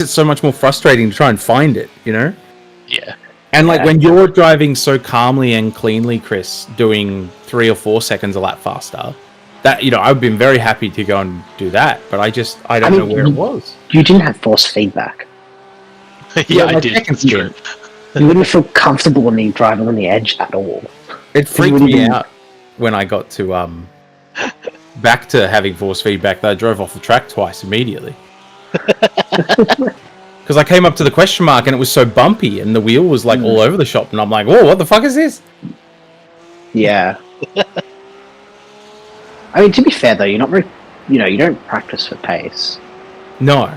it's so much more frustrating to try and find it, you know? Yeah. And like when you're driving so calmly and cleanly, Chris, doing 3 or 4 seconds a lap faster, that, you know, I've been very happy to go and do that, but I don't know where it was. You didn't have force feedback. Yeah, I did. You wouldn't feel comfortable with me driving on the edge at all. It freaked me out when I got to back to having force feedback that I drove off the track twice immediately. Because I came up to the question mark and it was so bumpy and the wheel was like all over the shop and I'm like, whoa, what the fuck is this? Yeah. I mean, to be fair though, you're not very, you know, you don't practice for pace. No.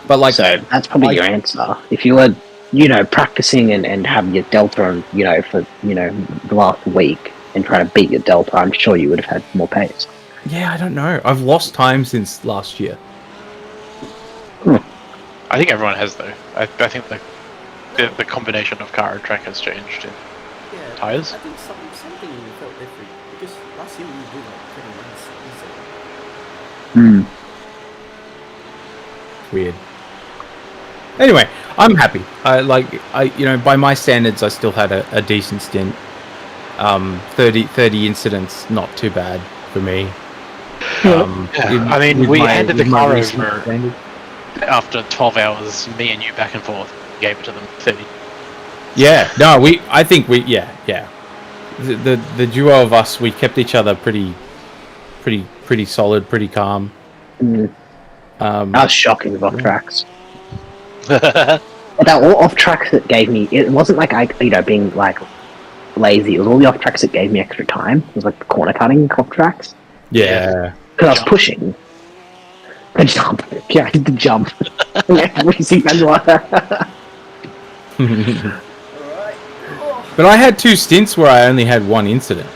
But like, so that's probably your answer. If you were, you know, practicing and having your delta on, you know, for, you know, the last week and trying to beat your delta, I'm sure you would have had more pace. Yeah, I don't know. I've lost time since last year. I think everyone has though. I think the combination of car and track has changed in tires. I think something felt different because last year we did like 20 months easy. Weird. Anyway, I'm happy. You know, by my standards, I still had a decent stint. 30 incidents, not too bad for me. I mean, we handed the car over after 12 hours, me and you back and forth, gave it to them 30. Yeah, no, I think yeah. The duo of us, we kept each other pretty solid, pretty calm. That was shocking with off tracks. That all off tracks that gave me, it wasn't like I, you know, being like lazy. It was all the off tracks that gave me extra time. It was like the corner cutting off tracks. Yeah. Because I was pushing. The jump. Yeah, I did the jump. Racing manual. But I had 2 stints where I only had 1 incident.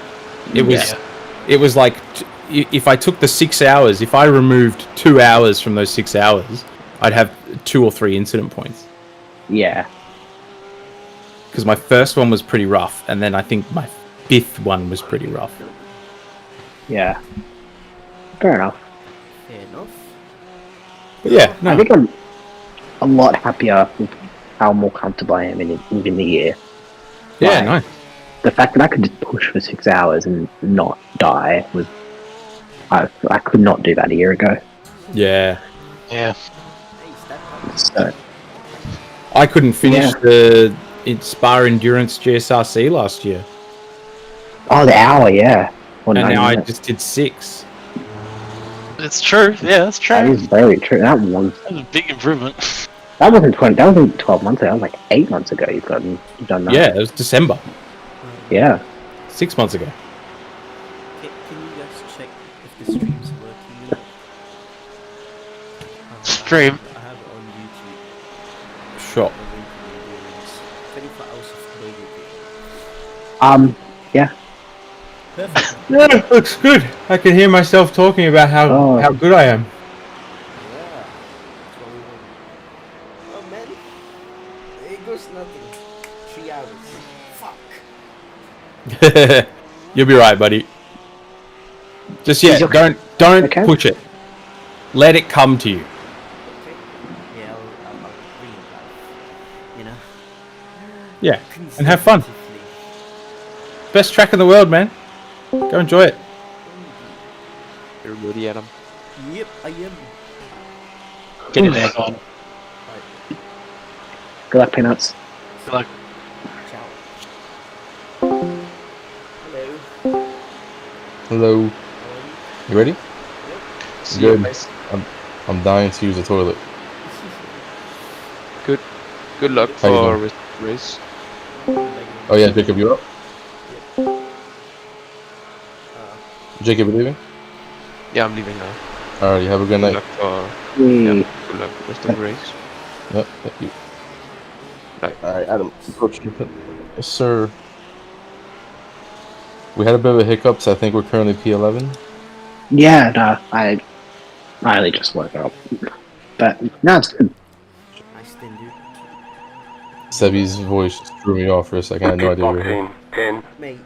It was like, if I took the 6 hours, if I removed 2 hours from those 6 hours, I'd have 2 or 3 incident points. Yeah. Because my first one was pretty rough, and then I think my 5th one was pretty rough. Yeah. Fair enough. But yeah, no. I think I'm a lot happier with how more comfortable I am within the year. Yeah, nice. The fact that I could just push for 6 hours and not die was... I could not do that a year ago. Yeah. Yeah. So, I couldn't finish the Spa Endurance GSRC last year. Oh, the hour, yeah. And now I just did 6. It's true. Yeah, that's true. That is very true. That was a big improvement. That wasn't 12 months ago. That was like 8 months ago. You've done that. Yeah, it was December. Yeah. 6 months ago. Can you guys check if the stream's working? Stream. I have it on YouTube. Sure. 24 hours of yeah. Perfect. Yeah, it looks good. I can hear myself talking about how good I am. Yeah. That's what we want. Oh man. It goes nothing. 3 hours. Fuck. You'll be right, buddy. Just don't push it. Let it come to you. Okay. Yeah, I'll bring it back. You know? Yeah, and have fun. Best track in the world, man. Go enjoy it. You're ready, Adam. Yep, I am. Get in there, on. Good luck, Peanuts. Good luck. Ciao. Hello. Hello. You ready? See you, Good. guys. I'm dying to use the toilet. Good luck How you for doing? race. Oh yeah, Jacob, you up? Jacob, you leaving? Yeah, I'm leaving now. Alrighty, have a good Good night. luck for Mm. good luck with the rest of the race. Yep, thank you. Bye. Alright, Adam, approach your pit. Yes, sir. We had a bit of a hiccup, so I think we're currently P11. Yeah, no, I only just woke up. But, no, it's good. Nice then, dude. Sebi's voice just threw me off for a second. I had no idea we were here. 10, Mate,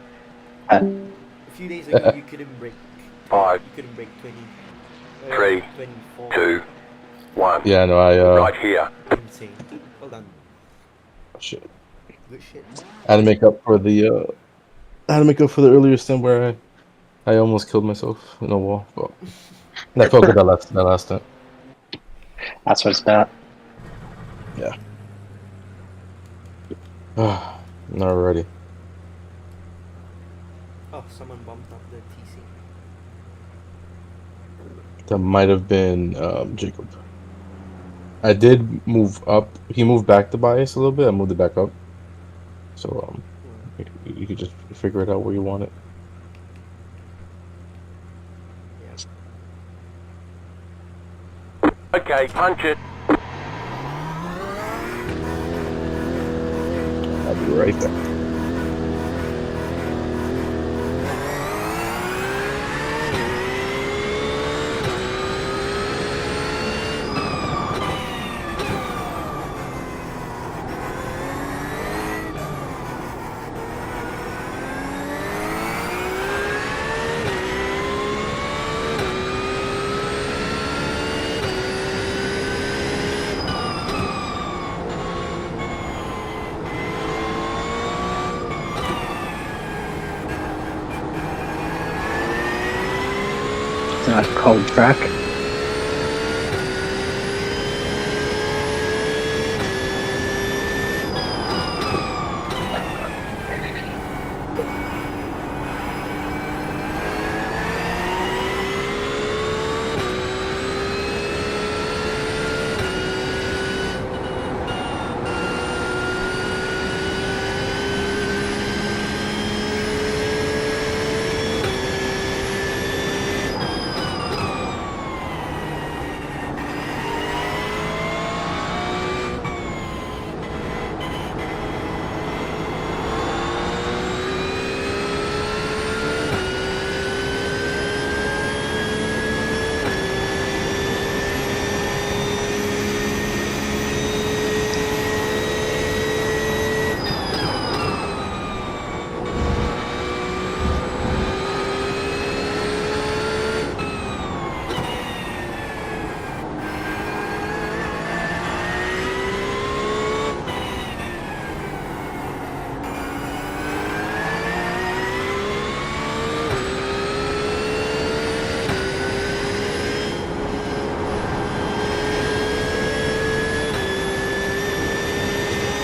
Uh, a few days ago you couldn't break 5, you couldn't break 20 3, 24 2, 1. Yeah, no, Right here. Insane. Well done. shit. Good shit. I had to make up for the earlier stint where I almost killed myself in a wall, but that felt good that last stint. That's what it's about. Yeah. Alrighty. Oh, someone bumped up the TC. That might have been Jacob. I did move up. He moved back the bias a little bit. I moved it back up. So you could just figure it out where you want it. Yeah. Okay, punch it. I'll be right back. It's a nice cold track.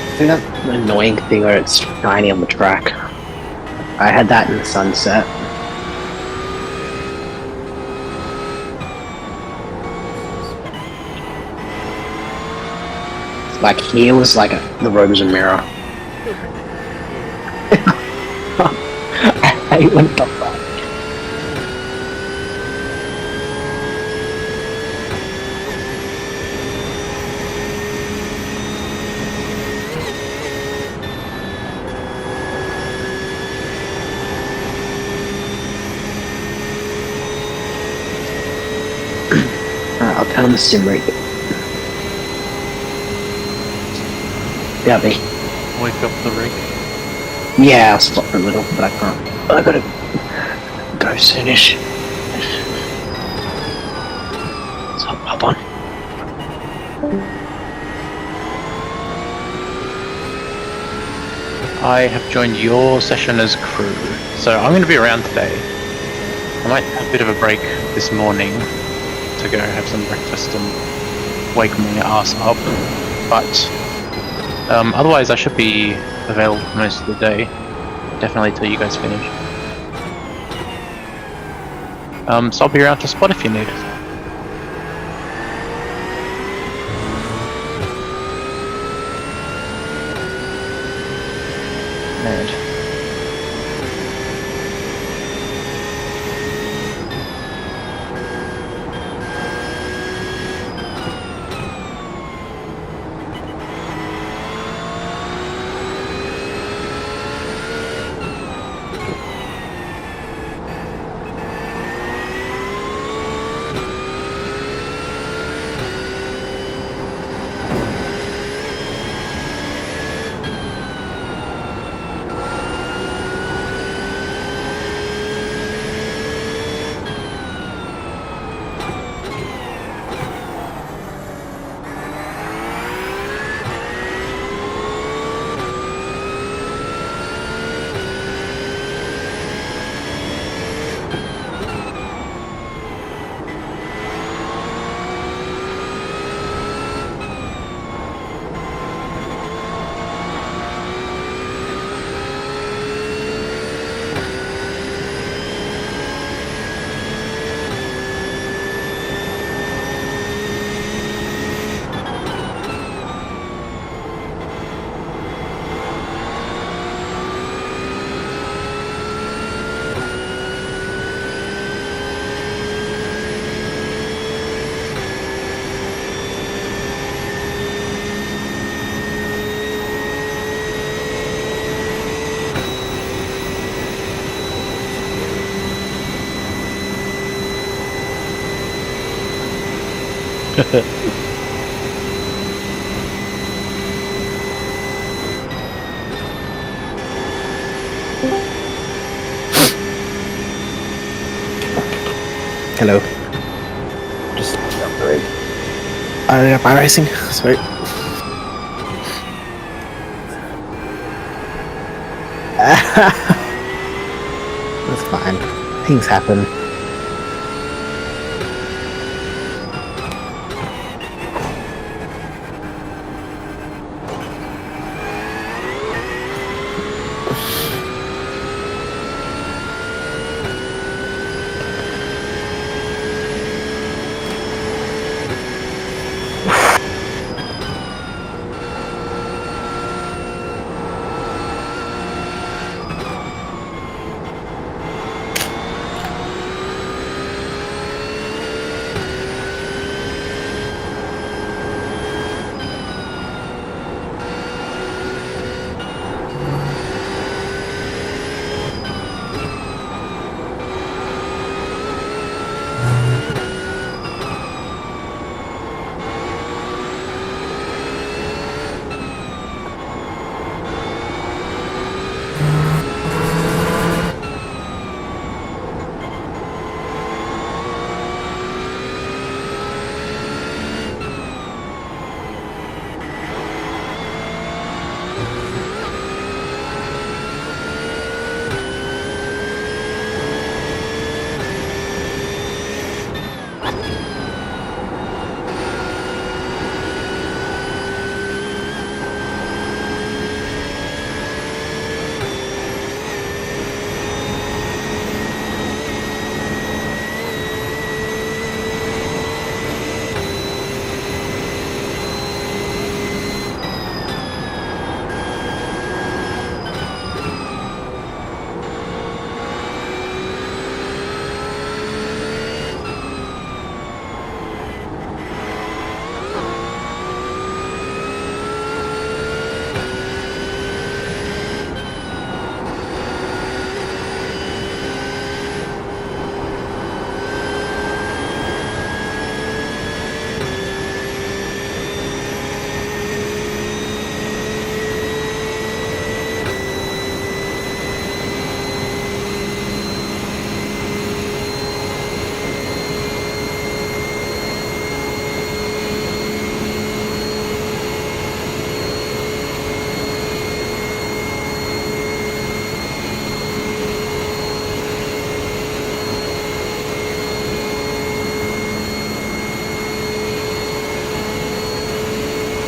I think that's the annoying thing where it's shiny on the track. I had that in the sunset. Like here was like the road was a mirror. I hate when it does that. Alright, I'll turn on the sim rate. Yeah, me. Wake up the rig. Yeah, I'll stop for a little, but I can't. I gotta go soonish. So hop on. I have joined your session as crew, so I'm going to be around today. I might have a bit of a break this morning to go have some breakfast and wake my ass up, but otherwise I should be available most of the day, definitely till you guys finish. So I'll be around to spot if you need. And Hello. Just by racing. Sorry. That's fine. Things happen.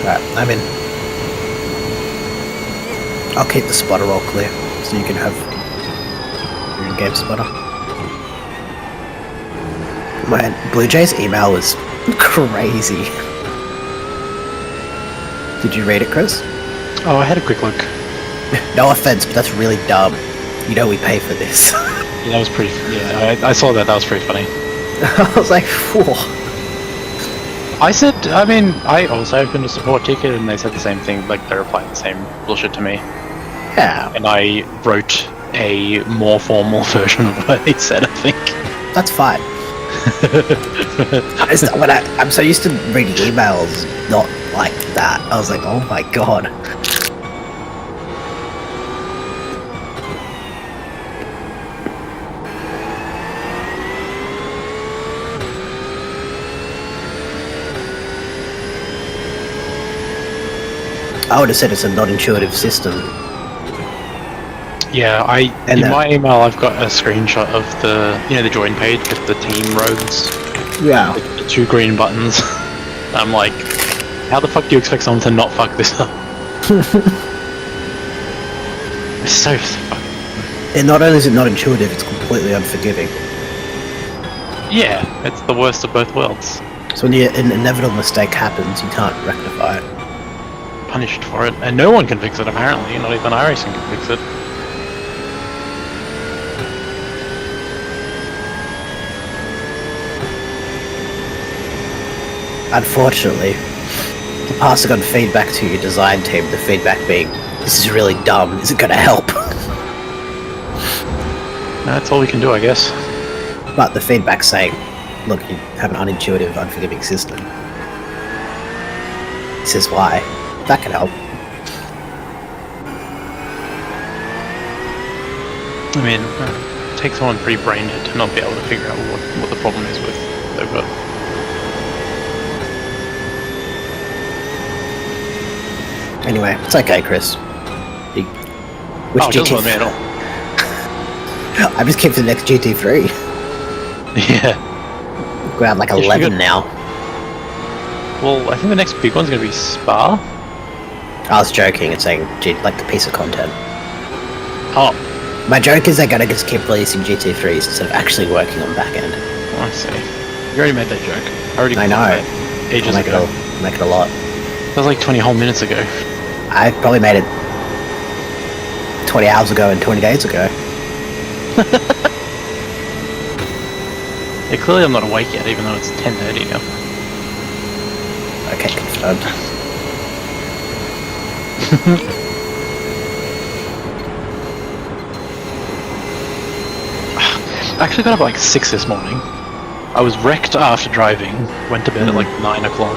Right, I'm in. I'll keep the spotter all clear, so you can have your in-game spotter. Man, Blue Jay's email was crazy. Did you read it, Chris? Oh, I had a quick look. No offense, but that's really dumb. You know we pay for this. Yeah, that was pretty. Yeah, I saw that. That was pretty funny. I was like, whoa. I said, I mean, I also opened a support ticket and they said the same thing, like they replied the same bullshit to me. Yeah, And I wrote a more formal version of what they said, I think. that's fine. I'm so used to reading emails not like that. I was like, oh my god. I would have said it's a non-intuitive system. Yeah, in my email I've got a screenshot of the, the join page with the team roads. Yeah. The two green buttons. I'm like, how the fuck do you expect someone to not fuck this up? It's so fucking... And not only is it not intuitive, it's completely unforgiving. Yeah, it's the worst of both worlds. So when an inevitable mistake happens, you can't rectify it. Punished for it, and no one can fix it apparently, not even iRacing can fix it. Unfortunately, the passing on feedback to your design team, the feedback being, this is really dumb, is it going to help? That's all we can do, I guess. But the feedback saying, look, you have an unintuitive, unforgiving system. He says, why? That could help. I mean, it takes someone pretty braindead to not be able to figure out what the problem is with they've got. Anyway, it's okay, Chris. Which Oh, it doesn't bother me at all. I just came for the next GT3. Yeah. We're at like Yeah, 11 good. now. Well, I think the next big one's going to be Spa. I was joking and saying, like the piece of content. Oh, My joke is they're gonna just keep releasing GT3s instead of actually working on back end. I see. You already made that joke. I know. That ages ago. Make it a lot. That was like 20 whole minutes ago. I probably made it 20 hours ago and 20 days ago. Yeah, clearly I'm not awake yet, even though it's 10:30 now. Okay, confirmed. I actually got up at like 6 this morning. I was wrecked after driving, went to bed at like 9 o'clock.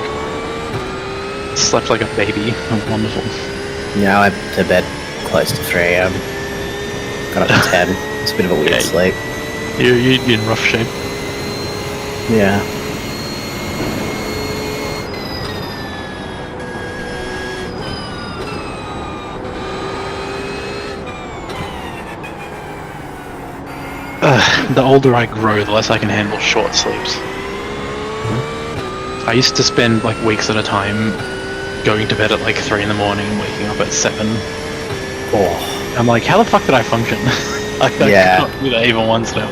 Slept like a baby. Wonderful. Yeah, I went to bed close to 3 a.m. Got up at 10. It's a bit of a weird Yeah. sleep. You're in rough shape. Yeah. The older I grow, the less I can handle short sleeps. I used to spend like weeks at a time going to bed at like 3 in the morning, waking up at 7. Oh. I'm like, how the fuck did I function? I Yeah. can't do that even once now.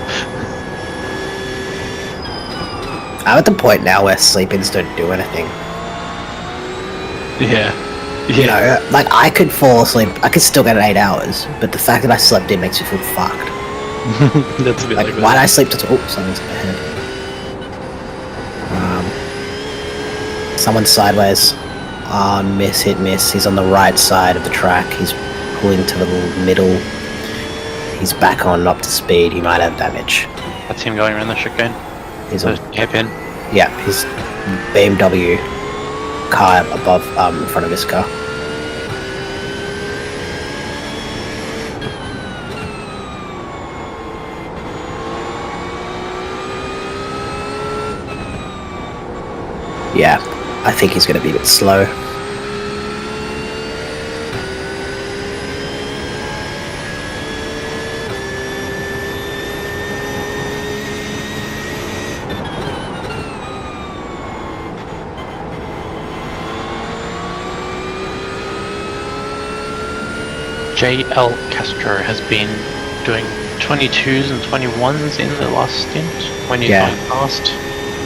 I'm at the point now where sleep-ins don't do anything. Yeah. You know, like I could fall asleep, I could still get 8 hours, but the fact that I slept in makes me feel fucked. That's a bit Like, like why did that. I sleep to... Oh, someone's up ahead. Someone's sideways. Ah, miss, hit, miss. He's on the right side of the track. He's pulling to the middle. He's back on, up to speed. He might have damage. That's him going around the chicane. He's So, on... hairpin. Yeah, his BMW car above, in front of his car. Yeah, I think he's going to be a bit slow. J.L. Castro has been doing 22s and 21s in the last stint when he's Yeah. going fast.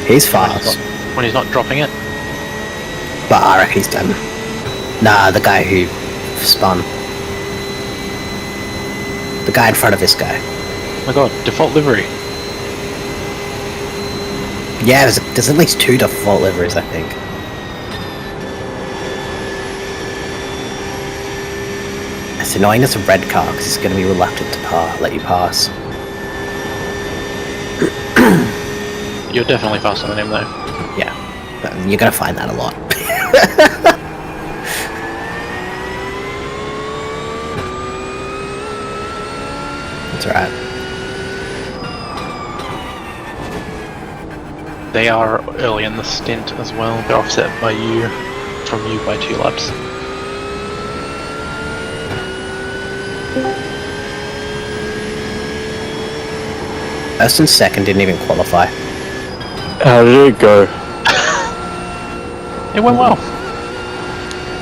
He's fast, When he's not dropping it. but I reckon he's done. Nah, the guy who spun. The guy in front of this guy. Oh my god, default livery. Yeah, there's at least 2 default liveries, I think. It's annoying it's a red car because he's going to be reluctant to let you pass. You're definitely faster than him though. Yeah, but you're going to find that a lot. That's alright. They are early in the stint as well. They're offset by you, from you by 2 laps. First and second didn't even qualify. How did it go? It went well.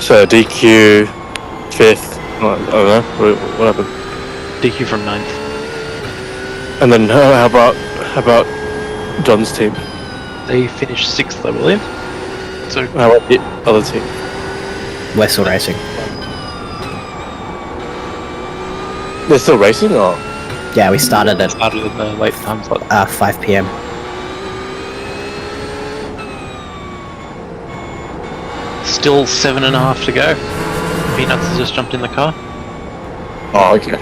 So DQ, 5th. I don't know. What happened? DQ from 9th. And then how about John's team? They finished 6th, I believe. So How about the other team? We're still racing. They're still racing, or? Yeah, we started at started in the late time slot. 5 p.m. Still 7.5 to go. Peanuts has just jumped in the car. Oh, okay.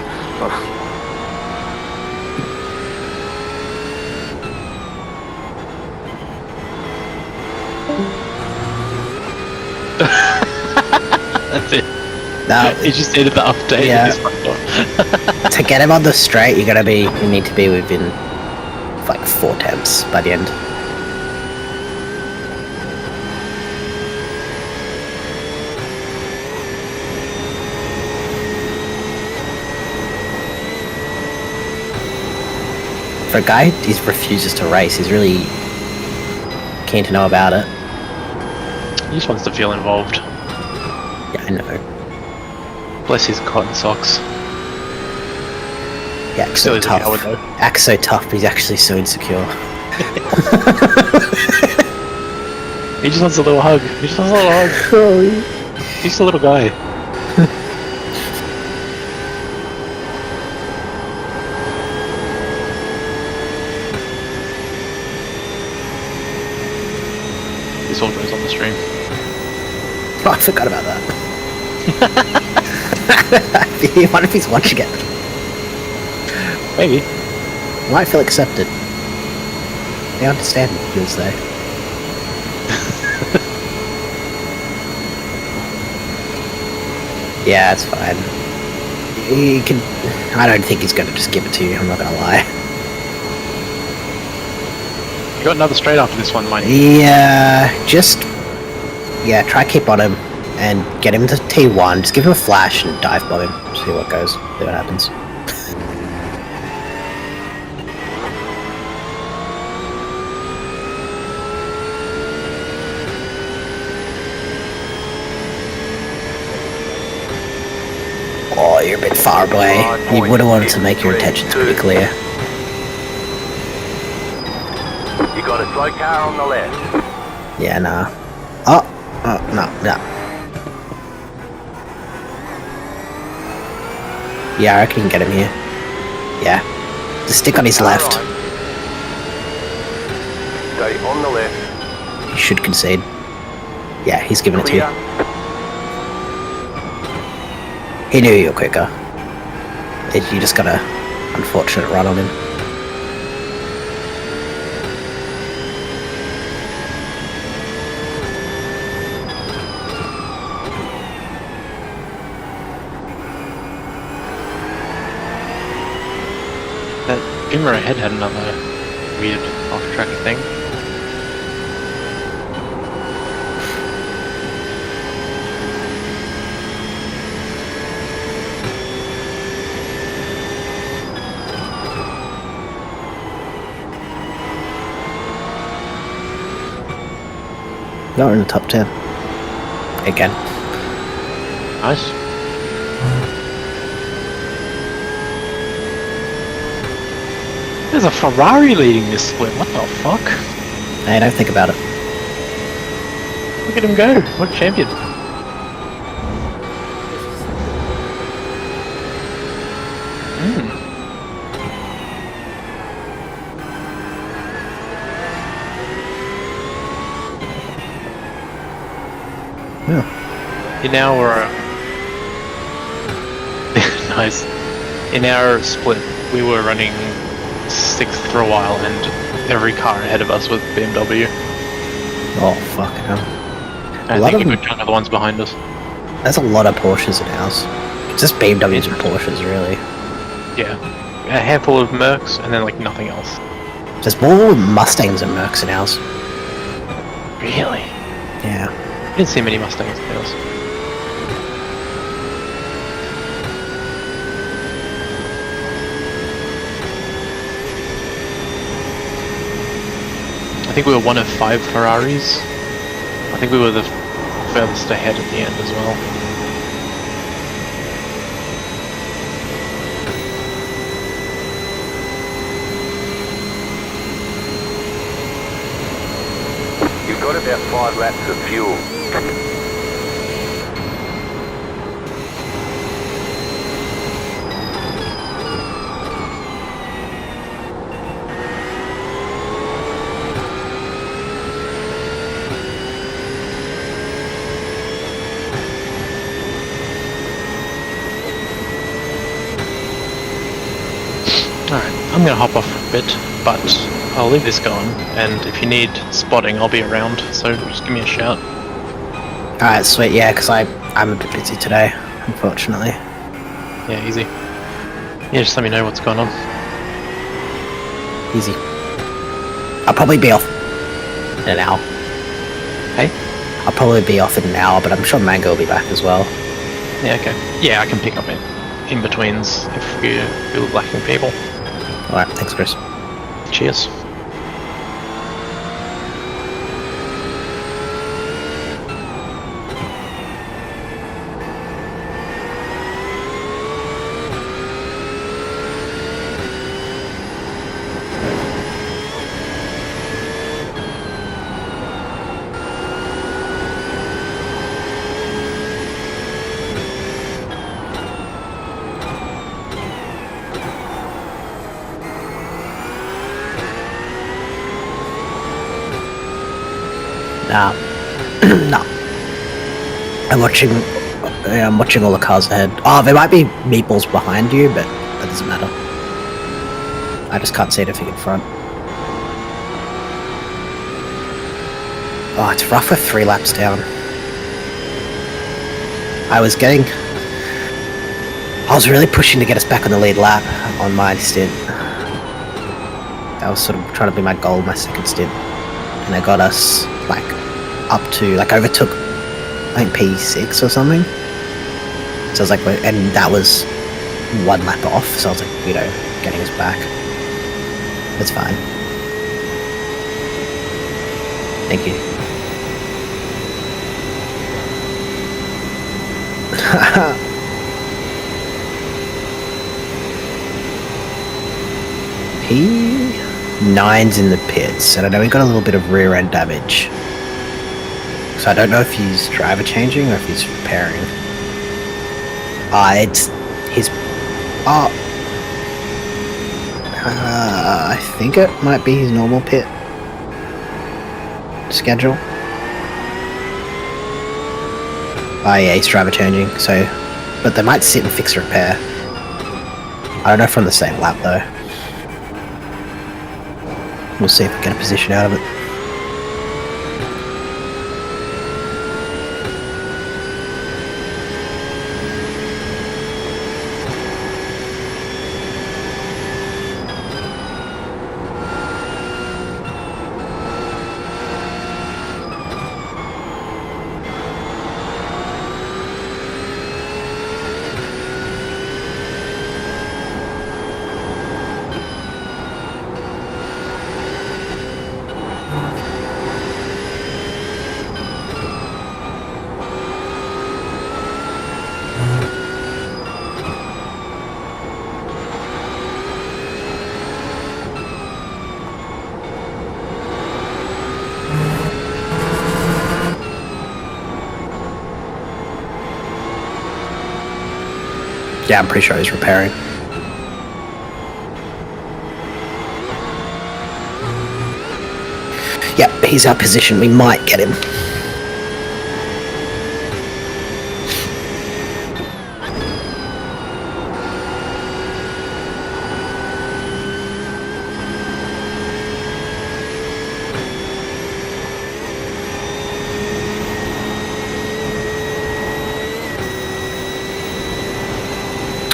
That's it. No, He just needed the update. Yeah. In his front door. to get him on the straight, you need to be within like 4 tenths by the end. For a guy who refuses to race, he's really keen to know about it. He just wants to feel involved. Yeah, I know. Bless his cotton socks. He acts Still so is a tough. coward, though. Acts so tough, but he's actually so insecure. He just wants a little hug. He just wants a little hug. He's just a little guy. This all goes on the stream. Oh, I forgot about that. What if he's watching it? Maybe. He might feel accepted. They understand what he feels though. Yeah, it's fine. He can. I don't think he's gonna just give it to you. I'm not gonna lie. You got another straight after this one, mate. Yeah, try keep on him and get him to T1. Just give him a flash and dive bomb him. See what goes. See what happens. Oh, you're a bit far away. You would have wanted to make your intentions pretty clear. You got a slow car on the left. Yeah, nah. Oh, no. Yeah, I reckon you can get him here. Yeah. Just stick on his left. Stay on the left. He should concede. Yeah, he's giving it to you. Clear. He knew you were quicker. You just got a unfortunate run on him. That Bimmer ahead had another weird off-track thing. Not in the top 10. Again. Nice. There's a Ferrari leading this split. What the fuck? Hey, don't think about it. Look at him go. What a champion. Yeah. In our nice. In our split, we were running 6th for a while, and every car ahead of us was BMW. Oh, fuck hell. I think a good chunk of the ones behind us. There's a lot of Porsches in ours. It's just BMWs and Porsches, really. Yeah. A handful of Mercs, and then like nothing else. There's more Mustangs and Mercs in ours. Really? Yeah. I didn't see many Mustangs in ours. I think we were one of 5 Ferraris. I think we were the furthest ahead at the end as well. You've got about 5 laps of fuel. Alright, I'm gonna hop off for a bit, but I'll leave this going, and if you need spotting, I'll be around, so just give me a shout. Alright, sweet, yeah, because I I'm a bit busy today, unfortunately. Yeah, easy. Yeah, just let me know what's going on. Easy. I'll probably be off in an hour. Hey? I'll probably be off in an hour, but I'm sure Mango will be back as well. Yeah, okay. Yeah, I can pick up in betweens if we're lacking people. Alright, thanks, Chris. Cheers. No. I'm watching all the cars ahead. Oh, there might be meatballs behind you, but that doesn't matter. I just can't see anything in front. Oh, it's rough with 3 laps down. I was really pushing to get us back on the lead lap on my stint. That was sort of trying to be my goal, my second stint. And I got us, like, up to, like, overtook, I think, P6 or something. So I was like, and that was 1 lap off, so I was like, you know, getting us back. That's fine. Thank you. P9's in the pits, and I know he got a little bit of rear end damage. So I don't know if he's driver changing or if he's repairing. It's his. I think it might be his normal pit schedule. Yeah, he's driver changing, so. But they might sit and fix a repair. I don't know if we're on the same lap though. We'll see if we get a position out of it. Yeah, I'm pretty sure he's repairing. Yep, he's our position. We might get him.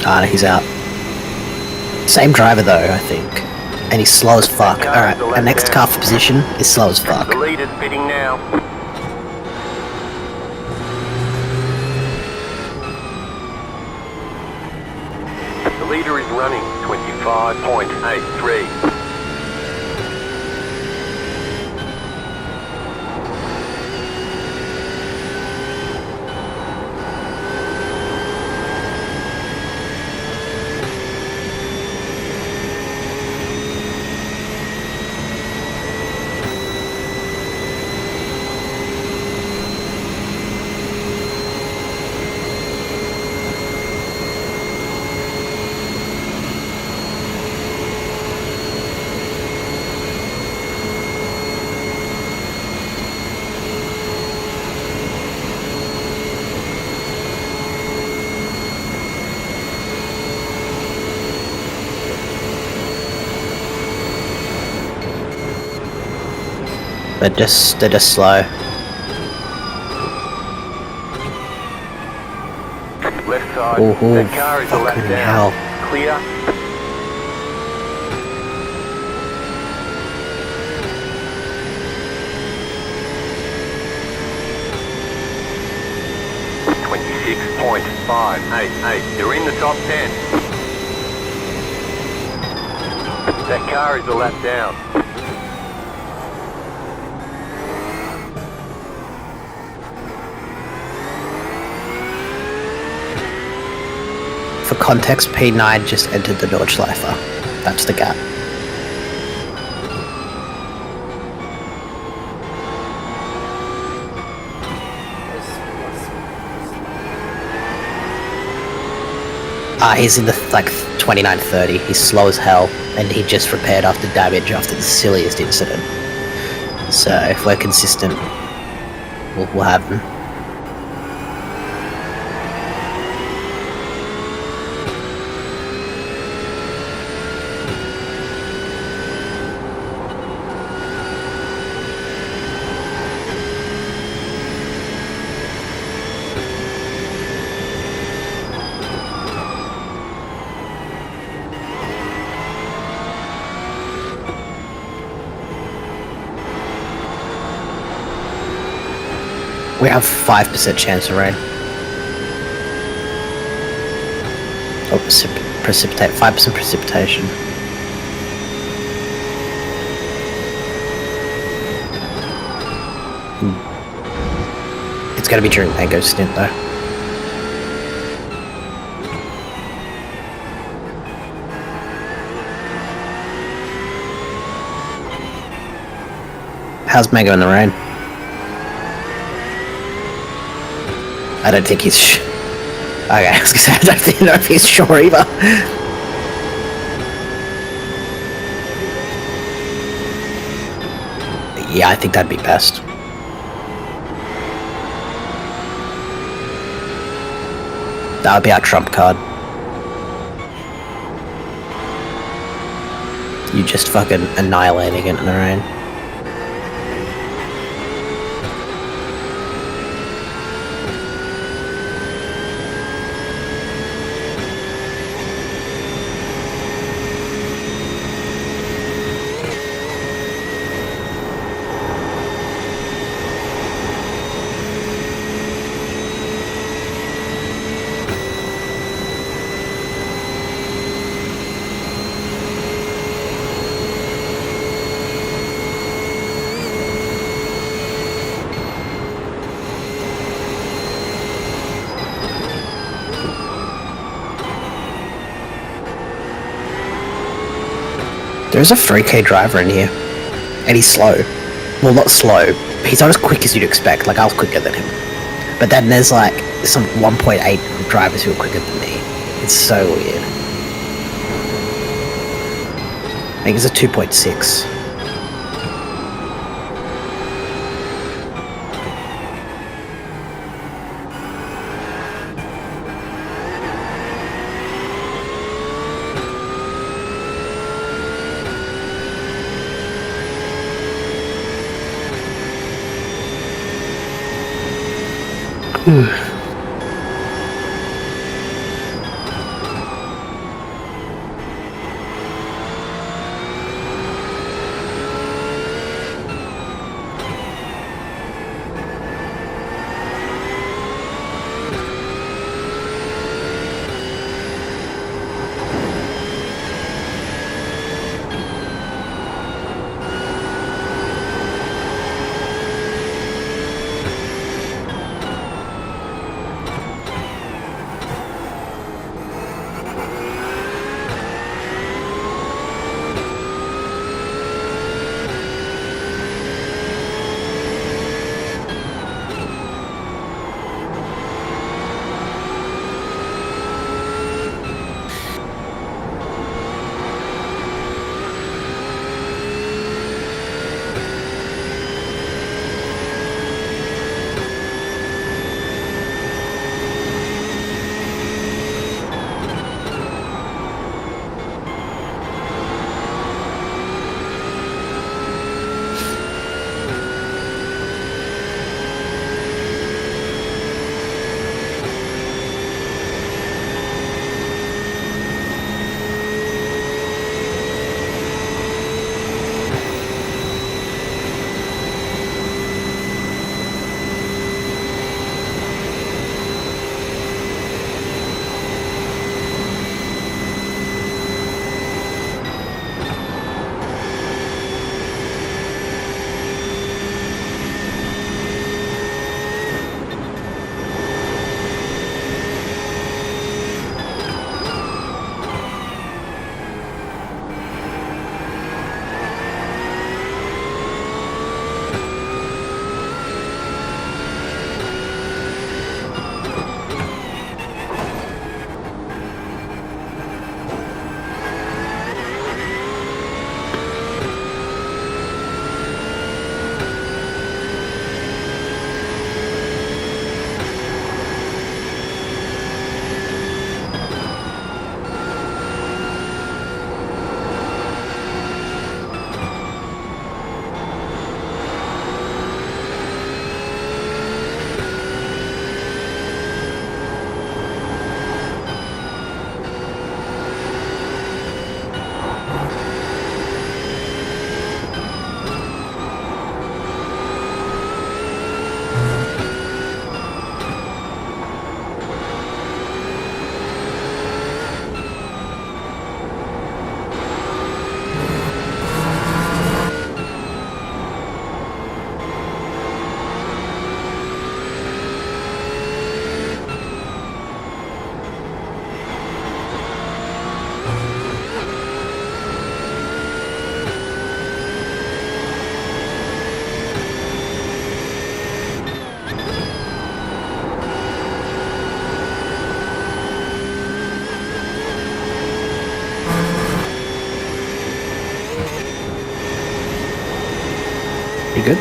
Ah, no, he's out. Same driver though, I think. And he's slow as fuck. Alright, our next car for position is slow as fuck. The leader's pitting now. The leader is running 25.83. They're just slow. Left side. Oh, That car is a lap fucking down. hell. Clear. .58. You're in the top 10. That car is a lap down. For context, P9 just entered the Nordschleifer. That's the gap. He's in the, 29:30. He's slow as hell, and he just repaired after damage after the silliest incident. So, if we're consistent, we'll have him. We have 5% chance of rain. Oh, precipitate. 5% precipitation. It's gonna be during Mango Stint though. How's Mango in the rain? I don't think he's. Okay, I was gonna say, I don't know if he's sure either. Yeah, I think that'd be best. That would be our trump card. You just fucking annihilating it in the rain. There's a 3k driver in here, and he's slow. Well, not slow, he's not as quick as you'd expect, I was quicker than him. But then there's some 1.8 drivers who are quicker than me. It's so weird. I think it's a 2.6. You good?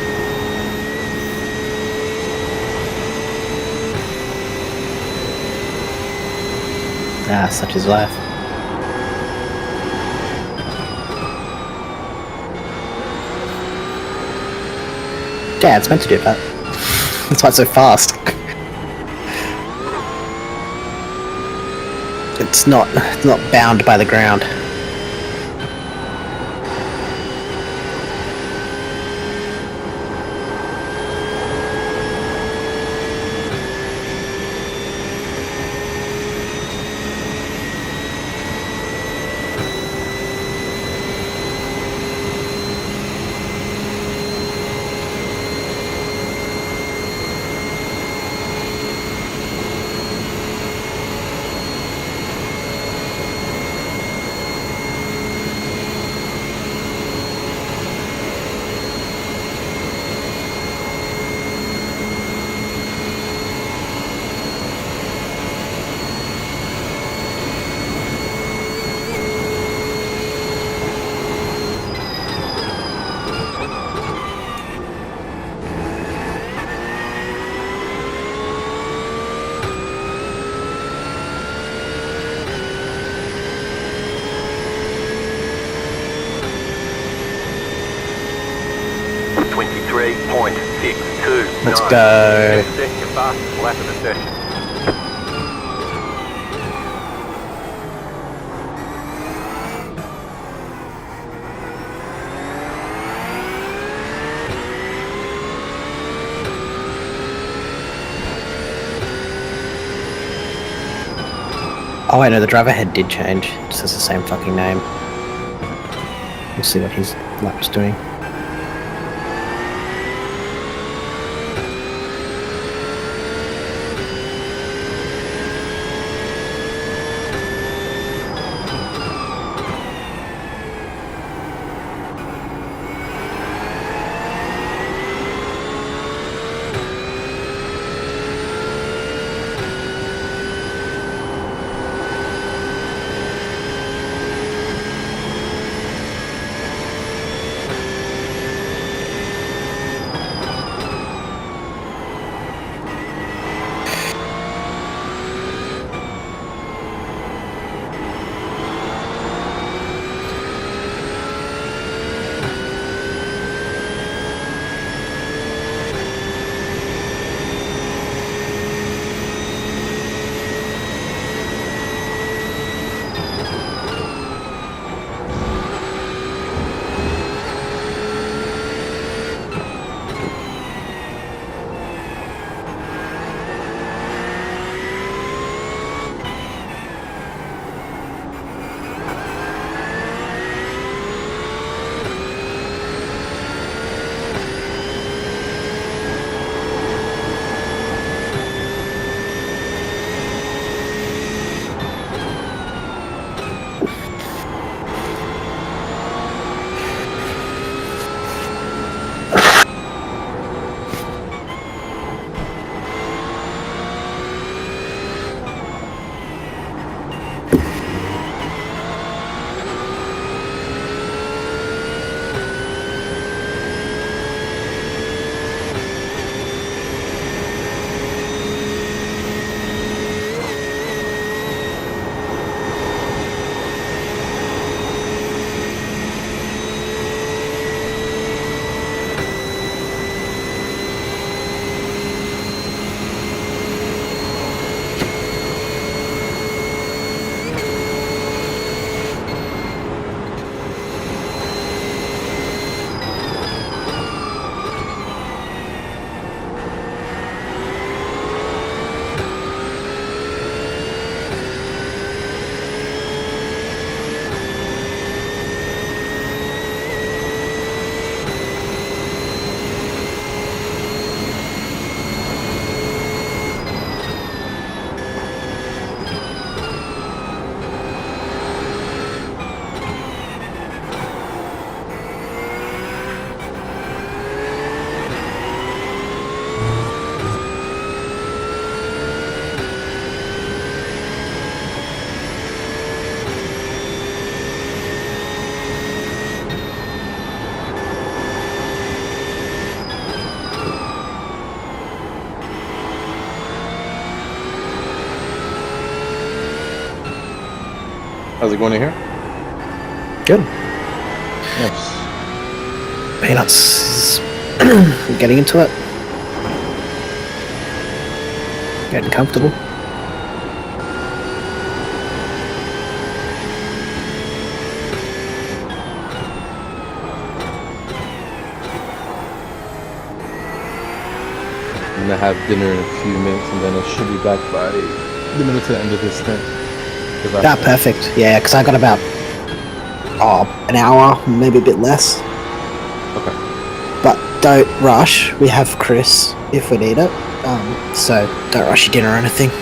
Ah, such is life. Yeah, it's meant to do that. That's why it's so fast. It's not bound by the ground. Let's go. Set your fastest lap of the session. Oh wait, no, the driver head did change. It just has the same fucking name. We'll see what his lap's doing. How's it going in here? Good. Nice. Peanuts. Getting into it. Getting comfortable. I'm gonna have dinner in a few minutes, and then I should be back by the minute to the end of this thing. Yeah, perfect. Yeah, because I got about an hour, maybe a bit less. Okay. But don't rush. We have Chris if we need it. So don't rush your dinner or anything.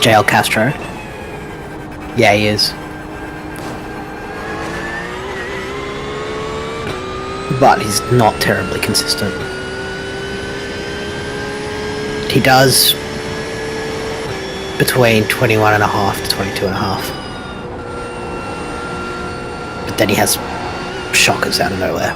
JL Castro. Yeah, he is. But he's not terribly consistent. He does between 21.5 to 22.5. But then he has shockers out of nowhere.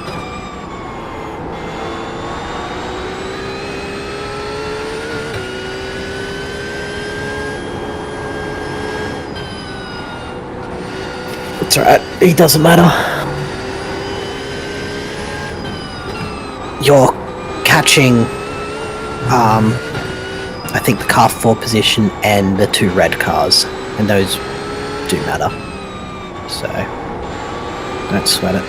It's alright, it doesn't matter. You're catching, I think the car 4 position and the 2 red cars, and those do matter. So, don't sweat it.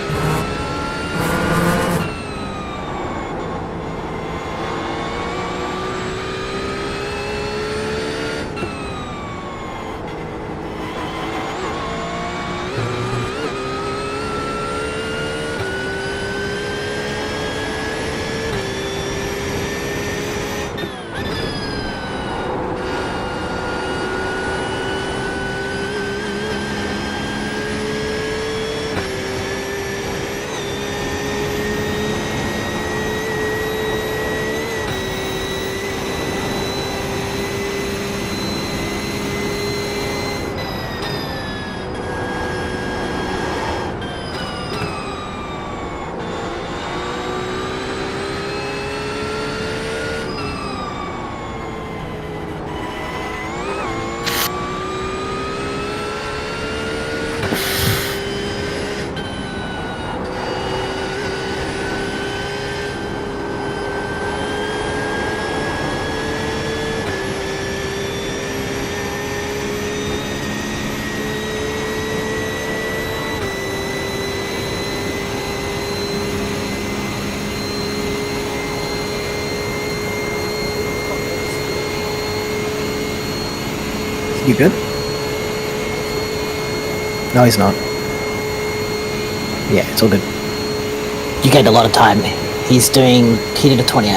You good? No, he's not. Yeah, it's all good. You gained a lot of time. He did a 28.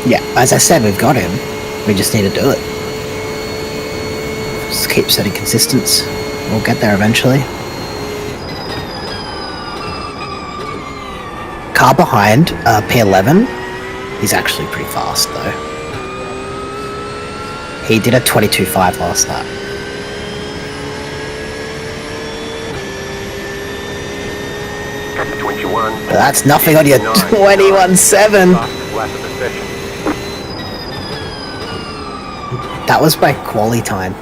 Yeah, as I said, we've got him. We just need to do it. Just keep setting consistency. We'll get there eventually. Car behind, P11. He's actually pretty fast though. He did a 22.5 last lap. But that's nothing on your 21.7. That was my quali time.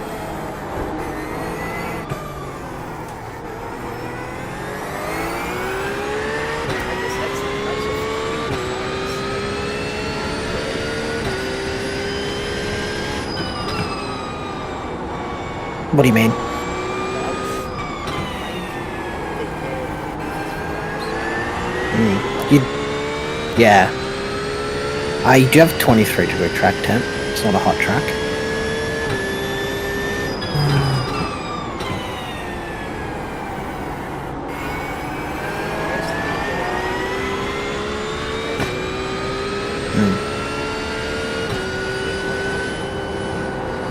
What do you mean? You, yeah. You do have 23-degree track temp. It's not a hot track.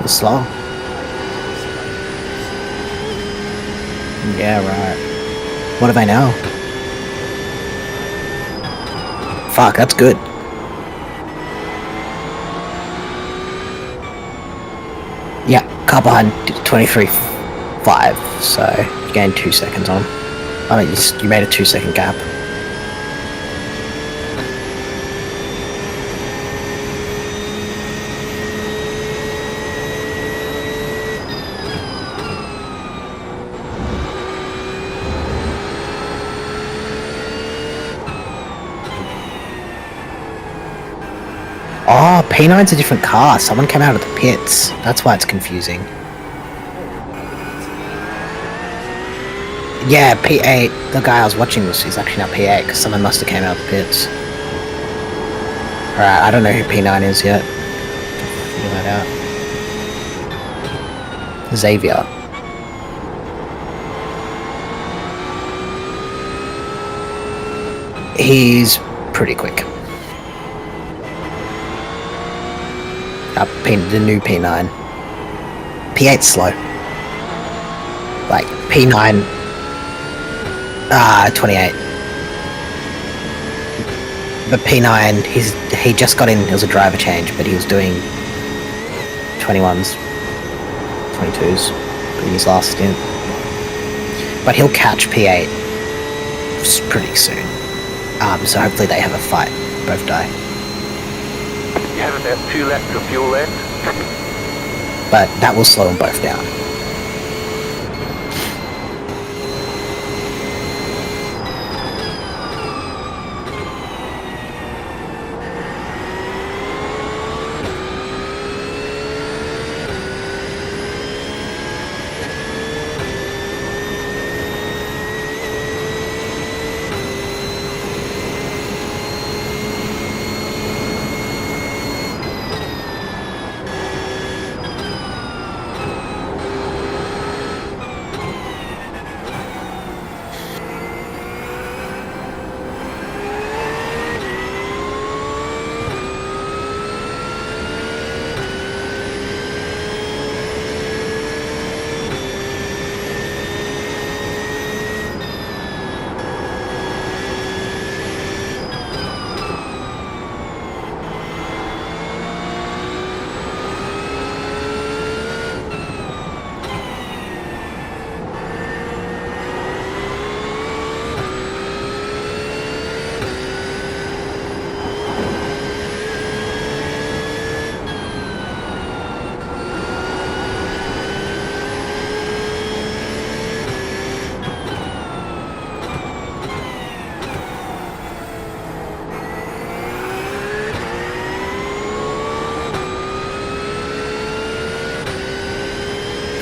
It's slow. Yeah, right. What have I now? Fuck, that's good. Yeah, car behind 23.5, so you gained 2 seconds on. I mean, you made a 2-second gap. Oh, P9's a different car. Someone came out of the pits. That's why it's confusing. Yeah, P8. The guy I was watching he's actually now P8 because someone must have came out of the pits. Alright, I don't know who P9 is yet. Figure that out. Xavier. He's pretty quick. The new P9. P8's slow. Like, P9... 28. But P9, he just got in, it was a driver change, but he was doing 21s, 22s in his last stint. But he'll catch P8 pretty soon. So hopefully they have a fight, both die. You have about 2 laps of fuel left. But that will slow them both down.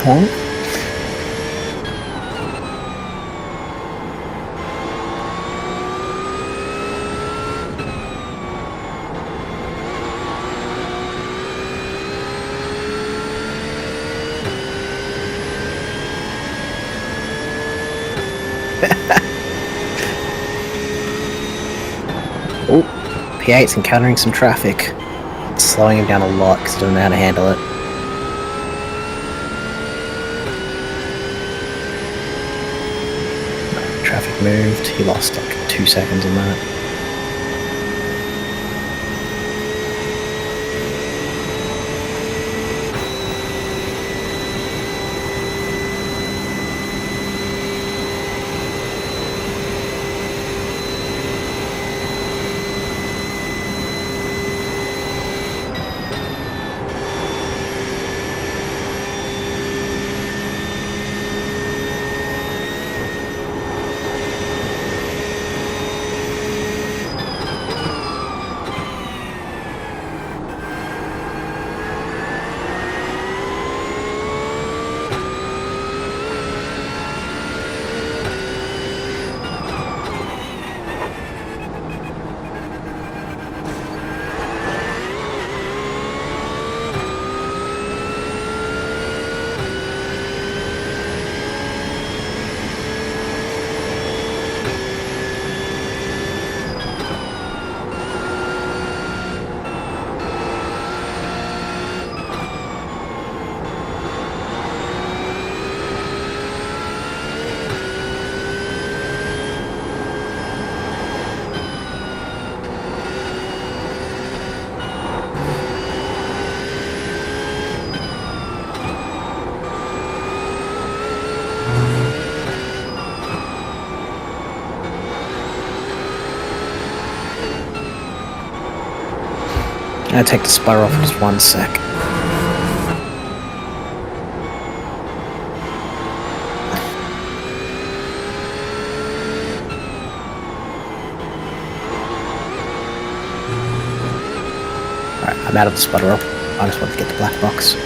Honk. Oh, P8's encountering some traffic. It's slowing him down a lot because he doesn't know how to handle it. Traffic moved. He lost like 2 seconds on that. I'll take the spotter off for just 1 sec. Alright, I'm out of the spotter up. I just want to get the black box.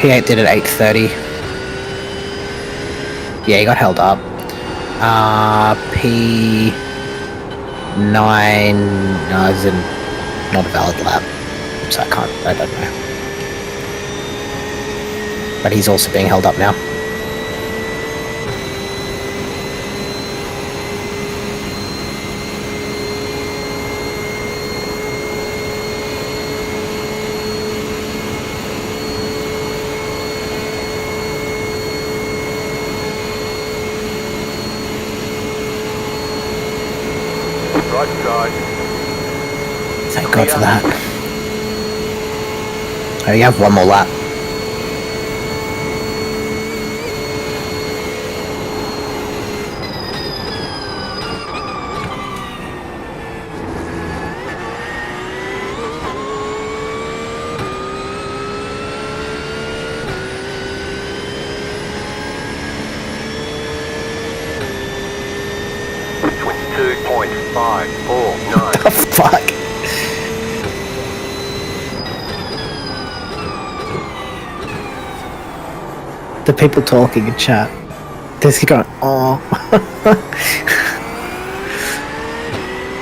P8 did at 8:30. Yeah, he got held up. P9 is not a valid lap, so I don't know. But he's also being held up now. Right side. Thank God for that. Oh, you have one more lap. .549. Fuck. The people talking in chat. This going, oh.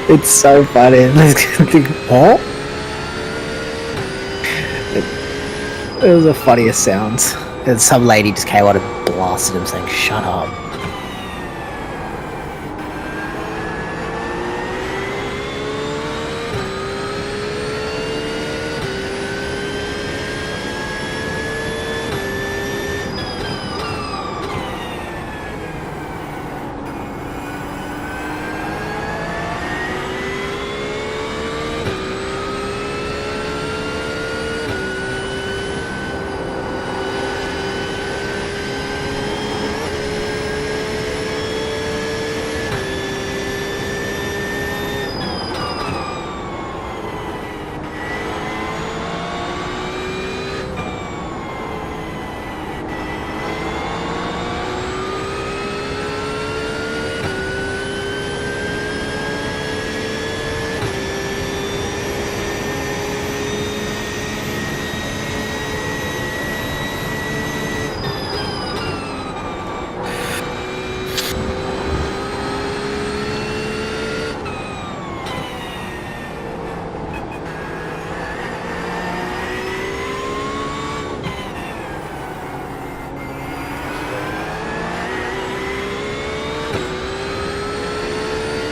It's so funny. What? It was the funniest sounds. And some lady just came out and blasted him saying, shut up.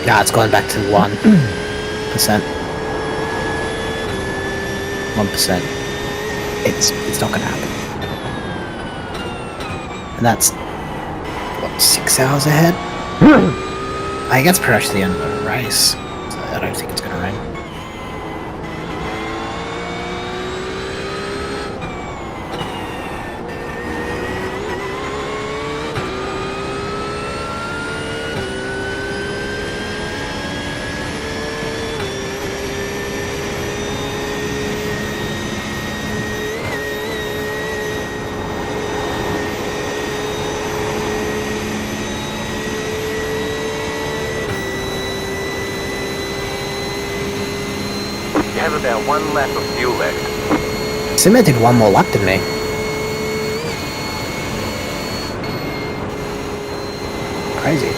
Nah, it's going back to 1%. 1%. It's not gonna happen. And that's what, 6 hours ahead? I think that's pretty much the end of the race. So I don't think it's gonna rain. You have about 1 lap of fuel left. Sima did one more lap than me. Crazy.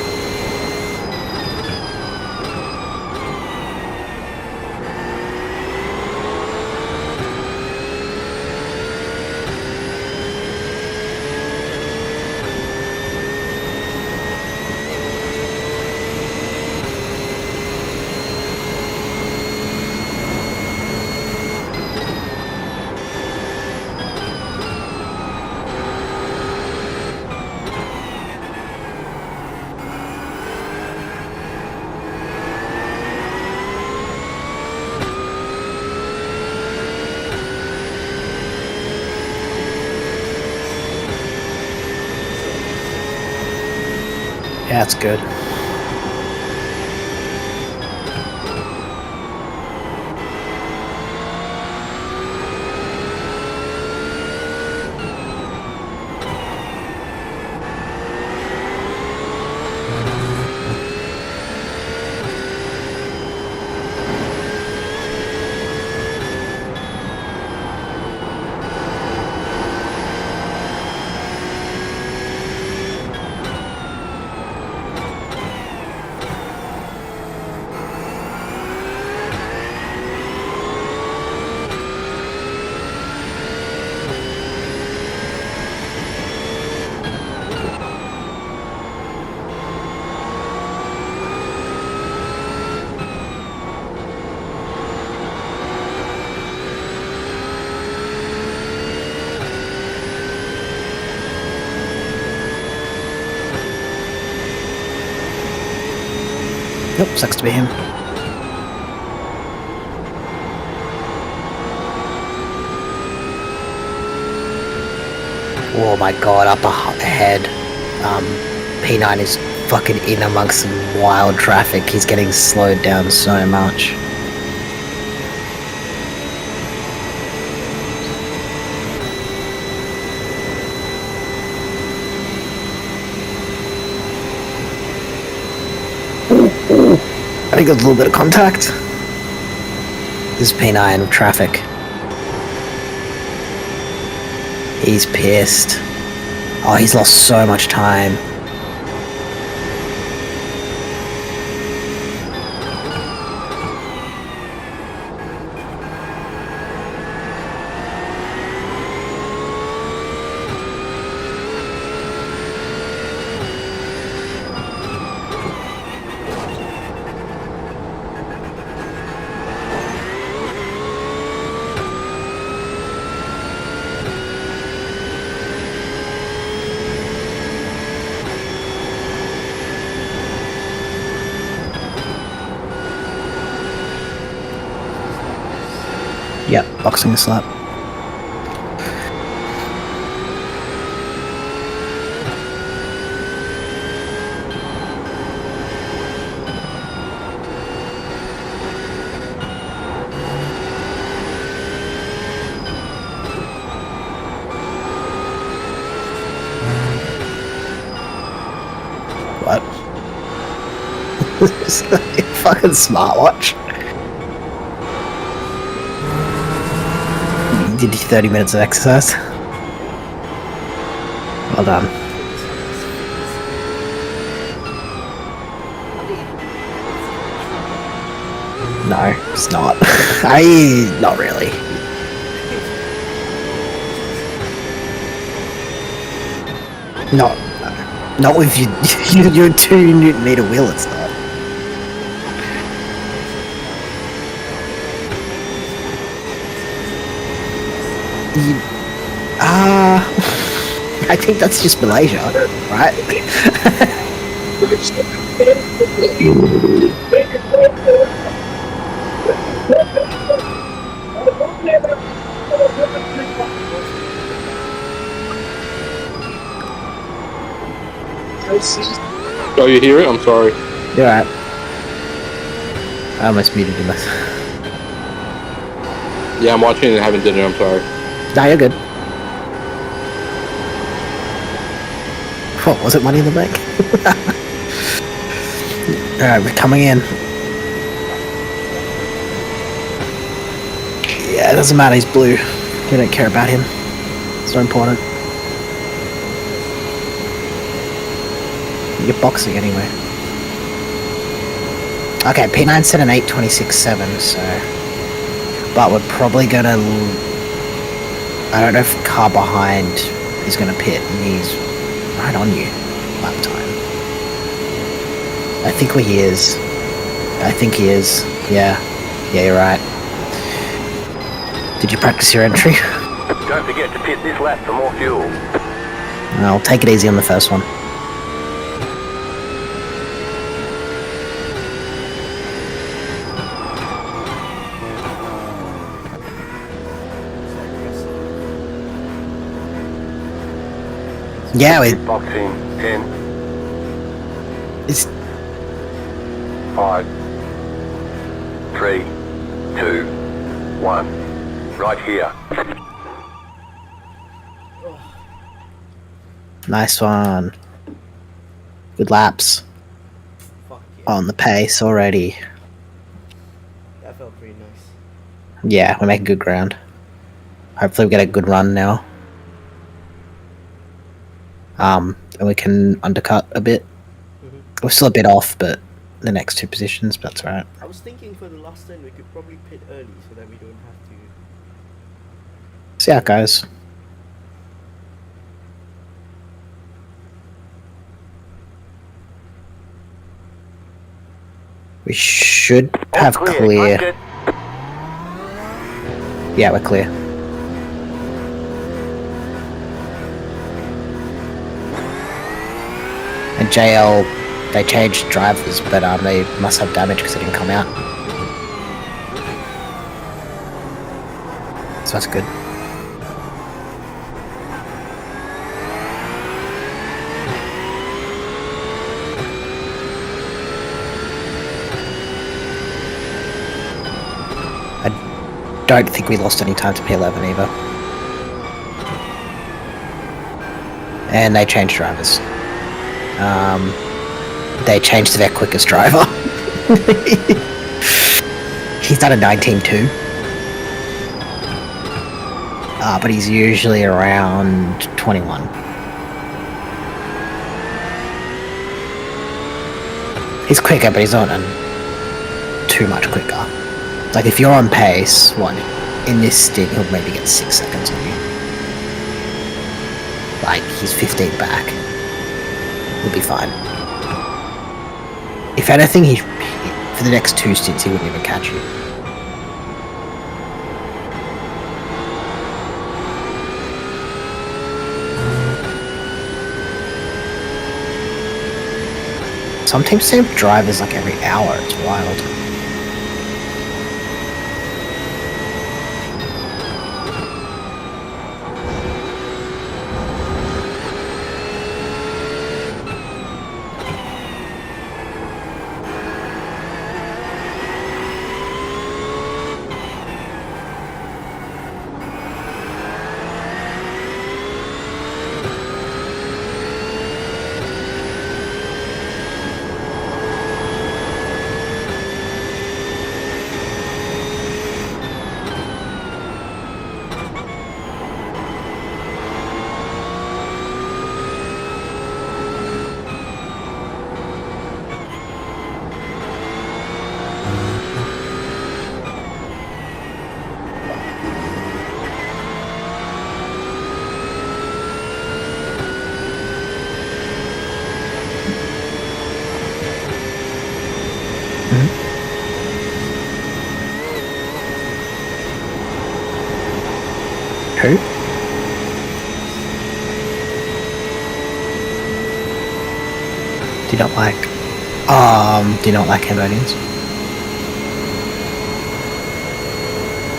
Yeah, that's good. Nope, sucks to be him. Oh my god, up ahead. P9 is fucking in amongst some wild traffic. He's getting slowed down so much. I think there's a little bit of contact. This is P9 with traffic. He's pissed. Oh, he's lost so much time. Yep, boxing a slap. What? Fucking smartwatch. You did 30 minutes of exercise. Well done. No, it's not. Not really. Not with your 2 Newton meter wheel, it's not. I think that's just Malaysia, right? Oh, you hear it? I'm sorry. You're right. I almost muted him. Yeah, I'm watching and having dinner. I'm sorry. Nah, you're good. What, was it Money in the Bank? Alright, we're coming in. Yeah, it doesn't matter, he's blue. We don't care about him. It's not important. You're boxing anyway. Okay, P9 set an 8.26.7, so... But we're probably gonna... I don't know if car behind is gonna pit, and he's right on you. Lap time. I think he is. I think he is. Yeah. Yeah, you're right. Did you practice your entry? Don't forget to pit this lap for more fuel. I'll take it easy on the first one. Yeah, we... Boxing 10. It's 5, 3, 2, 1. Right here. nice one. Good laps Fuck yeah. on the pace already. That felt pretty nice. Yeah, we're making good ground. Hopefully we get a good run now. And we can undercut a bit. Mhm. We're still a bit off, but the next 2 positions, but that's alright. I was thinking for the last turn we could probably pit early so that we don't have to. See how it goes. We should have clear. Click it. Yeah, we're clear. And JL, they changed drivers, but they must have damage because it didn't come out. So that's good. I don't think we lost any time to P11 either. And they changed drivers. They changed to their quickest driver. He's done a 19.2. But he's usually around 21. He's quicker, but he's not too much quicker. Like if you're on pace, in this stint he'll maybe get 6 seconds on you. Like he's 15 back. He'll be fine. If anything, for the next 2 stints he wouldn't even catch you. Some teams save drivers like every hour, it's wild. Who? Do you not like Cambodians?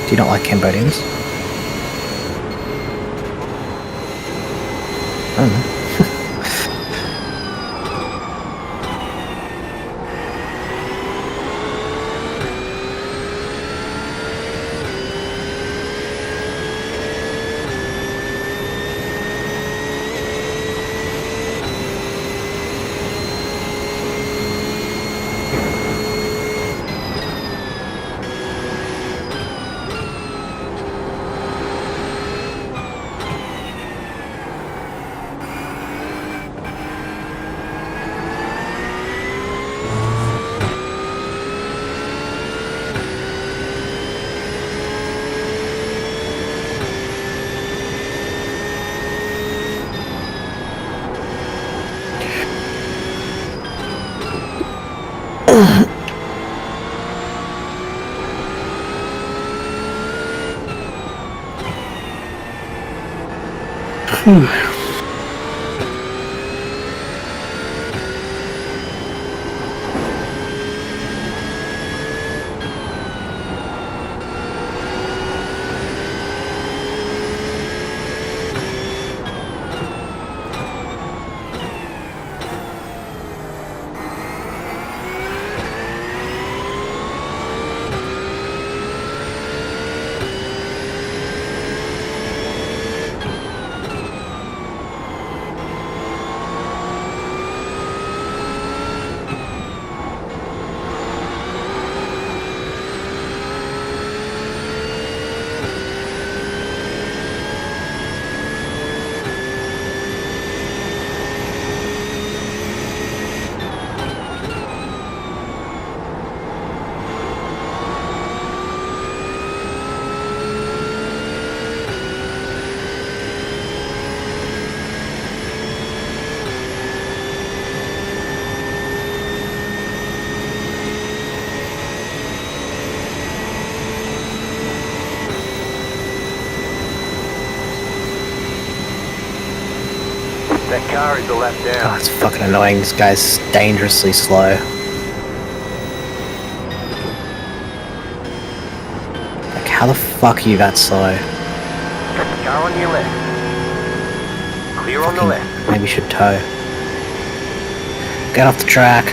Do you not like Cambodians? I don't know. That car is a lap Oh, down. it's fucking annoying. This guy's dangerously slow. Like, how the fuck are you that slow? Car on your left. Clear on the Fucking, left. maybe you should tow. Get off the track.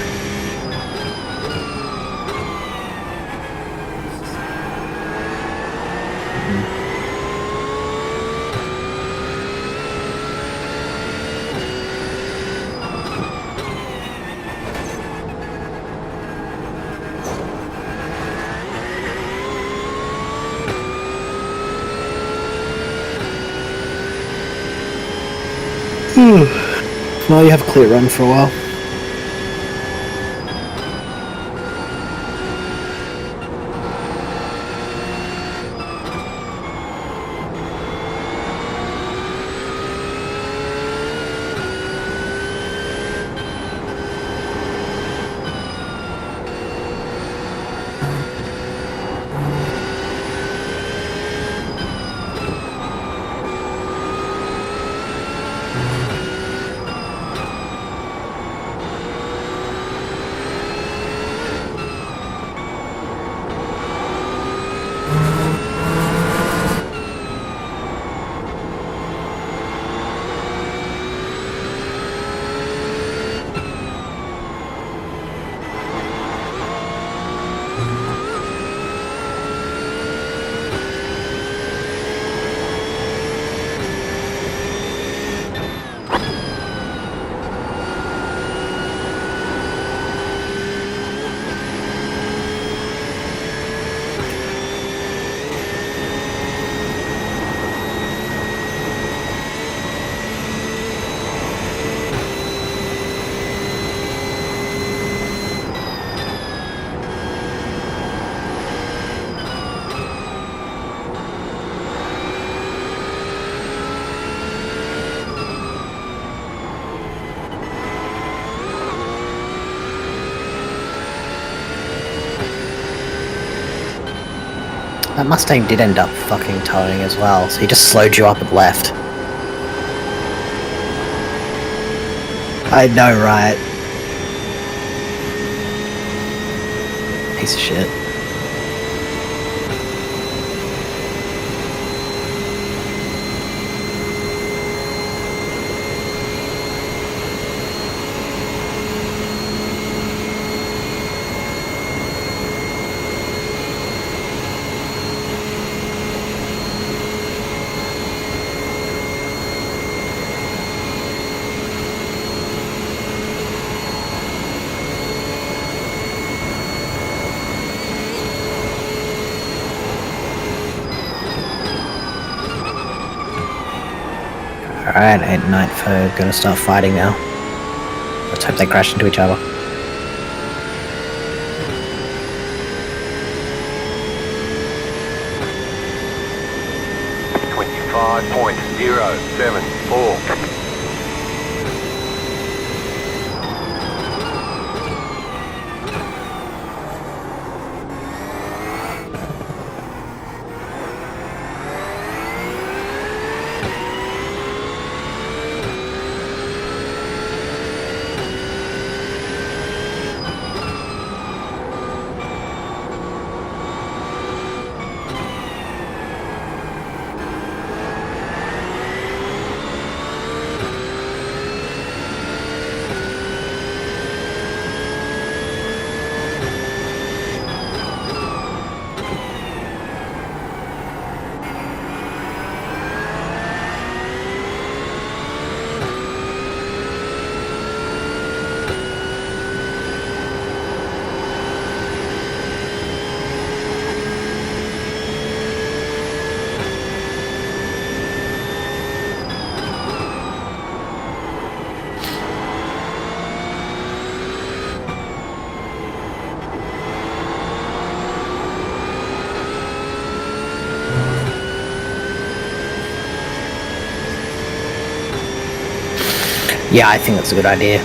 Well, you have a clear run for a while. That Mustang did end up fucking towing as well, so he just slowed you up and left. I know, right? Piece of shit. Alright, 8 and 9 for gonna start fighting now. Let's hope they crash into each other. .074. Yeah, I think that's a good idea.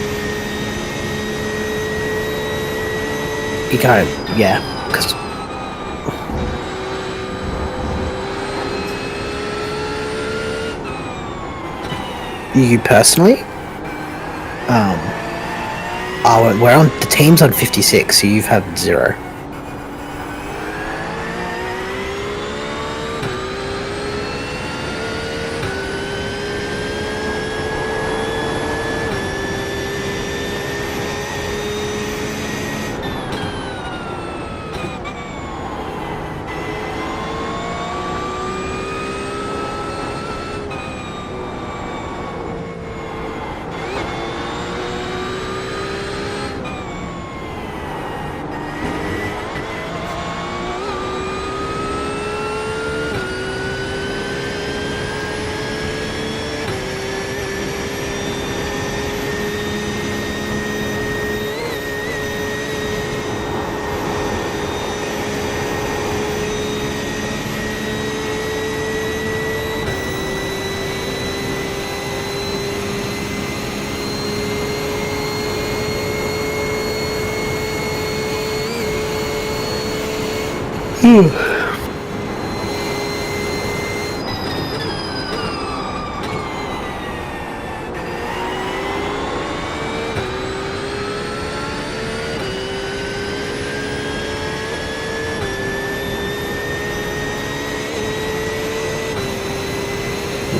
You gotta, yeah, because... You personally? We're on the team's on 56, so you've had 0.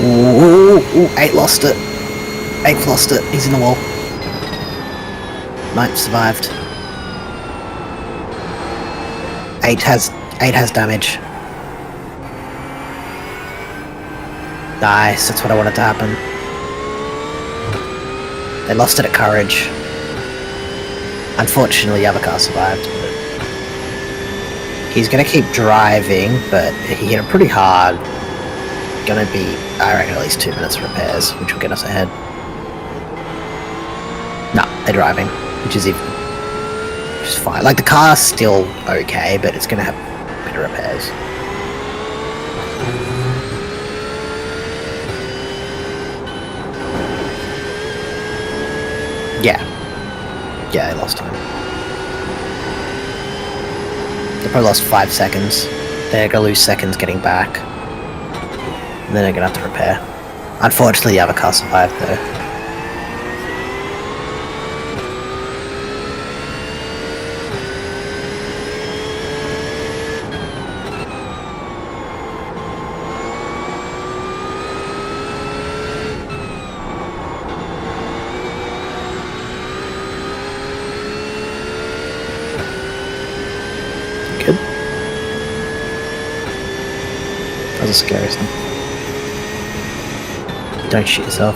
Ooh, 8 lost it. 8 lost it. He's in the wall. 9 survived. 8 has damage. Nice, that's what I wanted to happen. They lost it at courage. Unfortunately, the other car survived. He's gonna keep driving, but he hit him pretty hard. Gonna be, I reckon, at least 2 minutes of repairs, which will get us ahead. No, they're driving, which is fine. Like, the car's still okay, but it's gonna have a bit of repairs. Yeah, they lost time. They probably lost 5 seconds. They're gonna lose seconds getting back. And then they're gonna have to repair. Unfortunately, the other car survived though. Good. That was a scary thing. Don't shoot yourself.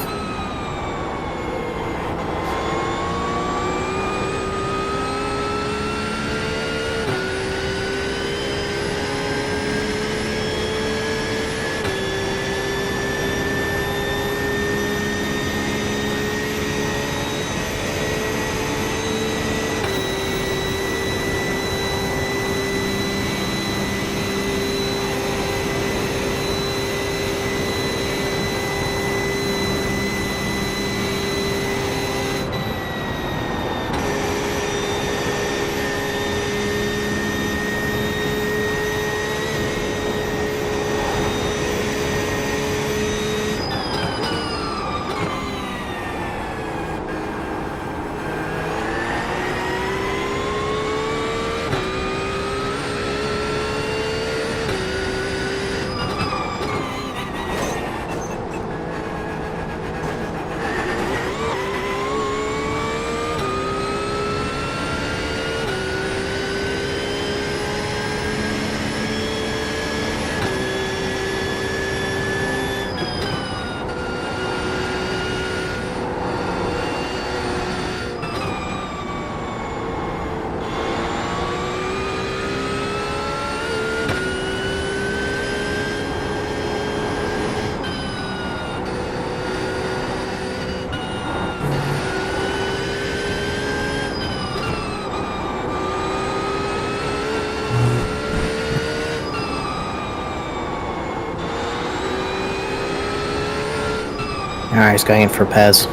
Alright, he's going in for repairs.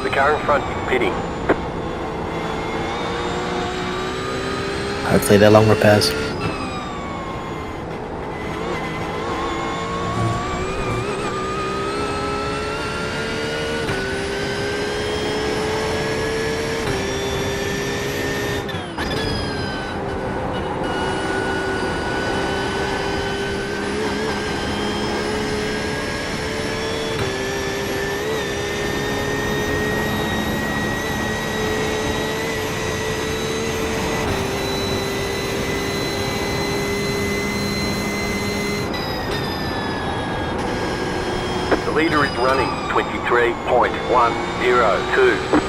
The car in front is pitting. Hopefully they're long repairs. The leader is running 23.102.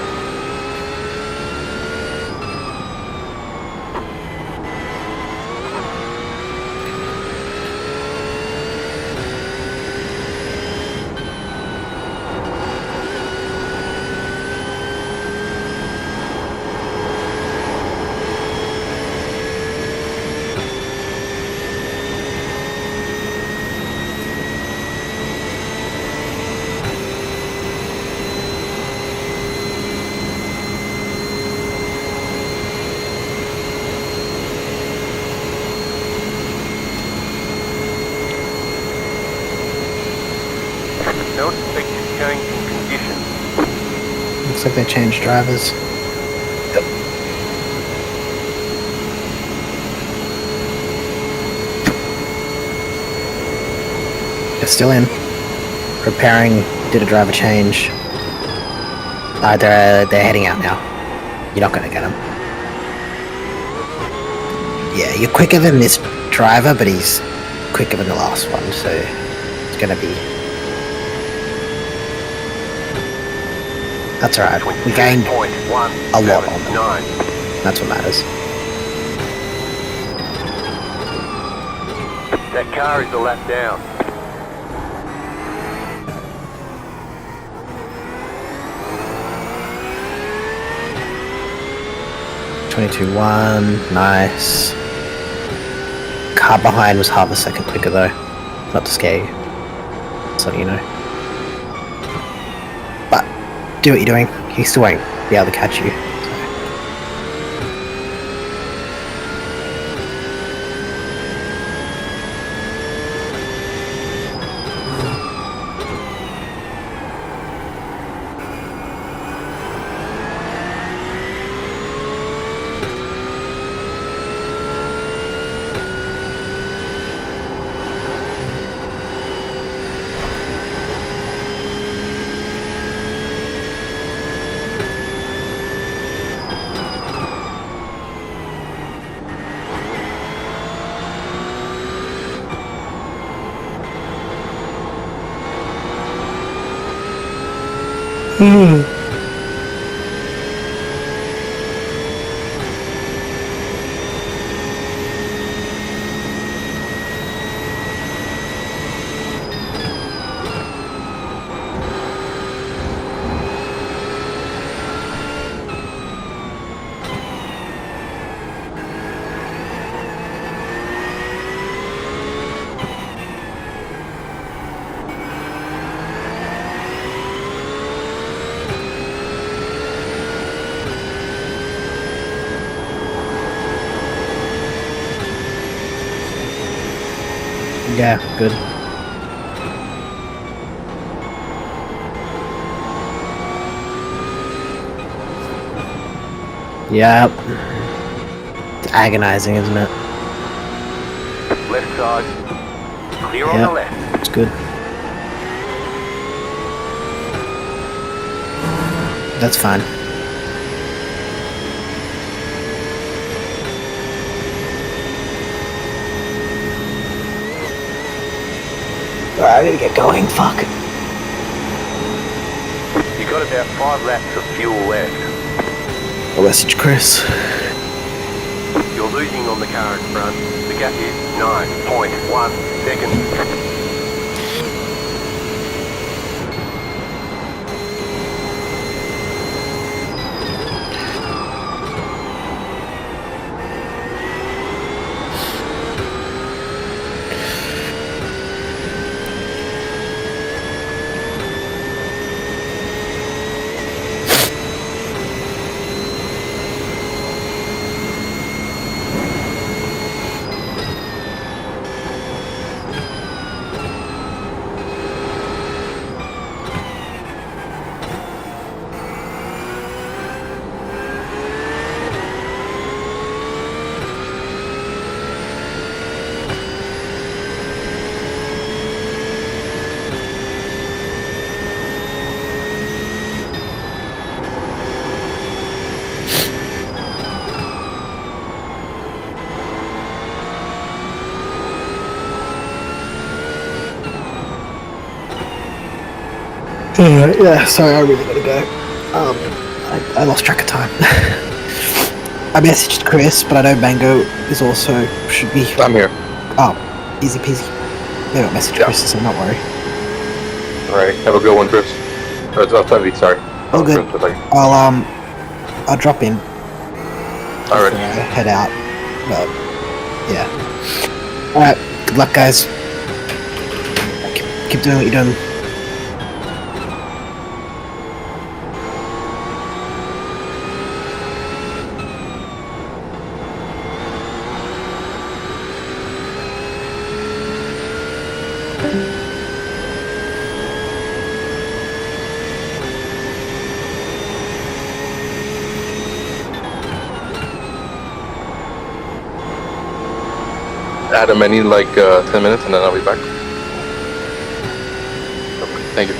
No expected change in conditions. Looks like they changed drivers. They're still in. Preparing, did a driver change. They're heading out now. You're not gonna get them. Yeah, you're quicker than this driver, but he's quicker than the last one, so it's gonna be... That's alright. We gained a lot on them. That's what matters. That car is a lap down. .22.1, nice. Car behind was half a second quicker though. Not to scare you. So you know. But do what you're doing. He still won't be able to catch you. Yeah, good. Yep. It's agonizing, isn't it? Left side. Clear on the left. It's good. That's fine. Alright, I gotta get going, fuck. You got about 5 laps of fuel left. I'll message Chris. You're losing on the car in front. The gap is 9.1 seconds. Alright, yeah, sorry, I really gotta go. I lost track of time. I messaged Chris, but I know Mango is also should be. I'm here. Oh, easy peasy. Maybe I'll message Yeah. Chris, so don't worry. Alright, have a good one, Chris. Tubby, sorry. All good. Chris, like, I'll drop in alright. before I head out. But yeah. Alright, good luck, guys. Keep doing what you're doing. Adam, I need like 10 minutes and then I'll be back. Okay, thank you.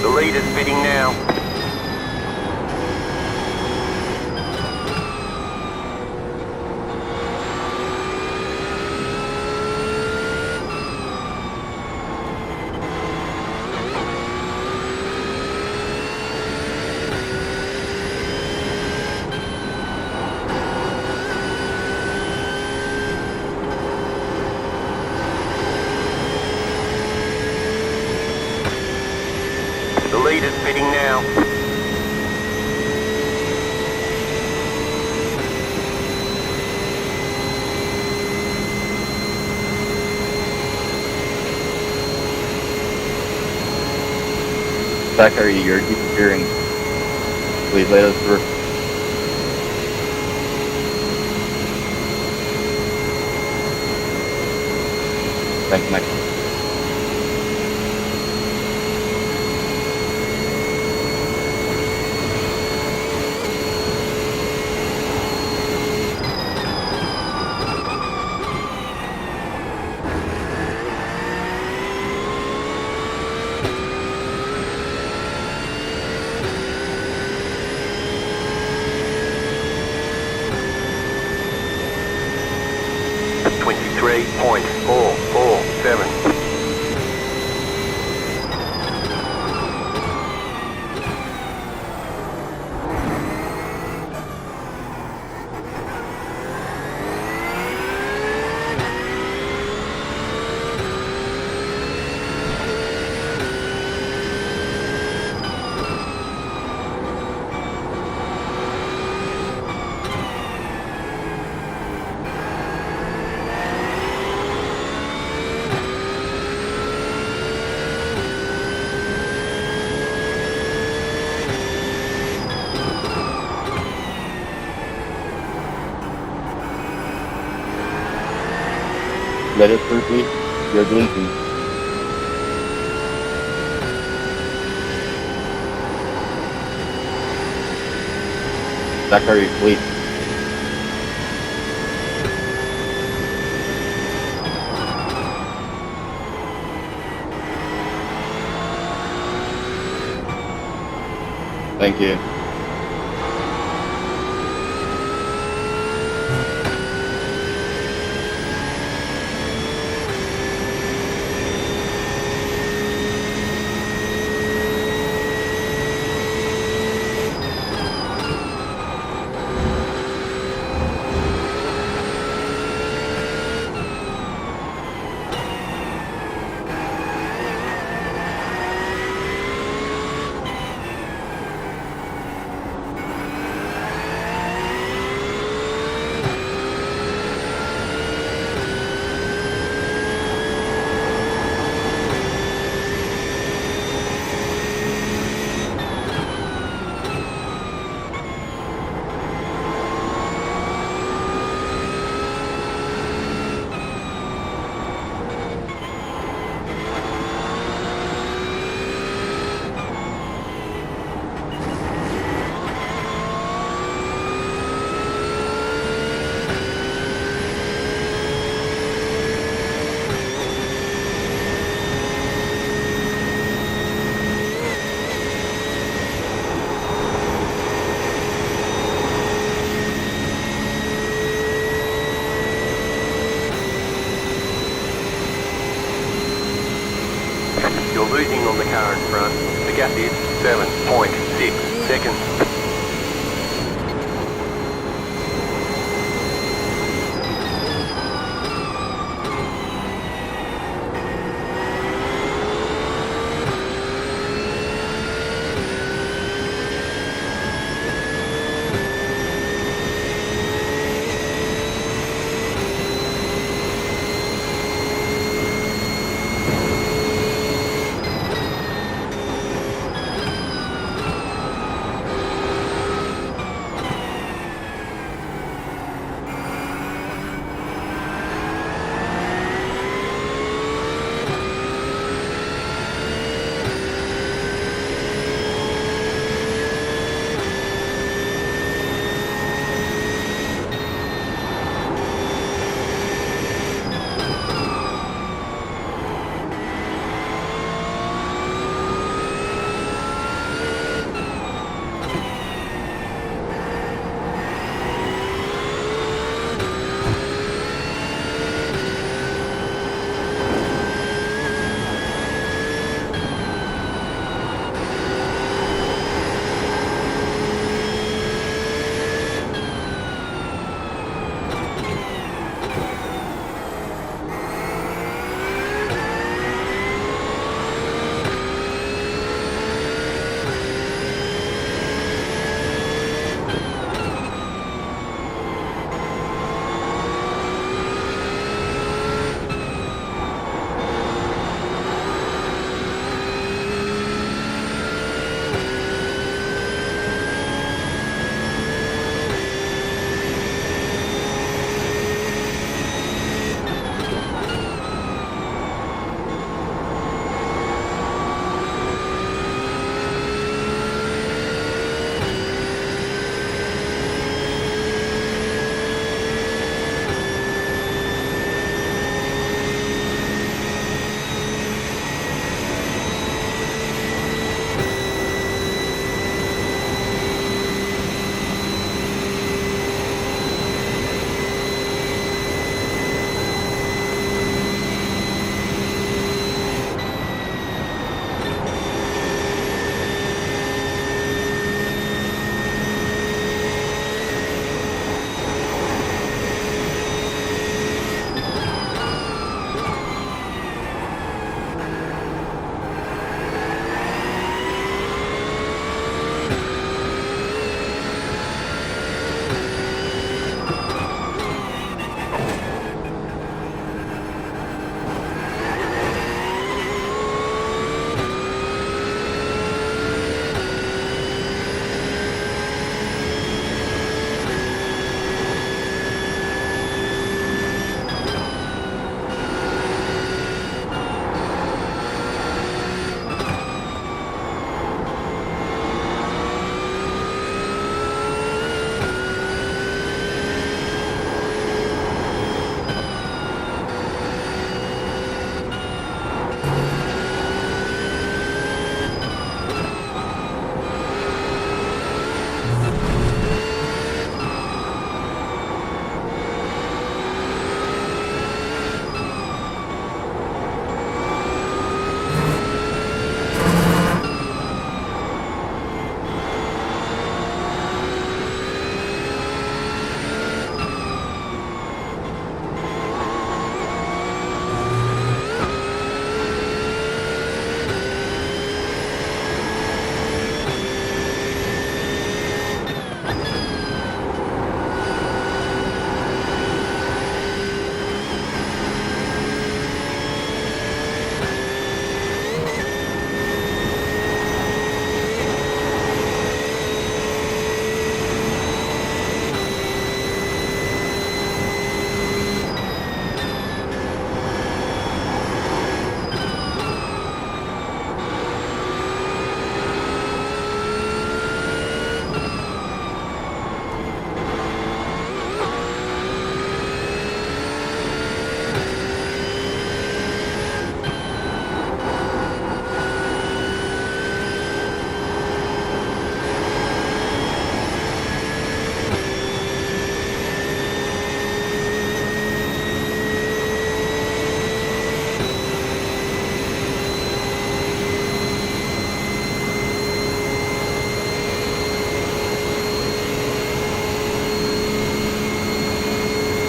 The lead is fitting now. The lead is fitting now. Zachary, you're disappearing. Please let us through. Thanks, Mike. .447. Let it through, please. You're blinking. Zachary, wait. Thank you. You're losing on the car in front. The gap is 7.6 seconds.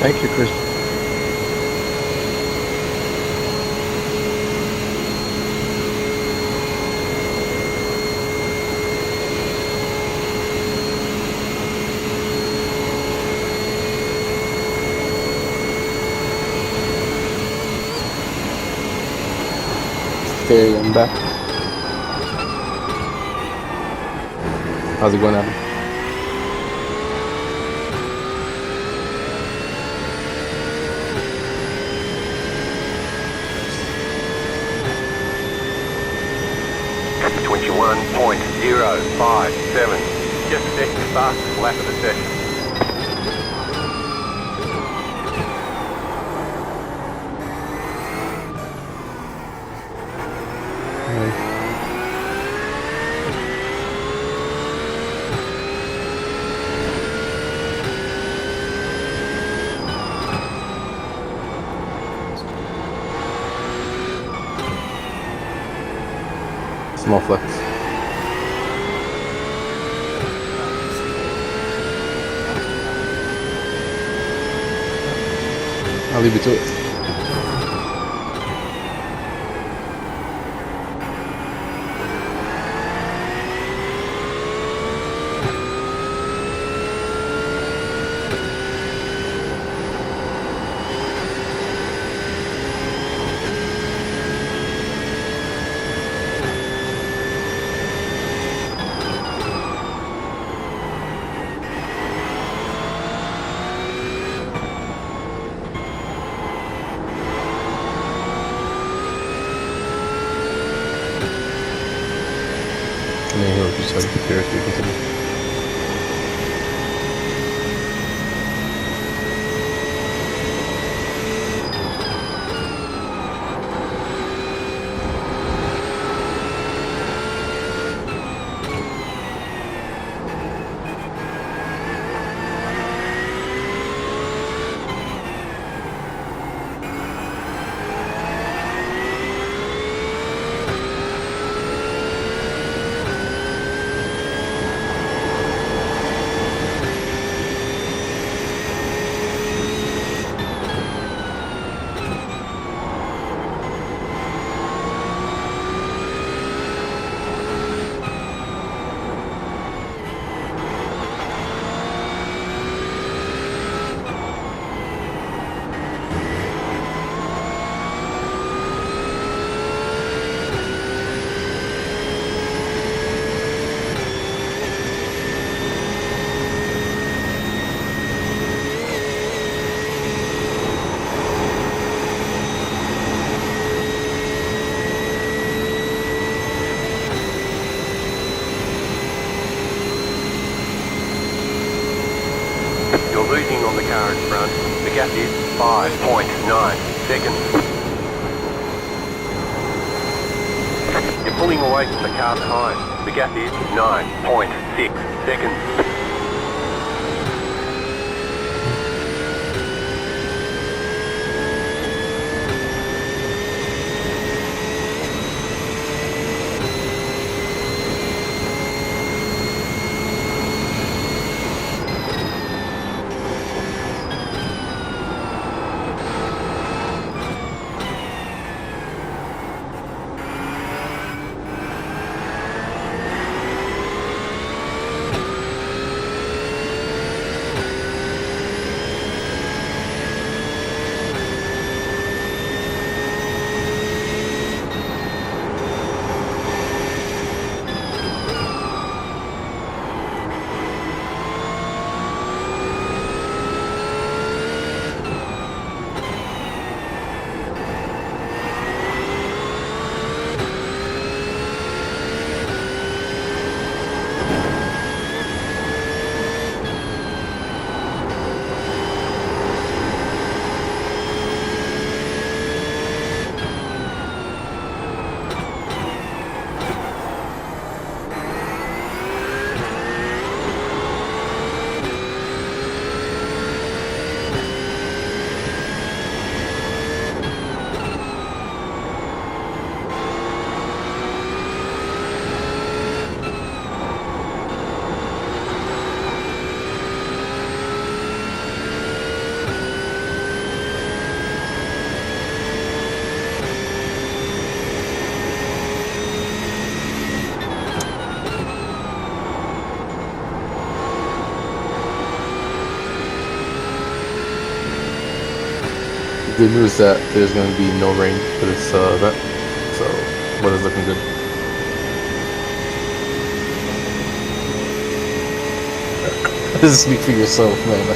Thank you, Chris. Okay, I'm back. How's it going, Adam? Twenty-one point 057. Just a second fastest lap of the session. Small flex. I'll leave you to it. And then he'll just like prepare so we continue. You're losing on the car in front. The gap is 5.9 seconds. You're pulling away from the car behind. The gap is 9.6 seconds. Good news that there's going to be no rain for this event, so weather's looking good. Speak for yourself, man.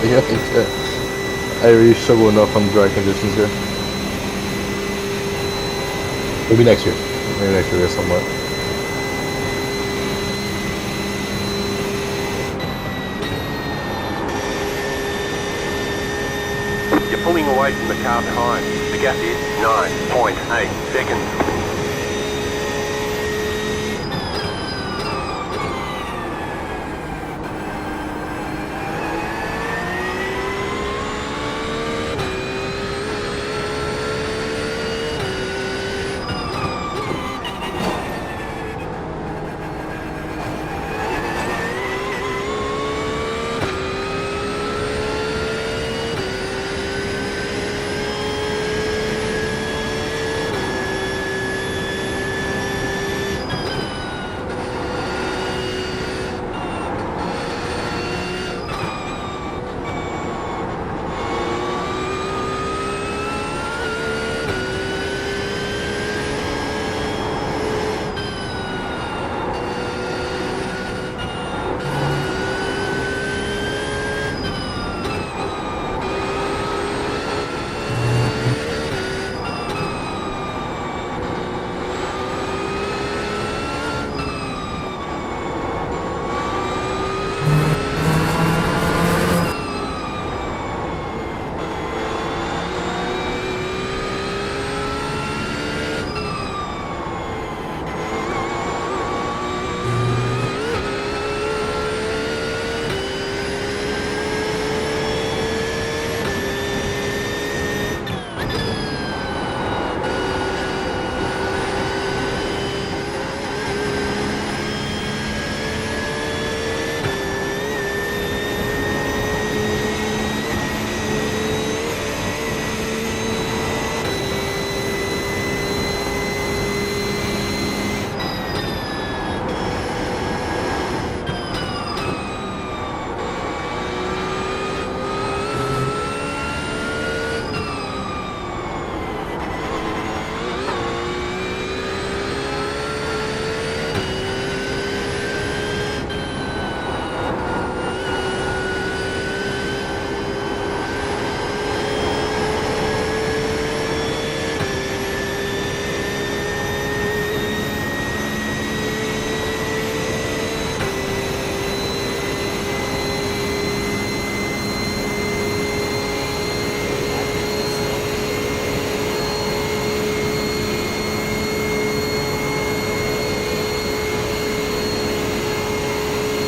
I really struggle enough on dry conditions here. Maybe next year. Maybe next year or somewhat. You're pulling away from the car behind. The gap is 9.8 seconds.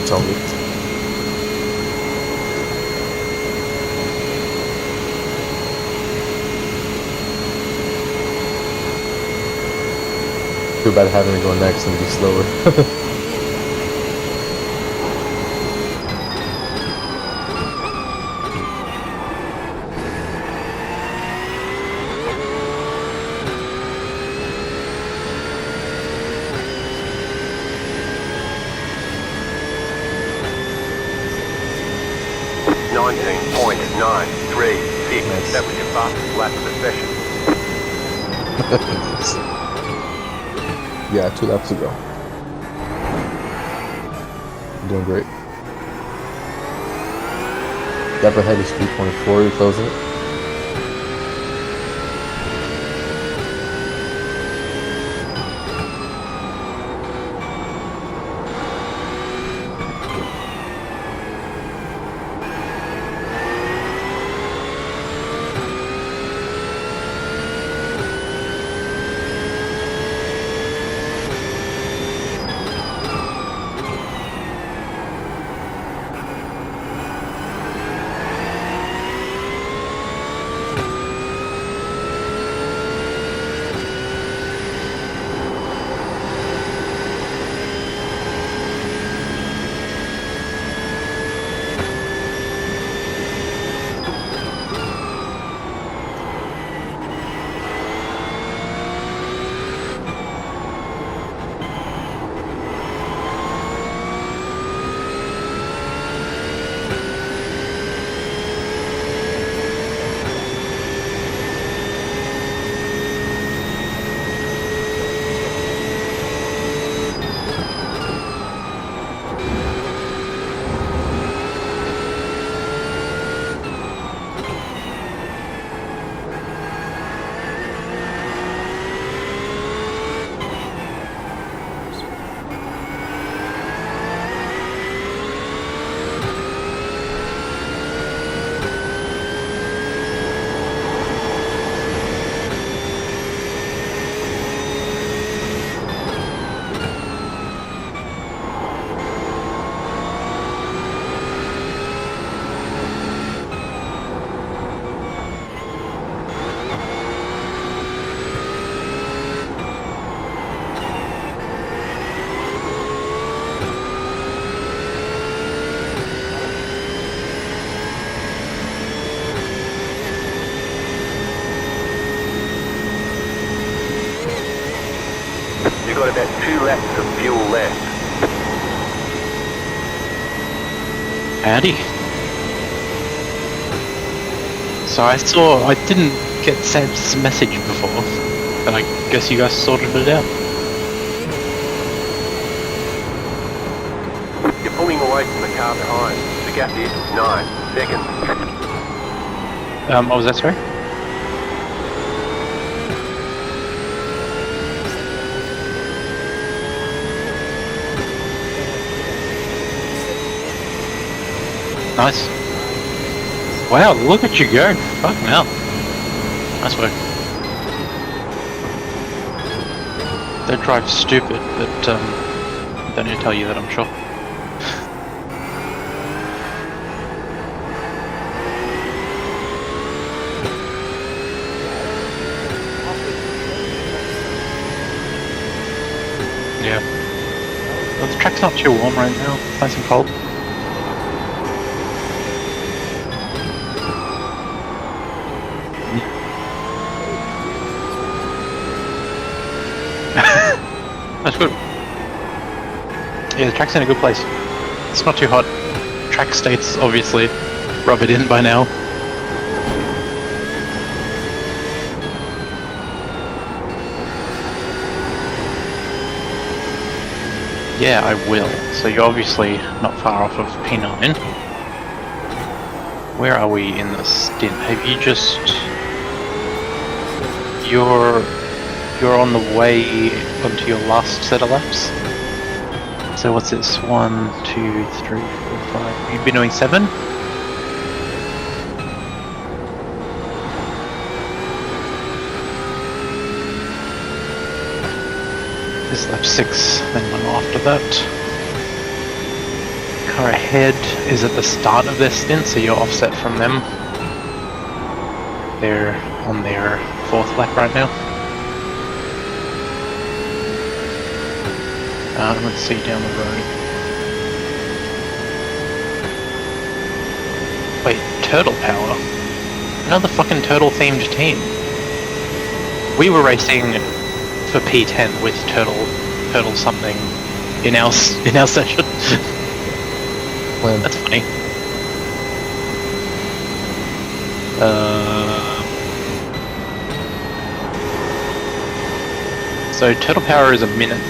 Tell me. Too bad having to go next and be slower. 19.936. Nice. That was your fastest lap of the session. Yeah, 2 laps ago. Doing great. Gap ahead is 3.4, you're closing it. got about 2 laps of fuel left. Howdy. So I didn't get Sam's message before, but I guess you guys sorted it out. You're pulling away from the car behind. The gap is 9 seconds. What was that, sorry? Nice. Wow, look at you go. Fucking hell. Nice work. Don't drive stupid, but don't need to tell you that, I'm sure. Yeah. Well, the track's not too warm right now. It's nice and cold. That's good. Yeah, the track's in a good place. It's not too hot. Track states obviously rub it in by now. Yeah, I will. So you're obviously not far off of P9. Where are we in the stint? Have you just... You're on the way onto your last set of laps? So what's this? 1, 2, 3, 4, 5... You've been doing 7? This is lap 6, then one after that. Car ahead is at the start of their stint, so you're offset from them. They're on their 4th lap right now. Let's see down the road. Wait, Turtle Power? Another fucking turtle-themed team. We were racing for P10 with Turtle something in our session. When? That's funny. So Turtle Power is a minute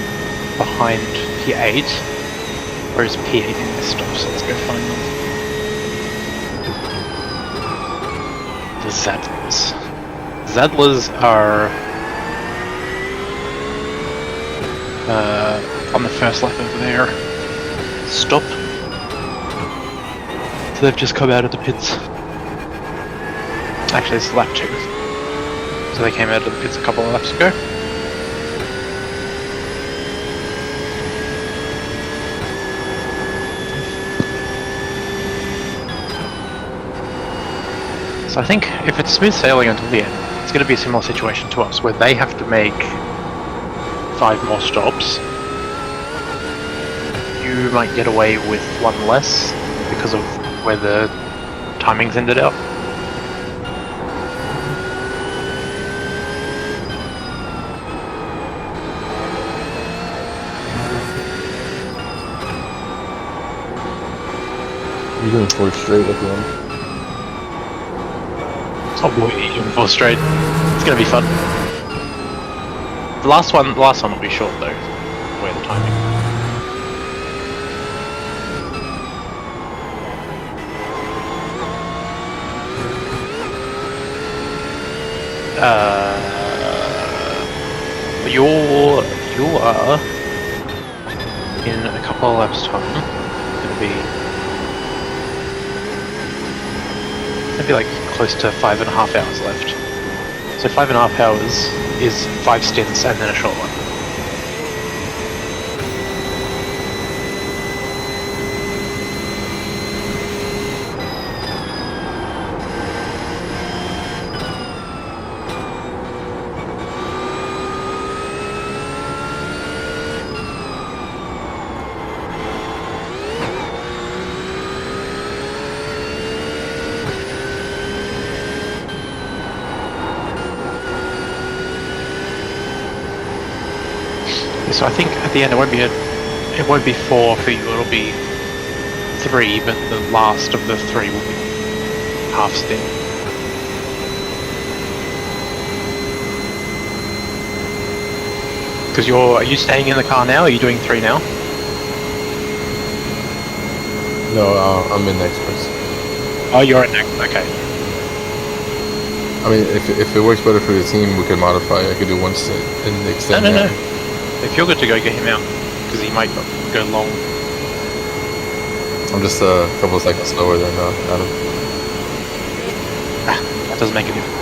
behind P8, whereas P8 in this stop, so let's go find them. The Zadlers. Zadlers are on the first lap of their stop. So they've just come out of the pits. Actually, it's lap 2. So they came out of the pits a couple of laps ago. So I think if it's smooth sailing until the end, it's going to be a similar situation to us, where they have to make 5 more stops. You might get away with 1 less because of where the timings ended up. You're doing 4 straight at the end. Oh boy, even 4 straight. It's gonna be fun. The last one will be short though. Where the timing. You are in a couple of laps time. Gonna be like close to 5.5 hours left. So 5.5 hours is 5 stints and then a short one. So I think at the end it won't be 4 for you. It'll be 3, but the last of the 3 will be half stint. Because are you staying in the car now? Or are you doing 3 now? No, I'm in next place. Oh, you're in next. Okay. I mean, if it works better for the team, we can modify. I could do 1 stint and extend No. that. If you're good to go, get him out. Because he might go long. I'm just a couple of seconds slower than Adam. That doesn't make a difference.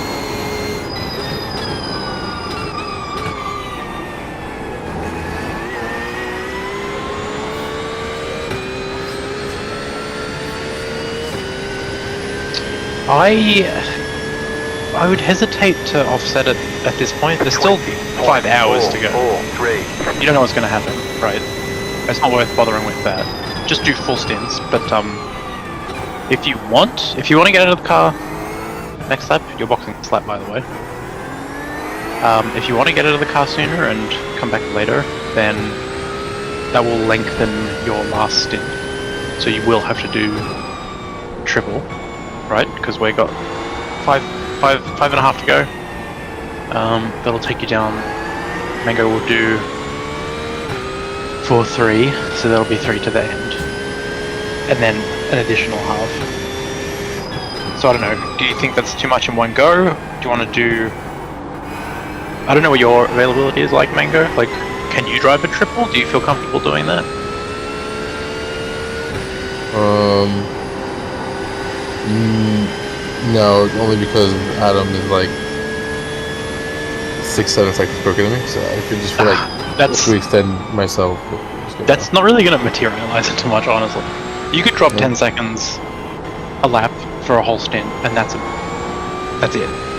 I would hesitate to offset it at this point. There's still 5 hours to go. 4, 3. You don't know what's going to happen, right? It's not worth bothering with that. Just do full stints. But if you want to get out of the car next lap, you're boxing this lap, by the way. If you want to get out of the car sooner and come back later, then that will lengthen your last stint. So you will have to do triple, right? Because we got five and a half to go. That'll take you down. Mango will do 4-3, so that'll be 3 to the end, and then an additional half. So I don't know. Do you think that's too much in one go? Do you want to do? I don't know what your availability is like, Mango. Like, can you drive a triple? Do you feel comfortable doing that? No, only because Adam is like 6-7 seconds quicker than me, so I could just feel like to extend myself. That's not really going to materialize into much, honestly. You could drop 10 seconds a lap for a whole stint, and that's it.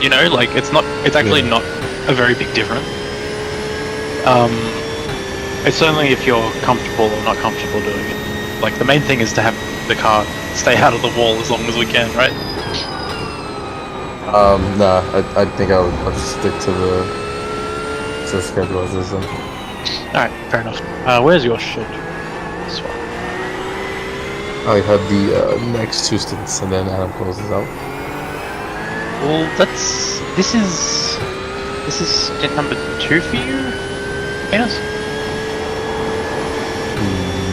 You know, like it's actually not a very big difference. It's only if you're comfortable or not comfortable doing it. Like the main thing is to have the car stay out of the wall as long as we can, right? Nah, I think I'll just stick to the schedule as is then. Alright, fair enough. Where's your schedule? This one. I had the next 2 stints and then Adam closes out. Well, this is stint number 2 for you, Venus?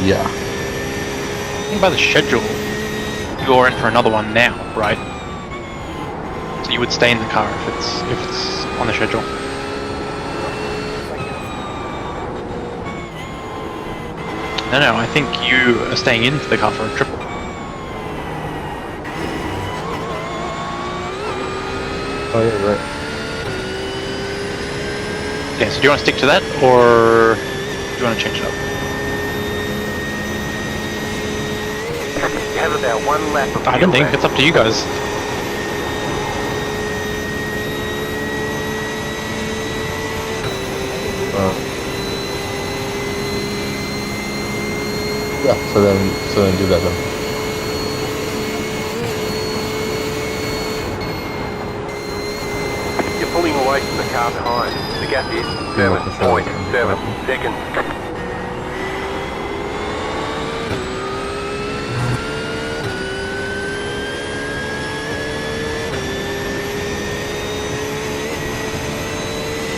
Yeah. I think by the schedule, you're in for another one now, right? So you would stay in the car if it's on the schedule. No, I think you are staying in the car for a triple. Oh yeah, right. Yeah, so do you want to stick to that, or do you want to change it up? You have about 1 lap of I don't fuel think, it's up to you guys. Yeah, so then do that then. You're pulling away from the car behind. The gap is 7.7 seconds.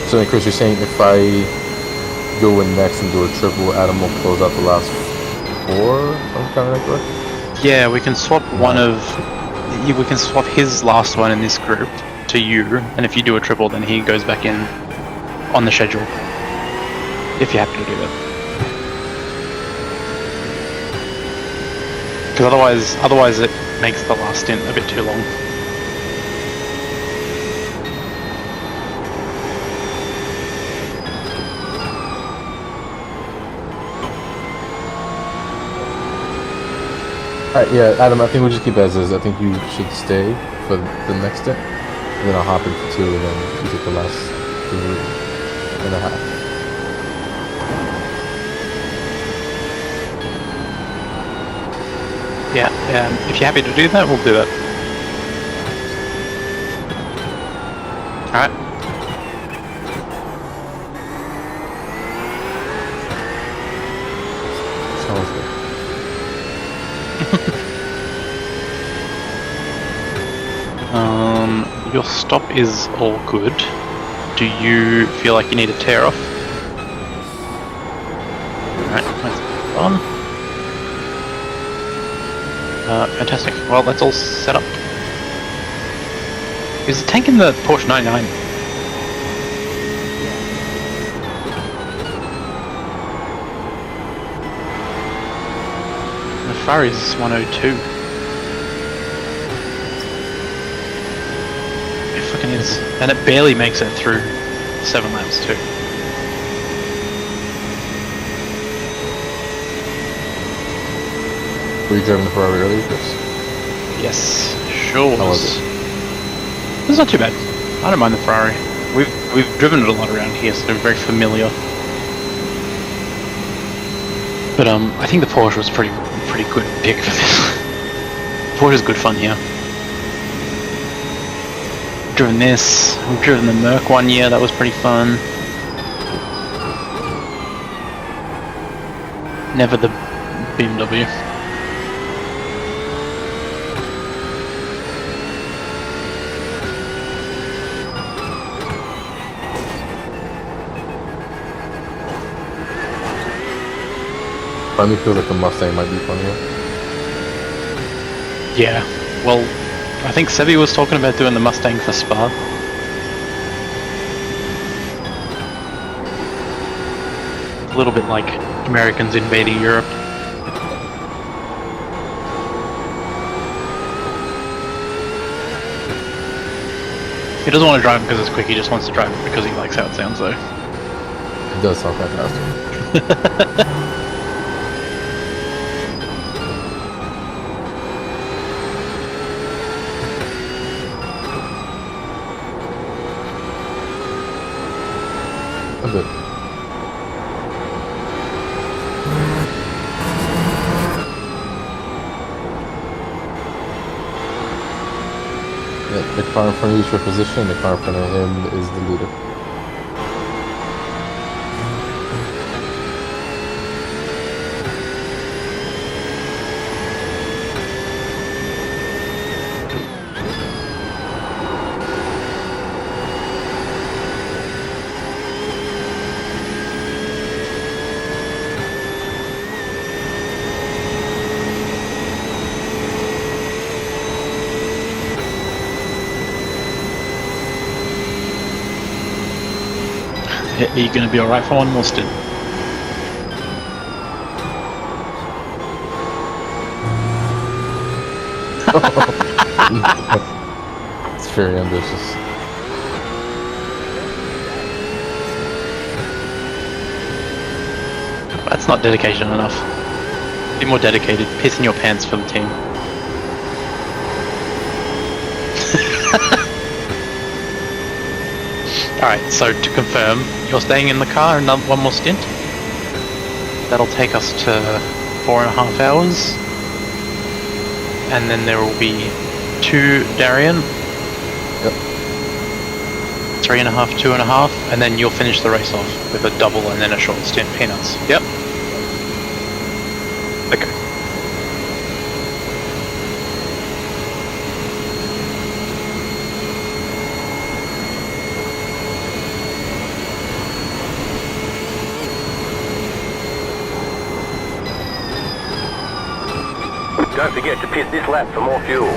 So then, Chris, you're saying if I go in next and do a triple, Adam will close out the last 4? I'm kind of correct? Yeah, we can swap we can swap his last one in this group to you, and if you do a triple, then he goes back in on the schedule. If you're happy to do that. Because otherwise it makes the last stint a bit too long. Alright, yeah, Adam, I think we'll just keep as is. I think you should stay for the next step, and then I'll hop in for 2, and then you take the last 3.5. Yeah, if you're happy to do that, we'll do that. Alright. your stop is all good. Do you feel like you need a tear off? Alright, that's fun. Fantastic. Well, that's all set up. Is the tank in the Porsche 99? The Ferrari's 102. It fucking is. And it barely makes it through 7 laps too. Were you driving the Ferrari earlier, Chris? Yes, sure How was was. It's not too bad. I don't mind the Ferrari. We've driven it a lot around here, so they're very familiar. But I think the Porsche was pretty good pick for this. Porsche's good fun here. Driven this. We've driven the Merc one year. That was pretty fun. Never the BMW. Finally feel like the Mustang might be funnier. Yeah. Well, I think Sebi was talking about doing the Mustang for Spa. A little bit like Americans invading Europe. He doesn't want to drive it because it's quick, he just wants to drive it because he likes how it sounds though. It does sound fantastic. A bit. Yeah, the car in front of you is your position, the car in front of him is the leader. Are you going to be alright for one more stint? It's very ambitious. That's not dedication enough. Be more dedicated, piss in your pants for the team. Alright, so to confirm, you're staying in the car another one more stint. That'll take us to 4.5 hours. And then there will be 2 Darien. Yep. 3.5, 2.5, and then you'll finish the race off with a double and then a short stint peanuts. Yep. Okay. Don't forget to pit this lap for more fuel.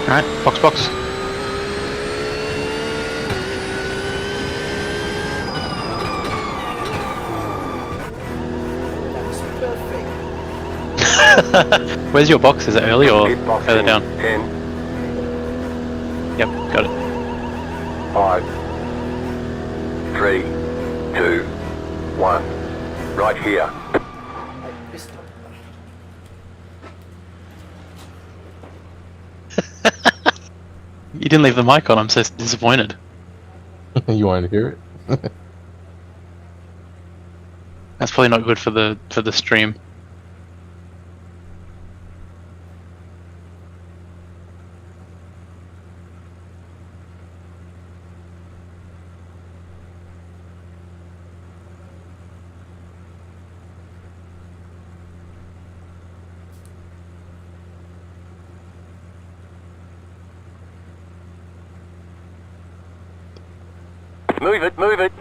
Alright, box. That's perfect. Where's your box? Is it early or Pit box further in down? 10, Yep, got it. 5, 3, 2, 1. Right here. I missed it. You didn't leave the mic on, I'm so disappointed. You wanted to hear it? That's probably not good for the stream. Move it, move it.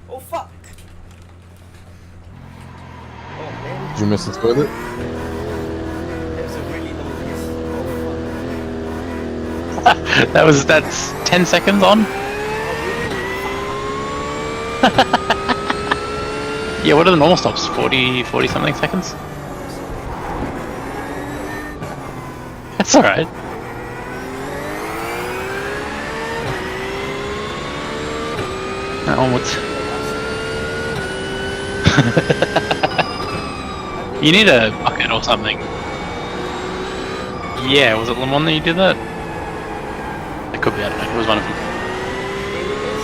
Oh fuck! Oh man, Did you miss the toilet? there's a really long list. Oh That's 10 seconds on? Yeah, what are the normal stops? 40 something seconds? That's alright. Onwards. You need a bucket or something. Yeah, was it Lemon that you did that? It could be, I don't know. It was one of them.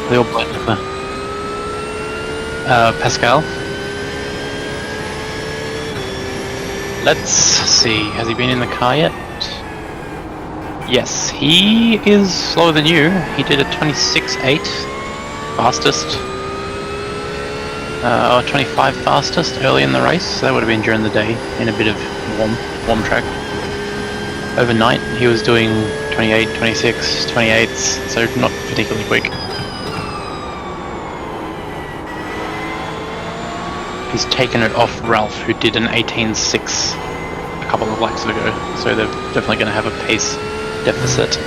They all blend up there. Pascal. Let's see, has he been in the car yet? Yes, he is slower than you. He did a 26.8 fastest. Or 25 fastest early in the race. So that would have been during the day in a bit of warm track. Overnight he was doing 28, 26, 28s, so not particularly quick. He's taken it off Ralph, who did an 18.6 a couple of laps ago, so they're definitely going to have a pace deficit.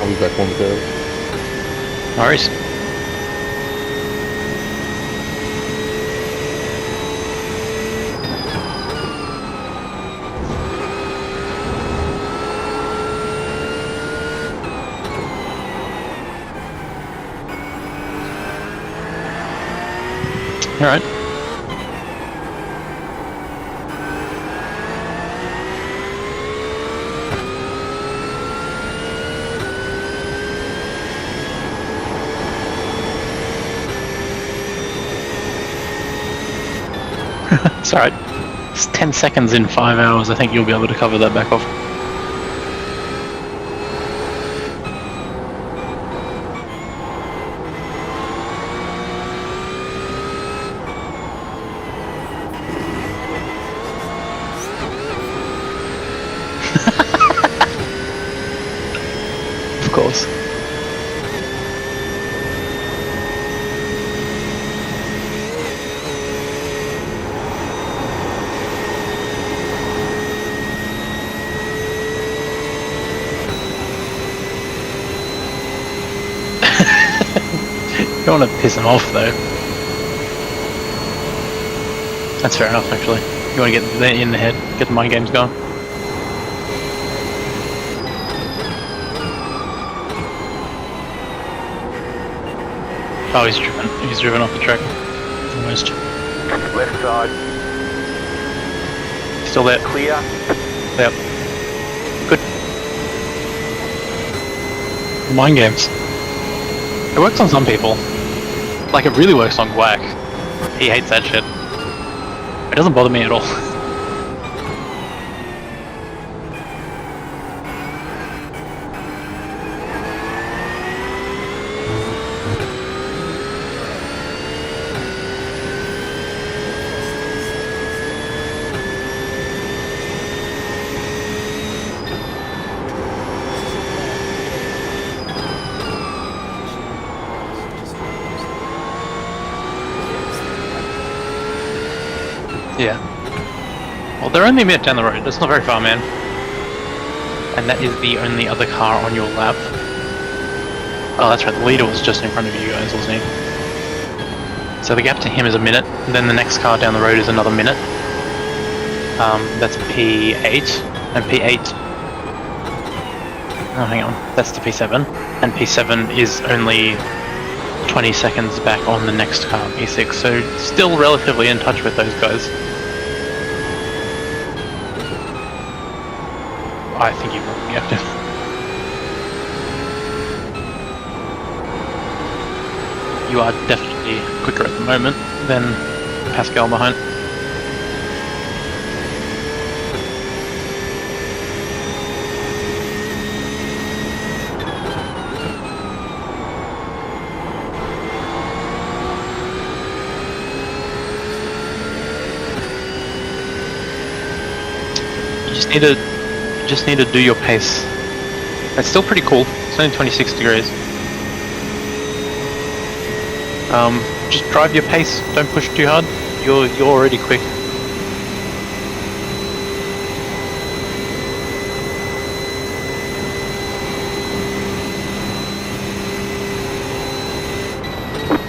I'll be back momentarily. No worries. Alright. It's alright. It's 10 seconds in 5 hours. I think you'll be able to cover that back off. Of course. You don't want to piss him off though. That's fair enough actually. You want to get in the head, get the mind games going. Oh, he's driven off the track. Almost. Left side. Still there. Clear. Yep. Good. Mind games. It works on some people. Like, it really works on Gwack. He hates that shit. It doesn't bother me at all. Yeah. Well, they're only a minute down the road. That's not very far, man. And that is the only other car on your lap. Oh, that's right. The leader was just in front of you guys, wasn't he? So the gap to him is a minute. Then the next car down the road is another minute. That's P8. And P8... Oh, hang on. That's the P7. And P7 is only 20 seconds back on the next car, P6. So still relatively in touch with those guys. I think you probably have to. You are definitely quicker at the moment than Pascal behind. You just need to do your pace. It's still pretty cool. It's only 26 degrees. Just drive your pace. Don't push too hard. You're already quick.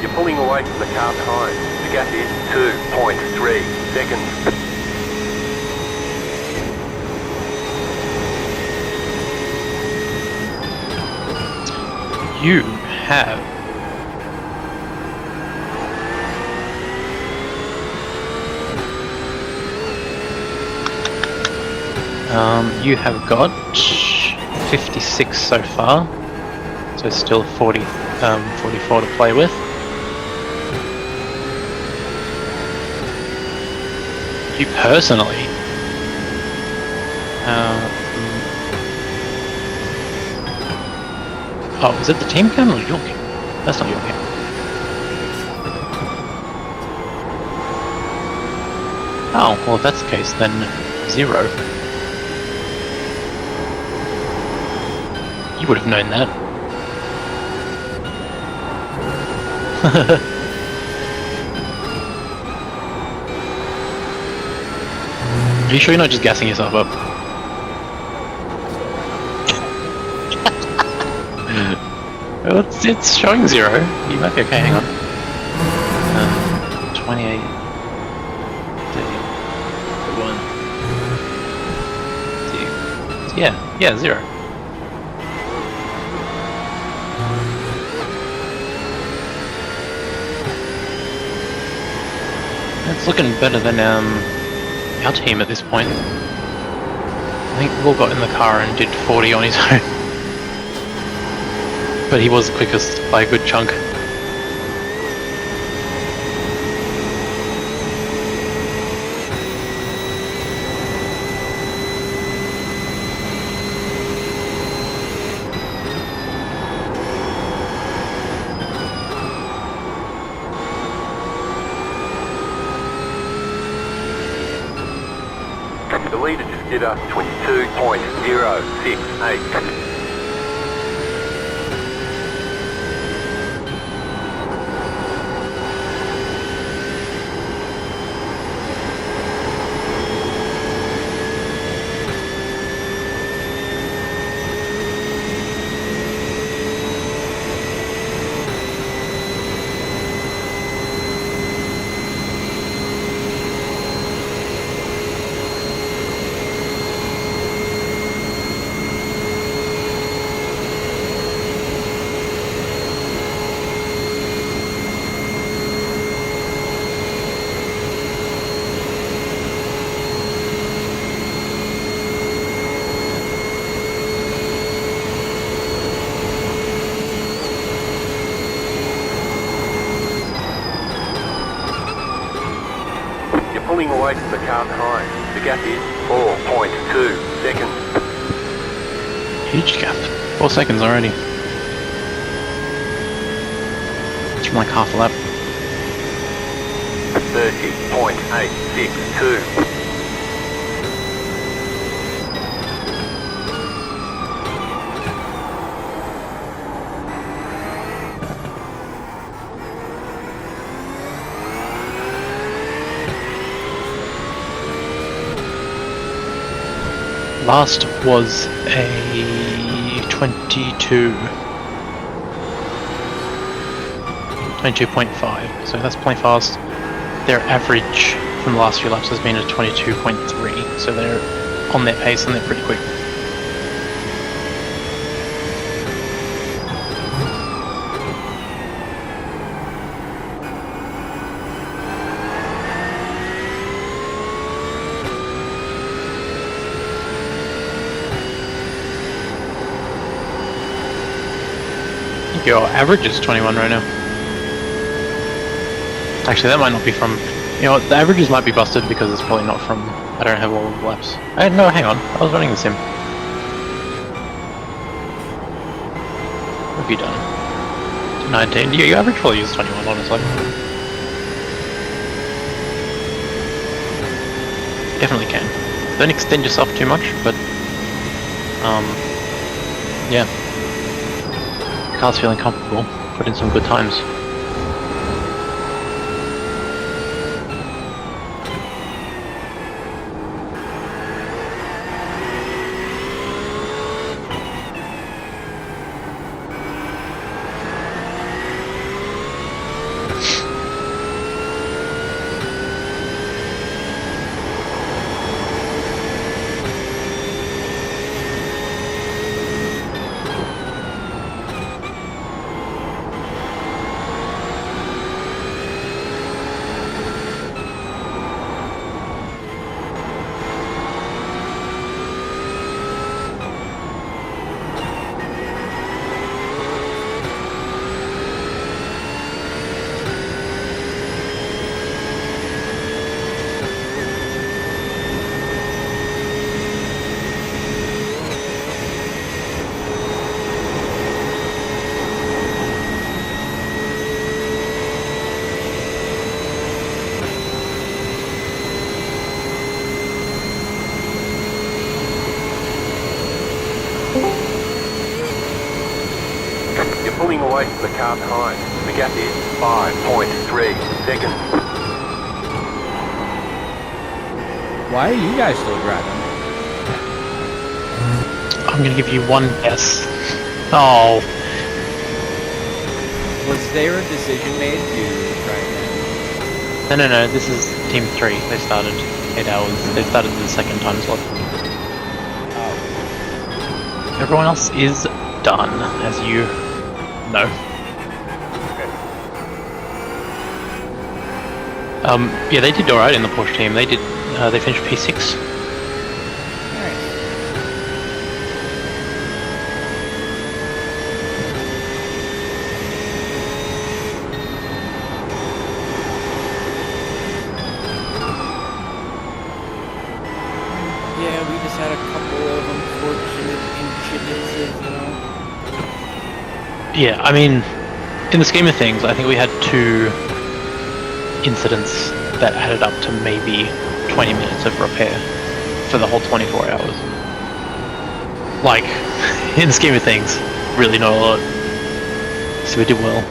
You're pulling away from the car behind. The gap is 2.3 seconds. You have you have got 56 so far, so still 44 to play with. You personally, oh, is it the team count or your count? That's not your count. Oh, well if that's the case then 0. You would have known that. Are you sure you're not just gassing yourself up? Well, it's showing 0. You might be okay, hang on. 28, 30, 1, 2. Yeah, 0. It's looking better than our team at this point. I think Will got in the car and did 40 on his own. But he was the quickest by a good chunk. The leader just did a 22.068. Pulling away from the car behind. The gap is 4.2 seconds. Huge gap. 4 seconds already. It's from like half a lap. 30.862. Last was a 22.5, so that's plenty fast. Their average from the last few laps has been a 22.3, so they're on their pace and they're pretty quick. Your average is 21 right now. Actually, that might not be from... You know what, the averages might be busted because it's probably not from... I don't have all of the laps. No, hang on. I was running the sim. What have you done? 19. Your average probably is 21, honestly. Definitely can. don't extend yourself too much, but yeah. The car's feeling comfortable. Put in some good times. You're pulling away from the car behind. The gap is 5.3 seconds. Why are you guys still driving? I'm gonna give you one guess. Oh, Was there a decision made to try again? no. This is Team 3. They started 8 hours. They started the second time slot. Oh. Everyone else is done, as you know. Yeah, they did alright in the Porsche team. They did. They finished P6. Alright. Yeah, we just had a couple of unfortunate incidences, you know. Yeah, I mean, in the scheme of things, I think we had 2 incidents that added up to maybe 20 minutes of repair for the whole 24 hours. Like, in the scheme of things, really not a lot. So we did well.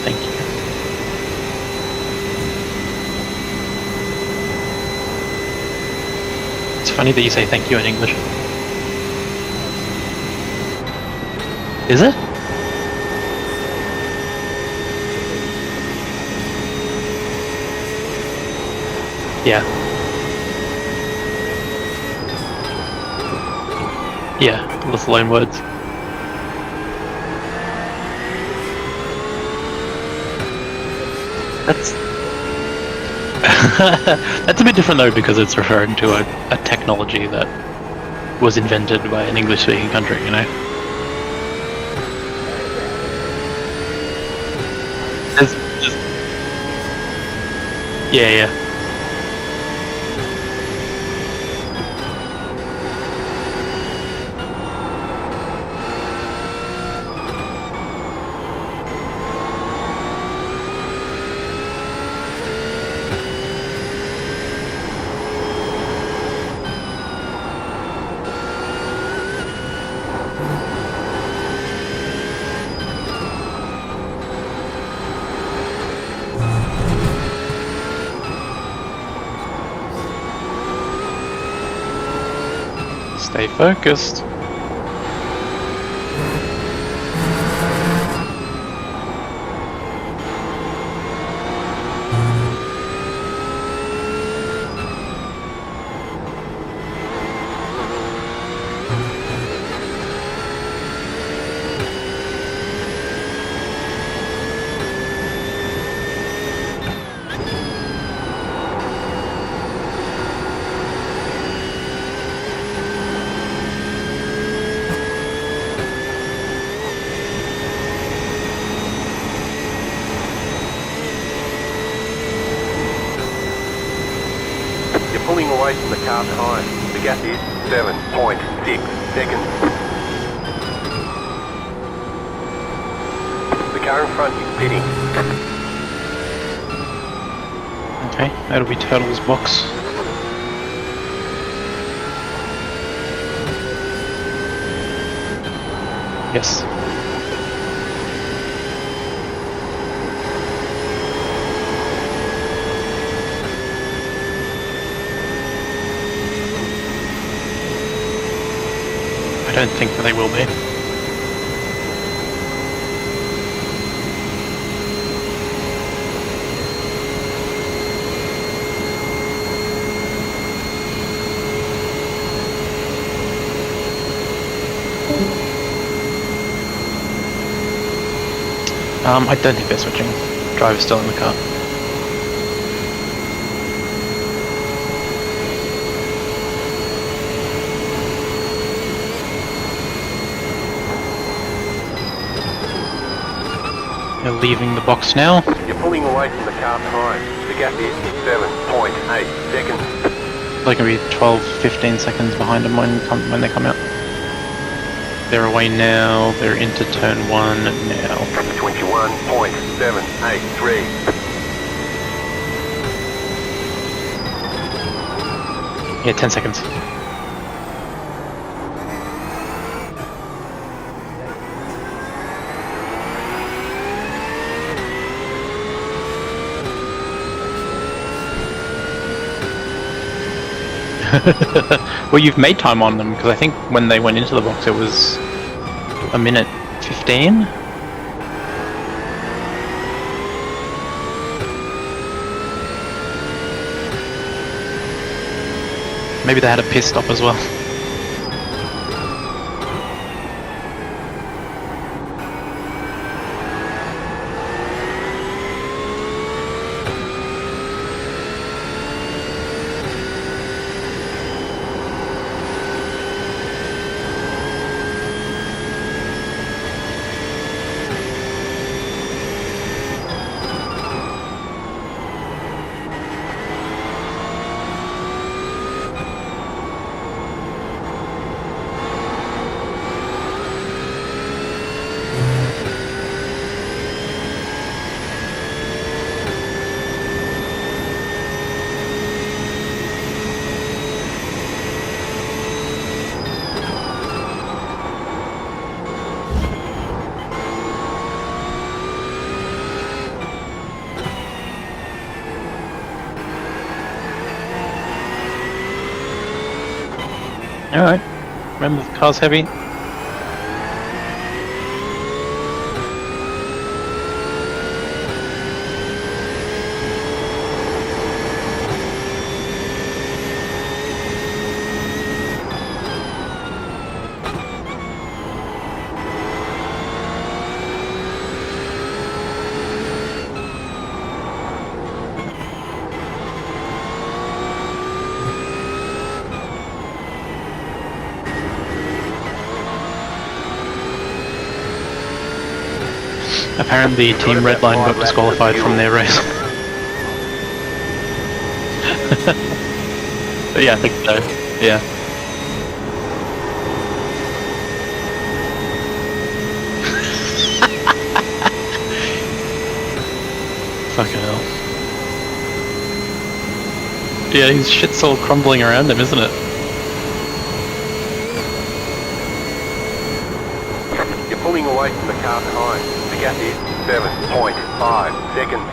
Thank you. It's funny that you say thank you in English. Is it? Yeah. Yeah, with loan words. That's that's a bit different though, because it's referring to a technology that was invented by an English-speaking country, you know? There's yeah. Stay focused. away from the car behind. The gap is 7.6 seconds. The car in front is pitting. Okay, that'll be Turtle's box. Yes. I don't think that they will be. I don't think they're switching. Driver's still in the car. They're leaving the box now. You're pulling away from the car behind. The gap is 7.8 seconds. They're going to be 12, 15 seconds behind them when they come out. They're away now. They're into turn 1 now. 21.783. Yeah, 10 seconds. Well, you've made time on them, because I think when they went into the box it was a minute 15. Maybe they had a pit stop as well. Alright. Remember, the car's heavy. Apparently Team Redline got disqualified from their race. But yeah, I think so. Yeah. Fucking hell. Yeah, his shit's all crumbling around him, isn't it? You're pulling away from the car behind. The gap is 7.5 seconds.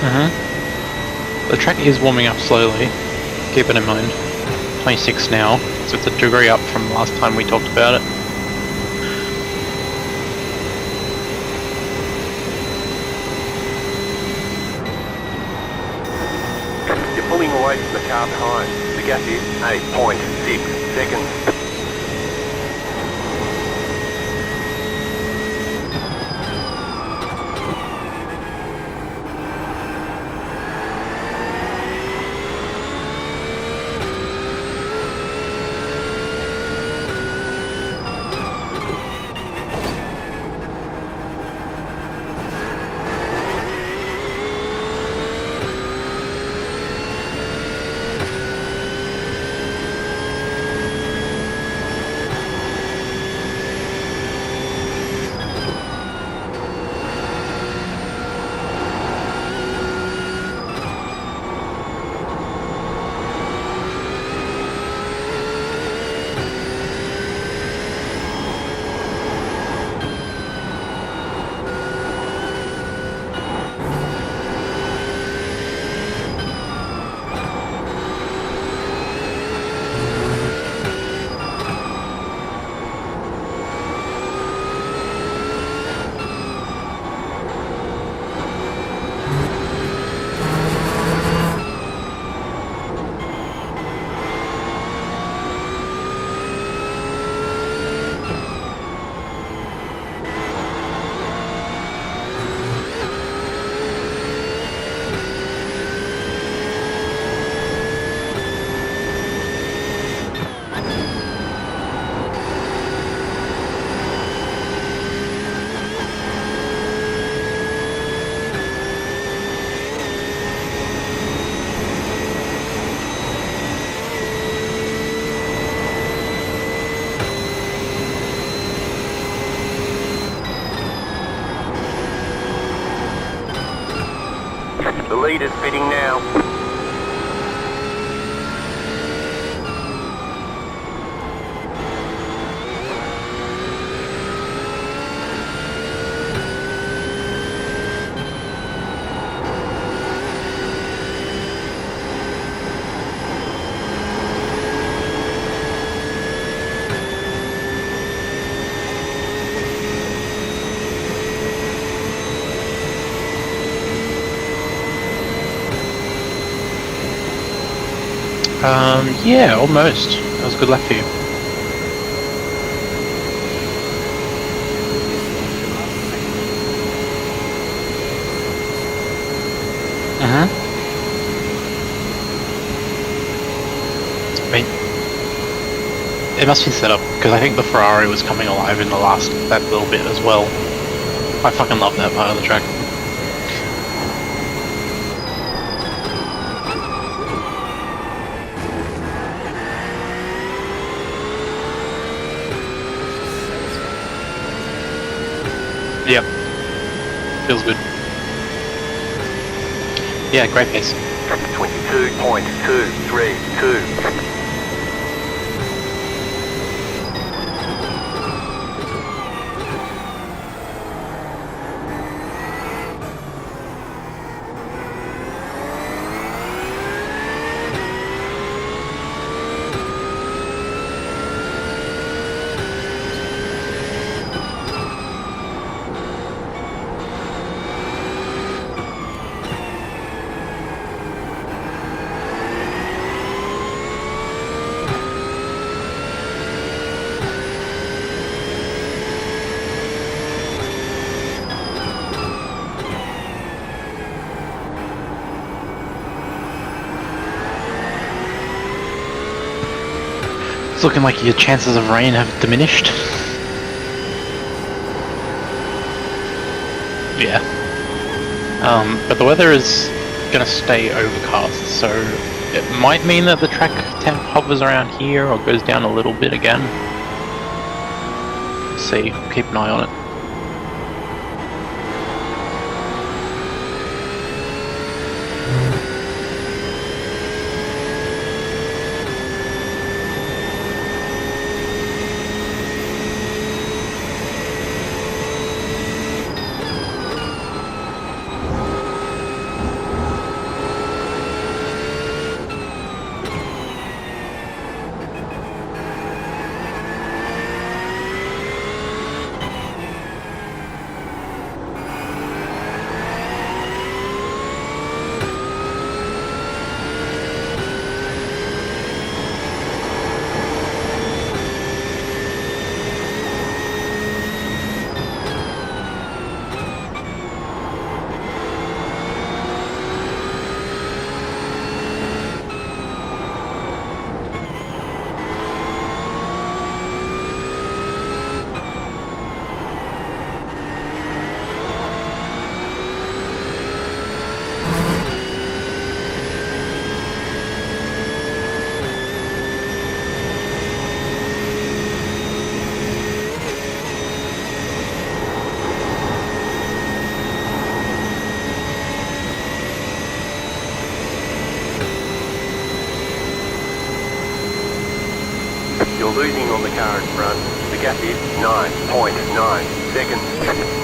The track is warming up slowly. Keep it in mind. 26 now, so it's a degree up from last time we talked about it. You're pulling away from the car behind. The gap is 8.6 seconds. The lead is pitting now. Yeah, almost. That was a good lap for you. I mean, it must be set up, because I think the Ferrari was coming alive in that little bit as well. I fucking love that part of the track. Yep. Feels good. Yeah, great pace. 22.232. It's looking like your chances of rain have diminished. Yeah. But the weather is gonna stay overcast, so it might mean that the track temp hovers around here or goes down a little bit again. Let's see, keep an eye on it. You're losing on the car in front. The gap is 9.9 seconds.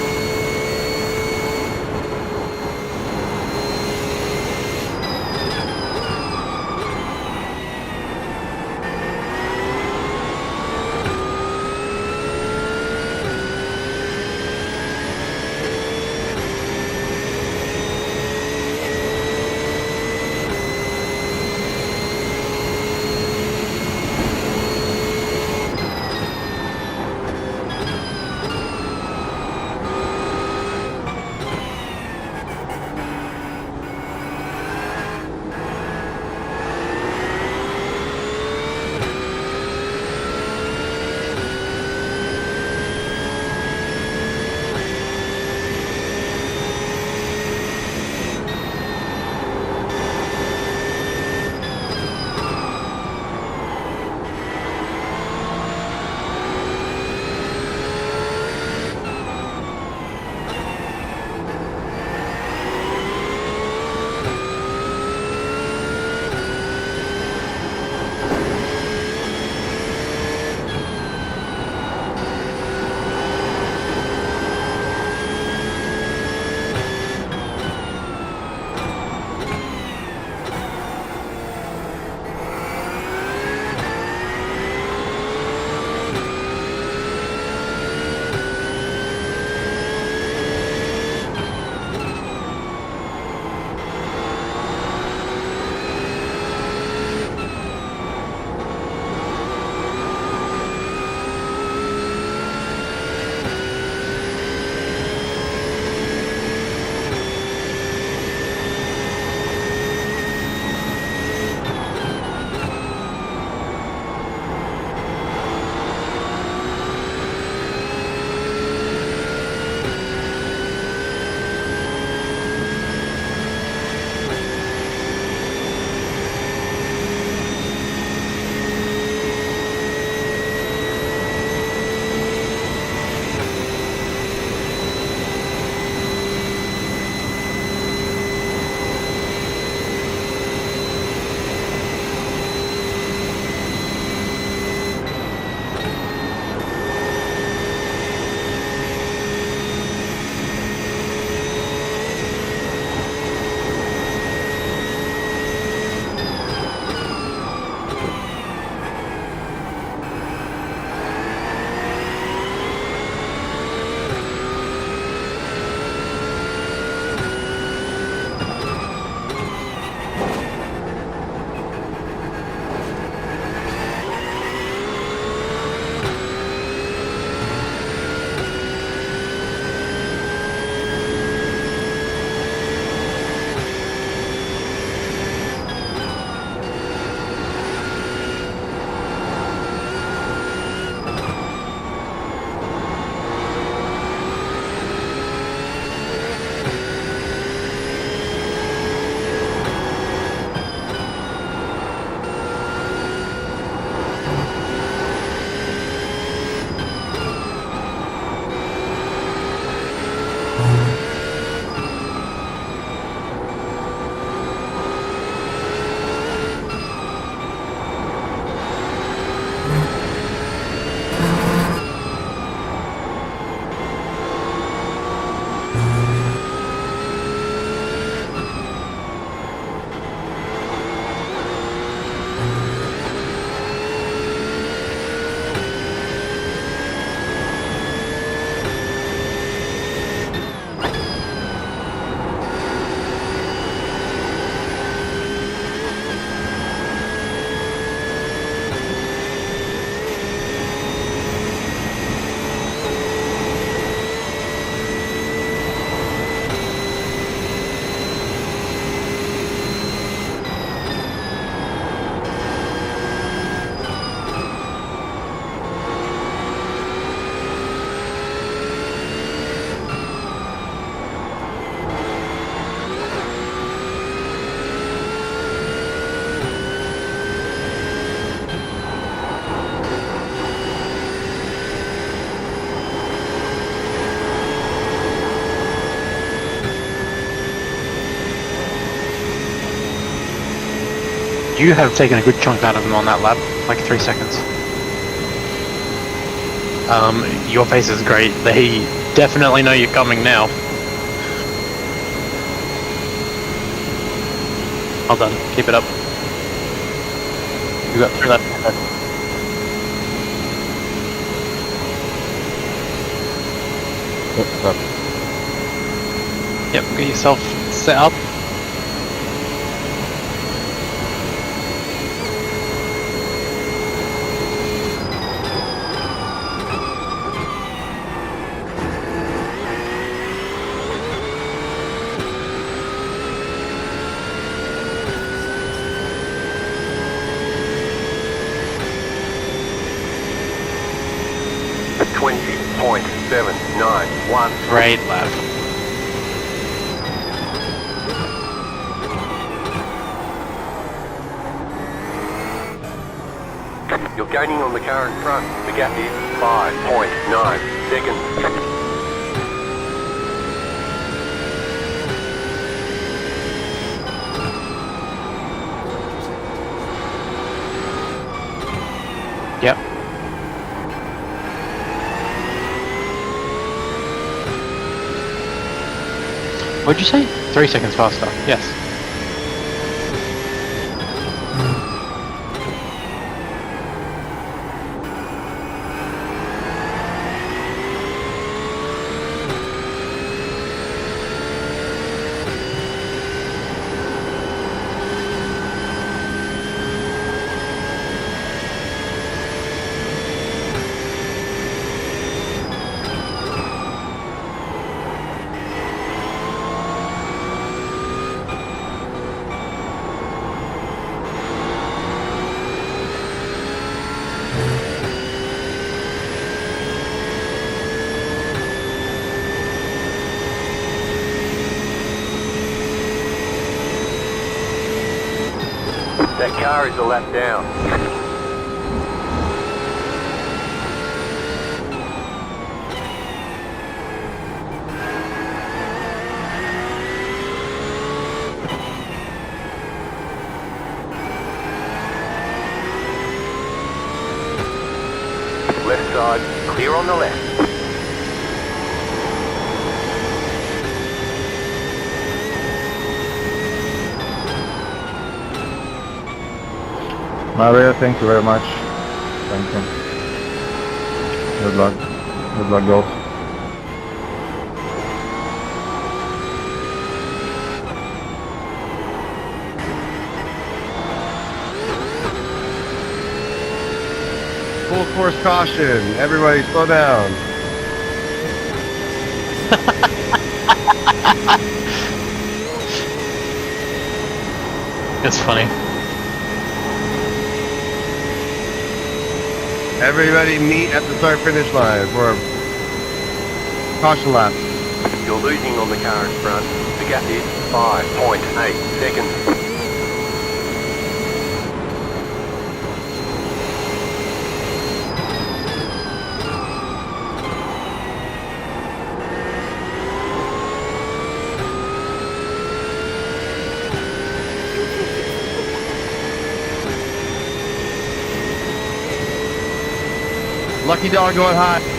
You have taken a good chunk out of him on that lap, like 3 seconds. Your pace is great. They definitely know you're coming now. Well done. Keep it up. You got through that. Yep, get yourself set up. .791. Great lap. You're gaining on the car in front. The gap is 5.9 seconds. Yep. What'd you say? 3 seconds faster. Yes. That car is a lap down. Left side, clear on the left. Mario, thank you very much. Thank you. Good luck. Good luck, girls. Full course caution. Everybody slow down. It's funny. Everybody meet at the start-finish line for a caution lap. You're losing on the car in front. The gap is 5.8 seconds. Lucky dog going high.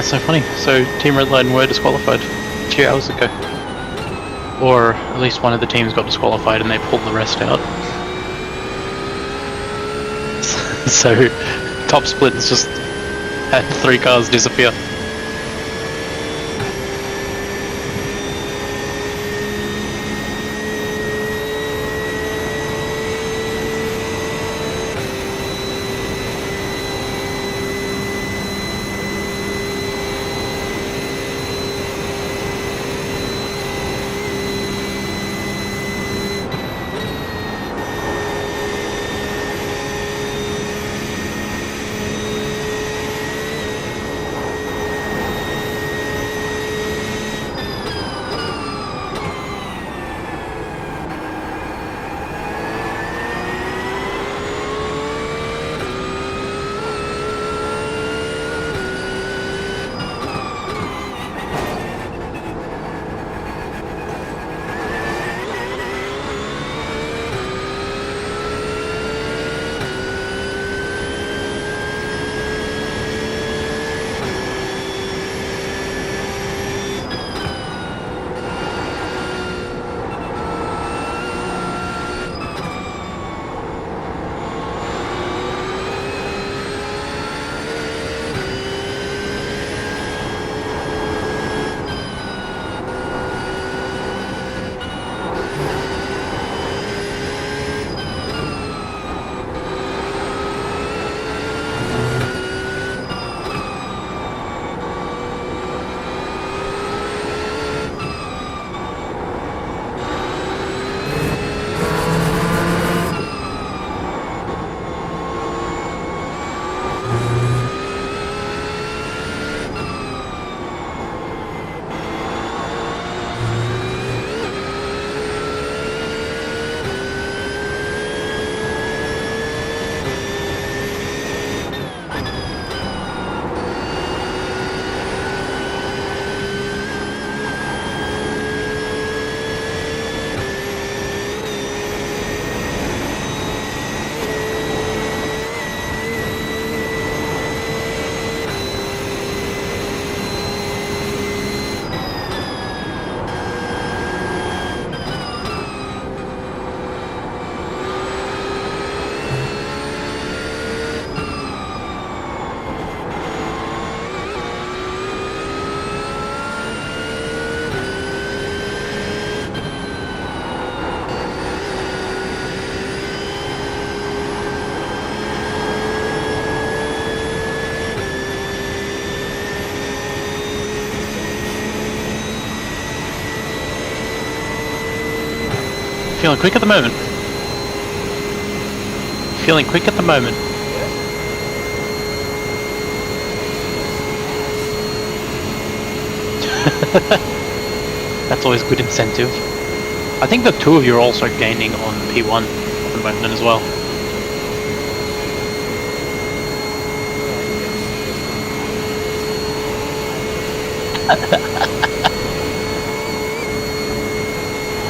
That's so funny. So Team Redline were disqualified 2 hours ago. Or at least one of the teams got disqualified and they pulled the rest out. So top split has just had 3 cars disappear. Feeling quick at the moment. Feeling quick at the moment. That's always good incentive. I think the 2 of you are also gaining on P1 at the moment as well.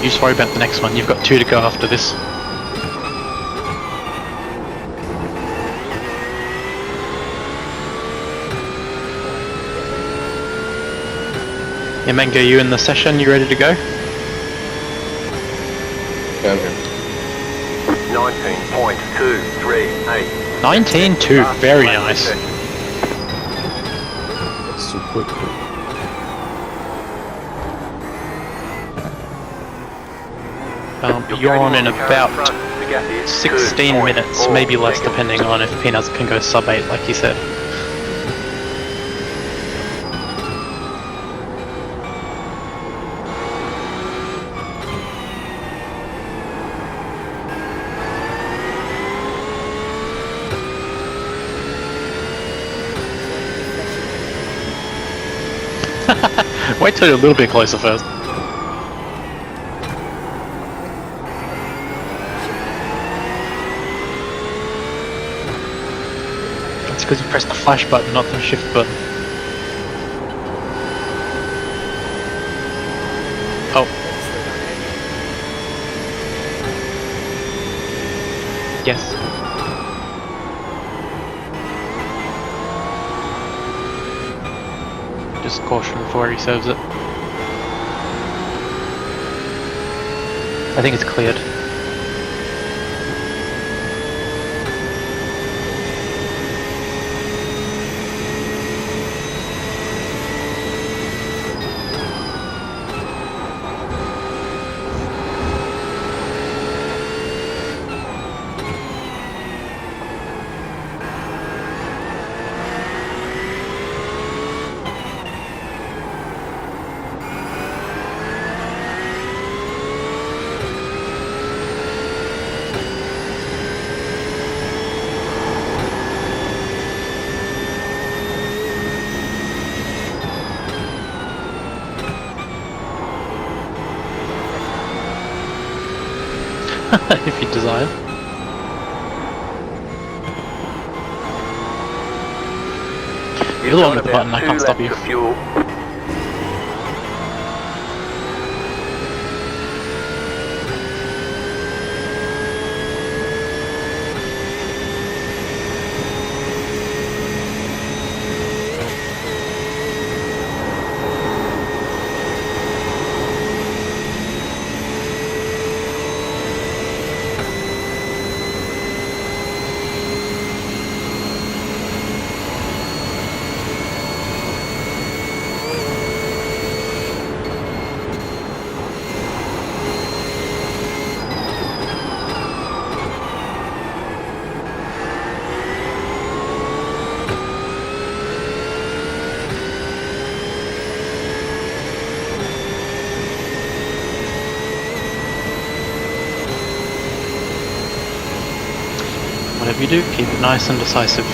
You just worry about the next one. You've got 2 to go after this. Yeah, Mango, you in the session? You ready to go? Yeah, I'm here. 19.238. 19.2, very nice. That's too quick. You're on in about 16 minutes, maybe less depending on if Peanuts can go sub 8 like you said. Wait till you're a little bit closer first. That's because you pressed the flash button, not the shift button. Oh. Yes. caution before he serves it. I think it's cleared. If you desire. You're the one with the button, I can't stop you. Fuel. Whatever you do, keep it nice and decisive.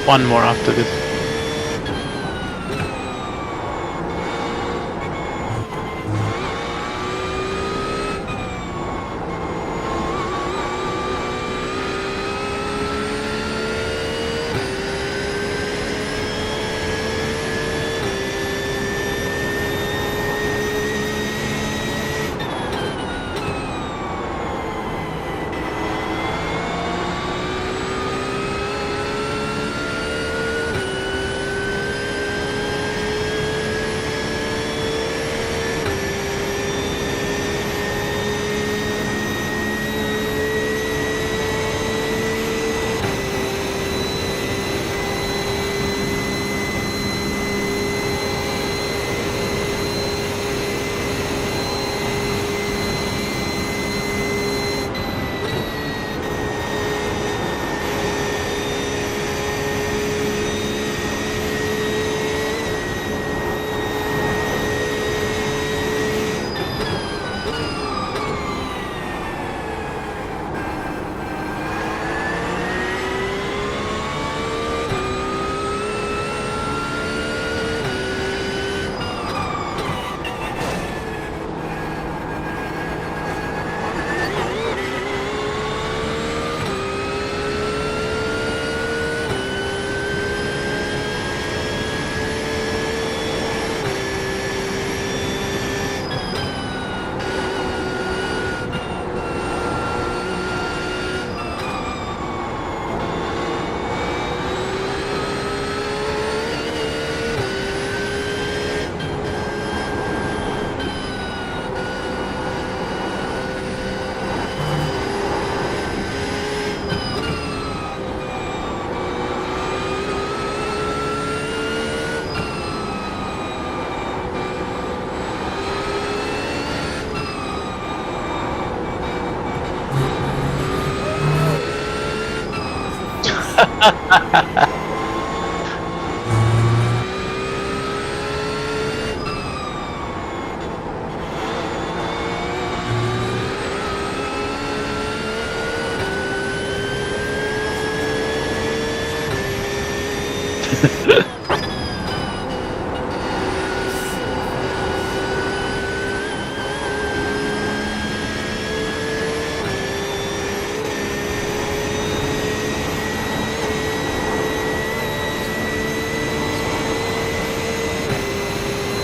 One more after this.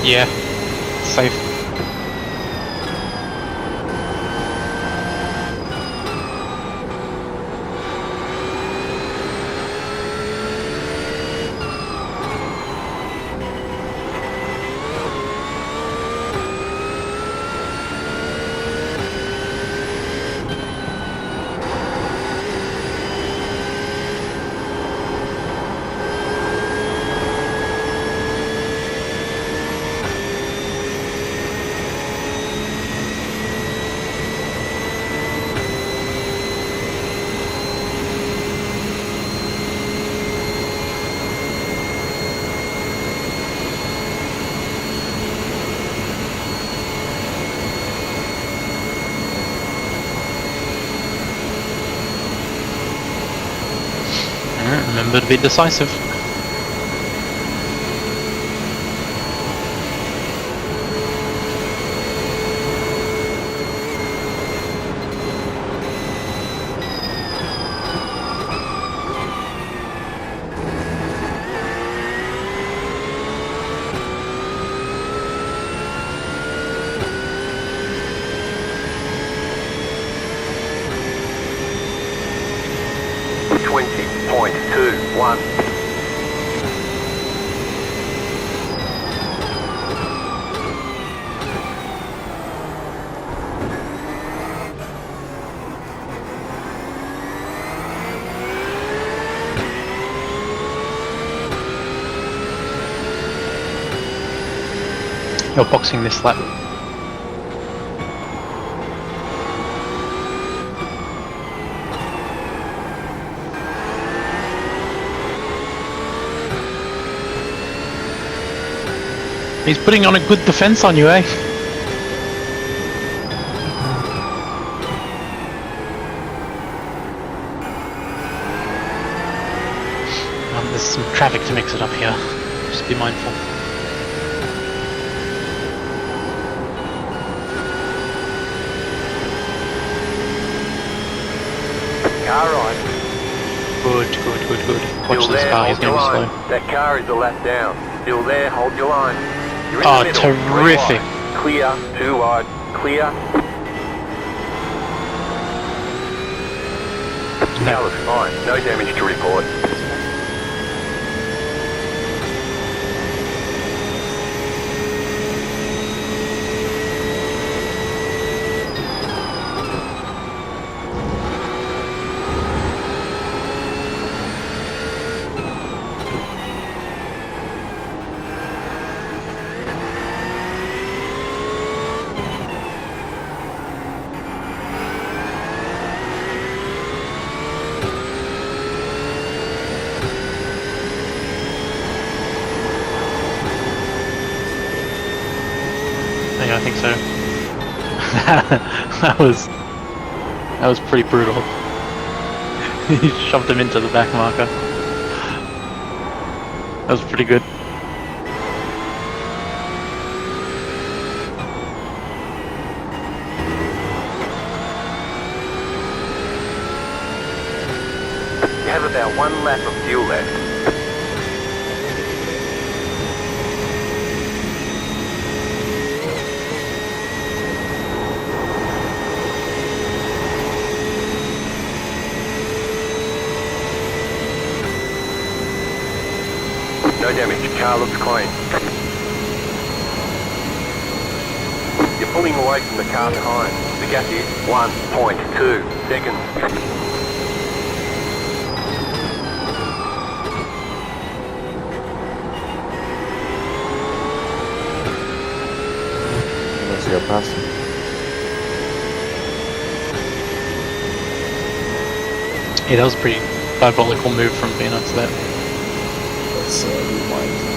Yeah, safe. Remember to be decisive. You're boxing this lap. He's putting on a good defense on you, eh? There's some traffic to mix it up here. Just be mindful. Car right. Good. Watch this car, he's going to be slow. That car is a lap down. Still there, hold your line. You're in Oh, the middle. terrific. Clear, too wide, clear. Car looks fine, no damage to report. Yeah, I think so. that was pretty brutal. He shoved him into the back marker. That was pretty good. You have about 1 lap of fuel left. No damage, car looks clean. You're pulling away from the car behind. The gap is 1.2 seconds. Let's get past him. Yeah, that was diabolical move from Peanuts there. Let's rewind.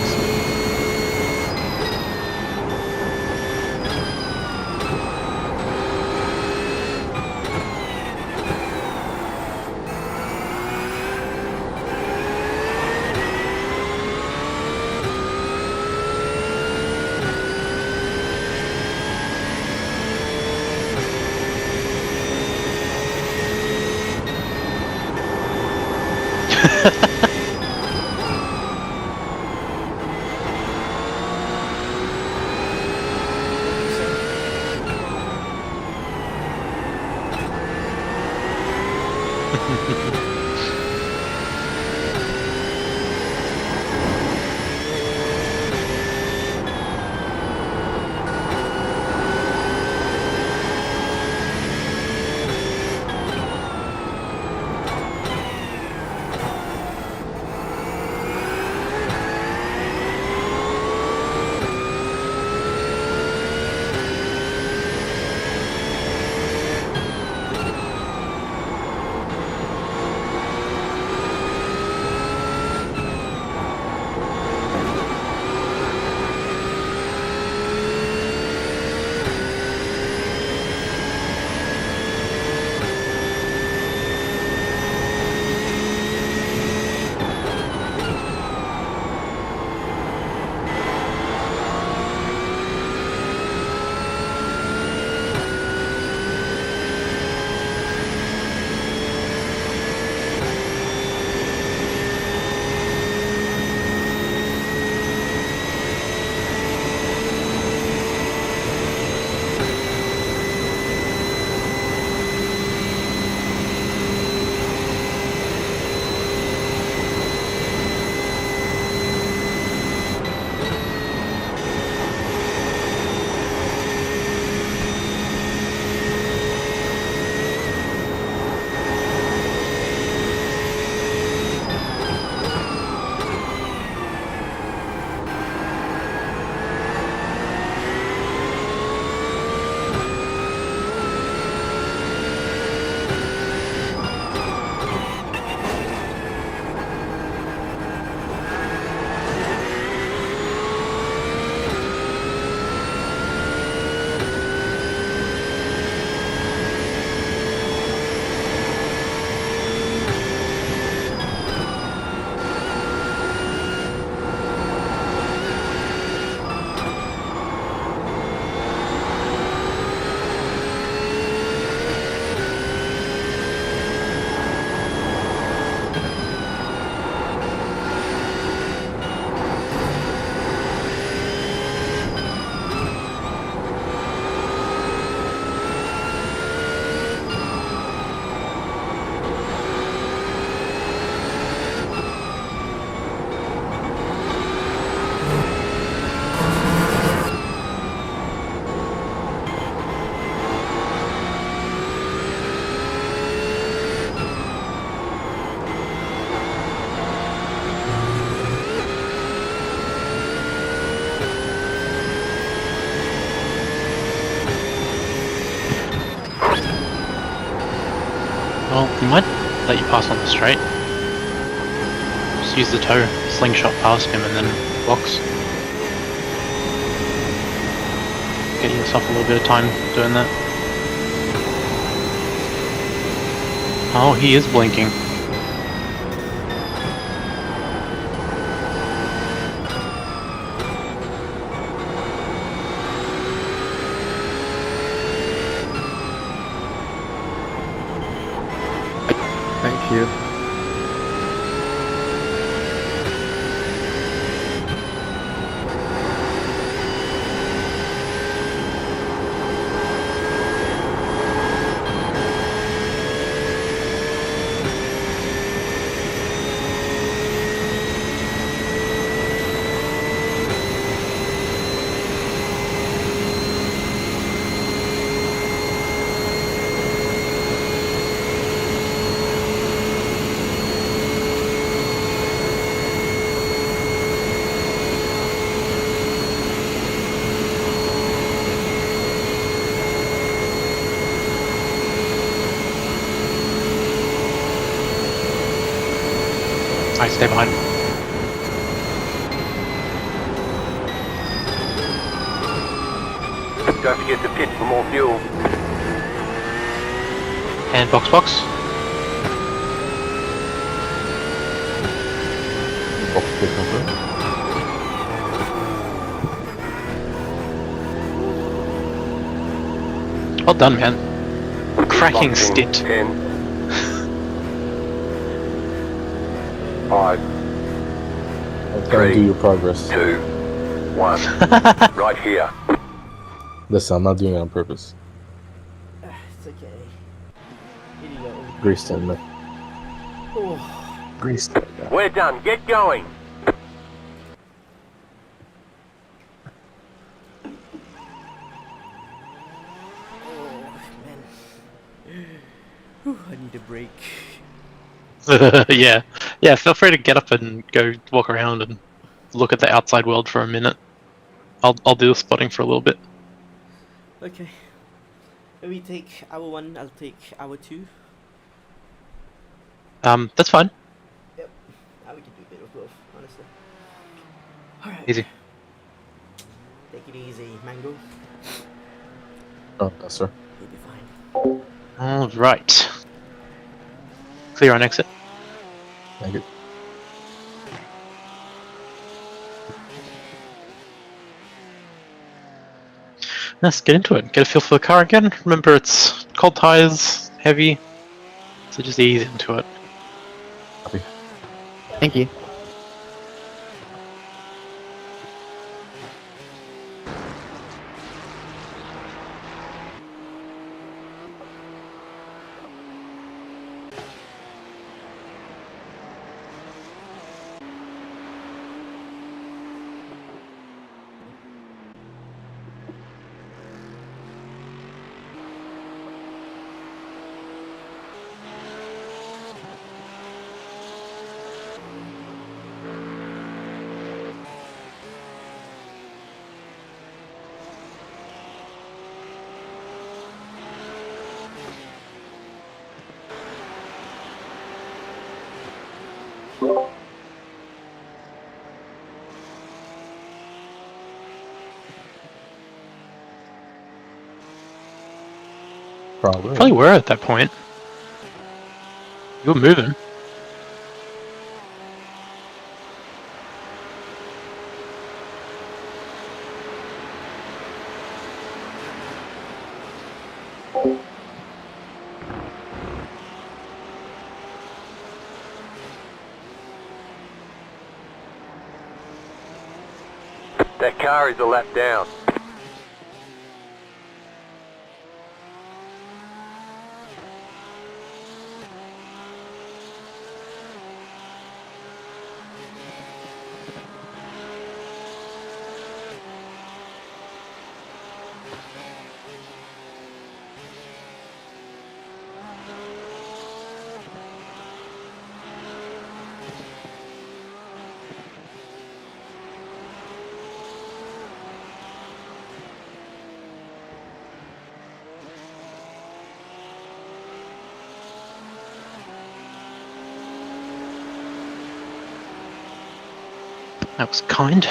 Well, he might let you pass on the straight. Just use the toe, slingshot past him and then box. Get yourself a little bit of time doing that. Oh, he is blinking. Thank you. I stay behind. Don't forget to pit for more fuel. And box. Box pit confirmed. Well done, man. Cracking Box in stint. 10. 5, Let's go and do your progress. 2, 1. Right here. Listen, I'm not doing it on purpose. It's okay. Here you go. Grace told me. Oh, Grace. We're done. Get going. man. Whew, I need a break. Yeah. Feel free to get up and go walk around and look at the outside world for a minute. I'll do the spotting for a little bit. Okay. Maybe take hour 1, I'll take hour 2. That's fine. Yep. Now we can do a bit of both, honestly. Alright. Easy. Take it easy, Mango. Oh, yes, sir. You'll be fine. All right. Clear on exit. Thank you. Let's get into it. Get a feel for the car again. Remember, it's cold tires, heavy, so just ease into it. Copy. Thank you. Probably were at that point. You were moving. That car is a lap down. That was kind.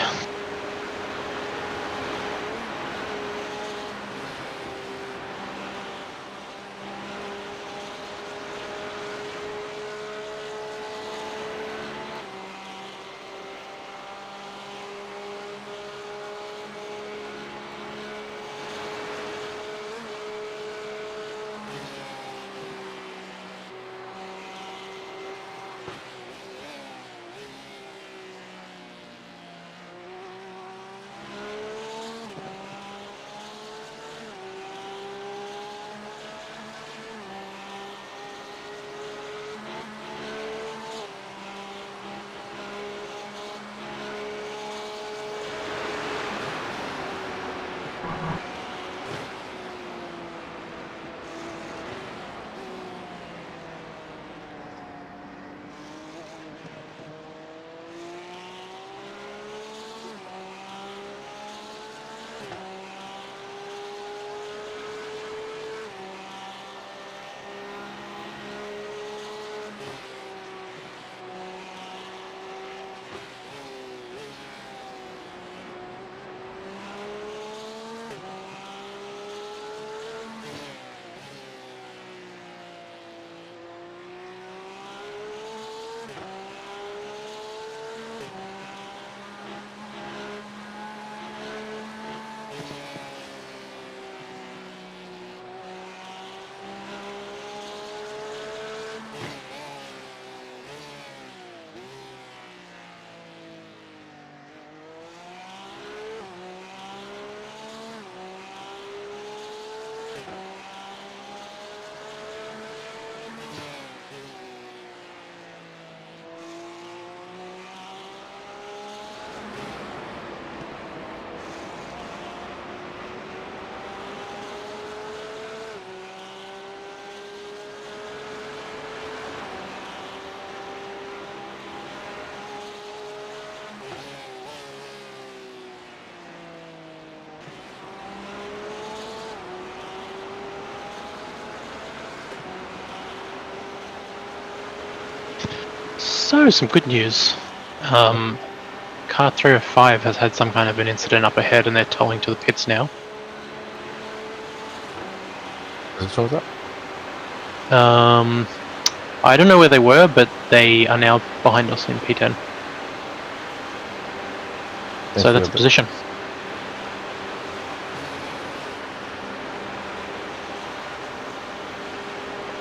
So, some good news. Car 305 has had some kind of an incident up ahead and they're towing to the pits now. Does it show that? I don't know where they were, but they are now behind us in P10. So that's a position.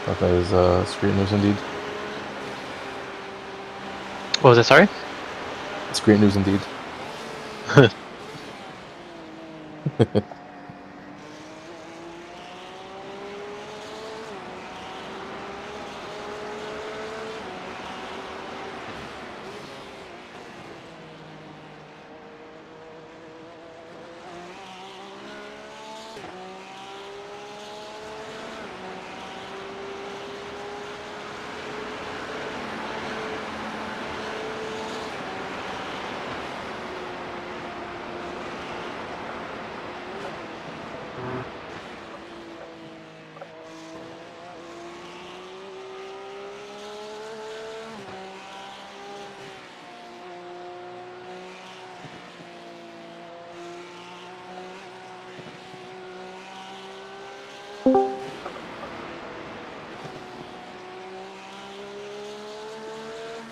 That is great news indeed. What was that, sorry? It's great news indeed.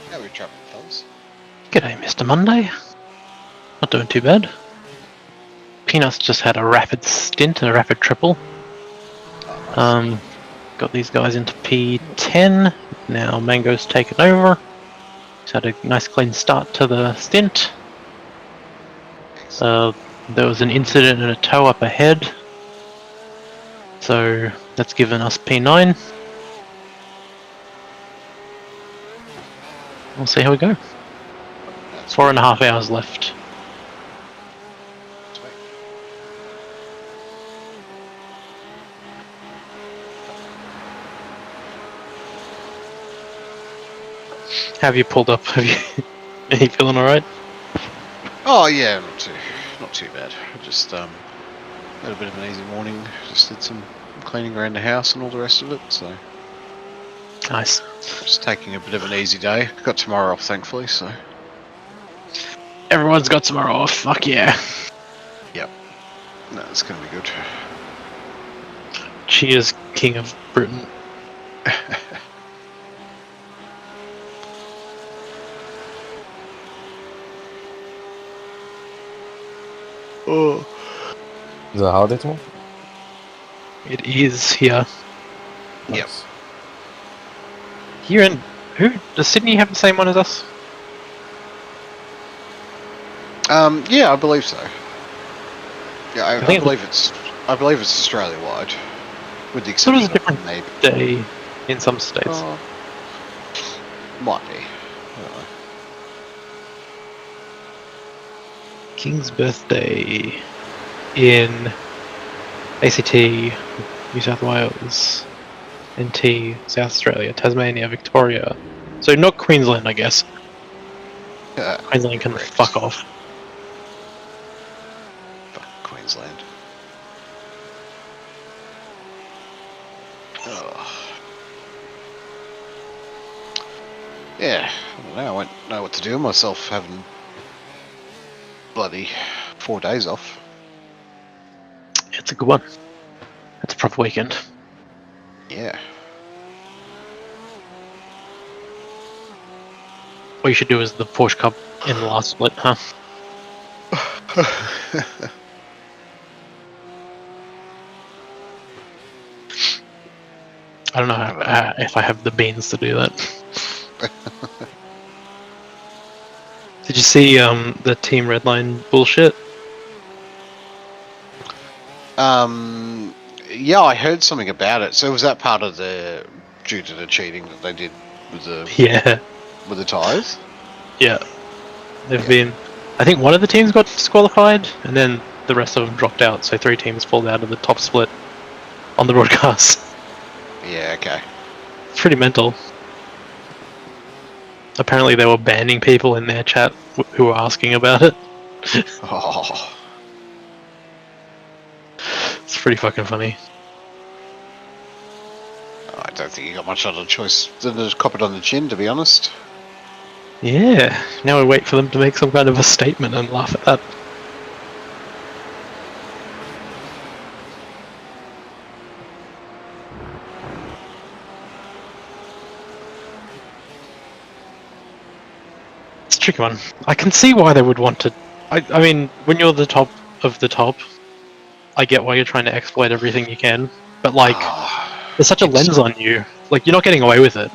How are we trapping, fellas? G'day, Mr. Monday. Not doing too bad. Peanuts just had a rapid stint and a rapid triple. Oh, nice. Got these guys into P10. Now Mango's taken over. He's had a nice clean start to the stint. There was an incident and a tow up ahead. So that's given us P9. We'll see how we go. That's 4.5 hours left. sweet. Have you pulled up? Have you? Are you feeling alright? Oh yeah, not too bad. I just had a bit of an easy morning. Just did some cleaning around the house and all the rest of it. So Nice. just taking a bit of an easy day. Got tomorrow off, thankfully. So Everyone's got tomorrow off. Fuck yeah. no, it's gonna be good. Cheers, King of Britain. Oh. Is it a holiday tomorrow? It is here. Yep. Nice. Here in does Sydney have the same one as us? Yeah, I believe so. Yeah, I think believe it's Australia wide, with the Sort of exception a different of maybe. day in some states. Might be. I don't know. King's birthday in ACT, New South Wales, NT, South Australia, Tasmania, Victoria. So not Queensland, I guess. Queensland can correct. fuck off. Fuck Queensland. Oh. Yeah, I don't know. I won't know what to do with myself having bloody 4 days off. It's a good one. It's a proper weekend. Yeah. What you should do is the Porsche Cup in the last split, huh? I don't know if I have the beans to do that. Did you see the Team Redline bullshit? Yeah, I heard something about it. So was that part of the due to the cheating that they did with the tyres? Yeah. They've been. I think one of the teams got disqualified, and then the rest of them dropped out. So 3 teams pulled out of the top split on the broadcast. Yeah. Okay. It's pretty mental. Apparently, they were banning people in their chat who were asking about it. Oh. It's pretty fucking funny. I don't think you got much other choice than to cop it on the chin, to be honest. Yeah. Now we wait for them to make some kind of a statement and laugh at that. It's a tricky one. I can see why they would want to. I mean, when you're the top of the top, I get why you're trying to exploit everything you can. But like, there's such a lens on you. Like, you're not getting away with it.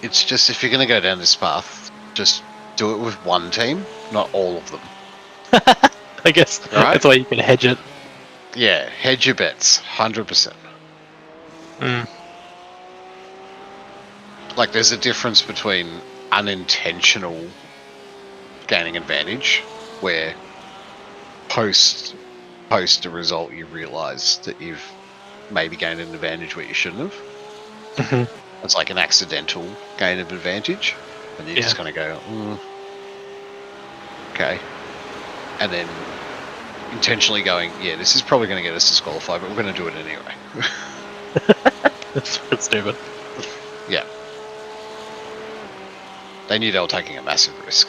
It's just, if you're going to go down this path, just do it with one team, not all of them. I guess that's why you can hedge it. Yeah, hedge your bets, 100%. Like, there's a difference between unintentional gaining advantage, where post a result you realise that you've maybe gained an advantage where you shouldn't have. It's like an accidental gain of advantage, and you're just going to go, okay. And then intentionally going, yeah, this is probably going to get us disqualified, but we're going to do it anyway. That's stupid. Yeah. They knew they were taking a massive risk.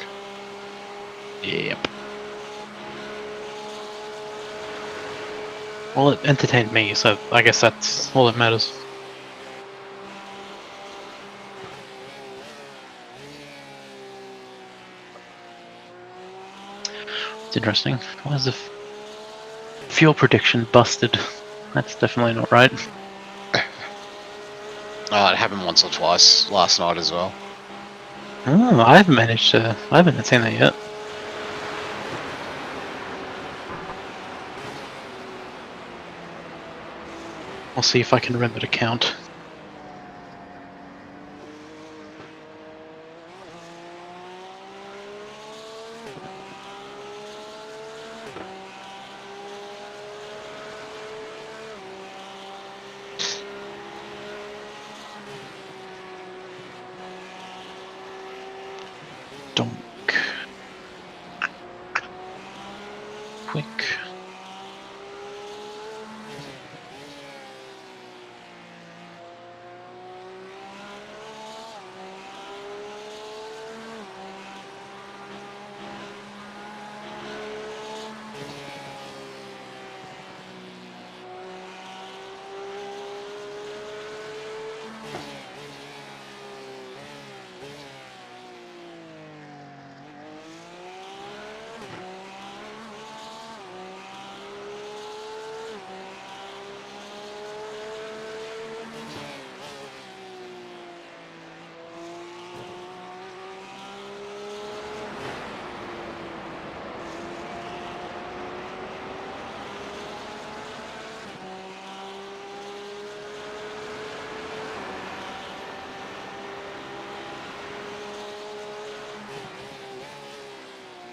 Yep. Well, it entertained me, so I guess that's all that matters. It's interesting. Why is the fuel prediction busted? That's definitely not right. Oh, it happened once or twice last night as well. Oh, I haven't seen that yet. I'll see if I can remember to count. Quick.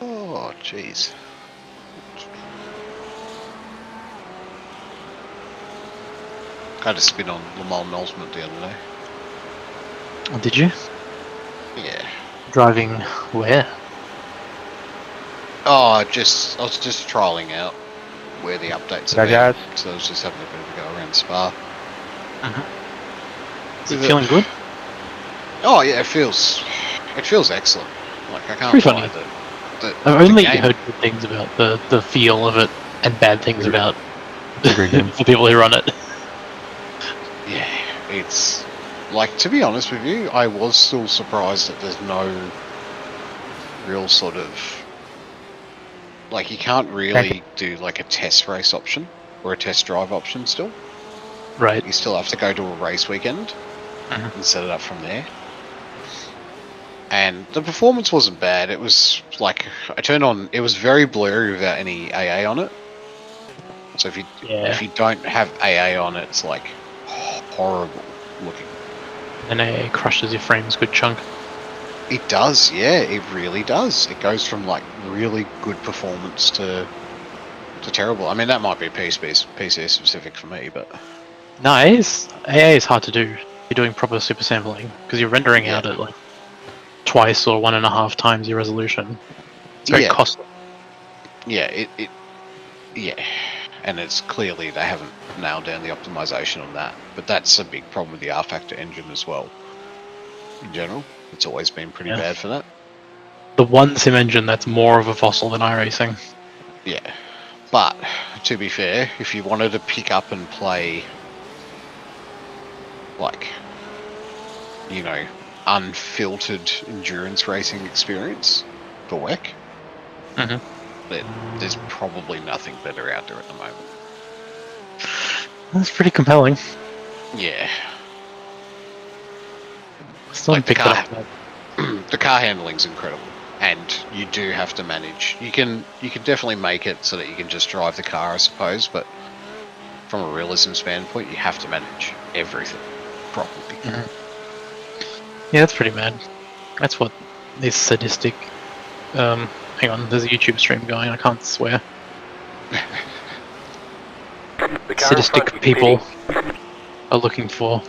Oh, jeez. I had a spin on Le Mans Ultimate the other day. Oh, did you? Yeah. Driving where? Oh, I was just trialing out where the updates are. Guys. So I was just having a bit of a go around Spa. Is it feeling good? Oh yeah, it feels excellent. Like, I can't Pretty lie funny. that I've the only game- heard good things about the feel of it and bad things about great game. the people who run it. Yeah, it's like, to be honest with you, I was still surprised that there's no real sort of, like, you can't really do like a test race option or a test drive option still. Right. You still have to go to a race weekend and set it up from there. And the performance wasn't bad. It was like, I turned on, it was very blurry without any AA on it. So if you don't have AA on it, it's like horrible looking. And AA crushes your frames good chunk. It does, yeah, it really does. It goes from like really good performance to terrible. I mean, that might be PC specific for me, but No, AA is hard to do. You're doing proper super sampling because you're rendering out at like twice or 1.5 times your resolution. It's very costly. Yeah, yeah, and it's clearly they haven't nailed down the optimization on that. But that's a big problem with the R Factor engine as well. In general, it's always been pretty bad for that. the one sim engine that's more of a fossil than iRacing. Yeah. But, to be fair, if you wanted to pick up and play, like, you know, unfiltered endurance racing experience for WEC, there's probably nothing better out there at the moment. That's pretty compelling. Yeah. Still Like picked it up. the car handling's incredible, and you do have to manage. You can definitely make it so that you can just drive the car, I suppose, but from a realism standpoint, you have to manage everything properly. Yeah, that's pretty mad. That's what this sadistic. Hang on, there's a YouTube stream going. I can't swear. Sadistic people are looking for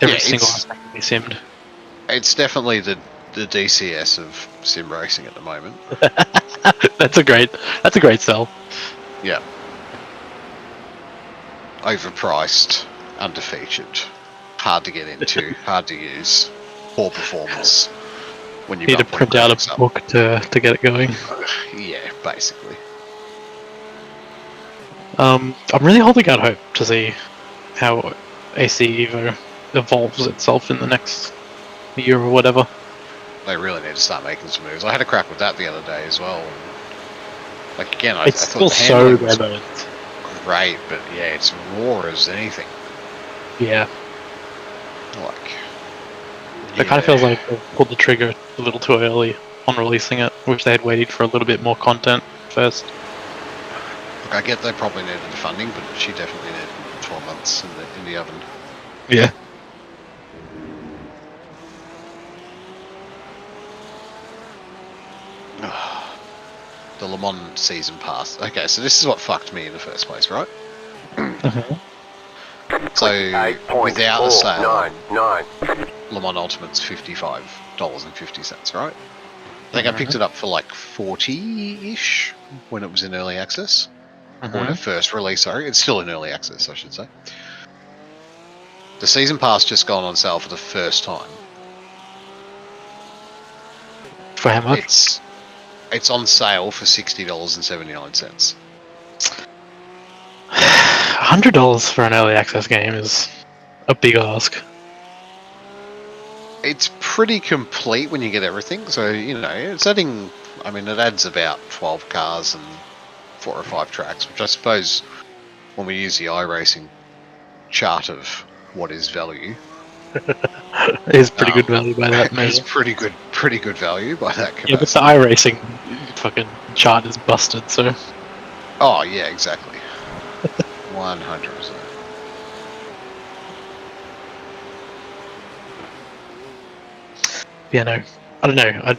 every single aspect to be simmed. It's definitely the DCS of sim racing at the moment. That's a great sell. Yeah. Overpriced, underfeatured, hard to get into, hard to use, poor performance. When you need to print out a book to get it going. Yeah, basically. I'm really holding out hope to see how AC Evo evolves itself in the next year or whatever. They really need to start making some moves. I had a crack with that the other day as well. Like again, I It's thought still the so handling was bad. great, but yeah, it's raw as anything. Yeah. Like, It kind of feels like they pulled the trigger a little too early on releasing it. Wish they had waited for a little bit more content first. Look, I get they probably needed the funding, but she definitely needed 12 months in the oven. Yeah. The Le Mans season pass. Okay, so this is what fucked me in the first place, right? So, without the sale, Le Mans Ultimate's $55.50, right? I think I picked it up for like 40-ish when it was in early access. Or when it first released, sorry. It's still in early access, I should say. The season pass just gone on sale for the first time. For how much? It's on sale for $60.79. $100 for an early access game is a big ask. It's pretty complete when you get everything, so, you know, it's adding... I mean, it adds about 12 cars and 4 or 5 tracks, which I suppose, when we use the iRacing chart of what is value... It is pretty good value by that measure. It's pretty good value by that capacity. Yeah, but the iRacing fucking chart is busted, so... Oh, yeah, exactly. 100%. Yeah, no, I don't know.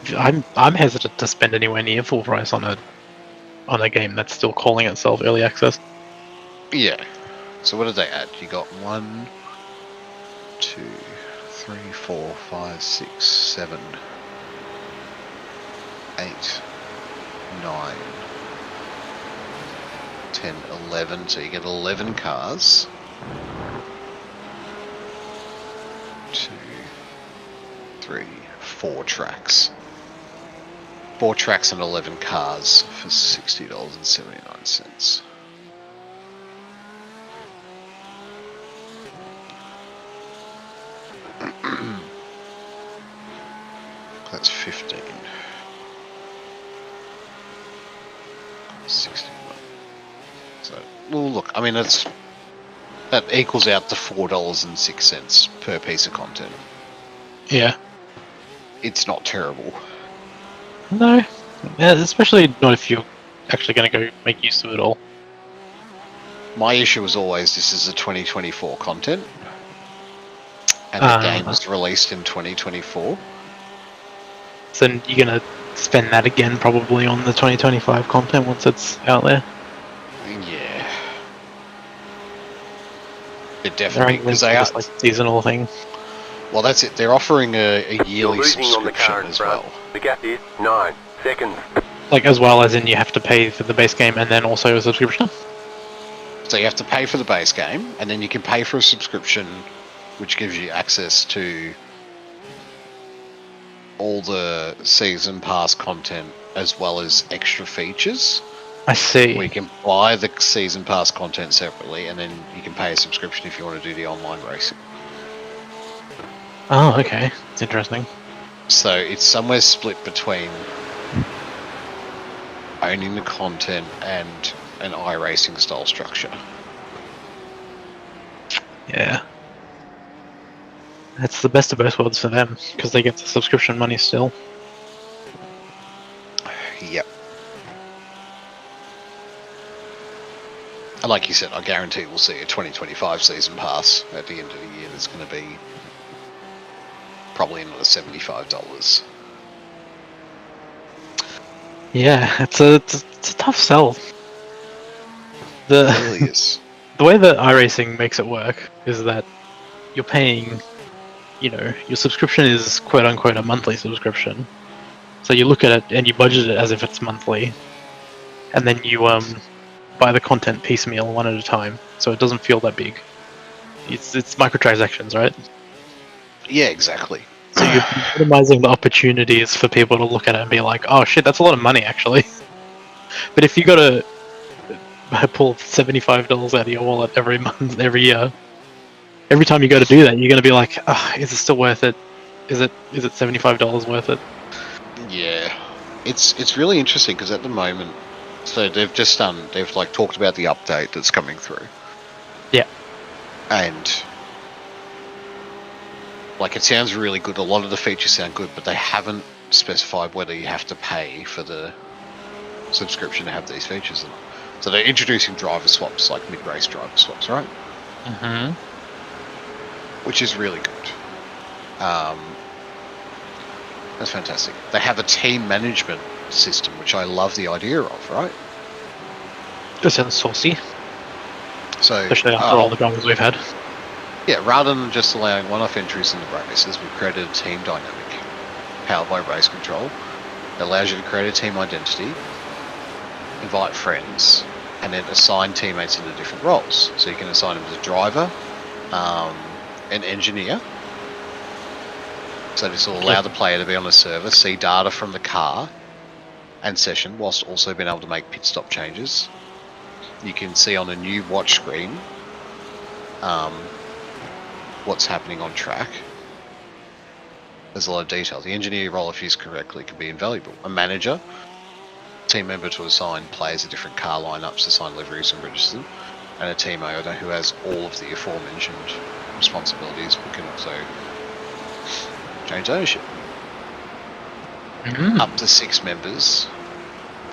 I'm hesitant to spend anywhere near full price on a game that's still calling itself early access. Yeah. So what did they add? You got 1, 2, 3, 4, 5, 6, 7, 8, 9, 10, 11. So you get 11 cars. 2, 3, 4 tracks. 4 tracks and 11 cars for $60.79. That's 15. 61. So, well, look, I mean, that equals out to $4.06 per piece of content. Yeah. It's not terrible. No, yeah, especially not if you're actually going to go make use of it all. My issue is always this is a 2024 content, and the game was released in 2024. So you're going to spend that again probably on the 2025 content once it's out there. Yeah. It definitely, because they just like seasonal thing. Well, that's it. They're offering a yearly subscription as well. The gap is 9 seconds. Like as well as in you have to pay for the base game and then also a subscription? So you have to pay for the base game, and then you can pay for a subscription, which gives you access to all the season pass content as well as extra features. I see. We can buy the season pass content separately, and then you can pay a subscription if you want to do the online racing. Oh, okay. It's interesting. So it's somewhere split between owning the content and an iRacing style structure. Yeah. That's the best of both worlds for them, because they get the subscription money still. Yep. And like you said, I guarantee we'll see a 2025 season pass at the end of the year that's going to be probably another $75. Yeah, it's a tough sell. The It really is. The way that iRacing makes it work is that you're paying, your subscription is quote unquote a monthly subscription. So you look at it and you budget it as if it's monthly, and then you buy the content piecemeal one at a time, so it doesn't feel that big. It's microtransactions, right? Yeah, exactly. So you're minimizing the opportunities for people to look at it and be like, "Oh shit, that's a lot of money, actually." But if you got to pull $75 out of your wallet every month, every year, every time you go to do that, you're going to be like, is it still worth it? Is it $75 worth it? Yeah, it's really interesting because at the moment, so they've talked about the update that's coming through. Yeah. And it sounds really good. A lot of the features sound good, but they haven't specified whether you have to pay for the subscription to have these features in it. So they're introducing driver swaps, like mid-race driver swaps, right? Mm-hmm. Which is really good. That's fantastic. They have a team management system, which I love the idea of, right? That sounds saucy. So, especially after all the dramas we've had. Yeah, rather than just allowing one-off entries in the races, we've created a team dynamic powered by race control. It allows you to create a team identity, invite friends, and then assign teammates into different roles. So you can assign them as a driver, an engineer. So this will allow the player to be on a server, see data from the car and session, whilst also being able to make pit stop changes. You can see on a new watch screen what's happening on track. There's a lot of detail. The engineer role, if used correctly, can be invaluable. A manager, team member to assign players to different car lineups, assign liveries and register them, and a team owner who has all of the aforementioned responsibilities, but can also change ownership. Up to 6 members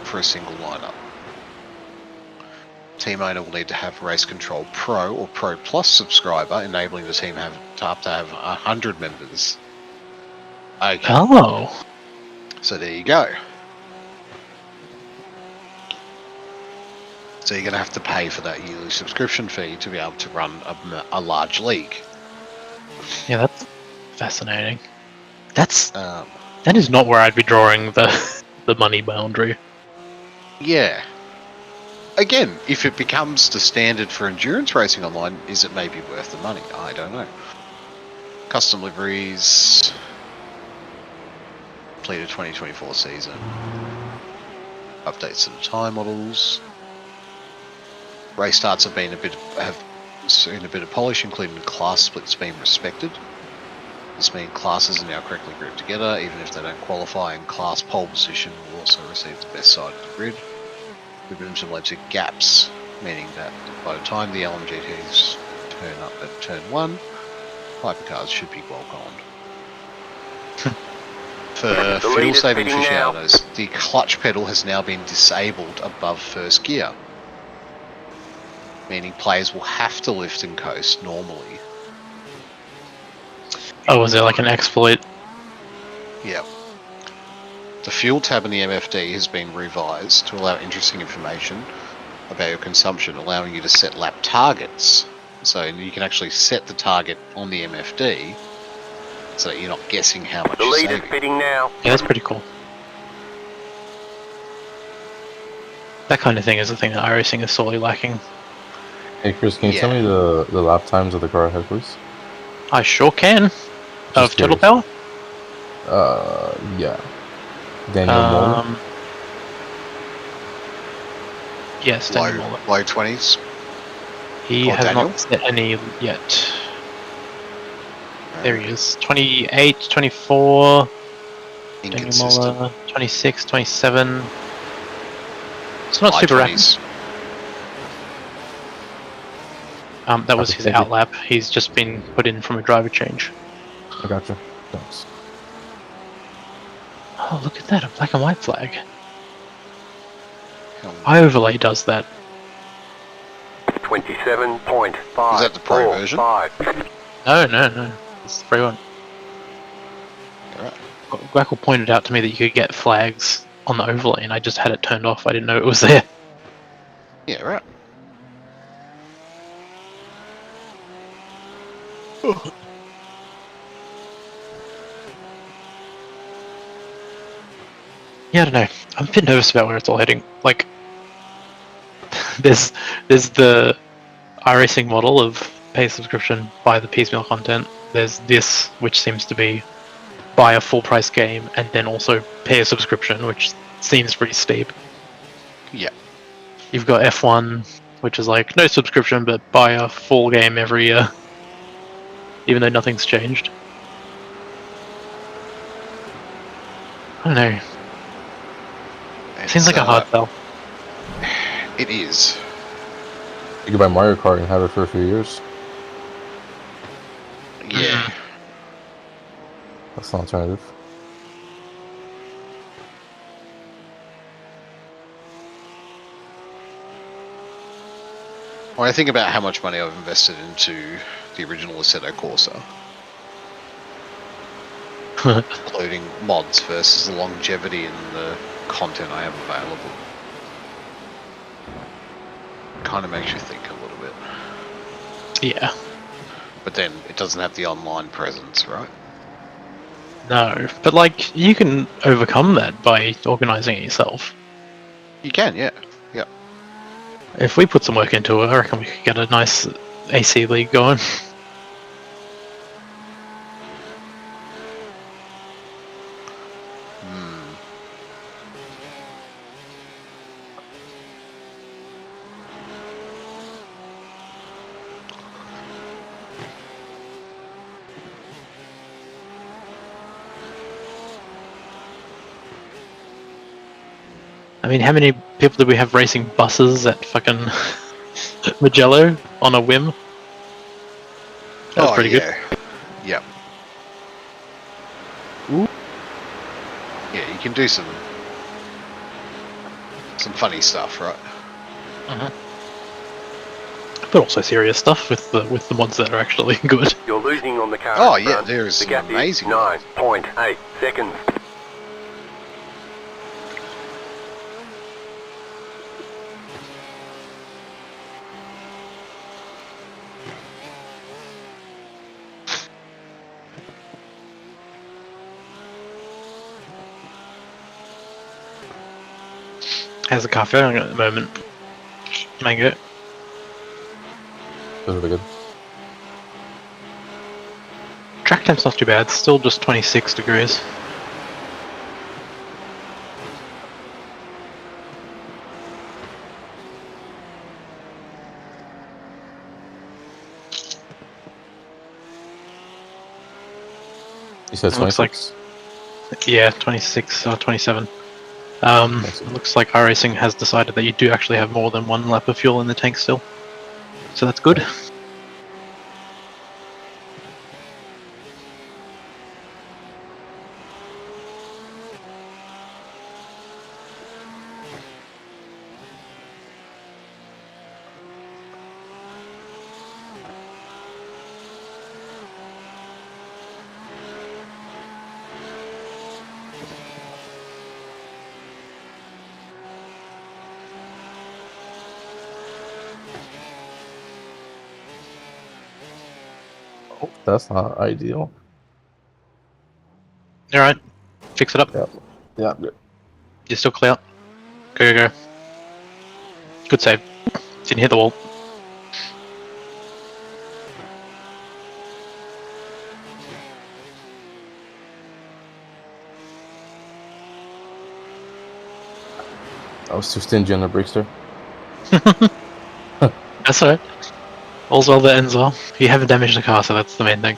for a single lineup. Team owner will need to have Race Control Pro or Pro Plus subscriber, enabling the team to have 100 members. Okay. Oh. So there you go. So you're going to have to pay for that yearly subscription fee to be able to run a large league. Yeah, that's fascinating. That is not where I'd be drawing the money boundary. Yeah. Again, if it becomes the standard for endurance racing online, is it maybe worth the money? I don't know. Custom liveries, completed 2024 season, updates to the time models. Race starts have seen a bit of polish, including class splits being respected. This means classes are now correctly grouped together, even if they don't qualify, and class pole position will also receive the best side of the grid. We've been led to gaps, meaning that by the time the LMGTs turn up at turn 1, hypercars should be well gone. For fuel saving aficionados, the clutch pedal has now been disabled above first gear, meaning players will have to lift and coast normally. Oh, was there like an exploit? Yep. The fuel tab in the MFD has been revised to allow interesting information about your consumption, allowing you to set lap targets. So you can actually set the target on the MFD so that you're not guessing how much you're saving. The lead is fitting now. Yeah, that's pretty cool. That kind of thing is the thing that iRacing is sorely lacking. Hey Chris, can you tell me the lap times of the car ahead, please? I sure can. Of total power? Yeah. Daniel Moore. Yes, Daniel Moore. Low 20s. He Oh, has Daniel? not set any yet. There he is. 28, 24. Daniel Inconsistent. Muller, 26, 27. It's not High super 20s. rapid. That was his Thank you. outlap. He's just been put in from a driver change. I gotcha. Thanks. Oh, look at that, a black and white flag. iOverlay does that. 27.5. Is that the pro version? No. It's the free one. Alright. Gwackle pointed out to me that you could get flags on the overlay, and I just had it turned off. I didn't know it was there. Yeah, right. Yeah, I don't know. I'm a bit nervous about where it's all heading. Like, there's the iRacing model of pay subscription, buy the piecemeal content. There's this, which seems to be buy a full price game and then also pay a subscription, which seems pretty steep. Yeah. You've got F1, which is like no subscription, but buy a full game every year, even though nothing's changed. I don't know. Seems like a hard sell. It is. You could buy Mario Kart and have it for a few years. Yeah. That's an alternative. When I think about how much money I've invested into the original Assetto Corsa, including mods versus the longevity and the content I have available, kind of makes you think a little bit. Yeah. But then it doesn't have the online presence, right? No, but like you can overcome that by organising it yourself. You can, yeah. Yeah. If we put some work into it, I reckon we could get a nice AC league going. I mean, how many people do we have racing buses at fucking Magello on a whim? That was pretty good. Yep. Ooh. Yeah, you can do some funny stuff, right? But also serious stuff with the mods that are actually good. You're losing on the car. Oh yeah, there is The some gap amazing. is 9.8 seconds. How's the car feeling at the moment? Mango. That's really good. Track temp's not too bad, still just 26 degrees. You said 26? Yeah, 26 or 27. It looks like iRacing has decided that you do actually have more than one lap of fuel in the tank still. So that's good. Oh, that's not ideal. Alright, fix it up. Yeah. Yeah, good. You're still clear. Go. Good save. Didn't hit the wall. I was too stingy on the brakes there. That's alright. All's well that ends well. You haven't damaged the car, so that's the main thing.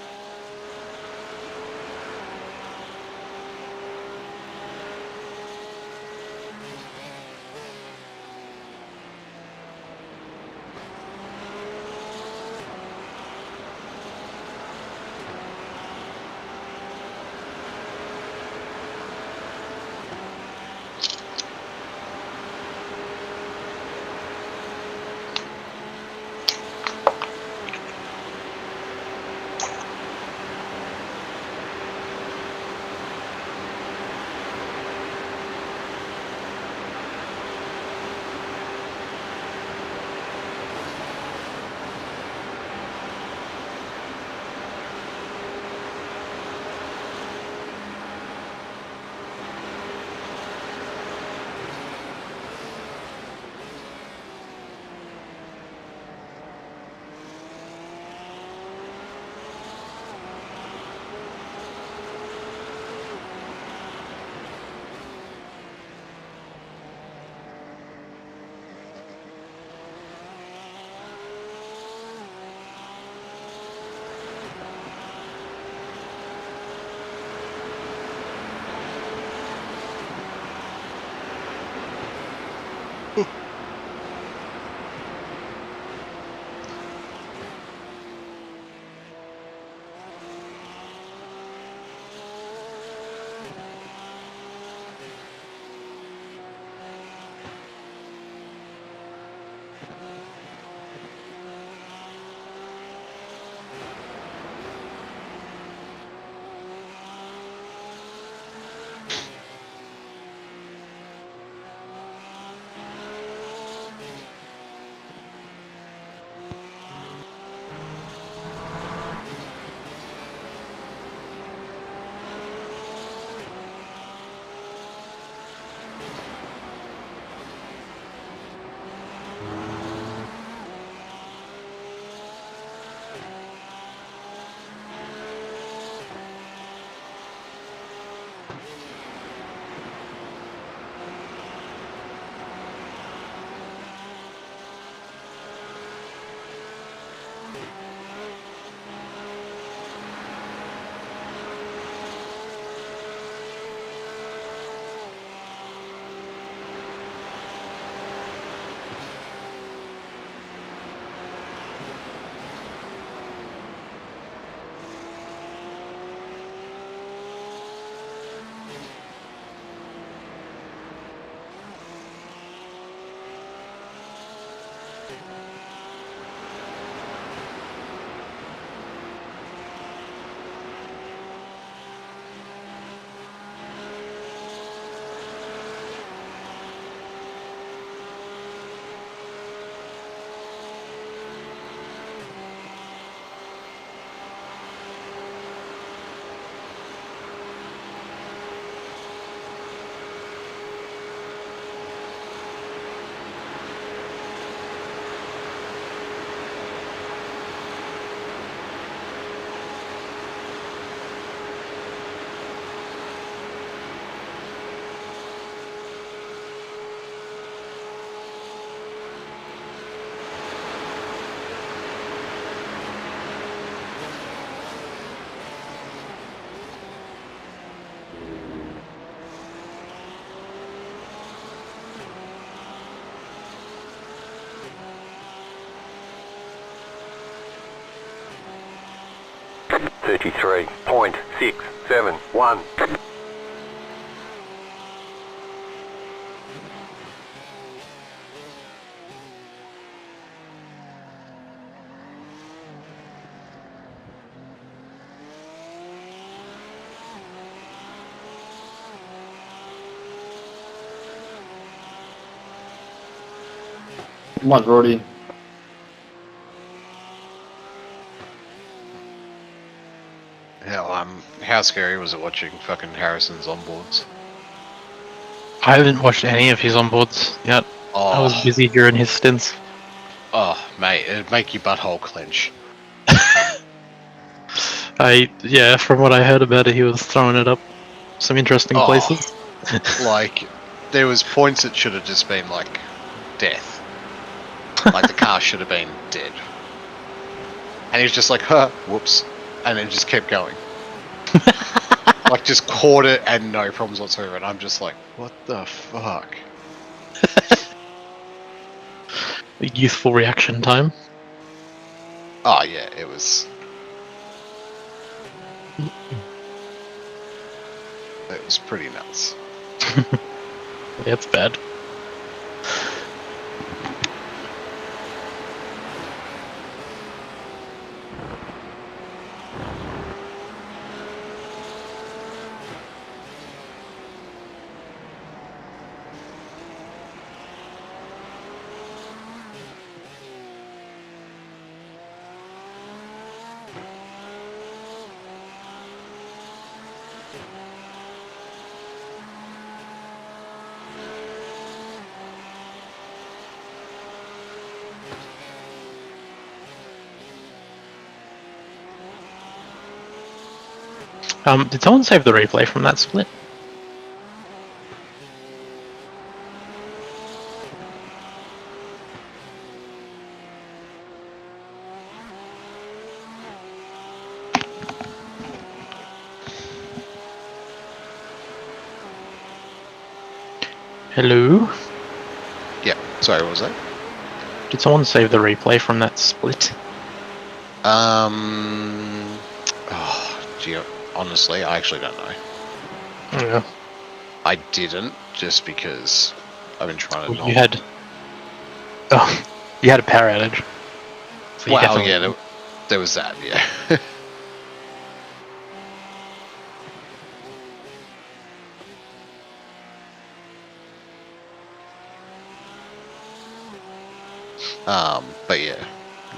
Thirty-three point 671. Come on, Brody. Hell, how scary was it watching fucking Harrison's onboards? I haven't watched any of his onboards yet. I was busy during his stints. Oh, mate, it'd make your butthole clench. Yeah, from what I heard about it, he was throwing it up some interesting places. Like, there was points that should have just been like death. Like the car should have been dead. And he was just like, huh, whoops. And then just kept going. Like just caught it and no problems whatsoever. And I'm just like, what the fuck? Youthful reaction time. Oh yeah, it was. It was pretty nuts. It's bad. Did someone save the replay from that split? Hello? Yeah, sorry, what was that? Did someone save the replay from that split? Oh, gee, honestly, I actually don't know. Yeah. I didn't, just because I've been trying to Well, not... you had... Oh, you had a power outage. So you Well, definitely- yeah, there was that, yeah. But yeah,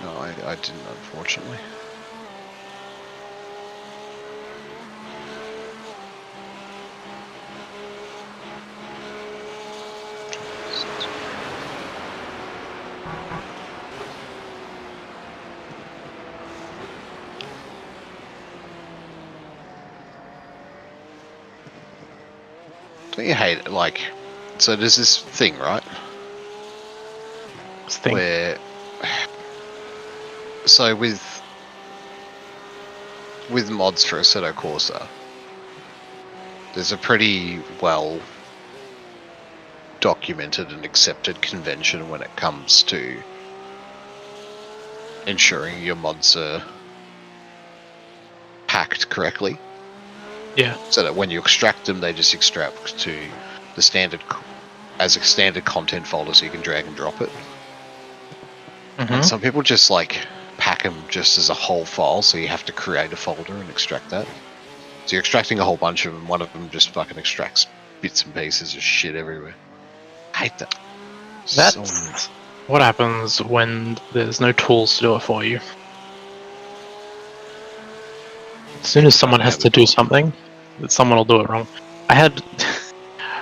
no, I didn't, unfortunately. Don't you hate it? Like, so there's this thing, right? This thing. Where, so with mods for Assetto Corsa, there's a pretty well documented and accepted convention when it comes to ensuring your mods are packed correctly. Yeah. So that when you extract them, they just extract to the standard as a standard content folder, so you can drag and drop it. Mm-hmm. And some people just like pack them just as a whole file, so you have to create a folder and extract that. So you're extracting a whole bunch of them. One of them just fucking extracts bits and pieces of shit everywhere. I hate that. That's what happens when there's no tools to do it for you. As soon as someone has to do something, someone will do it wrong. I had...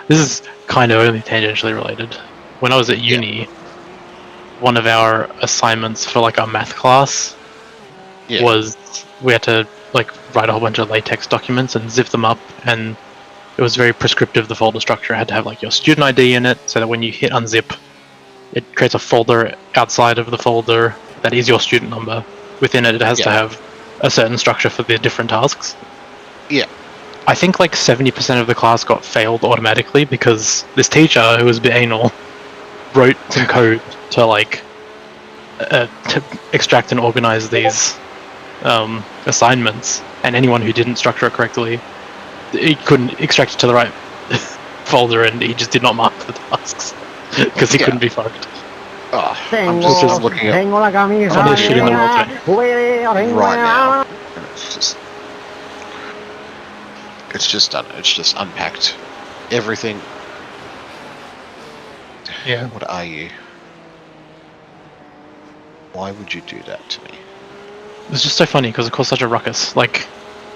This is kind of only tangentially related. When I was at uni, one of our assignments for like our math class was we had to like write a whole bunch of latex documents and zip them up, and it was very prescriptive, the folder structure. It had to have like your student ID in it, so that when you hit unzip, it creates a folder outside of the folder that is your student number. Within it, it has to have a certain structure for the different tasks. Yeah. I think like 70% of the class got failed automatically because this teacher, who was a bit anal, wrote some code to like to extract and organize these assignments, and anyone who didn't structure it correctly, he couldn't extract it to the right folder, and he just did not mark the tasks because he couldn't be fucked. Oh, I'm just looking at funniest shit in the world right now. It's just done. It's just unpacked everything. Yeah. What are you? Why would you do that to me? It was just so funny because it caused such a ruckus. Like,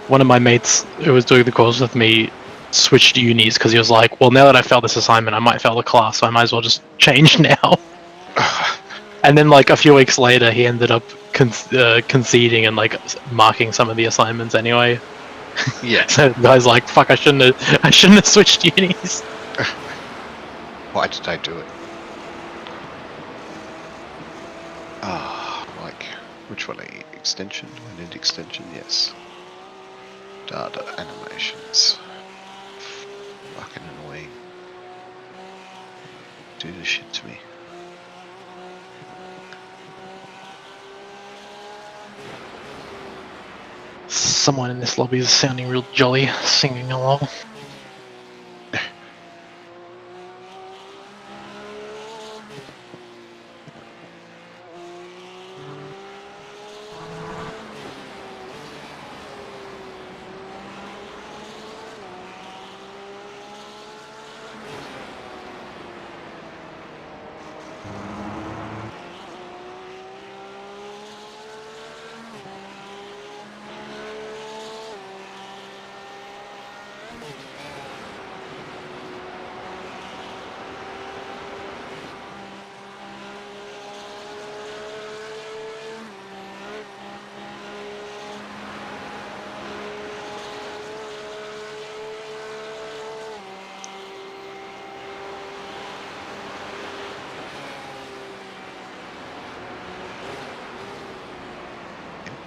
one of my mates who was doing the course with me switched unis because he was like, well, now that I failed this assignment, I might fail the class, so I might as well just change now. And then, like, a few weeks later, he ended up conceding and, like, marking some of the assignments anyway. Yeah. So the guy's like, fuck, I shouldn't have switched unis. Why did I do it? Ah, like, which one? Extension? Do I need extension? Yes. Data animations. Fucking annoying. Do this shit to me. Someone in this lobby is sounding real jolly, singing along.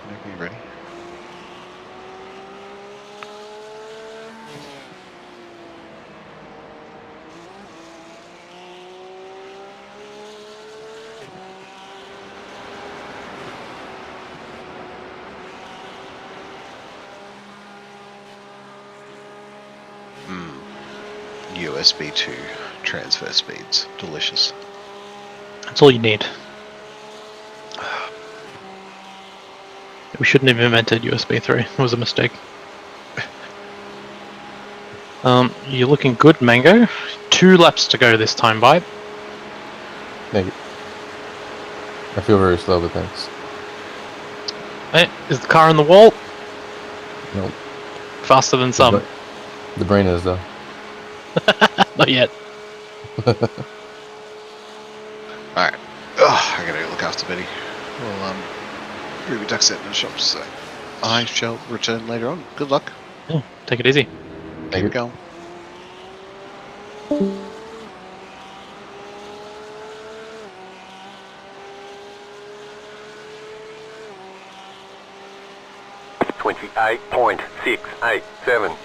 Whenever you're ready. USB to transfer speeds. Delicious. That's all you need. We shouldn't have invented USB 3. It was a mistake. You're looking good, Mango. 2 laps to go this time, bye. Thank you. I feel very slow, but thanks. Hey, is the car on the wall? Nope. Faster than some. The brain is, though. Not yet. Alright. I gotta go look after Betty. Well, Ruby ducks out in the shop, so I shall return later on. Good luck. Yeah, take it easy. Thank you. Keep going. Twenty-eight point 687.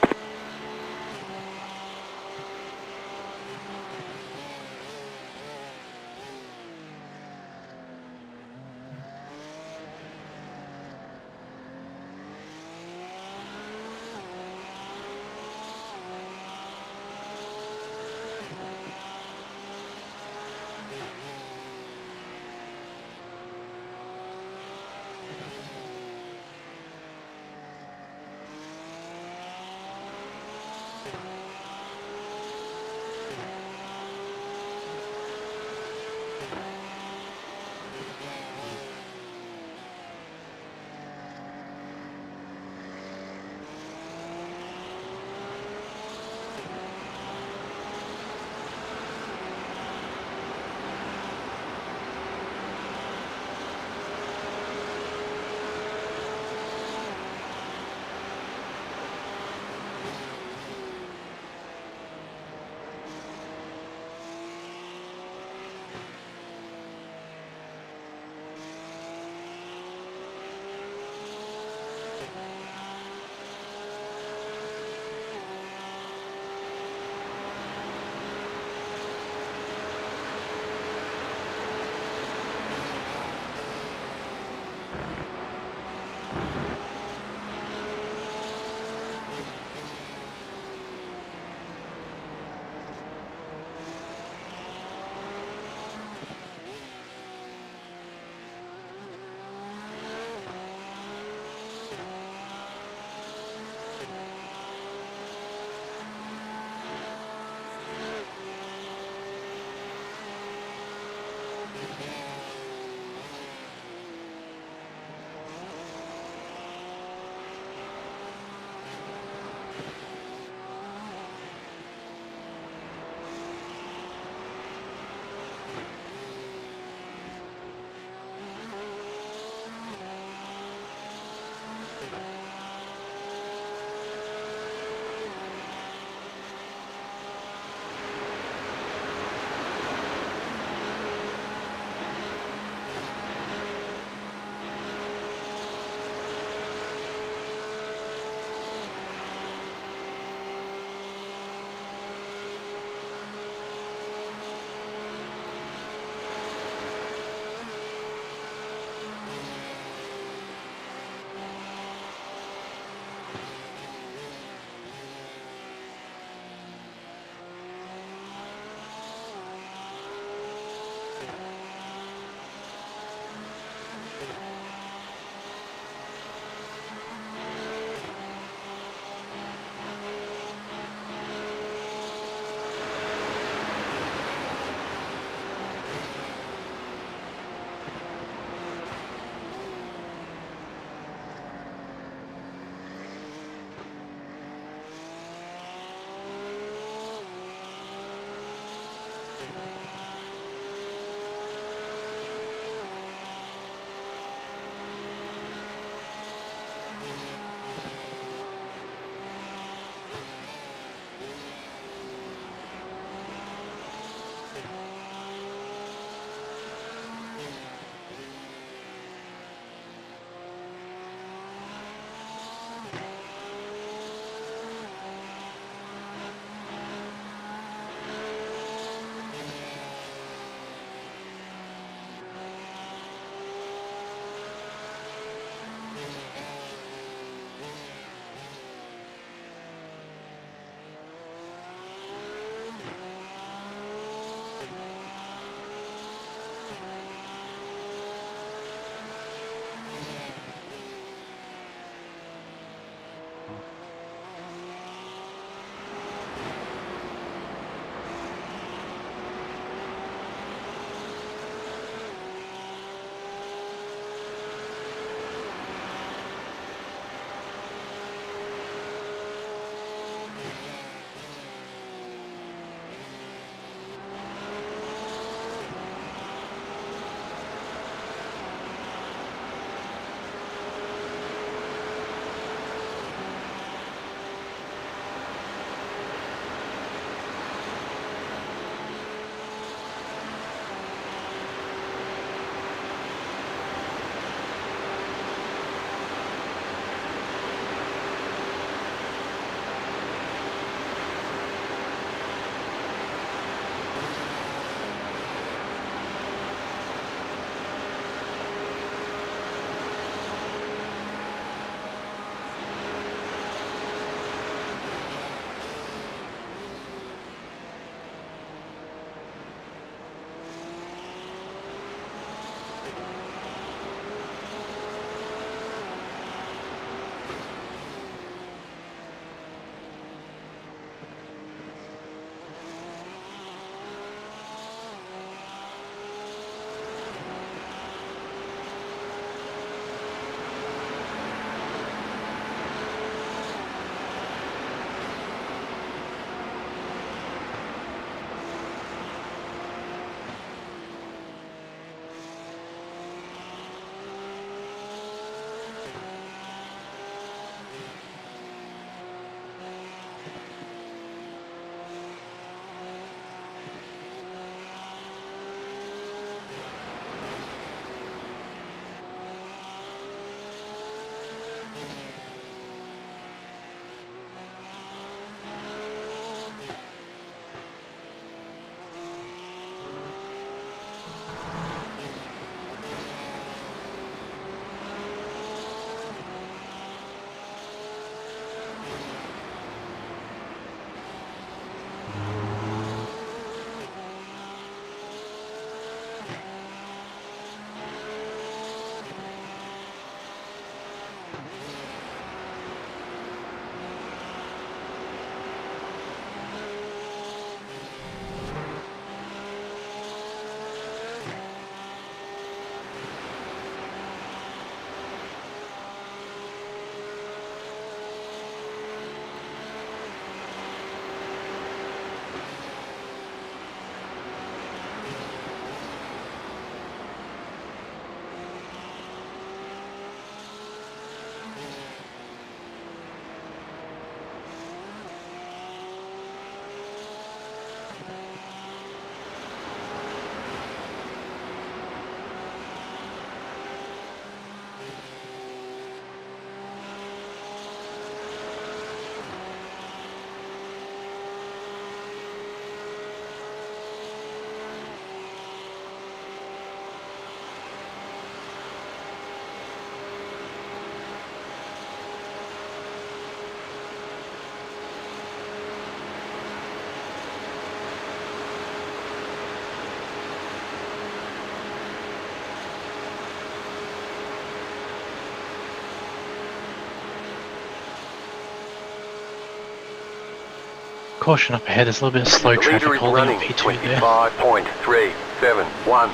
caution up ahead. There's a little bit of slow The traffic leader is holding running up P2 there. 25.371.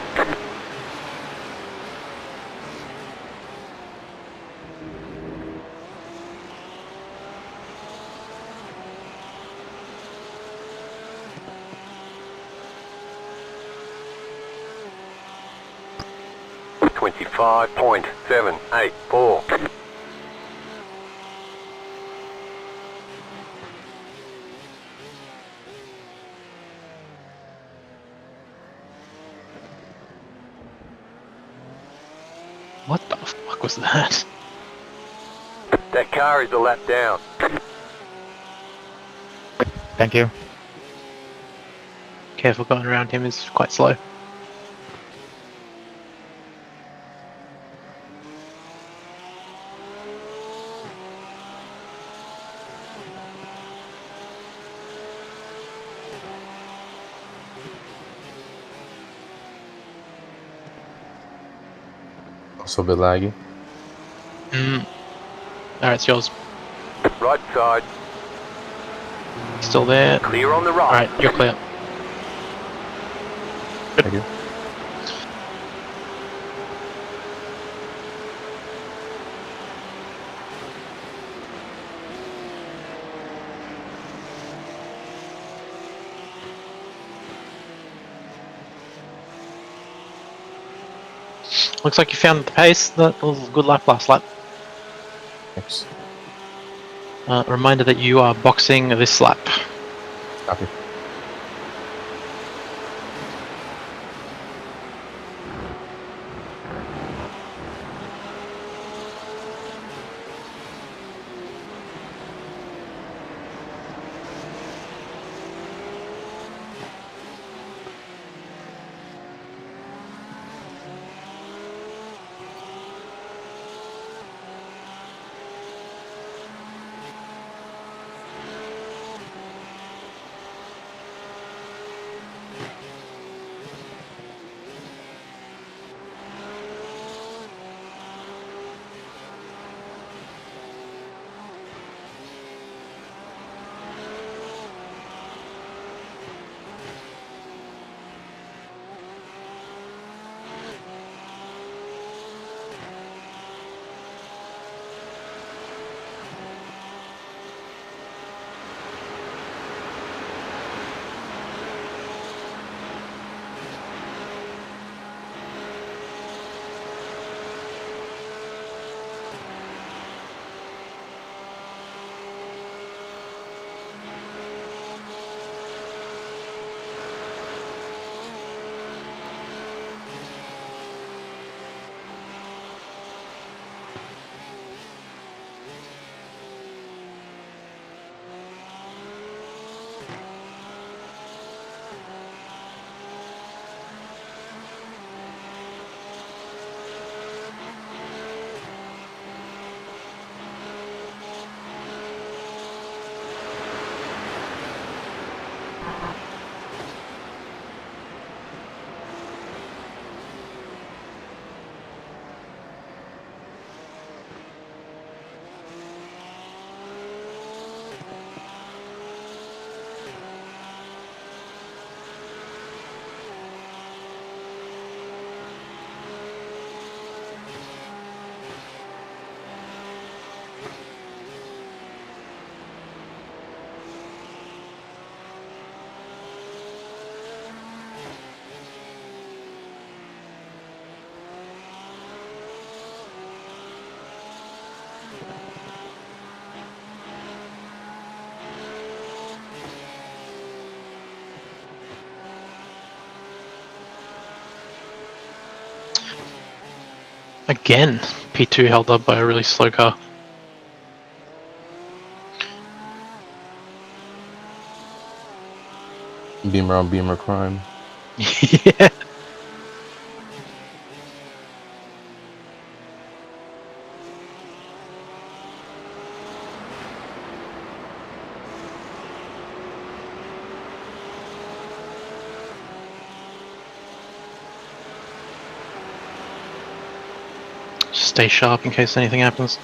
.784. What the fuck was that? That car is a lap down. Thank you. Careful, going around him is quite slow. Also a bit laggy. Alright, it's yours. Right side. Still there. Clear on the right. Alright, you're clear. Thank you. Looks like you found the pace. That was a good lap last lap. Thanks. Reminder that you are boxing this lap. Copy. Again, P2 held up by a really slow car. Beamer on beamer crime. Yeah. Just stay sharp in case anything happens.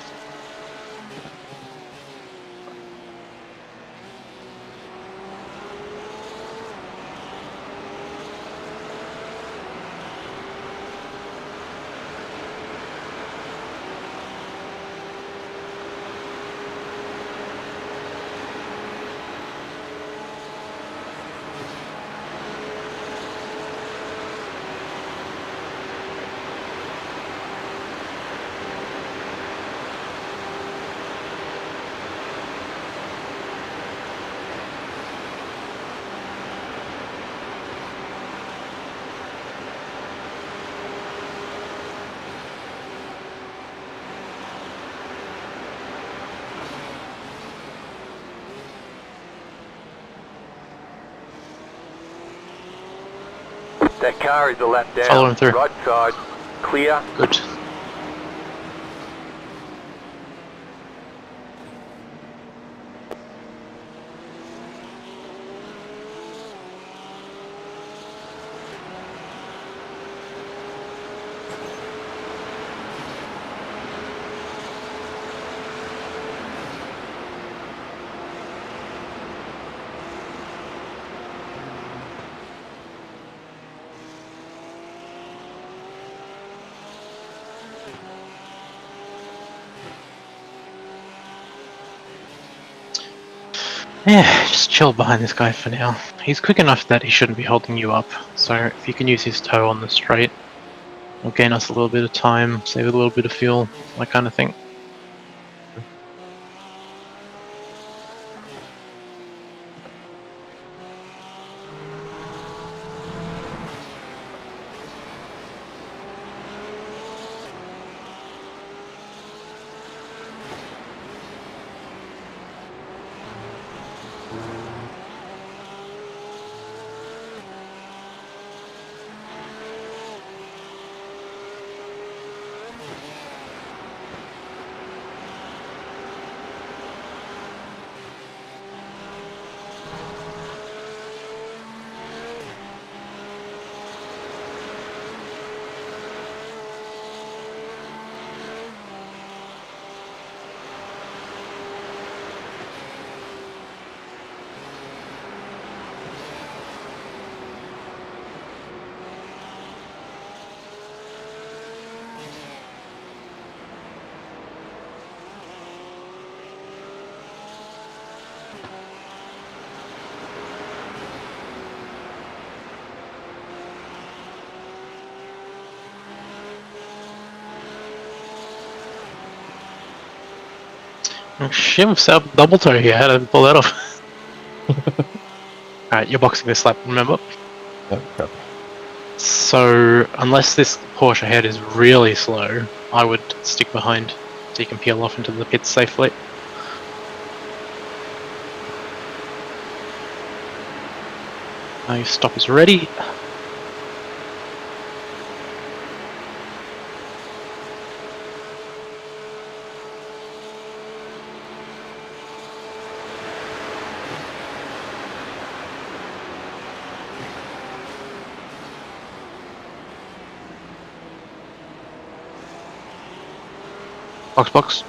That car is a lap down. Follow him through. Right side. Clear. Good. Yeah, just chill behind this guy for now. He's quick enough that he shouldn't be holding you up, so if you can use his toe on the straight, it'll gain us a little bit of time, save a little bit of fuel, that kind of thing. Shiv set up double toe here, how to pull that off. Alright, you're boxing this lap, remember? Yep, copy. So, unless this Porsche ahead is really slow, I would stick behind so you can peel off into the pits safely. Now your stop is ready. Box.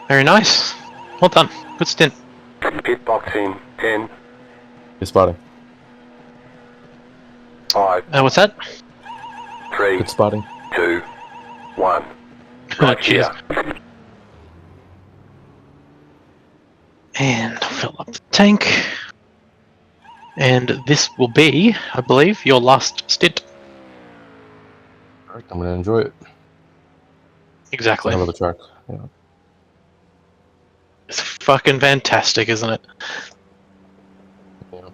Very nice. Well done. Good stint. Pit box in 10, Good spotting. 5, What's that? 3, Good spotting. 2, 1. Right Cheers. here. And I'll fill up the tank. And this will be, I believe, your last stint. Alright, I'm gonna enjoy it. Exactly. I love the track. Yeah. It's fucking fantastic, isn't it? Yeah.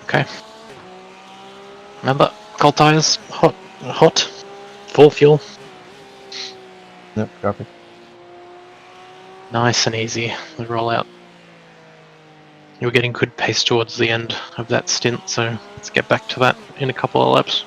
Okay. Remember, cold tires, hot, full fuel. Yep, copy. Nice and easy, the rollout. You were getting good pace towards the end of that stint, so let's get back to that in a couple of laps.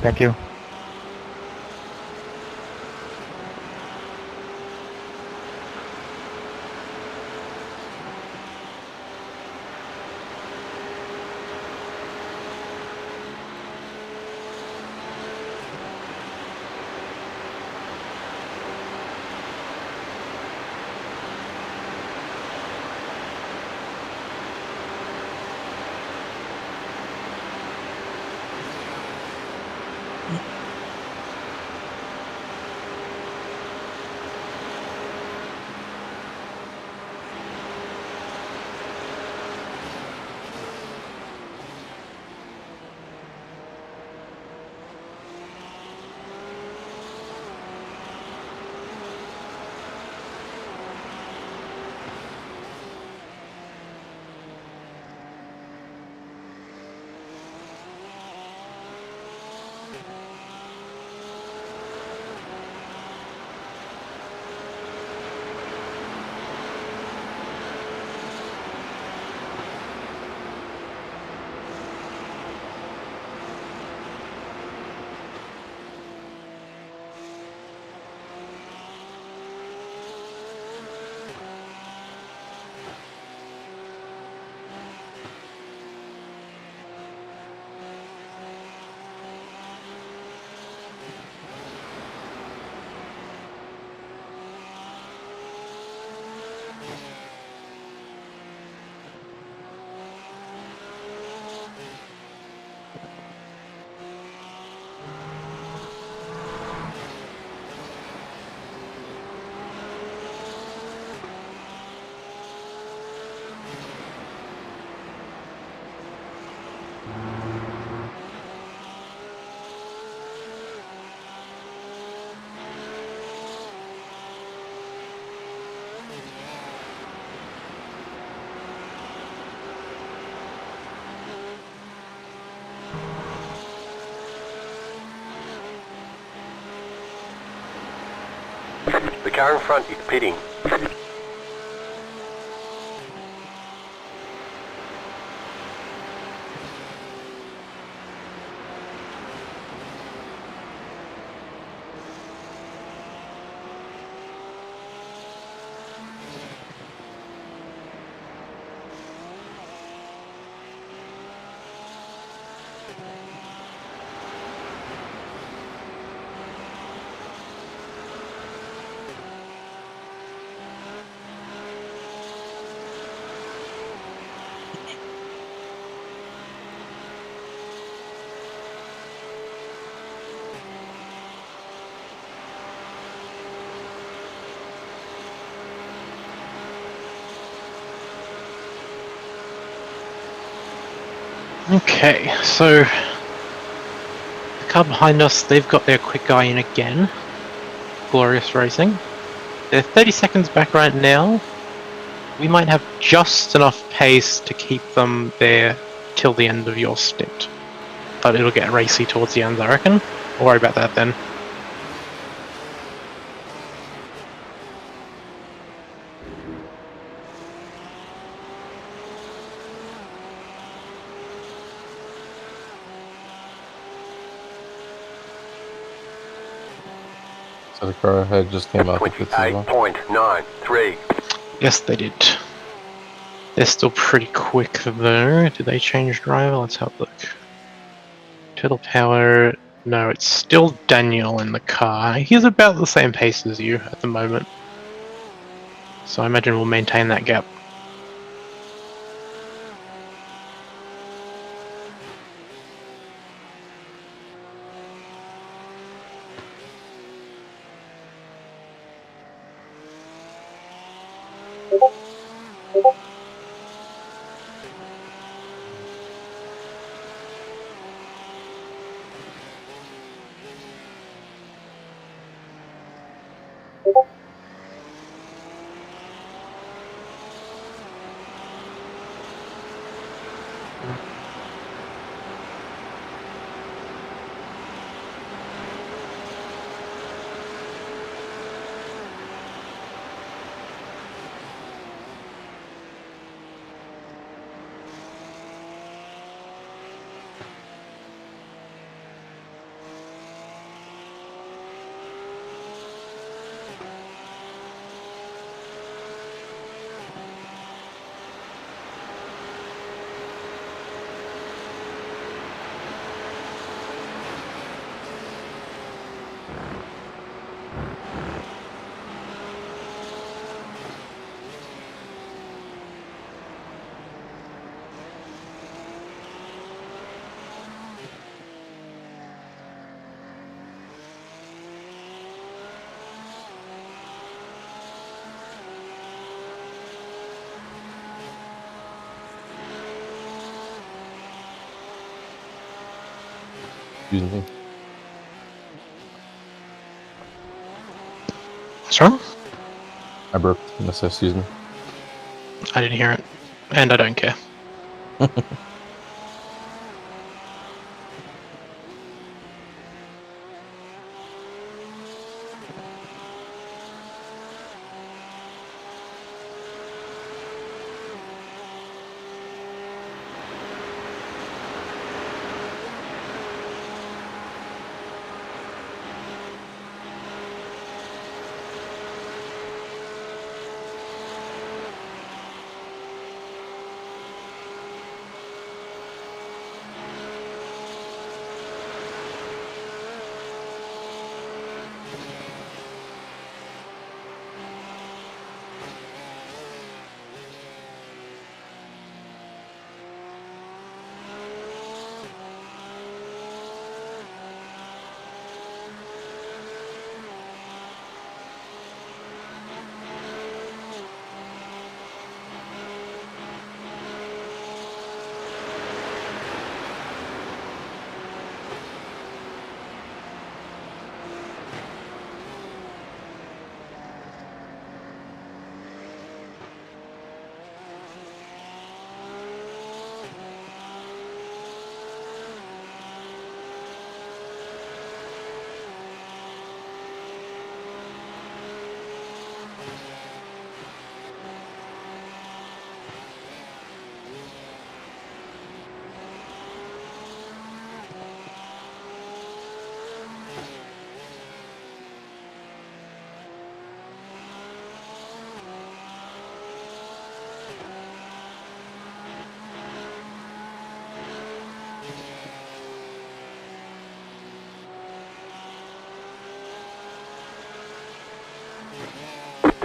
Thank you. The car in front is pitting. Okay, so the car behind us, they've got their quick guy in again. Glorious Racing. They're 30 seconds back right now. We might have just enough pace to keep them there till the end of your stint. But it'll get racy towards the end, I reckon. Don't worry about that then. So the car ahead just came out. 28.93. Yes, they did. They're still pretty quick though. Did they change driver? Let's have a look. Turtle power. No, it's still Daniel in the car. He's about the same pace as you at the moment. So I imagine we'll maintain that gap. Excuse me. What's wrong? I burped. And I said, excuse me. I didn't hear it. And I don't care.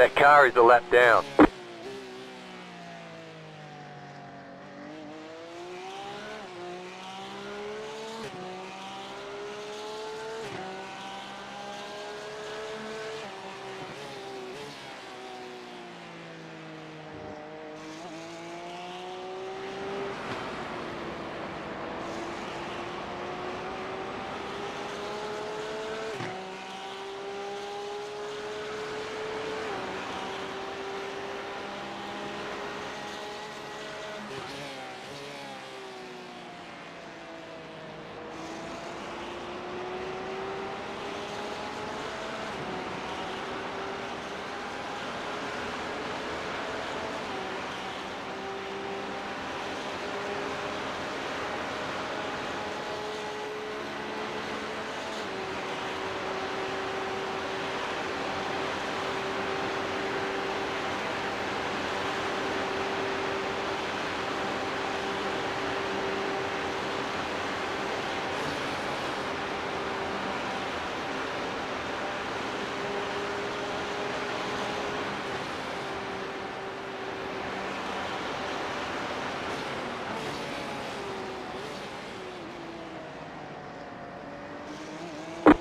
That car is a lap down.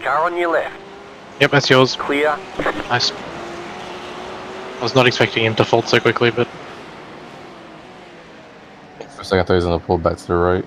Car on your left. Yep, that's yours. Clear. Nice. I was not expecting him to fold so quickly, but For a second, I thought he was gonna pull back to the right.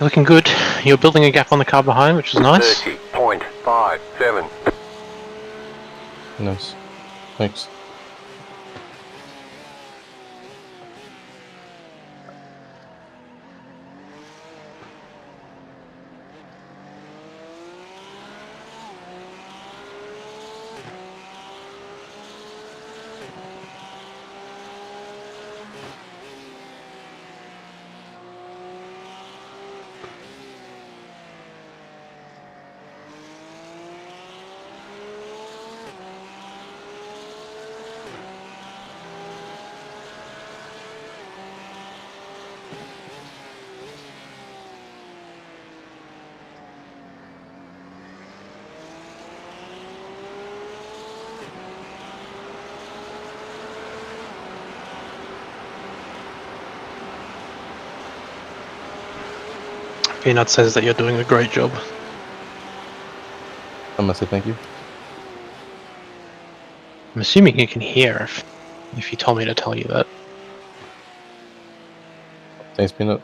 you're looking good. You're building a gap on the car behind, which is nice. 30.57. Nice. Thanks. Peanut says that you're doing a great job. I'm gonna say thank you. I'm assuming you can hear if you told me to tell you that. Thanks, Peanut.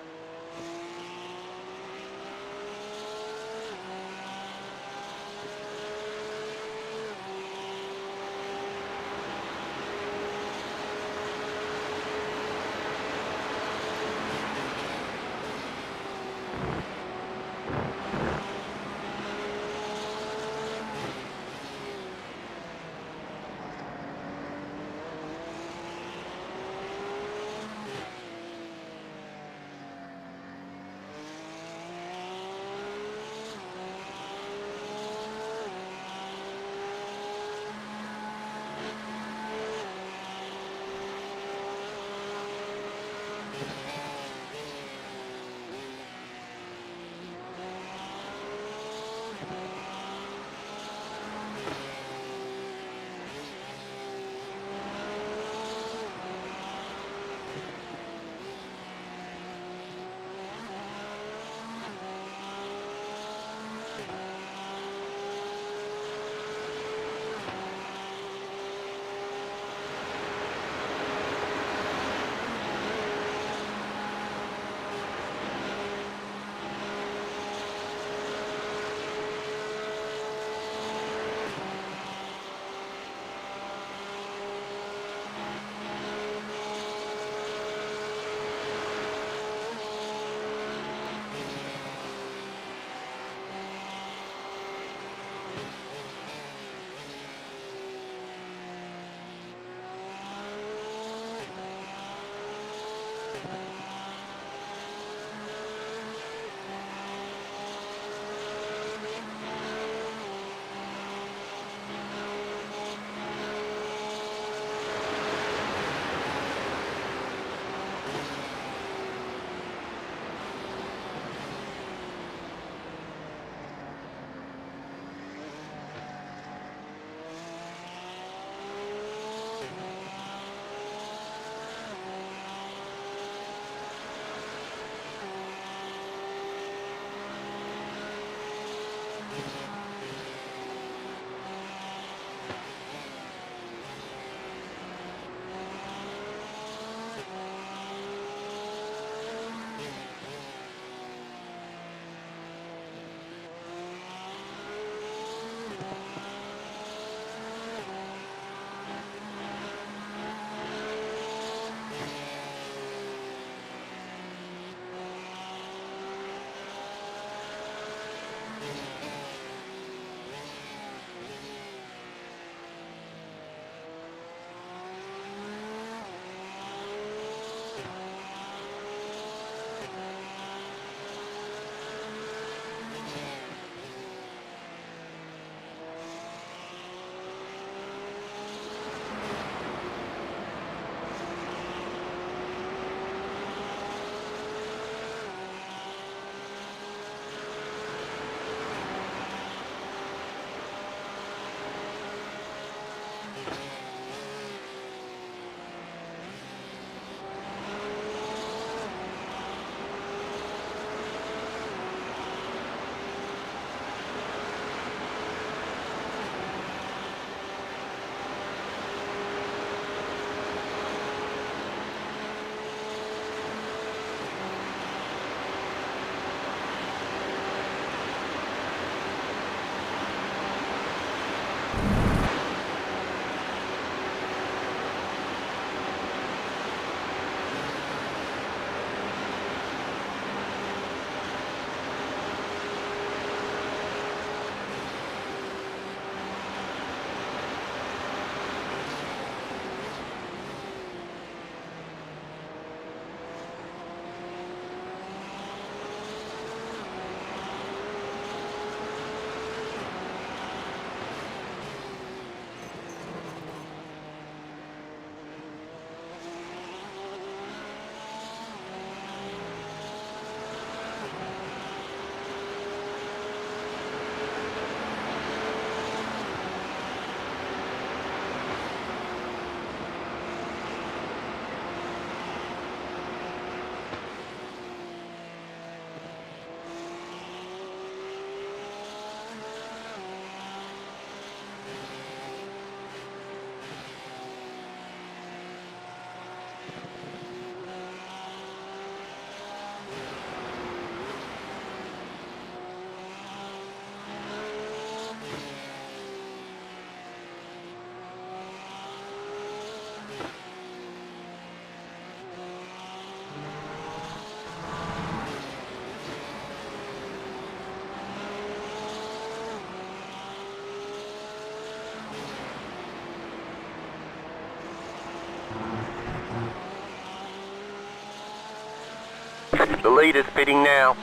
The leader's pitting now.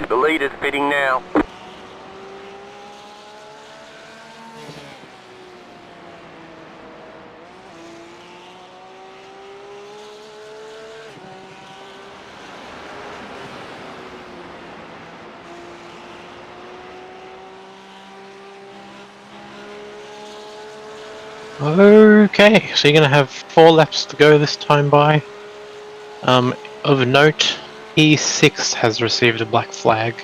The leader's pitting now. Okay, so you're going to have 4 laps to go this time by. Of note, E6 has received a black flag.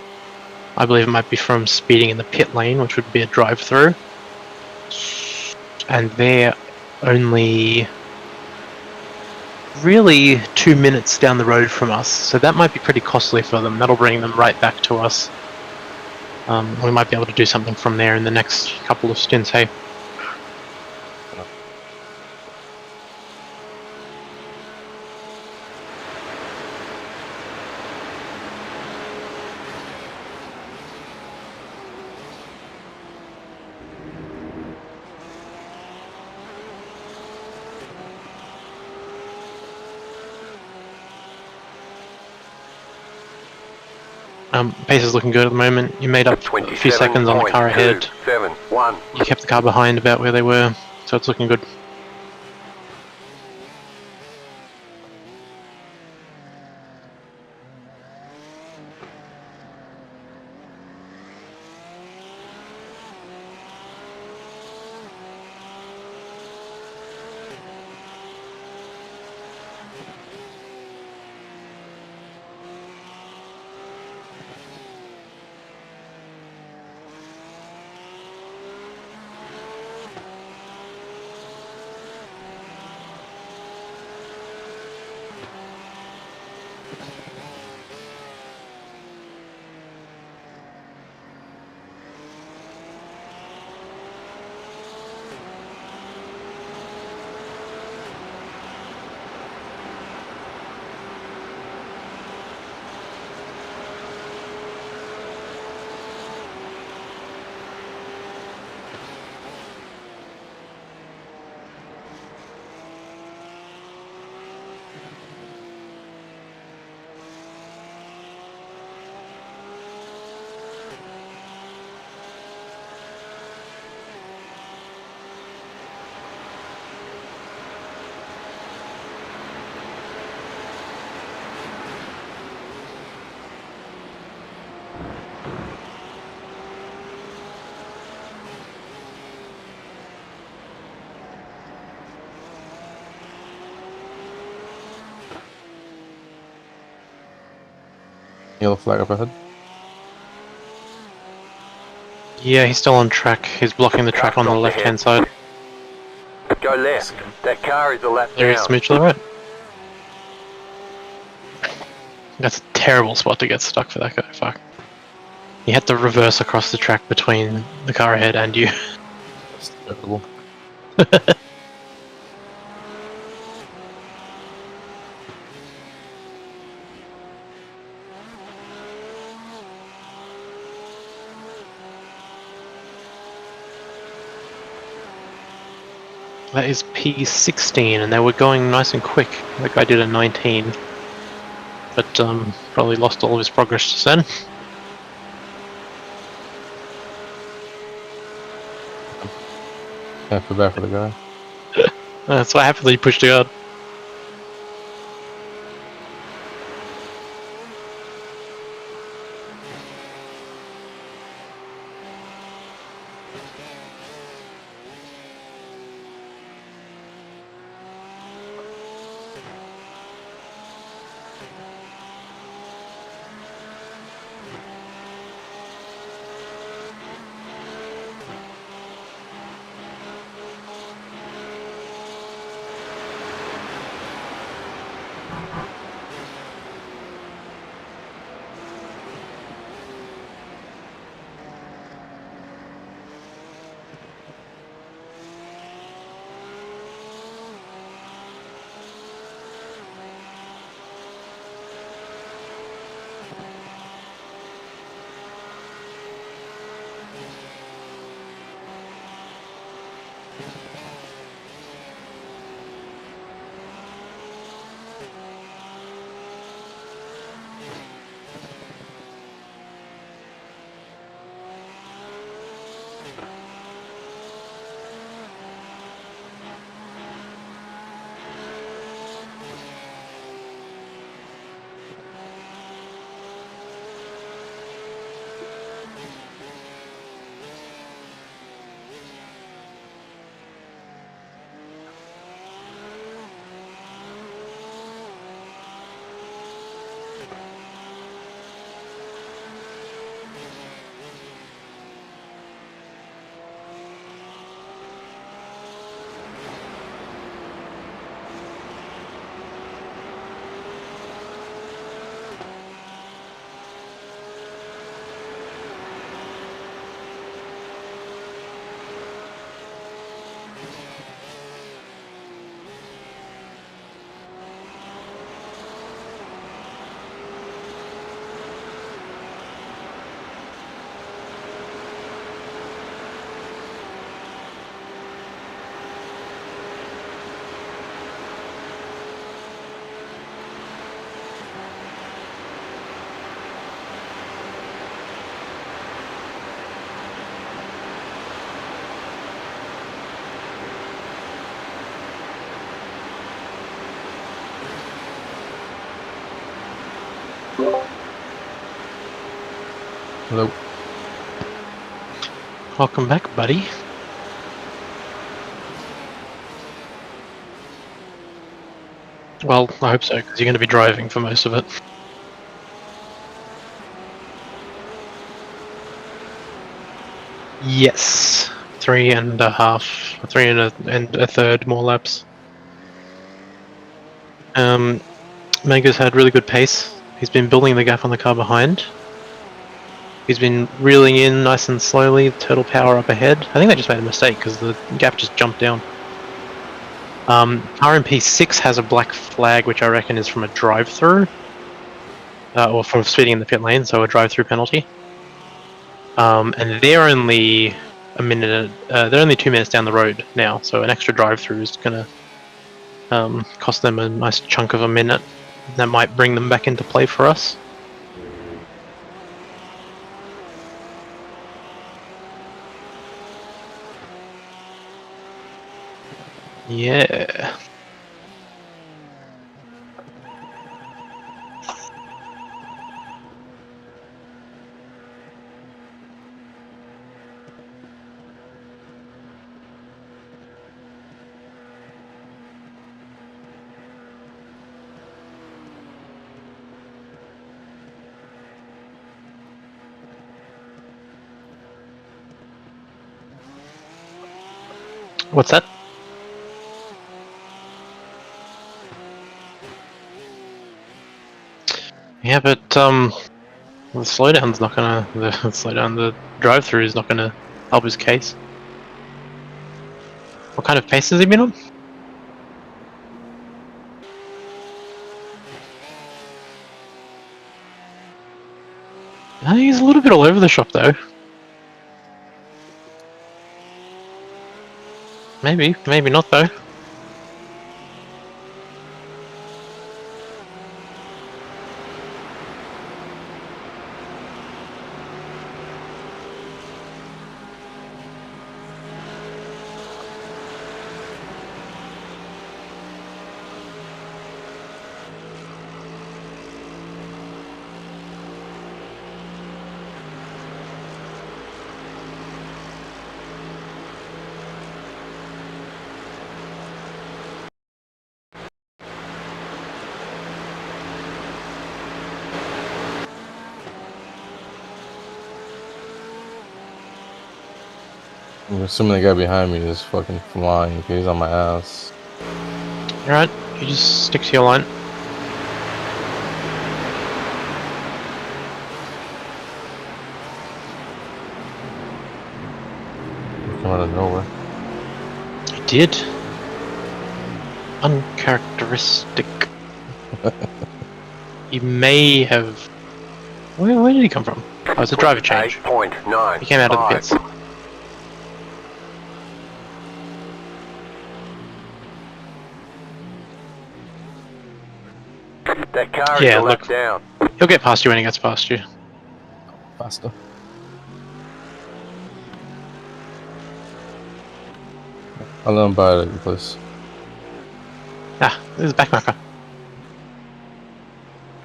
I believe it might be from speeding in the pit lane, which would be a drive-through. And they're only really 2 minutes down the road from us, so that might be pretty costly for them. That'll bring them right back to us. We might be able to do something from there in the next couple of stints, hey? Pace is looking good at the moment. You made up a few seconds on the car ahead. 27.1. You kept the car behind about where they were, so it's looking good. Yellow flag up ahead. Yeah, he's still on track. He's blocking the track on the left-hand side. Go left. That car is a lap There is down. smooch to the right. That's a terrible spot to get stuck for that guy. Fuck. You had to reverse across the track between the car ahead and you. That's terrible. That is P16, and they were going nice and quick. That guy did a 19. But probably lost all of his progress just then. I feel bad for the guy. That's what happened, he pushed it out. Hello. Welcome back, buddy. Well, I hope so, because you're going to be driving for most of it. Yes. 3.5, 3 1/3 more laps. Mega's had really good pace. He's been building the gap on the car behind. He's been reeling in nice and slowly, total power up ahead. I think they just made a mistake because the gap just jumped down. RMP6 has a black flag, which I reckon is from a drive-through. Or from speeding in the pit lane, so a drive-through penalty. And they're only they're only 2 minutes down the road now, so an extra drive-through is gonna cost them a nice chunk of a minute. That might bring them back into play for us. Yeah. What's that? Yeah, but the slowdown's not gonna the drive-through is not gonna help his case. What kind of pace has he been on? I think he's a little bit all over the shop though. Maybe, maybe not though. I'm assuming the guy behind me is fucking flying because he's on my ass. Alright, you just stick to your line. Come out of nowhere. He did. Uncharacteristic. He may have... Where did he come from? Oh, it's a driver change. 8.95. He came out of the pits. That car Yeah, is a lap look. down. He'll get past you when he gets past you. Faster. I'll let him buy it at your place. Ah, there's a backmarker.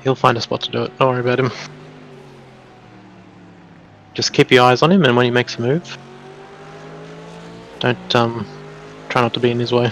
He'll find a spot to do it. Don't worry about him. Just keep your eyes on him, and when he makes a move, don't try not to be in his way.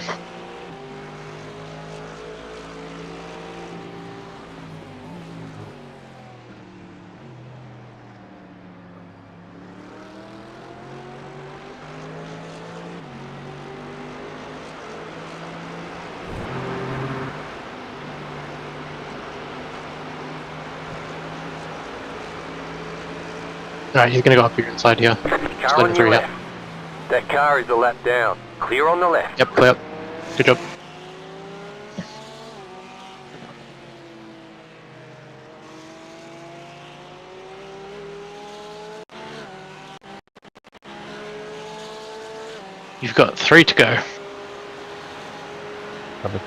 Alright, he's gonna go up here inside here. Just Car let on him your through, left. yeah. That car is a lap down. Clear on the left. Yep, clear. Good job. You've got 3 to go. Copy.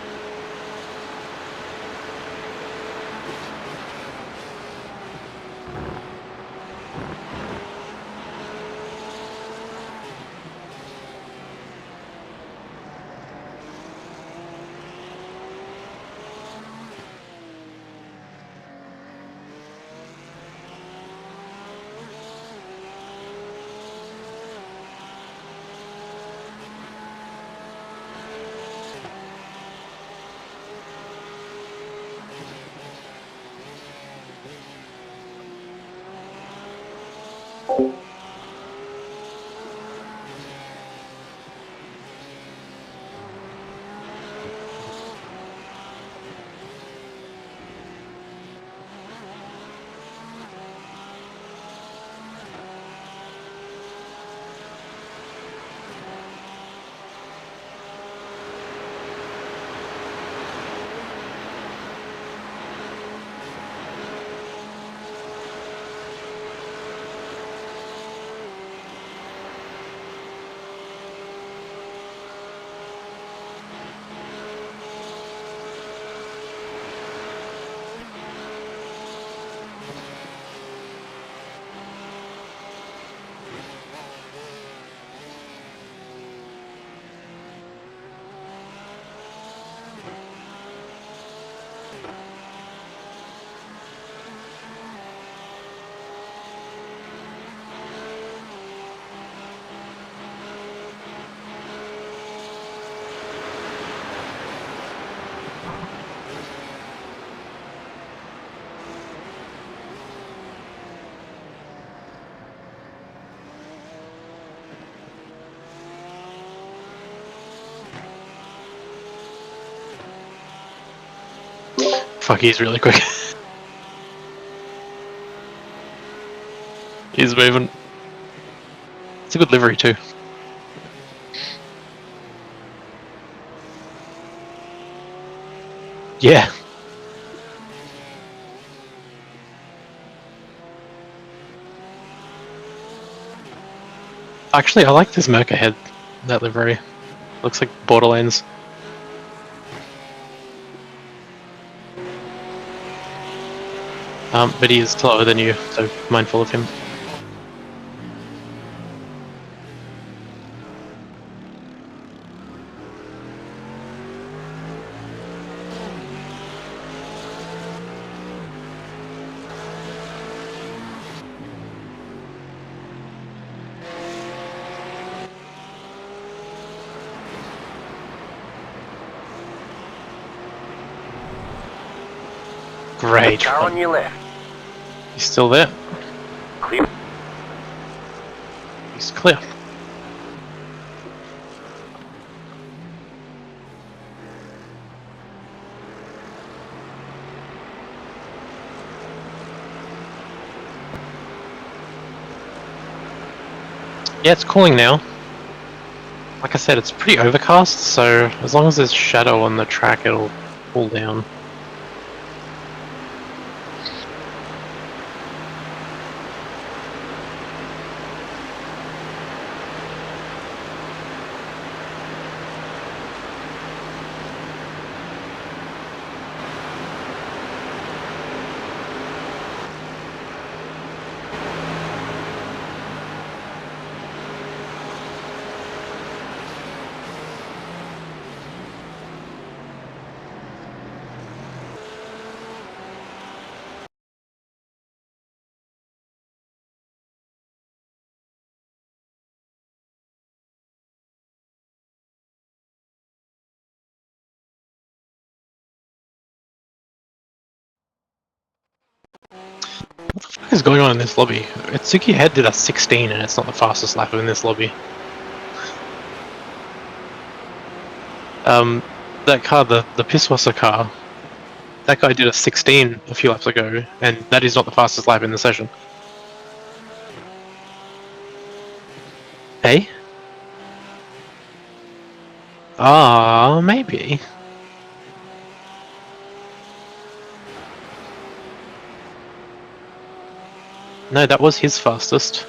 Fuck, he's really quick. He's moving. It's a good livery too. Yeah. Actually, I like this Merc ahead. That livery. Looks like Borderlands. But he is slower than you, so mindful of him. Great. Car on your left. He's still there. Clear. He's clear. Yeah, it's cooling now. Like I said, it's pretty overcast, so as long as there's shadow on the track, it'll cool down. fuck is going on in this lobby? Itsuki Head did a 16 and it's not the fastest lap in this lobby. That car, the Pisswasser car, that guy did a 16 a few laps ago, and that is not the fastest lap in the session. Hey? Ah, maybe. No, that was his fastest.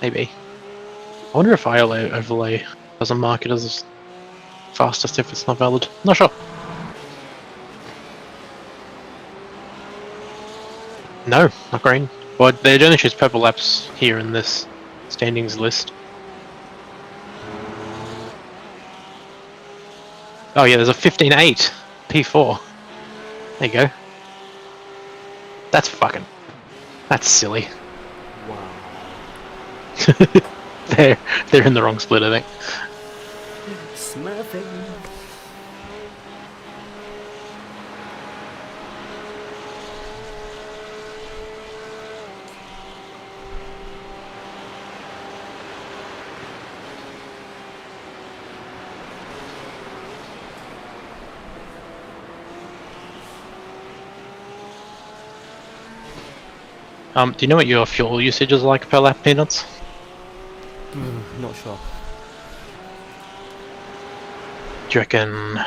Maybe. I wonder if ILA overlay doesn't mark it as fastest if it's not valid. Not sure. No, not green. Well, they only choose purple laps here in this standings list. Oh yeah, there's a 15.8 P4. There you go. That's fucking... That's silly. Wow. They're in the wrong split, I think. Smurfing. Do you know what your fuel usage is like per lap, Peanuts? Not sure. Do you reckon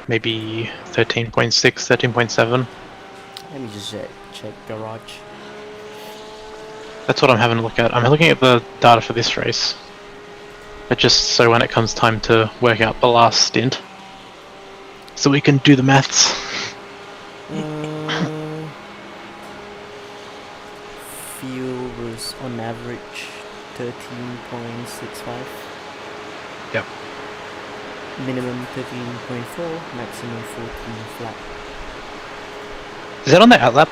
maybe 13.6, 13.7? Let me just check garage. That's what I'm having a look at. I'm looking at the data for this race. But just so when it comes time to work out the last stint, so we can do the maths. Fuel was on average 13.65. Yep. Minimum 13.4, maximum 14 flat. Is that on the outlap?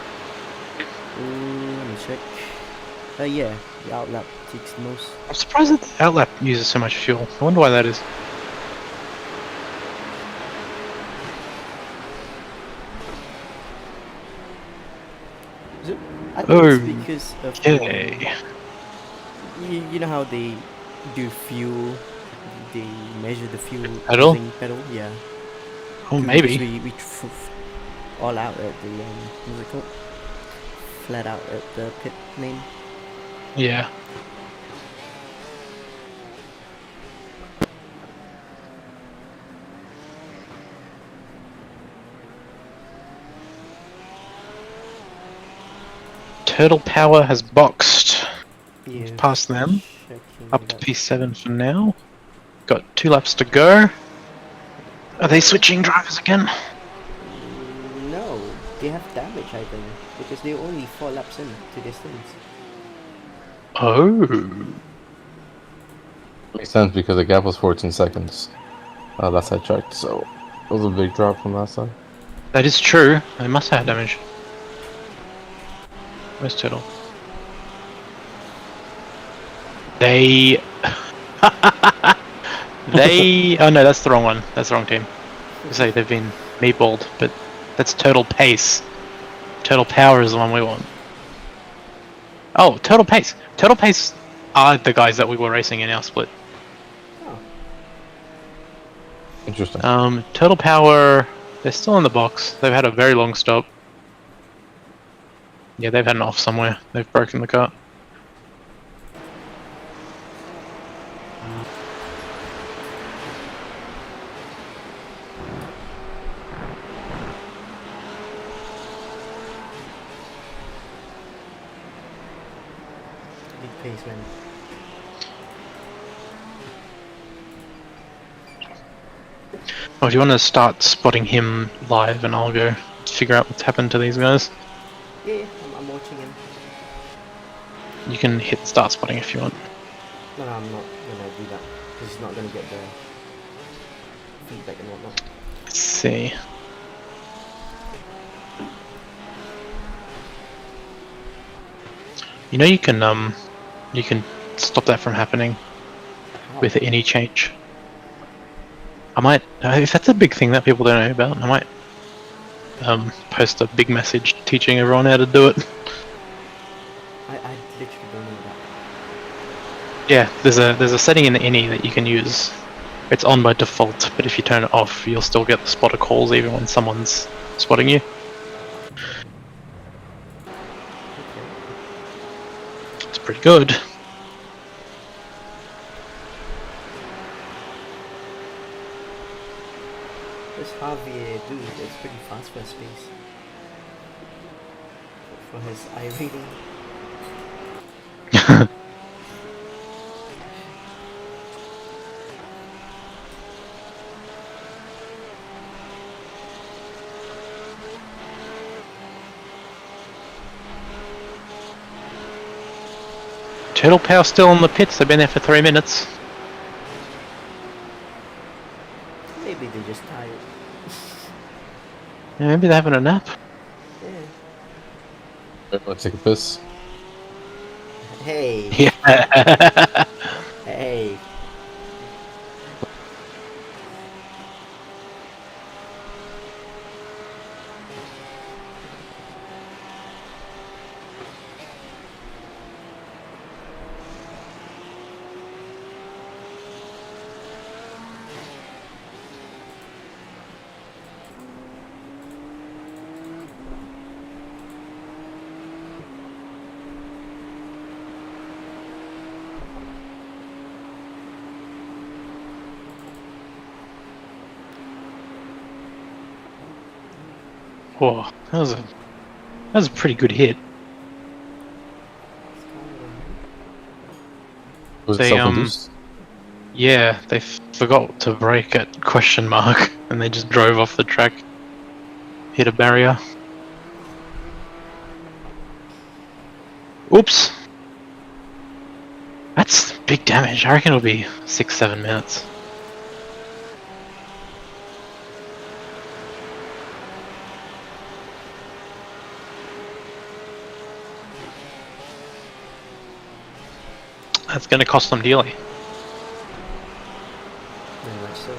Let me check. Yeah, the outlap takes the most. I'm surprised that the outlap uses so much fuel. I wonder why that is. I think it's because of Okay. you know how they do fuel, they measure the fuel Pedal? using pedal, yeah. Oh, Because maybe. we all out at the what's it called? Flat out at the pit lane. Yeah. Turtle Power has boxed. Yeah. Past them. Checking Up to that. P7 for now. Got 2 laps to go. Are they switching drivers again? No, they have damage, I think, because they're only 4 laps in to distance. Oh. Makes sense because the gap was 14 seconds. Last I checked, so it was a big drop from last time. That is true. They must have damage. Where's Turtle? They... Oh no, that's the wrong one. That's the wrong team. I say they've been meatballed, but that's Turtle Pace. Turtle Power is the one we want. Oh, Turtle Pace. Turtle Pace are the guys that we were racing in our split. Interesting. Turtle Power, they're still in the box. They've had a very long stop. Yeah, they've had an off somewhere. They've broken the car. Big pace, man. Oh, do you want to start spotting him live and I'll go figure out what's happened to these guys? Yeah, I'm watching him. You can hit start spotting if you want. No, I'm not gonna do that. Because he's not gonna get the feedback and whatnot. Let's see. You know you can stop that from happening with any change. I might, if that's a big thing that people don't know about, I might post a big message teaching everyone how to do it. I literally don't know that. Yeah, there's a setting in the INI that you can use. It's on by default, but if you turn it off, you'll still get the spotter calls even when someone's spotting you. It's pretty good. This Javier dude is pretty fast for space. For his eye reading. Turtle Power still in the pits, they've been there for 3 minutes. Maybe they're just tired. Yeah, maybe they're having a nap. Yeah. Let's take a piss. Hey. Yeah. Hey. Whoa, that was a pretty good hit. Was it They self-induced? yeah, they forgot to brake at question mark, and they just drove off the track, hit a barrier. Oops. That's big damage. I reckon it'll be 6-7 minutes. That's gonna cost them dearly. Very much so.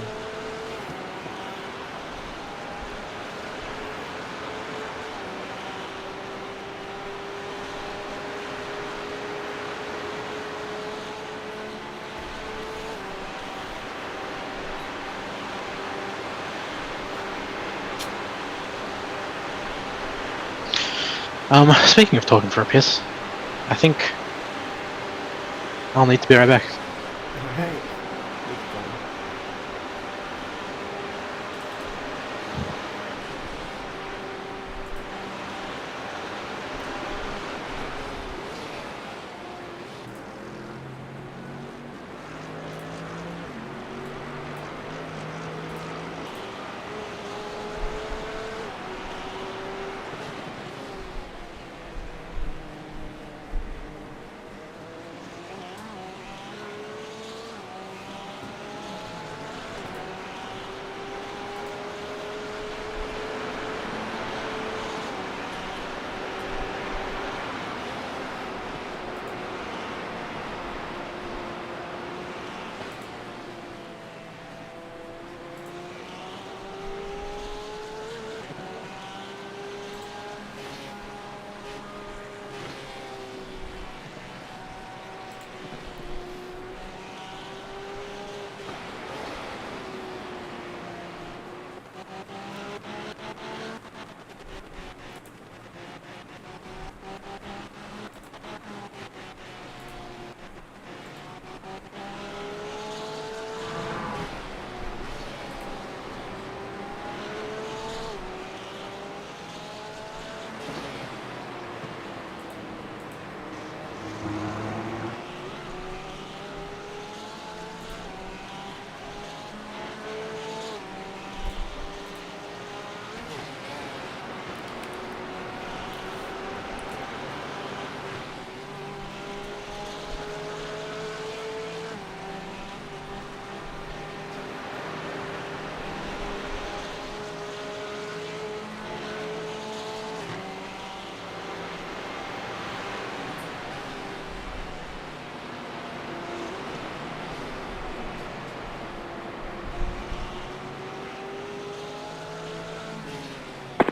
Speaking of talking for a piss, I think I'll need to be right back. Alright.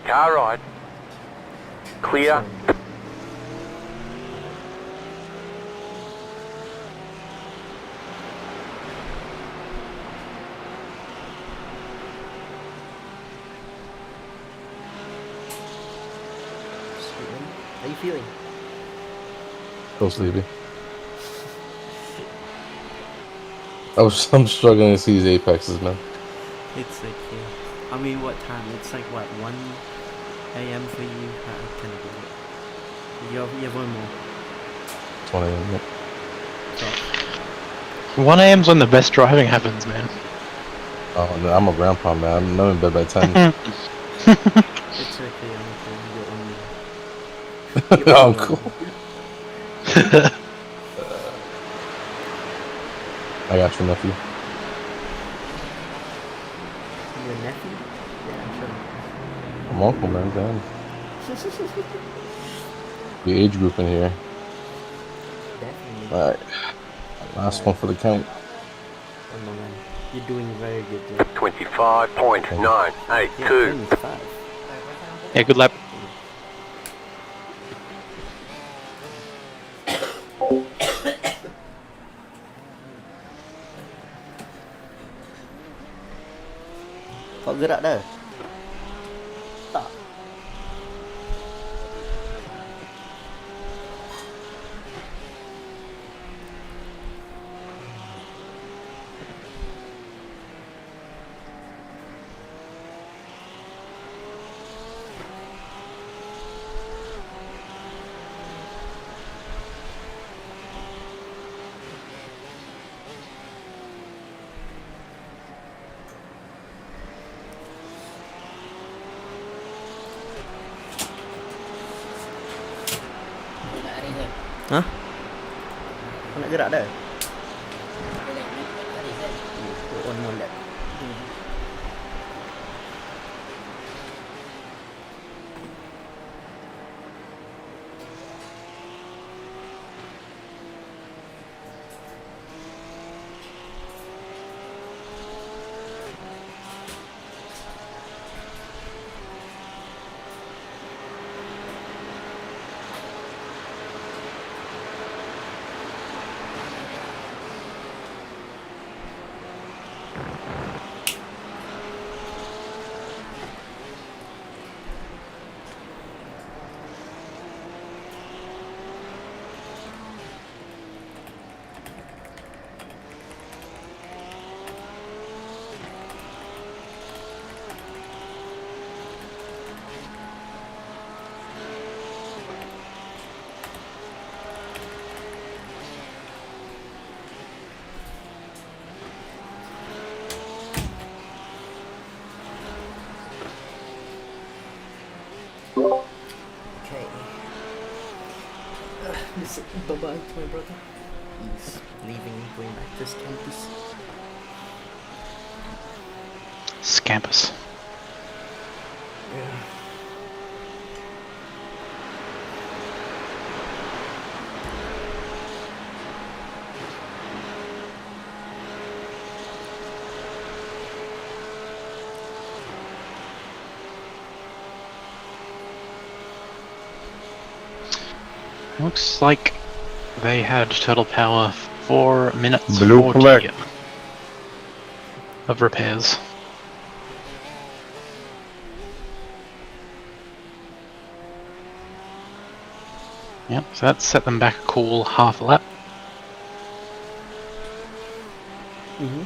Car right. Clear. How you feeling? So sleepy. I'm struggling to see these apexes, man. It's okay. I mean, what time? It's like what, 1 a.m. for you? I kind of get it. You have one more. 20 a.m. So, 1 a.m.'s when the best driving happens, man. Oh, no, I'm a grandpa, man. I'm in bed by 10. it's okay, Uncle. You're on me. Oh, cool. I got you, nephew. Your nephew? Yeah, sure. I'm uncle, man. Damn. The age group in here. Definitely. Alright. Last one for the count. Oh no, man. You're doing very good, dude. 25.982. Yeah, 25. Yeah, good lap. Kau gerak dah? Tak. Hah? Kau nak gerak dah? One more lap. Okay. Listen, bye-bye to my brother. He's leaving, going back to his campus. Scampus. Yeah. Looks like they had total power 4 minutes Blue 40 flag. of repairs. Yep, so that set them back a cool half a lap. Mm-hmm.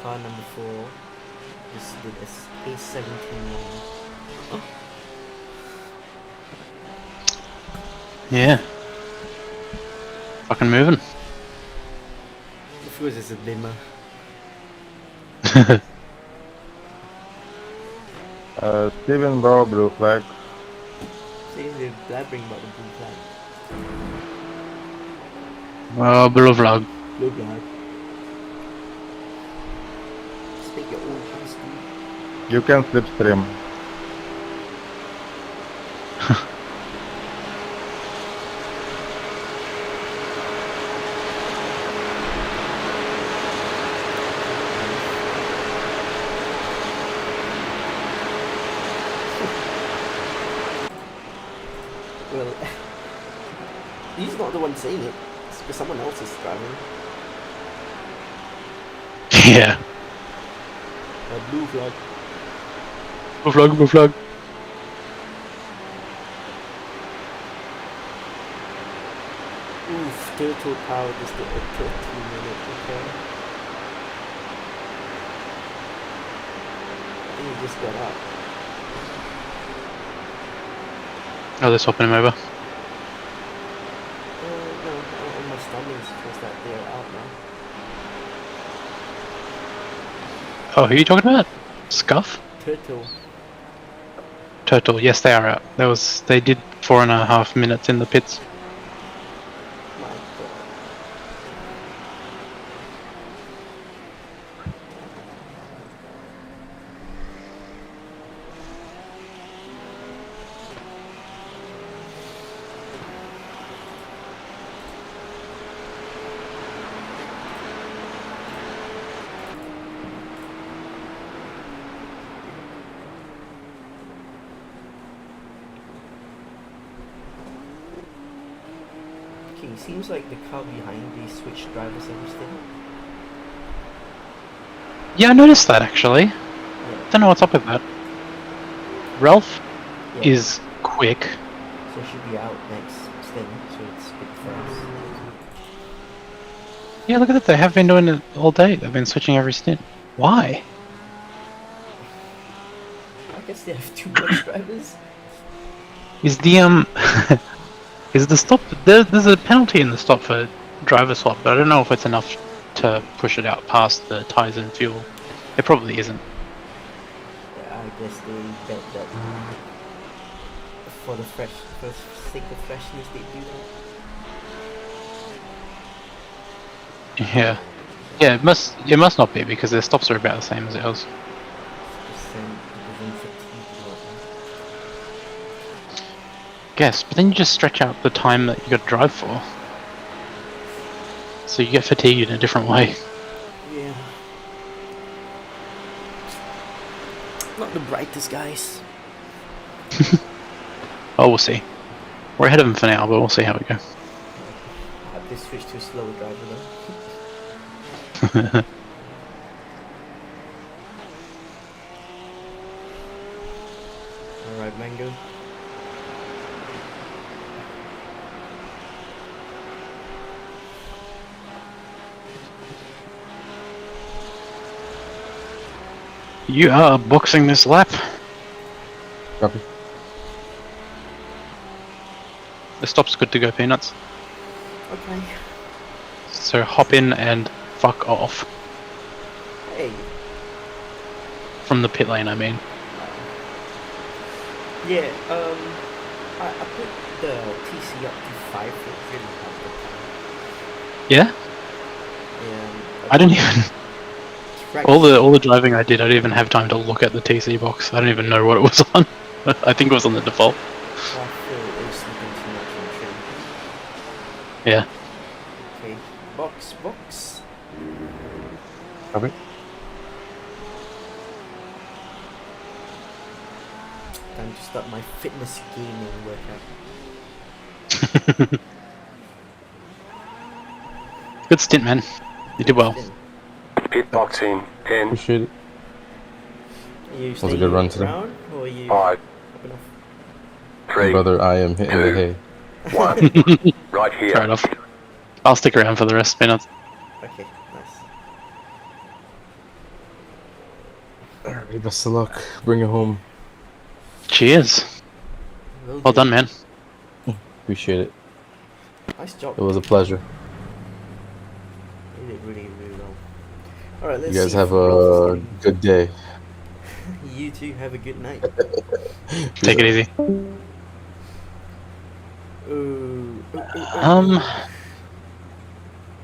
car number 4 just did A17 wrong. Yeah. Fucking moving. Of course it's a dimmer. Steven, bro, blue flag. See, they're blabbering about the blue flag. Oh, blue vlog. Blue flag. Speak your own voice, dude. You can slipstream. Well, he's not the one saying it. It's because someone else is driving. Yeah. Blue flag. Blue vlog, blue vlog. Oof, turtle power just did a 13-minute, okay. I think he just got up. Oh, they're swapping him over. No, on my standings it was that they're out now. Oh, who are you talking about? Scuff? Turtle. Turtle, yes they are out. They did 4.5 minutes in the pits. My god. Okay, seems like the car behind they switched drivers every stint. Yeah, I noticed that actually. Yeah. Don't know what's up with that. Ralph Yeah. is quick. So it should be out next stint, so it's good for us. Yeah, look at that. They have been doing it all day. They've been switching every stint. Why? I guess they have too much drivers. Is the is the stop? There's a penalty in the stop for driver swap, but I don't know if it's enough to push it out past the tires and fuel. It probably isn't. Yeah, I guess they bet that for the sake of freshness they do that. Yeah, yeah. It must not be because their stops are about the same as ours. Guess, but then you just stretch out the time that you got to drive for, so you get fatigued in a different way. Yeah. Not the brightest guys. Oh, we'll see. We're ahead of them for now, but we'll see how we go. I have to switch to a slower driver though. Alright, Mango. You are boxing this lap. Copy. The stop's good to go, Peanuts. Okay. So hop in and fuck off. Hey. From the pit lane, I mean. Yeah, I put the TC up to 5 for really hard the time. Yeah? Yeah. I didn't even... All the driving I did, I didn't even have time to look at the TC box. I don't even know what it was on. I think it was on the default. I feel it was sleeping too much on the train. Yeah. Okay, box. Copy. Time to start my fitness gaming workout. Good stint, man. You did well. Pit box in 10, Appreciate it. Are you Was a staying good run today. around, or are you 5, hopping off? 3, Brother, I am hitting the 2, hay. 1. Right here. Fair enough. I'll stick around for the rest, Peanuts. Okay, nice. Hey, best of luck. Bring it home. Cheers. Well done, man. Appreciate it. Nice job. It was a pleasure. You did really, really well. Alright, let's You guys see have if Rolf is a getting- good day. You too, have a good night. Take it easy.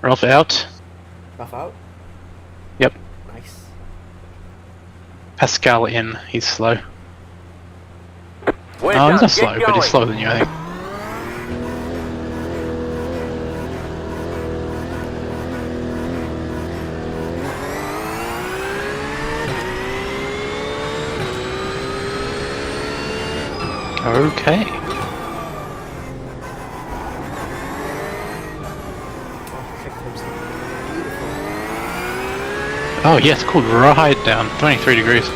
Ralph out. Buff out? Yep. Nice. Pascal in. He's slow. We're Oh, he's done. not slow, Get but he's going. slower than you, I think. Okay. Oh yeah, it's cooled right down, 23 degrees.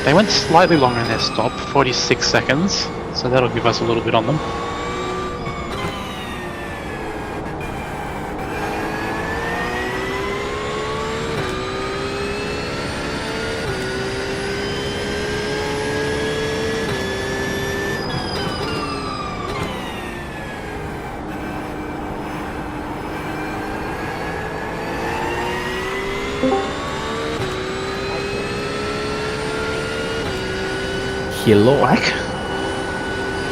They went slightly longer in their stop, 46 seconds, so that'll give us a little bit on them. Hello. Whack.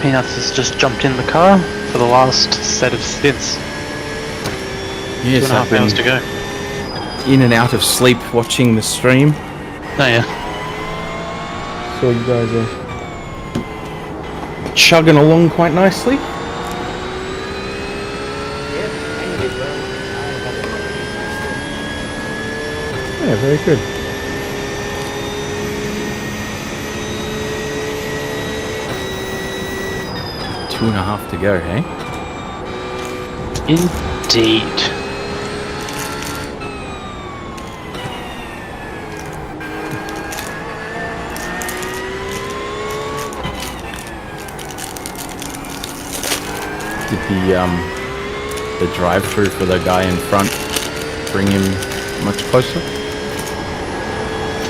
Peanuts has just jumped in the car for the last set of stints. Yes, 2.5 I've been hours to go. in and out of sleep watching the stream. Oh yeah. So you guys are chugging along quite nicely. Yeah, very good. Two and a half to go, hey? Indeed. Did the drive-through for the guy in front bring him much closer?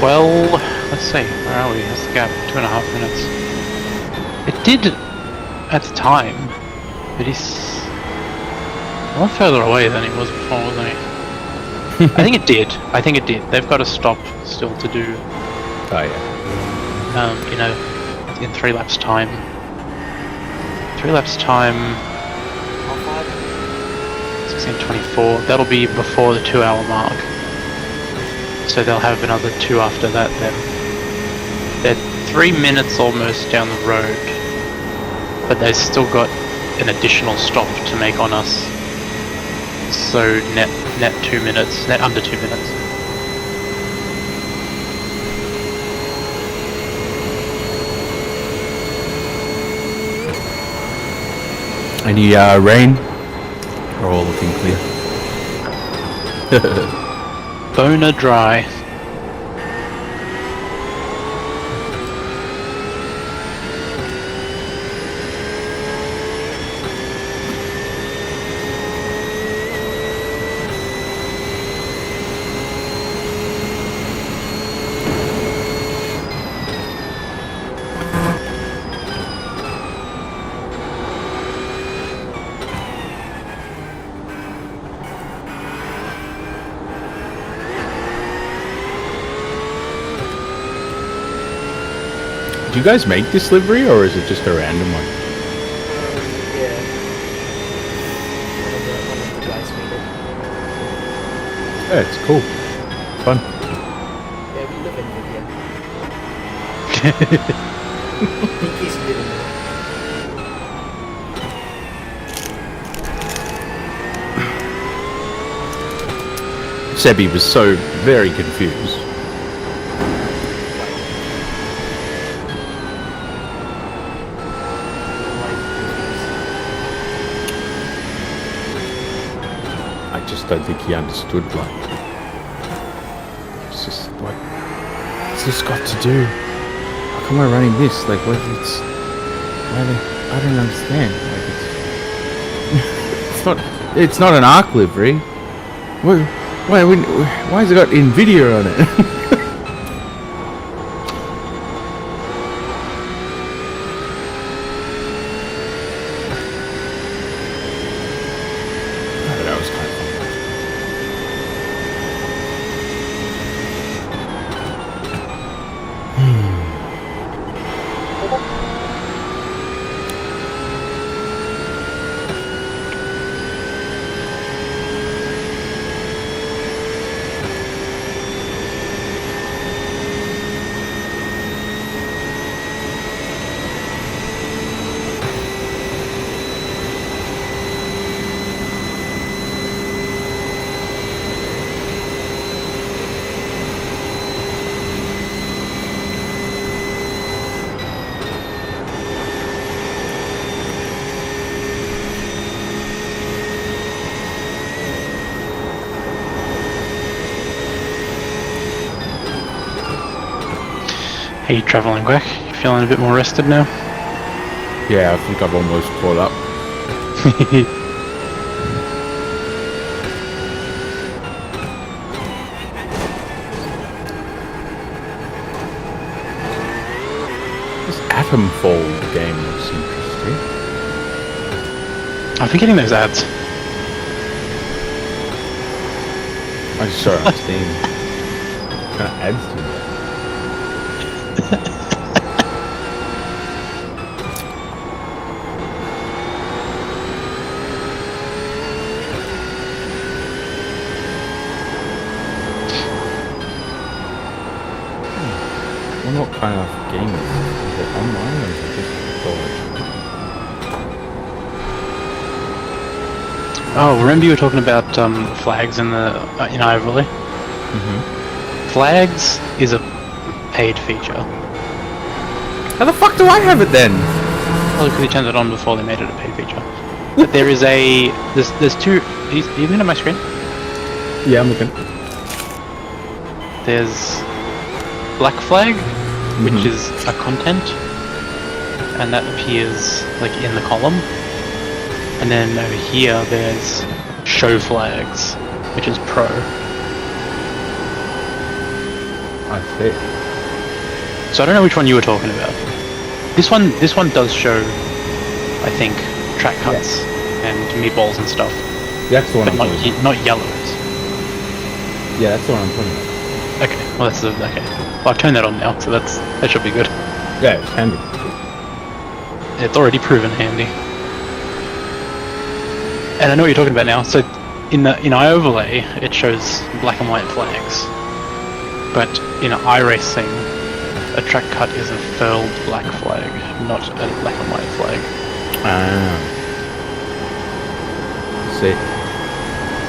Well, let's see, where are we? That's the gap, 2.5 minutes. It did at the time, but he's a lot further away than he was before, wasn't he? I think it did. I think it did. They've got a stop still to do. Oh yeah. You know, in 3 laps time. 3 laps time. 16:24. That'll be before the 2-hour mark. So they'll have another 2 after that. Then they're 3 minutes almost down the road, but they've still got an additional stop to make on us. So net 2 minutes, net under 2 minutes. Any rain? Or all looking clear? Bona dry. Do you guys make this livery, or is it just a random one? Yeah. One of the guys made it. Yeah, it's cool. Fun. Yeah, we live in India. In case you didn't know. Sebi was so very confused. I just don't think he understood, like, it's just like, what's this got to do? How come we're running this? Like, what it's, I don't understand. Like, it's not an arc livery. Why has it got Nvidia on it? That was kind of fun. Are you travelling back? You feeling a bit more rested now? Yeah, I think I've almost caught up. This Atomfall game looks interesting. I've been getting those ads. I just saw it on Steam. What kind of ads to it? I wonder what kind of game is this? Is it online or is it just storage? Oh, remember you were talking about flags in the in Overlay? Flags is a paid feature. How the fuck do I have it then? Well, because they turned it on before they made it a paid feature. But there is there's two. Are you looking at my screen? Yeah, I'm looking. There's Black Flag, which is a content, and that appears like in the column. And then over here, there's Show Flags, which is Pro. I see. So I don't know which one you were talking about. This one does show, I think, track cuts and meatballs and stuff. That's the one but I'm not, talking about. not yellows. Yeah, that's the one I'm talking about. Okay, well that's okay. Well, I've turned that on now, so that should be good. Yeah, it's handy. It's already proven handy. And I know what you're talking about now. So in iOverlay, it shows black and white flags, but in iRacing, a track cut is a furled black flag, not a black and white flag. See.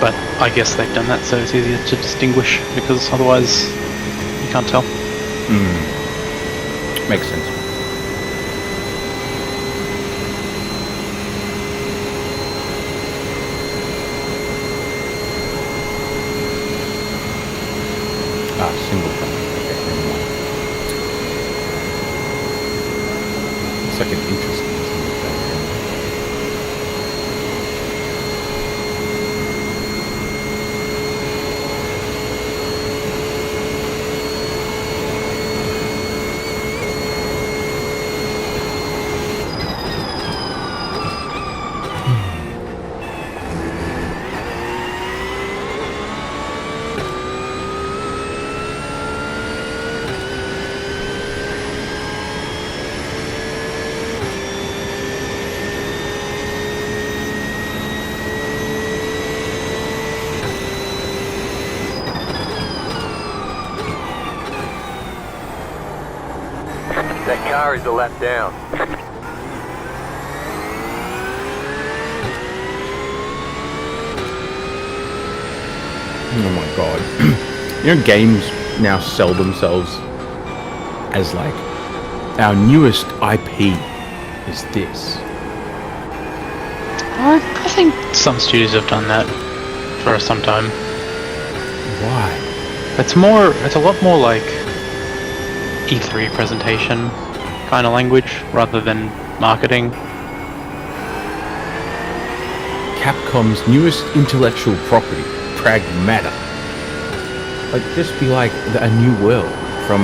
But I guess they've done that so it's easier to distinguish, because otherwise you can't tell. Makes sense. Single frame. Okay, never mind. It's like an interesting single frame. That car is a lap down. Oh my god. You know, games now sell themselves as like, our newest IP is this. I think some studios have done that for some time. Why? It's a lot more like E3 presentation kind of language rather than marketing. Capcom's newest intellectual property, Pragmata, Like, just be like a new world from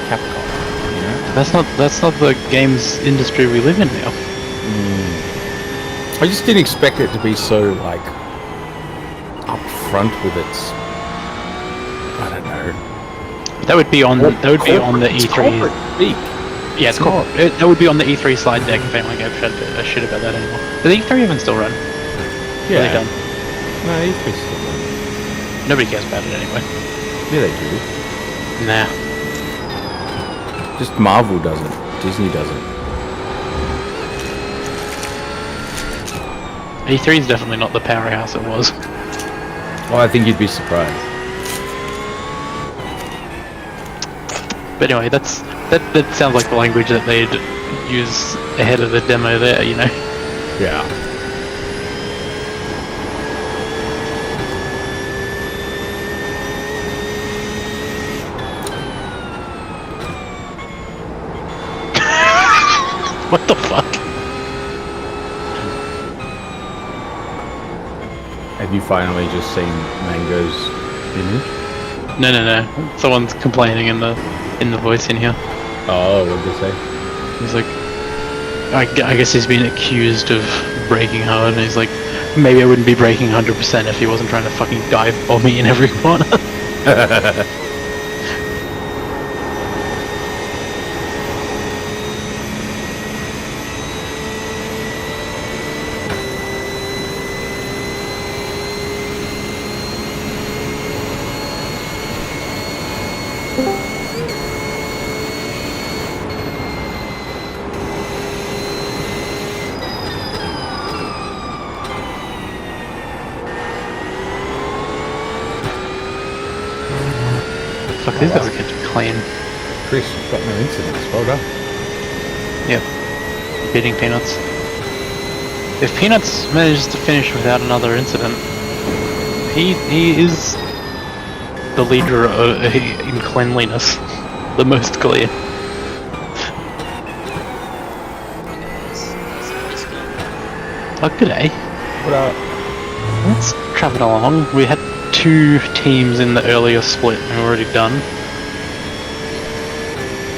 Capcom, you know? That's not the games industry we live in now. I just didn't expect it to be so, like, upfront with its... I don't know. That would be on the It's E3. corporate speak. Yeah, it's corporate. That would be on the E3 slide deck if anyone gave a shit about that anymore. Does E3 even still run? Yeah. Are they done? No, E3's still on. Nobody cares about it anyway. Yeah, they do. Nah. Just Marvel doesn't. Disney doesn't. E3 is definitely not the powerhouse it was. Well, I think you'd be surprised. But anyway, that sounds like the language that they'd use ahead of the demo there, you know? Yeah. What the fuck? Have you finally just seen Mango's image? No. Someone's complaining in the voice in here. Oh, what did they say? He's like, I guess he's been accused of breaking hard, and he's like, maybe I wouldn't be breaking 100% if he wasn't trying to fucking dive bomb me in every corner. Fuck, these guys are getting clean. Chris, you've got no incidents. Well done. Yep. Beating Peanuts. If Peanuts manages to finish without another incident, he is the leader in cleanliness. The most clear. Oh, g'day. What up? Let's travel along. We had 2 teams in the earlier split and we're already done.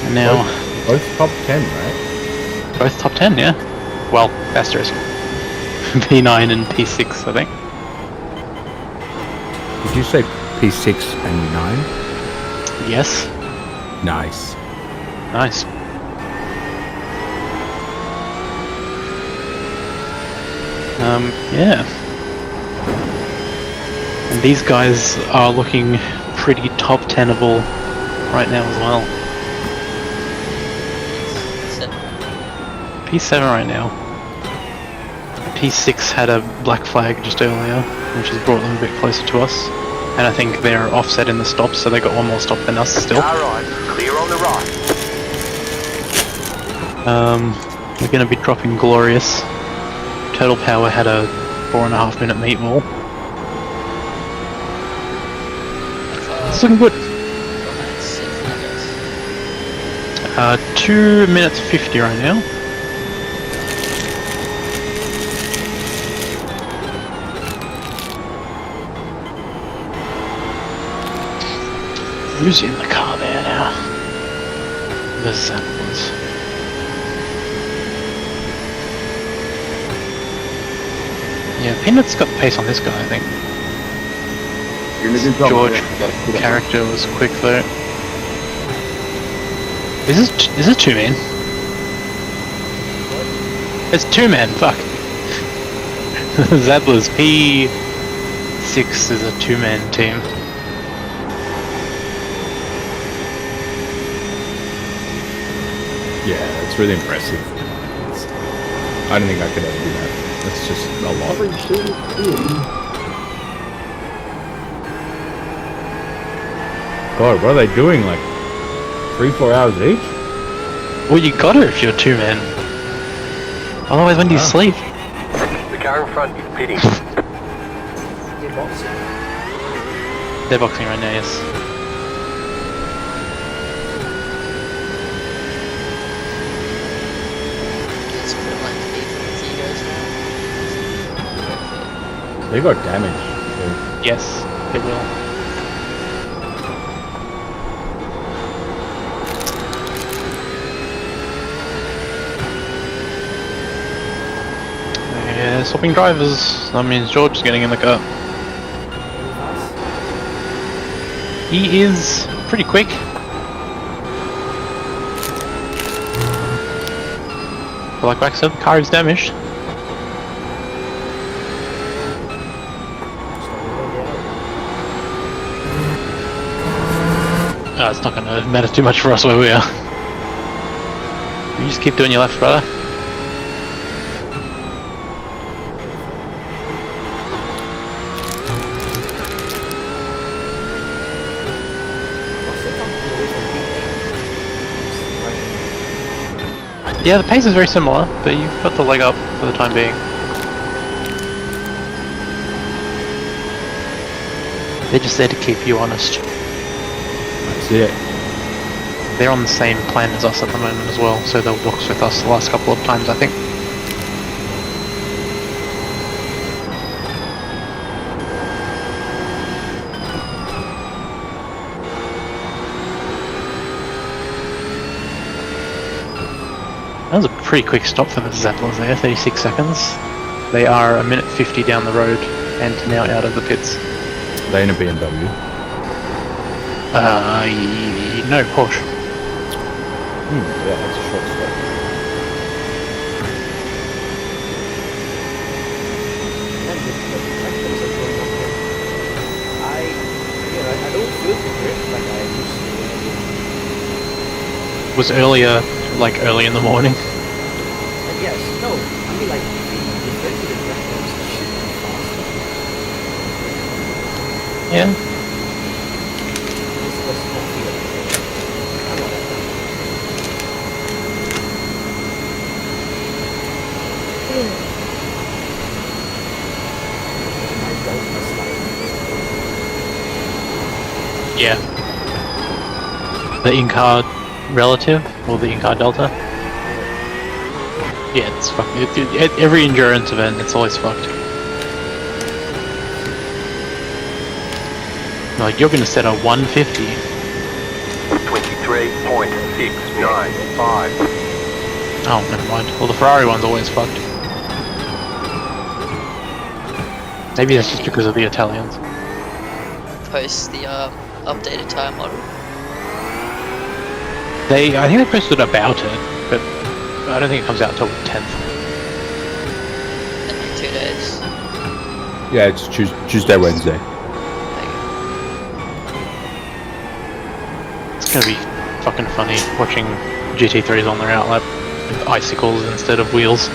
And now... Both top 10, right? Both top 10, yeah. Well, asterisk. P9 and P6, I think. Did you say P6 and 9? Yes. Nice. Nice. Yeah. And these guys are looking pretty top 10able right now as well. P7 right now. P6 had a black flag just earlier, which has brought them a bit closer to us. And I think they're offset in the stops, so they got one more stop than us still. Alright, clear on the right. We're going to be dropping Glorious. Turtle Power had a 4.5 minute meatball. It's looking good. 2 minutes 50 right now. Who's in the car there now? There's Samples. Yeah, Peanut's got the pace on this guy, I think. George character was quick though. Is this 2 men? It's 2 men, fuck. Zadler's P6 is a 2-man team. Yeah, it's really impressive. I don't think I could ever do that. That's just a lot. God, what are they doing? Like 3-4 hours each? Well, you gotta if you're 2 men. Otherwise, when do you sleep? The car in front is pitting. They're boxing right now, yes. They got damage. Yes, it will. they're swapping drivers. That means George is getting in the car. He is pretty quick. But like Wax said, the car is damaged. It's not going to matter too much for us where we are. You just keep doing your left, brother. Yeah, the pace is very similar, but you've got the leg up for the time being. They're just there to keep you honest. That's it. They're on the same plan as us at the moment as well, so they'll box with us the last couple of times, I think. That was a pretty quick stop for the Zeppelins there, 36 seconds. They are a minute 50 down the road and now out of the pits. They in a BMW? No, Porsche. Yeah, that's a short stop. I don't feel the grip like I used to. Was earlier, like early in the morning? Yes, no, I mean like the difference in the records should be faster. Yeah. This was not feel. I know that. Yeah. The in-car relative, or the in-car delta? Yeah, it's fucked. Every endurance event, it's always fucked. Like, you're gonna set a 150. 23.695. Oh, never mind. Well, the Ferrari one's always fucked. Maybe that's just because of the Italians. Post the updated tire model. I think they posted about it, but I don't think it comes out until the 10th. In like 2 days. Yeah, it's Tuesday, Wednesday. It's gonna be fucking funny watching GT3s on their outlap with icicles instead of wheels.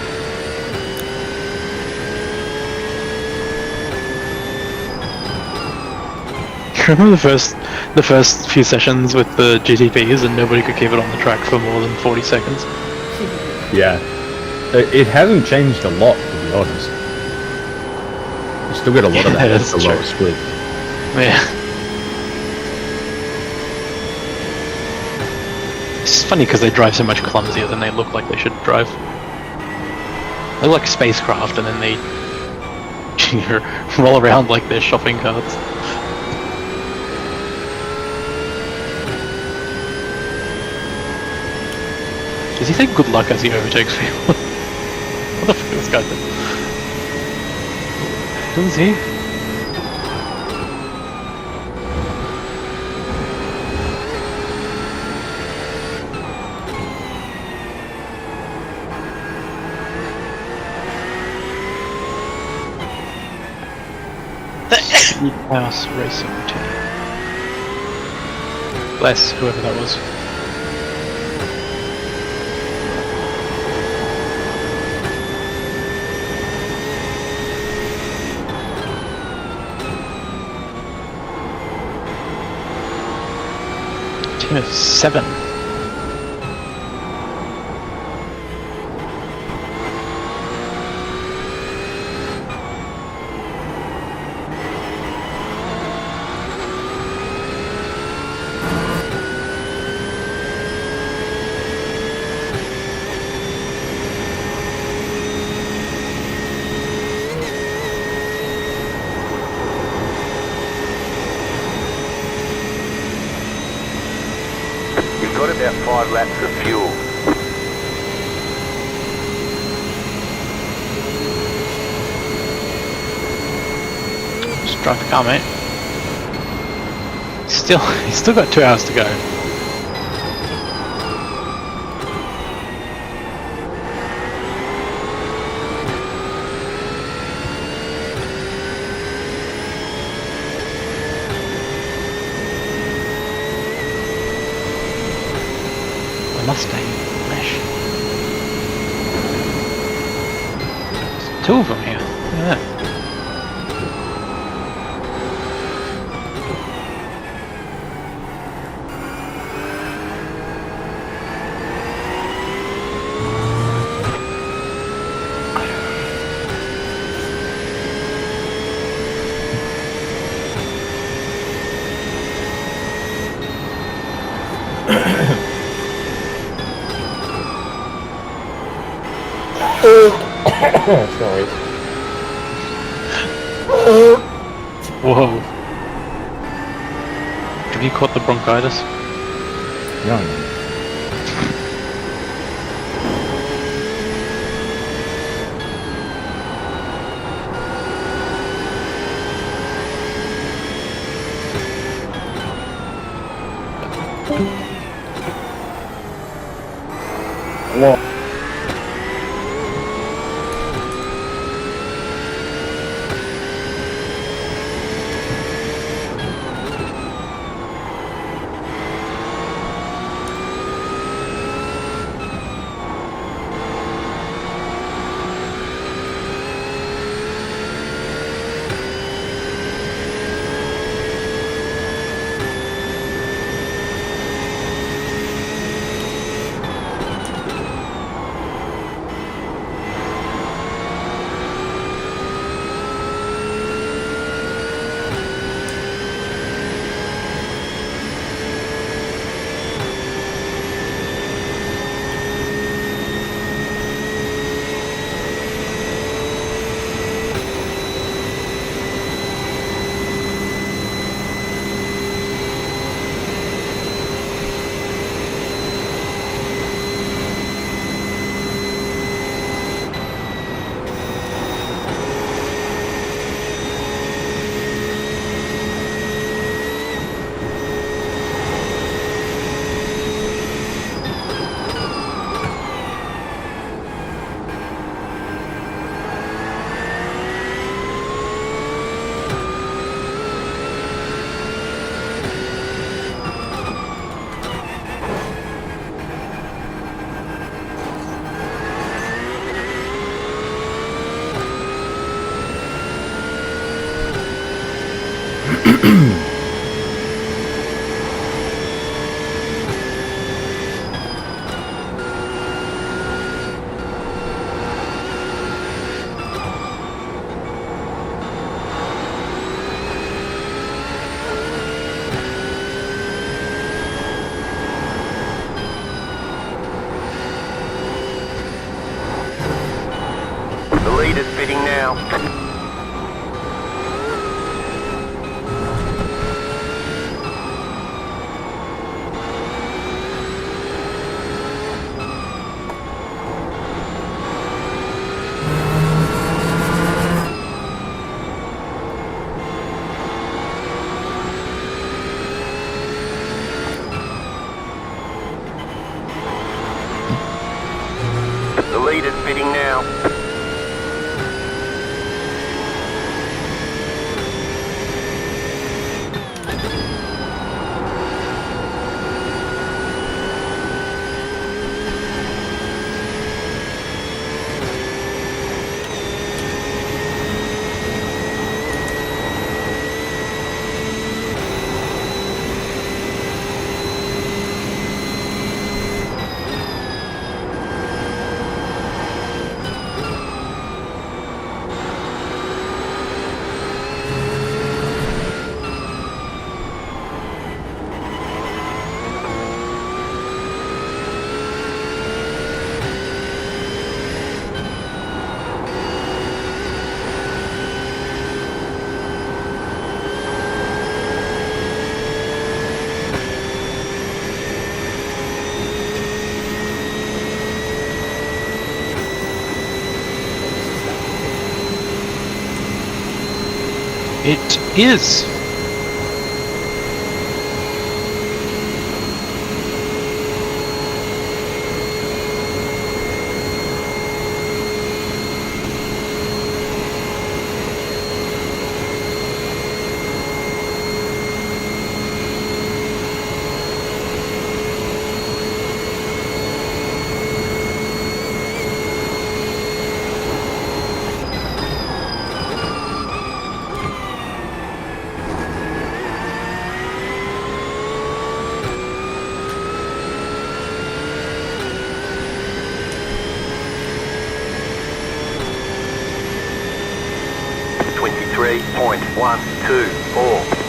Remember the first few sessions with the GTPs and nobody could keep it on the track for more than 40 seconds? Yeah. It hasn't changed a lot, to be honest. You still get a lot of that at the lower split. Yeah. It's funny because they drive so much clumsier than they look like they should drive. They look like spacecraft and then they roll around like they're shopping carts. Does he say good luck as he overtakes people? What the fuck is this guy doing? Does he? House Racing Team. Bless whoever that was. Team of 7. You've got about 5 laps of fuel. Drive the car, mate. He's still got 2 hours to go. The Mustang Mesh. There's 2 of them here. Look at that. Sorry. Whoa. Have you caught the bronchitis? No. Whoa. The lead is fitting now. The lead is fitting now. It is. .124.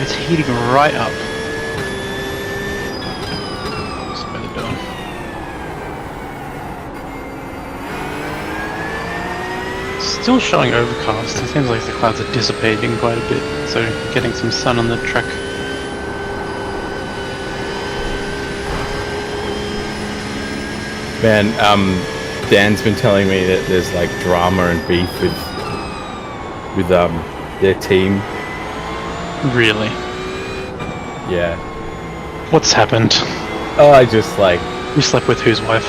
It's heating right up. What's the weather doing? Still showing overcast. It seems like the clouds are dissipating quite a bit, so getting some sun on the track. Man, Dan's been telling me that there's like drama and beef with their team. Really? Yeah. What's happened? Oh, I just like... You slept with whose wife?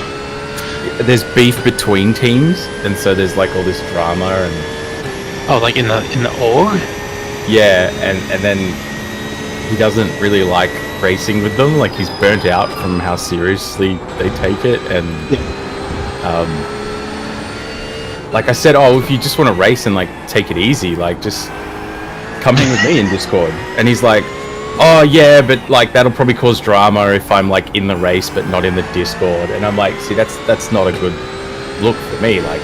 There's beef between teams, and so there's like all this drama and... Oh, like in the org? Yeah, and then he doesn't really like racing with them. Like, he's burnt out from how seriously they take it, and... like I said, oh, if you just want to race and like take it easy, like just come in with me in Discord. And he's like, oh yeah, but like that'll probably cause drama if I'm like in the race but not in the Discord. And I'm like, see, that's not a good look for me. Like,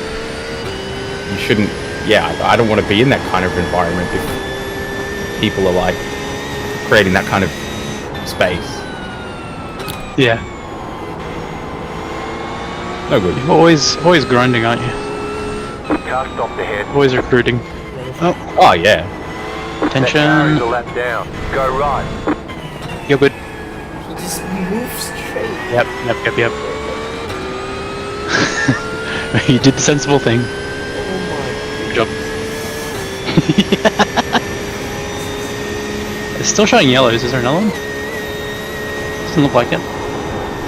you shouldn't. Yeah, I don't want to be in that kind of environment if people are like creating that kind of space. Yeah. No good. You're always grinding, aren't you? Car stopped ahead. Always recruiting. Oh yeah. Attention. A lap down. Go right. You're good. Just move straight. Yep. You did the sensible thing. Oh Good job. It's still showing yellows. Is there another one? Doesn't look like it.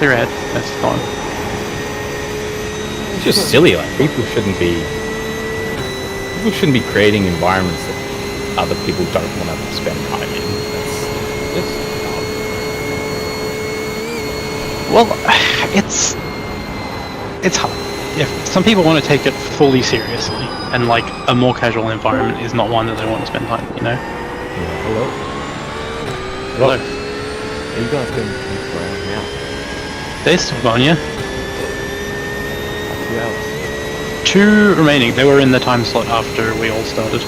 They're red. That's gone. It's just silly. Like, people shouldn't be creating environments that other people don't want to spend time in. That's Well, it's hard. Yeah, some people want to take it fully seriously, and like a more casual environment is not one that they want to spend time, you know? Yeah, hello? Hello. Are you guys going to around now? They still on you. 2 hours. 2 remaining. They were in the time slot after we all started.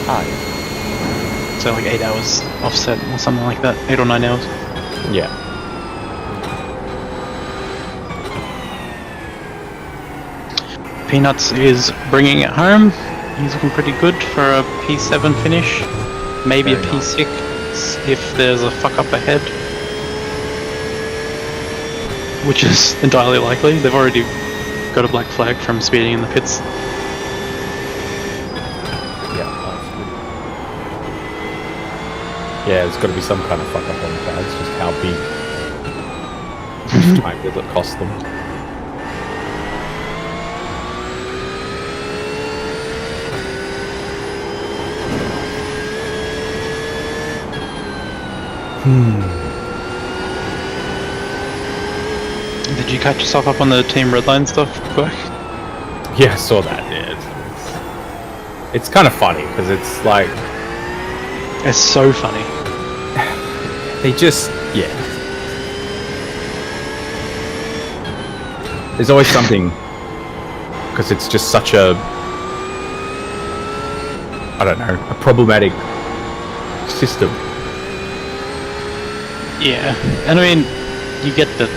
Ah, yeah. So like 8 hours offset or something like that. 8 or 9 hours. yeah. Peanuts is bringing it home. He's looking pretty good for a P7 finish. Maybe Very a P6 if there's a fuck up ahead. Which is entirely likely. They've already got a black flag from speeding in the pits. Yeah, that's good. Yeah, there's got to be some kind of fuck up on the clouds. Just how big time does it cost them? Did you catch yourself up on the Team Redline stuff quick? Yeah, I saw that. Yeah, it's kind of funny because it's like It's so funny. they just There's always something because it's just such a, I don't know, a problematic system. Yeah, and I mean, you get that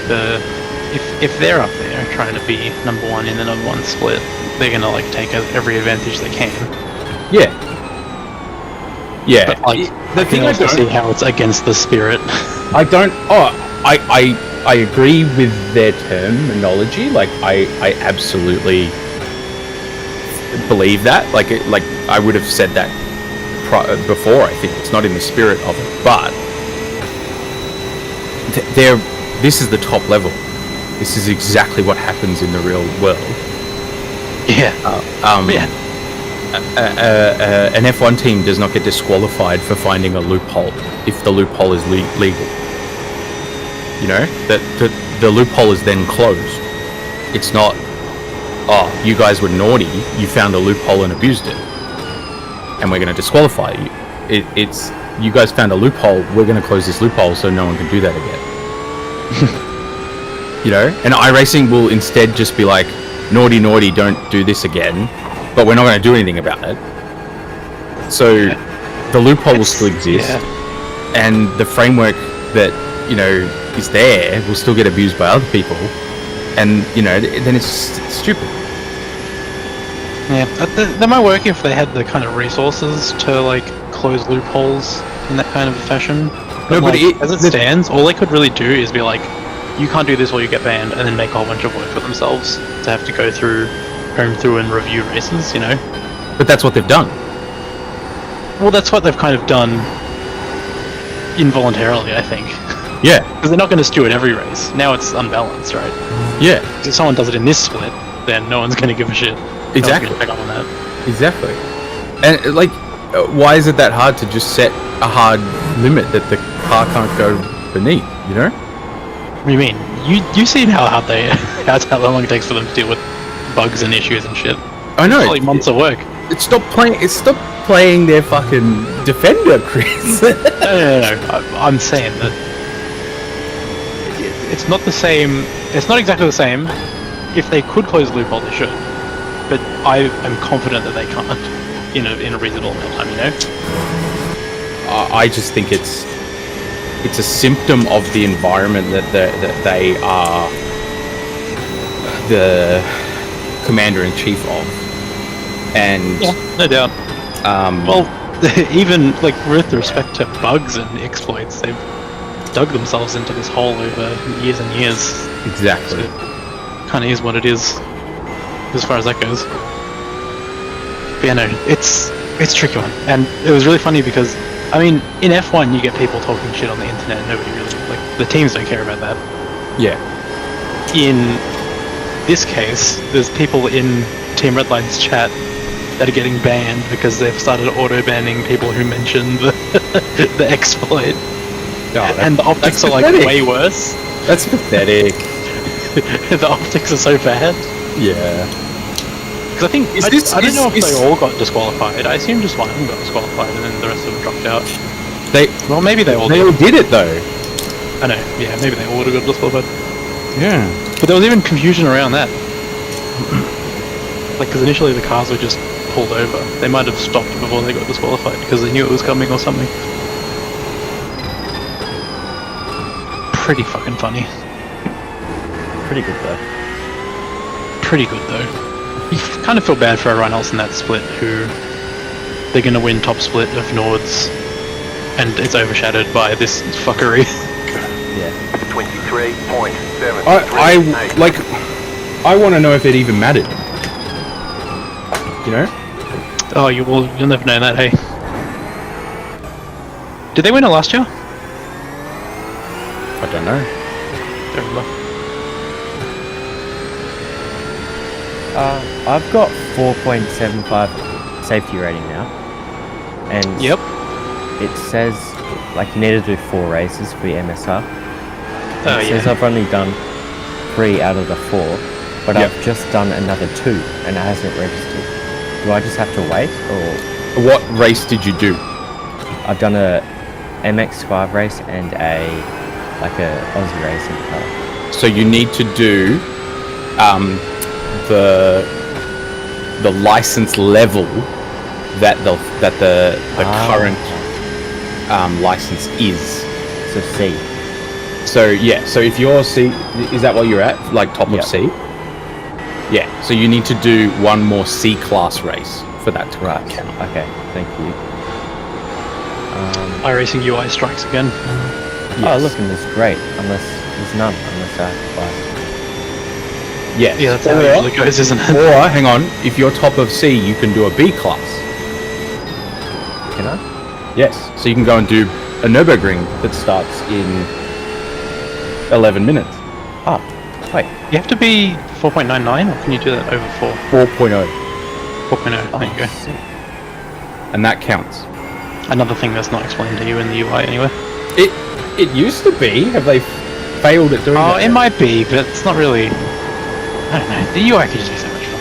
if they're up there trying to be number one in the number one split, they're gonna like take every advantage they can. Yeah. Yeah. But, like, the thing I also don't see how it's against the spirit. I don't. Oh, I agree with their terminology. Like I absolutely believe that. Like I would have said that before. I think it's not in the spirit of it, but this is the top level. This is exactly what happens in the real world. Yeah. An F1 team does not get disqualified for finding a loophole if the loophole is legal. You know, that the loophole is then closed. It's not, oh, you guys were naughty, you found a loophole and abused it, and we're going to disqualify you. It's, you guys found a loophole, we're going to close this loophole so no one can do that again. You know, and iRacing will instead just be like, naughty, don't do this again, but we're not going to do anything about it. So the loophole will still exist, and the framework that, you know, is there will still get abused by other people, and, you know, then it's stupid. Yeah, they might work if they had the kind of resources to like close loopholes in that kind of fashion. No, but like, as it stands, all they could really do is be like, you can't do this or you get banned, and then make a whole bunch of work for themselves to have to go through and review races, you know? But that's what they've done. Well, that's what they've kind of done involuntarily, I think. Yeah. Because they're not going to steward every race. Now it's unbalanced, right? Yeah. If someone does it in this split, then no one's going to give a shit. Exactly. Pick up on that. Exactly. And, like, why is it that hard to just set a hard limit that the car can't go beneath, you know? What do you mean? You seen how hard how long it takes for them to deal with bugs and issues and shit. I know. It's probably months of work. Stop playing their fucking defender, Chris. No. I'm saying that it's not the same. It's not exactly the same. If they could close the loophole, they should. But I am confident that they can't in a reasonable amount of time. You know. I just think it's a symptom of the environment that they are the commander-in-chief of, and yeah, no doubt. Well, even like with respect to bugs and exploits, they've dug themselves into this hole over years and years. Exactly. So kind of is what it is, as far as that goes. But yeah, no, it's a tricky one, and it was really funny because, I mean, in F1 you get people talking shit on the internet, and nobody really, like, the teams don't care about that. Yeah. In this case, there's people in Team Redline's chat that are getting banned because they've started auto-banning people who mention the exploit. Oh, and the optics are, like, way worse. That's pathetic. The optics are so bad. Yeah. Because I think, I don't know if they all got disqualified. I assume just one of them got disqualified and then the rest of them dropped out. Well, maybe they all did it, though. I know, yeah, maybe they all would have got disqualified. Yeah. But there was even confusion around that. Like, because initially the cars were just pulled over. They might have stopped before they got disqualified because they knew it was coming or something. Pretty fucking funny. Pretty good, though. Pretty good, though. You kind of feel bad for everyone else in that split who they're going to win top split of Nords, and it's overshadowed by this fuckery. Yeah. 23.7. I want to know if it even mattered. You know? Oh, you'll never know that, hey. Did they win it last year? I don't know. Don't remember. I've got 4.75 safety rating now, and yep, it says like you need to do 4 races for your MSR. It says yeah. I've only done 3 out of the 4, but Yep. I've just done another 2 and it hasn't registered. Do I just have to wait, or what race did you do? I've done a MX5 race and a Aussie racing car. So you need to do the the license level that the current license is. So C. So yeah, so if you're C, is that what you're at? Like top of C? Yeah. So you need to do one more C class race for that to count. Okay, thank you. iRacing UI strikes again. Oh, look, and there's great. Unless there's none, unless I buy. Yeah. Yeah, that's how it usually goes, isn't it? Or hang on, if you're top of C, you can do a B class. Can I? Yes. So you can go and do a Nürburgring that starts in 11 minutes. Ah, wait. You have to be 4.99, or can you do that over 4? 4.0. 4.0, there you go. And that counts. Another thing that's not explained to you in the UI anyway. It used to be. Have they failed at doing that? Oh, it might be, but it's not really... I don't know. The UI could just be so much fun.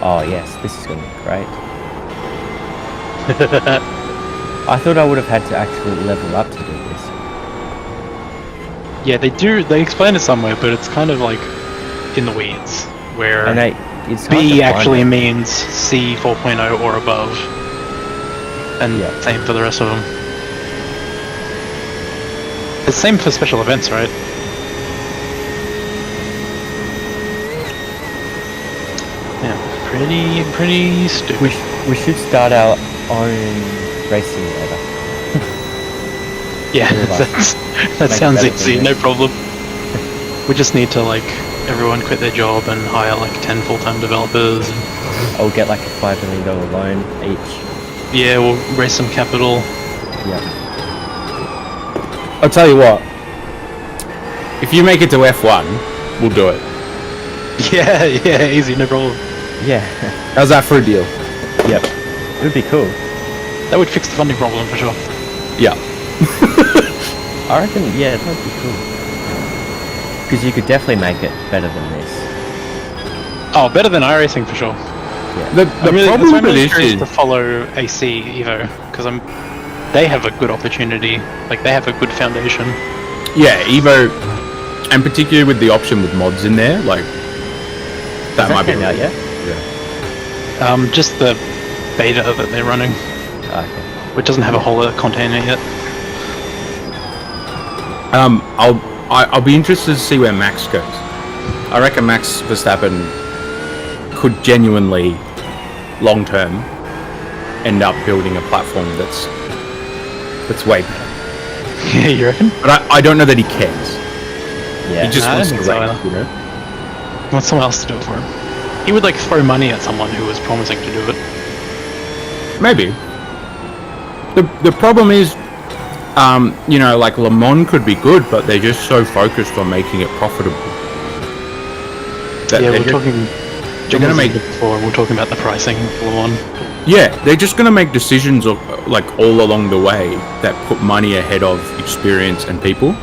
Oh yes, this is going to be great. I thought I would have had to actually level up to do this. Yeah, they do. They explain it somewhere, but it's kind of like in the weeds, where And it's hard to B find actually it. means C 4.0 or above, and same for the rest of them. It's the same for special events, right? Yeah, pretty stupid. We should start our own racing later. Yeah, that sounds better easy, than no this. problem. We just need to everyone quit their job and hire 10 full-time developers. I'll get like a $5 million loan each. Yeah, we'll raise some capital. Yeah. I'll tell you what. If you make it to F1, we'll do it. Yeah, easy, no problem. Yeah. How's that for a deal? Yep. It would be cool. That would fix the funding problem for sure. Yeah. I reckon, yeah, that would be cool. Because you could definitely make it better than this. Oh, better than iRacing for sure. Yeah. The that's why problem I'm with really this curious is... to follow AC Evo, because they have a good opportunity. They have a good foundation. Yeah, Evo, and particularly with the option with mods in there, that might be out yet? Yeah. Just the beta that they're running, Okay. which doesn't have a whole lot of content in it yet. I'll be interested to see where Max goes. I reckon Max Verstappen could genuinely, long term, end up building a platform that's way better. Yeah, you reckon? But I don't know that he cares. Yeah. He just I wants don't to think so race, either. you know? He wants someone else to do it for him. He would throw money at someone who was promising to do it. Maybe. The problem is, Le Mans could be good, but they're just so focused on making it profitable. Yeah, we're talking. They're gonna make before. We're talking about the pricing for one. Yeah, they're just gonna make decisions all along the way that put money ahead of experience and people.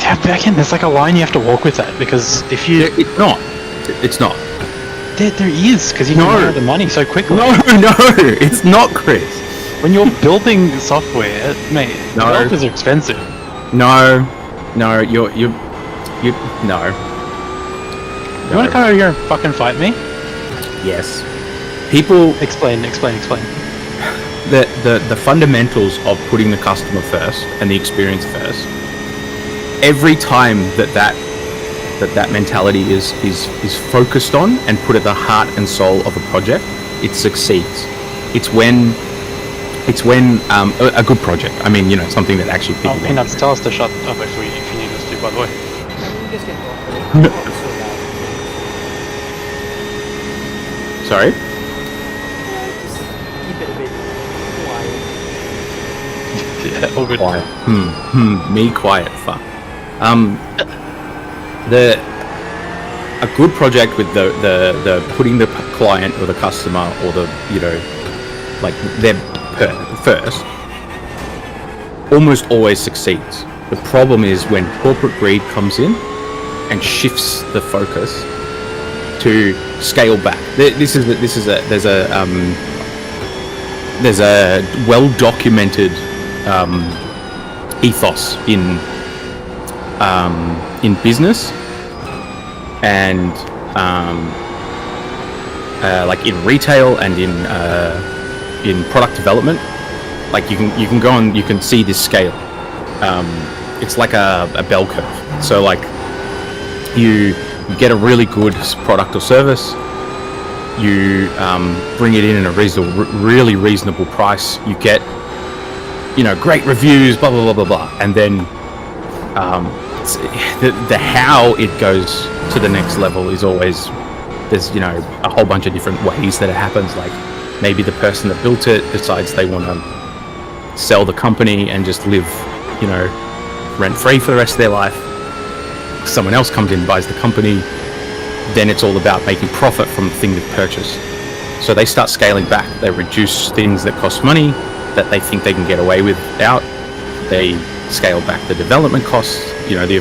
Yeah, but again, there's a line you have to walk with that, because if you... It's not. It's not. There is, because you can run out of money so quickly. No, it's not, Chris. When you're building software, mate, developers are expensive. No, no. You want to come over here and fucking fight me? Yes. People... Explain. The fundamentals of putting the customer first and the experience first, every time that mentality is focused on and put at the heart and soul of a project, it succeeds. It's when a good project, something that actually people want. Peanuts, tell us to shut up if you need us to, by the way. Sorry? Just keep it a bit quiet. Yeah, all good. Quiet. Me quiet. Fuck. A good project with the putting the client or the customer or them first almost always succeeds. The problem is when corporate greed comes in and shifts the focus to scale back. There's a well-documented ethos in business and like in retail and in product development, like you can go and you can see this scale. It's like a bell curve. So like you get a really good product or service, you bring it in a really reasonable price, you get, you know, great reviews, blah blah blah blah blah, and then the how it goes to the next level is always, there's, you know, a whole bunch of different ways that it happens. Like maybe the person that built it decides they want to sell the company and just live, you know, rent free for the rest of their life. Someone else comes in and buys the company. Then it's all about making profit from the thing they've purchased. So they start scaling back. They reduce things that cost money that they think they can get away without. They scale back the development costs. You know, the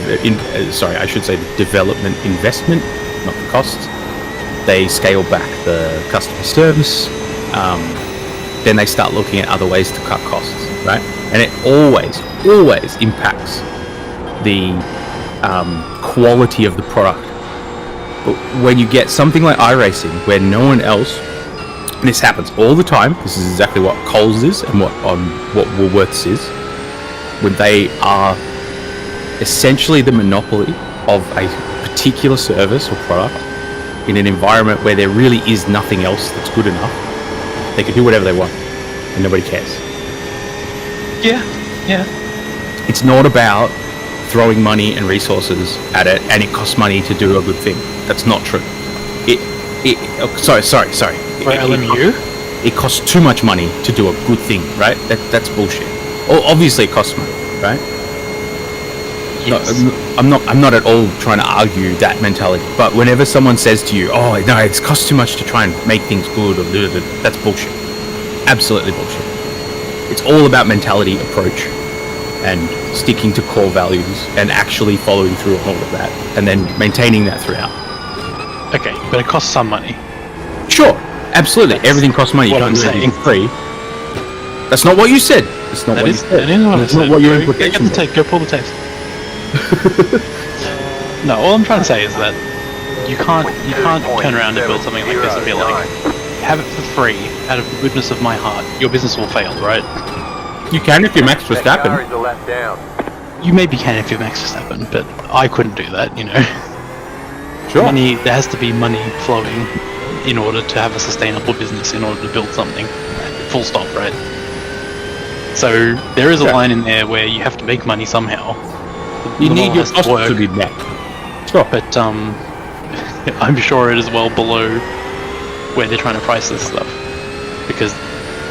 development investment, not the costs. They scale back the customer service. Then they start looking at other ways to cut costs, right? And it always impacts the quality of the product. But when you get something like iRacing, where no one else, and this happens all the time, this is exactly what Coles is and what Woolworths is, when they are essentially the monopoly of a particular service or product in an environment where there really is nothing else that's good enough, they can do whatever they want and nobody cares. Yeah. It's not about throwing money and resources at it and it costs money to do a good thing. That's not true. Sorry. For LMU? It costs too much money to do a good thing, right? That's bullshit. Obviously it costs money, right? Yes. No, I'm not at all trying to argue that mentality. But whenever someone says to you, "Oh no, it costs too much to try and make things good," or that's bullshit. Absolutely bullshit. It's all about mentality, approach, and sticking to core values and actually following through on all of that, and then maintaining that throughout. Okay, but it costs some money. Sure, absolutely. Everything costs money. You What can't I'm do anything saying. free. That's not what you said. That's not That what is you said. that is what I That's said. not what your Go implication get the tape. Go pull the tapes. No, all I'm trying to say is that you can't turn around and build something like this and be like, have it for free out of the goodness of my heart. Your business will fail, right? You can if you're Max Car Verstappen. is a lap down. You maybe can if you're Max Verstappen, but I couldn't do that, you know. Sure. There has to be money flowing in order to have a sustainable business, in order to build something. Full stop, right? So there is a line in there where you have to make money somehow. You The need model your has costs work, to be met. Sure. but I'm sure it is well below where they're trying to price this stuff, because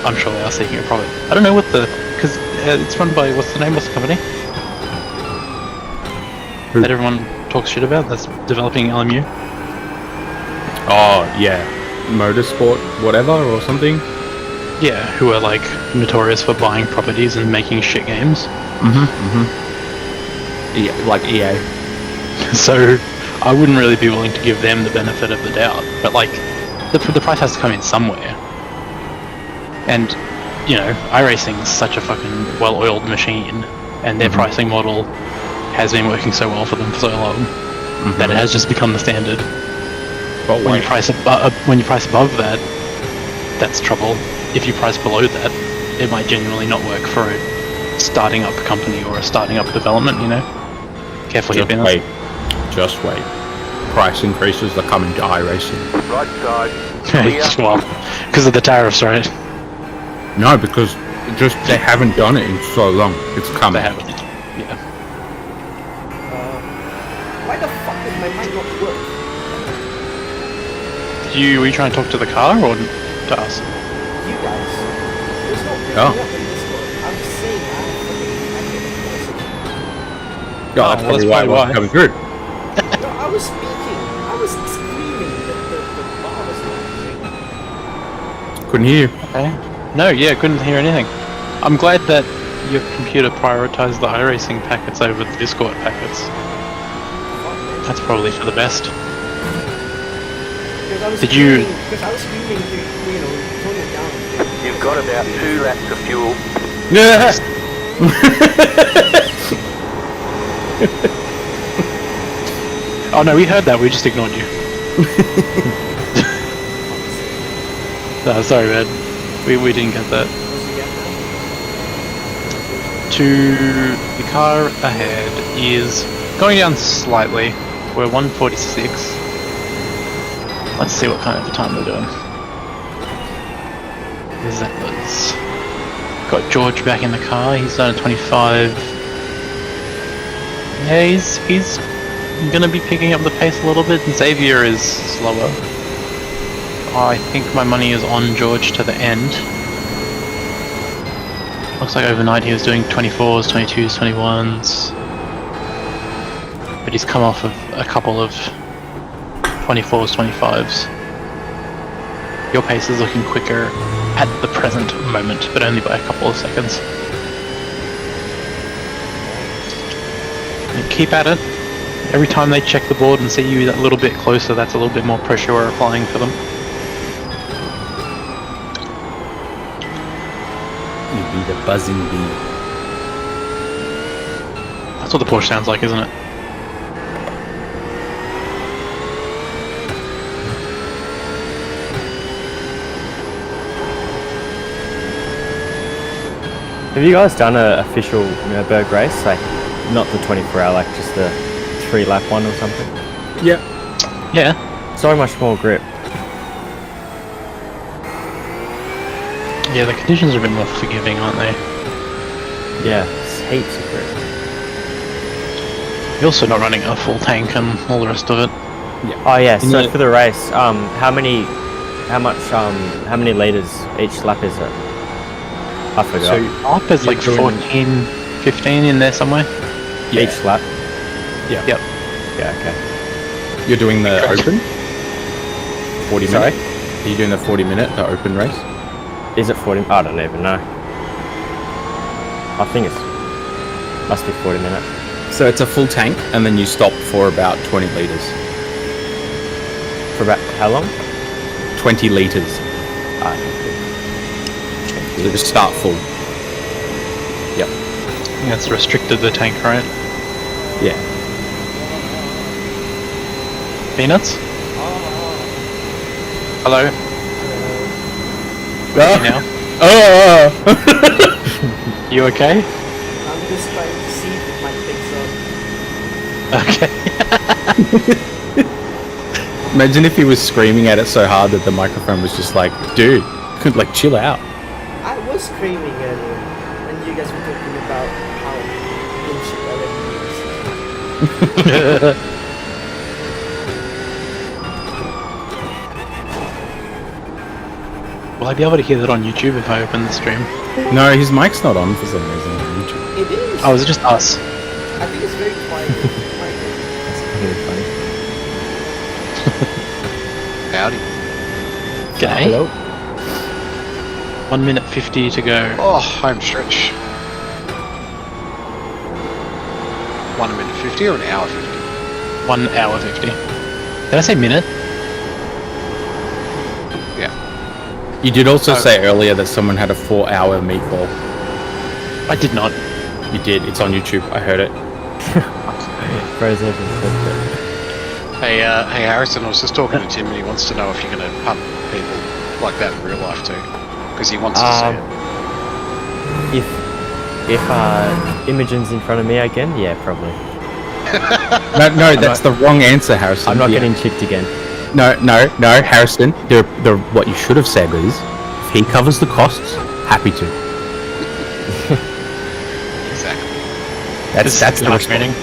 I'm sure they are seeking a profit. I don't know what because it's run by, what's the company? Who? That everyone talks shit about, that's developing LMU? Oh yeah, motorsport, whatever, or something. Yeah, who are like notorious for buying properties and making shit games. Yeah, like EA. So I wouldn't really be willing to give them the benefit of the doubt, but like the price has to come in somewhere. And you know, iRacing is such a fucking well-oiled machine, and their pricing model has been working so well for them for so long that it has just become the standard. But When you price above that, that's trouble. If you price below that, it might genuinely not work for a starting up company or a starting up development, you know? Careful here, Venus. Just wait. Price increases are coming to iRacing. Right side. Clear. Well, because of the tariffs, right? No, because they haven't done it in so long. It's coming. They haven't. Yeah. Why the fuck does my mic not work? Were you trying to talk to the car or to us? You guys. There's no picking up in Discord. I'm just saying Yeah, that's probably why it wasn't coming through. No, I was speaking. I was screaming that the bar was not working. Couldn't hear you. Okay. No, yeah, couldn't hear anything. I'm glad that your computer prioritized the iRacing packets over the Discord packets. That's probably for the best. Did you... Because I was screaming to, you know, tone it down. You've got about 2 laps of fuel. Yeah. Oh no, we heard that. We just ignored you. No, sorry, man. We didn't get that. The car ahead is going down slightly. We're 146. Let's see what kind of a time we're doing. Zeppelins. Got George back in the car. He's done a 25. Yeah, he's gonna be picking up the pace a little bit. Xavier is slower. I think my money is on George to the end. Looks like overnight he was doing 24s, 22s, 21s. But he's come off of a couple of 24s, 25s. Your pace is looking quicker at the present moment, but only by a couple of seconds. And keep at it. Every time they check the board and see you that little bit closer, that's a little bit more pressure we're applying for them. You be the buzzing bee. That's what the Porsche sounds like, isn't it? Have you guys done an official Nürburgring race? Like, not the 24-hour, like just the 3-lap one or something? Yeah. Yeah. So much more grip. Yeah, the conditions are a bit more forgiving, aren't they? Yeah, it's heaps of grip. You're also not running a full tank and all the rest of it. Yeah. Oh yeah, so for the race, how many litres each lap is it? I forgot. So up is like 14, 15 in there somewhere. Yeah. Each lap? Yep. Yeah, okay. You're doing the open? 40 Sorry? minute? Are you doing the 40 minute, the open race? Is it 40? I don't even know. I think must be 40 minutes. So it's a full tank, and then you stop for about 20 litres. For about how long? 20 litres. So just start full. Yep. Yeah, it's restricted the tank, right? Yeah. Peanuts? Hello? Oh. You okay? I'm just trying to see if it might pick up. Okay. Imagine if he was screaming at it so hard that the microphone was just like, dude, like chill out. I was screaming earlier, and you guys were talking about how bullshit everything is. Will I be able to hear that on YouTube if I open the stream? No, his mic's not on for some reason on YouTube. It is. Oh, is it just us? I think it's very quiet. That's really funny. Howdy. G'day. Hello? 1 minute 50 to go. Oh, home stretch. 1 minute 50 or an hour 50? 1 hour 50. Did I say minute? Yeah. You did also say earlier that someone had a 4-hour meatball. I did not. You did. It's on YouTube. I heard it. Frozen. Hey, Harrison, I was just talking to Tim and he wants to know if you're going to pump people like that in real life too. Because he wants to see it. If Imogen's in front of me again, yeah, probably. No, that's the wrong answer, Harrison. I'm not getting chipped again. No, Harrison. What you should have said is, if he covers the costs, happy to. Exactly. That's the response. training.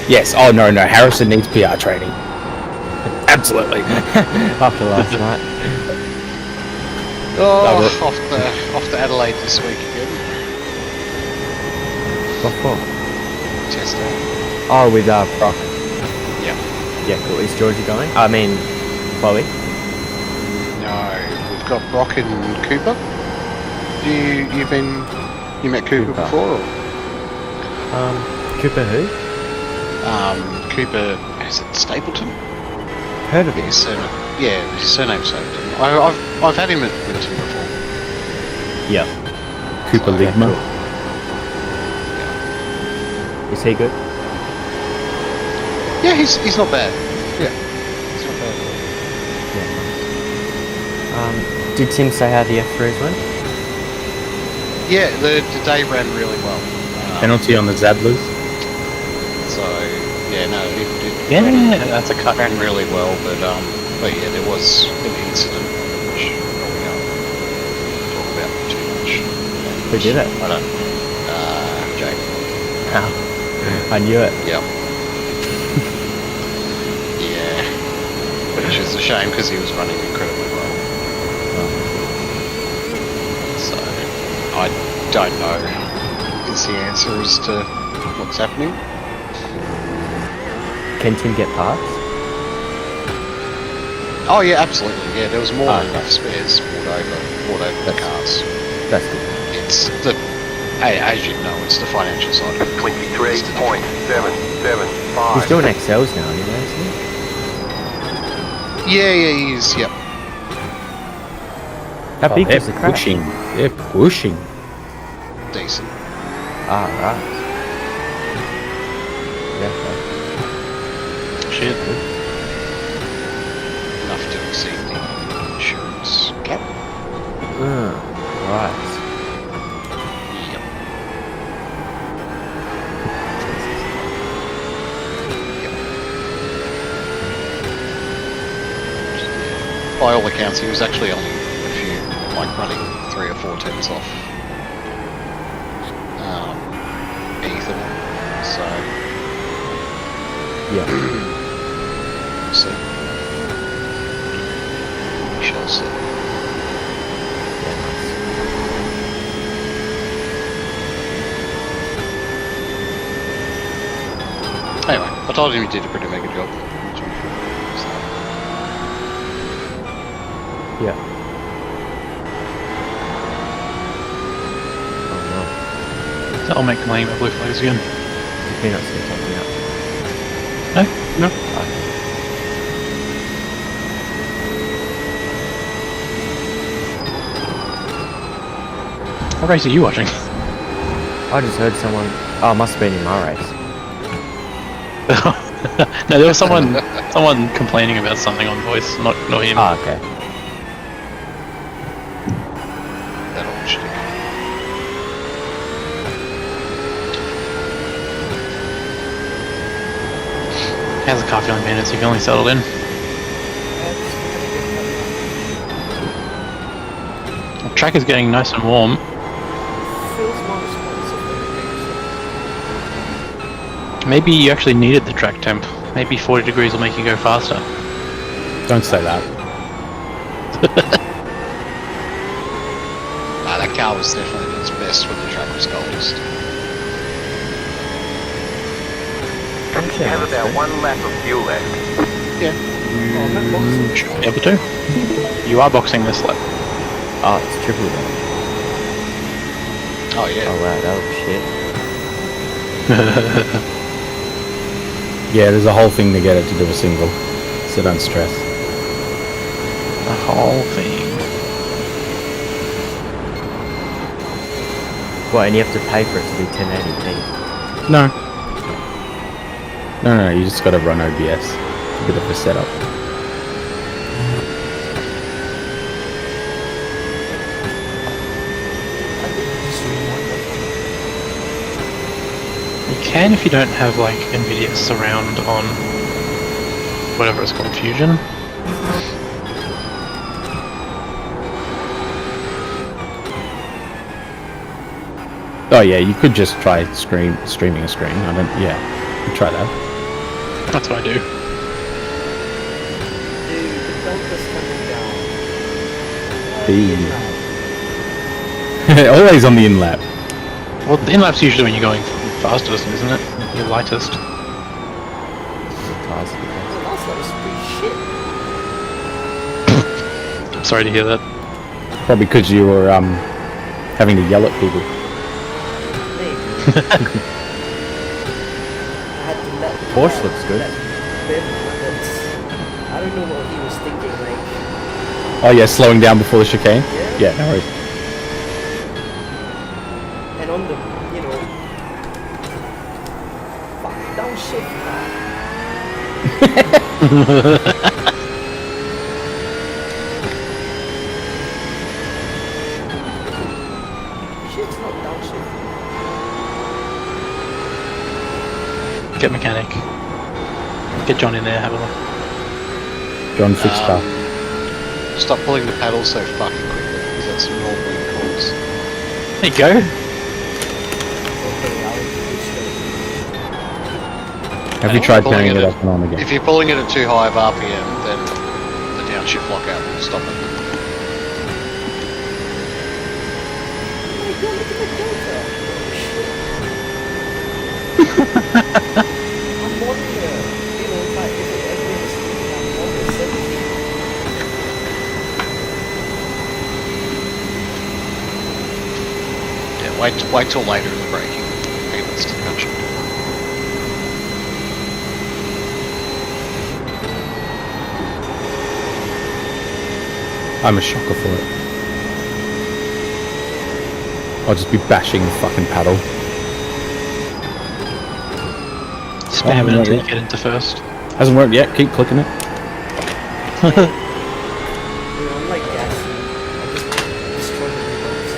Yes. Oh no, Harrison needs PR training. Absolutely. After last night. Oh, off to Adelaide this week again. What for? Test out. Oh, with Brock. Yeah. Yeah, cool. Is Georgie going? I mean, Chloe. No, we've got Brock and Cooper. You met Cooper before? Or? Cooper who? Cooper, is it Stapleton? Heard of Yeah, him? his surname's Stapleton. I've had him at Winton before. Yeah. Cooper Ligma. Is he good? Yeah, he's not bad. Yeah, he's not bad at all. Yeah. Did Tim say how the F3s went? Yeah, the day ran really well. Penalty on the Zadlers. So yeah, no, that's a cut. ran really well, but yeah, there was an incident which I probably can't talk about too much. Who did it? I don't. Jake. I knew it. Yep. Yeah, which is a shame because he was running incredibly well. So I don't know. Is the answer as to what's happening? Can Tim get parts? Oh yeah, absolutely. Yeah, there was more than enough spares brought over the cars. That's good. It's the, hey, as you know, it's the financial side of it. 23.775. He's doing XLs now, anyway, isn't he? Yeah, he is. Yep. How big they're was the crash? pushing. They're pushing. Decent. Right. Yeah. Shit. Enough to exceed the insurance cap. Right. Yep. By all accounts, he was actually only a few, like running 3 or 4 tenths off Ethan. So yeah. So we shall see. Anyway, I told him he did a pretty mega job. Yeah. I'll make money with blue flags again. The peanuts can take me out. No? What race are you watching? I just heard someone. Oh, it must have been in my race. No, there was someone complaining about something on voice, not him. Okay. That old shtick. How's the car feeling, man? Is he feeling settled in? The track is getting nice and warm. Feels more responsive than Maybe you actually needed the track temp. Maybe 40 degrees will make you go faster. Don't say that. Nah, that car was definitely at its best when the track was coldest. You have about 1 lap of fuel left. Yeah. Should be able to. You are boxing this lap. Oh, it's triple then. Oh yeah. Oh wow, that was shit. Yeah, there's a whole thing to get it to do a single, so don't stress. The whole thing. What, and you have to pay for it to be 1080p? No. No, you just gotta run OBS. It's a bit of a setup. You can if you don't have like NVIDIA surround on whatever it's called, Fusion. Oh yeah, you could just try streaming a screen. Yeah, you could try that. That's what I do. Dude, the Delta's coming down. Always on the in lap. Well, the in-lap's usually when you're going fastest, isn't it? You're lightest. The last lap was pretty shit. I'm sorry to hear that. Probably because you were having to yell at people. Maybe. I had to let Porsche looks good. I don't know what he was thinking, like. Oh yeah, slowing down before the chicane? Yeah, no worries. And on the, fuck, downshift. Shit's not downshift. Get mechanic. Get John in there, have a look. John fixed car. Stop pulling the paddle so fucking quickly, because that's normally the cause. There you go. Have you tried Pulling turning it at- up and on again? If you're pulling it at too high of RPM, then the downshift lockout will stop it. I'm more than like if everything is I'm more than 17. Yeah, wait till later in the braking. Okay, that's too much. I'm a shocker for it. I'll just be bashing the fucking paddle. Spam it until you get into first. Hasn't worked yet, keep clicking it. I'm like gassy. I just destroy the remotes.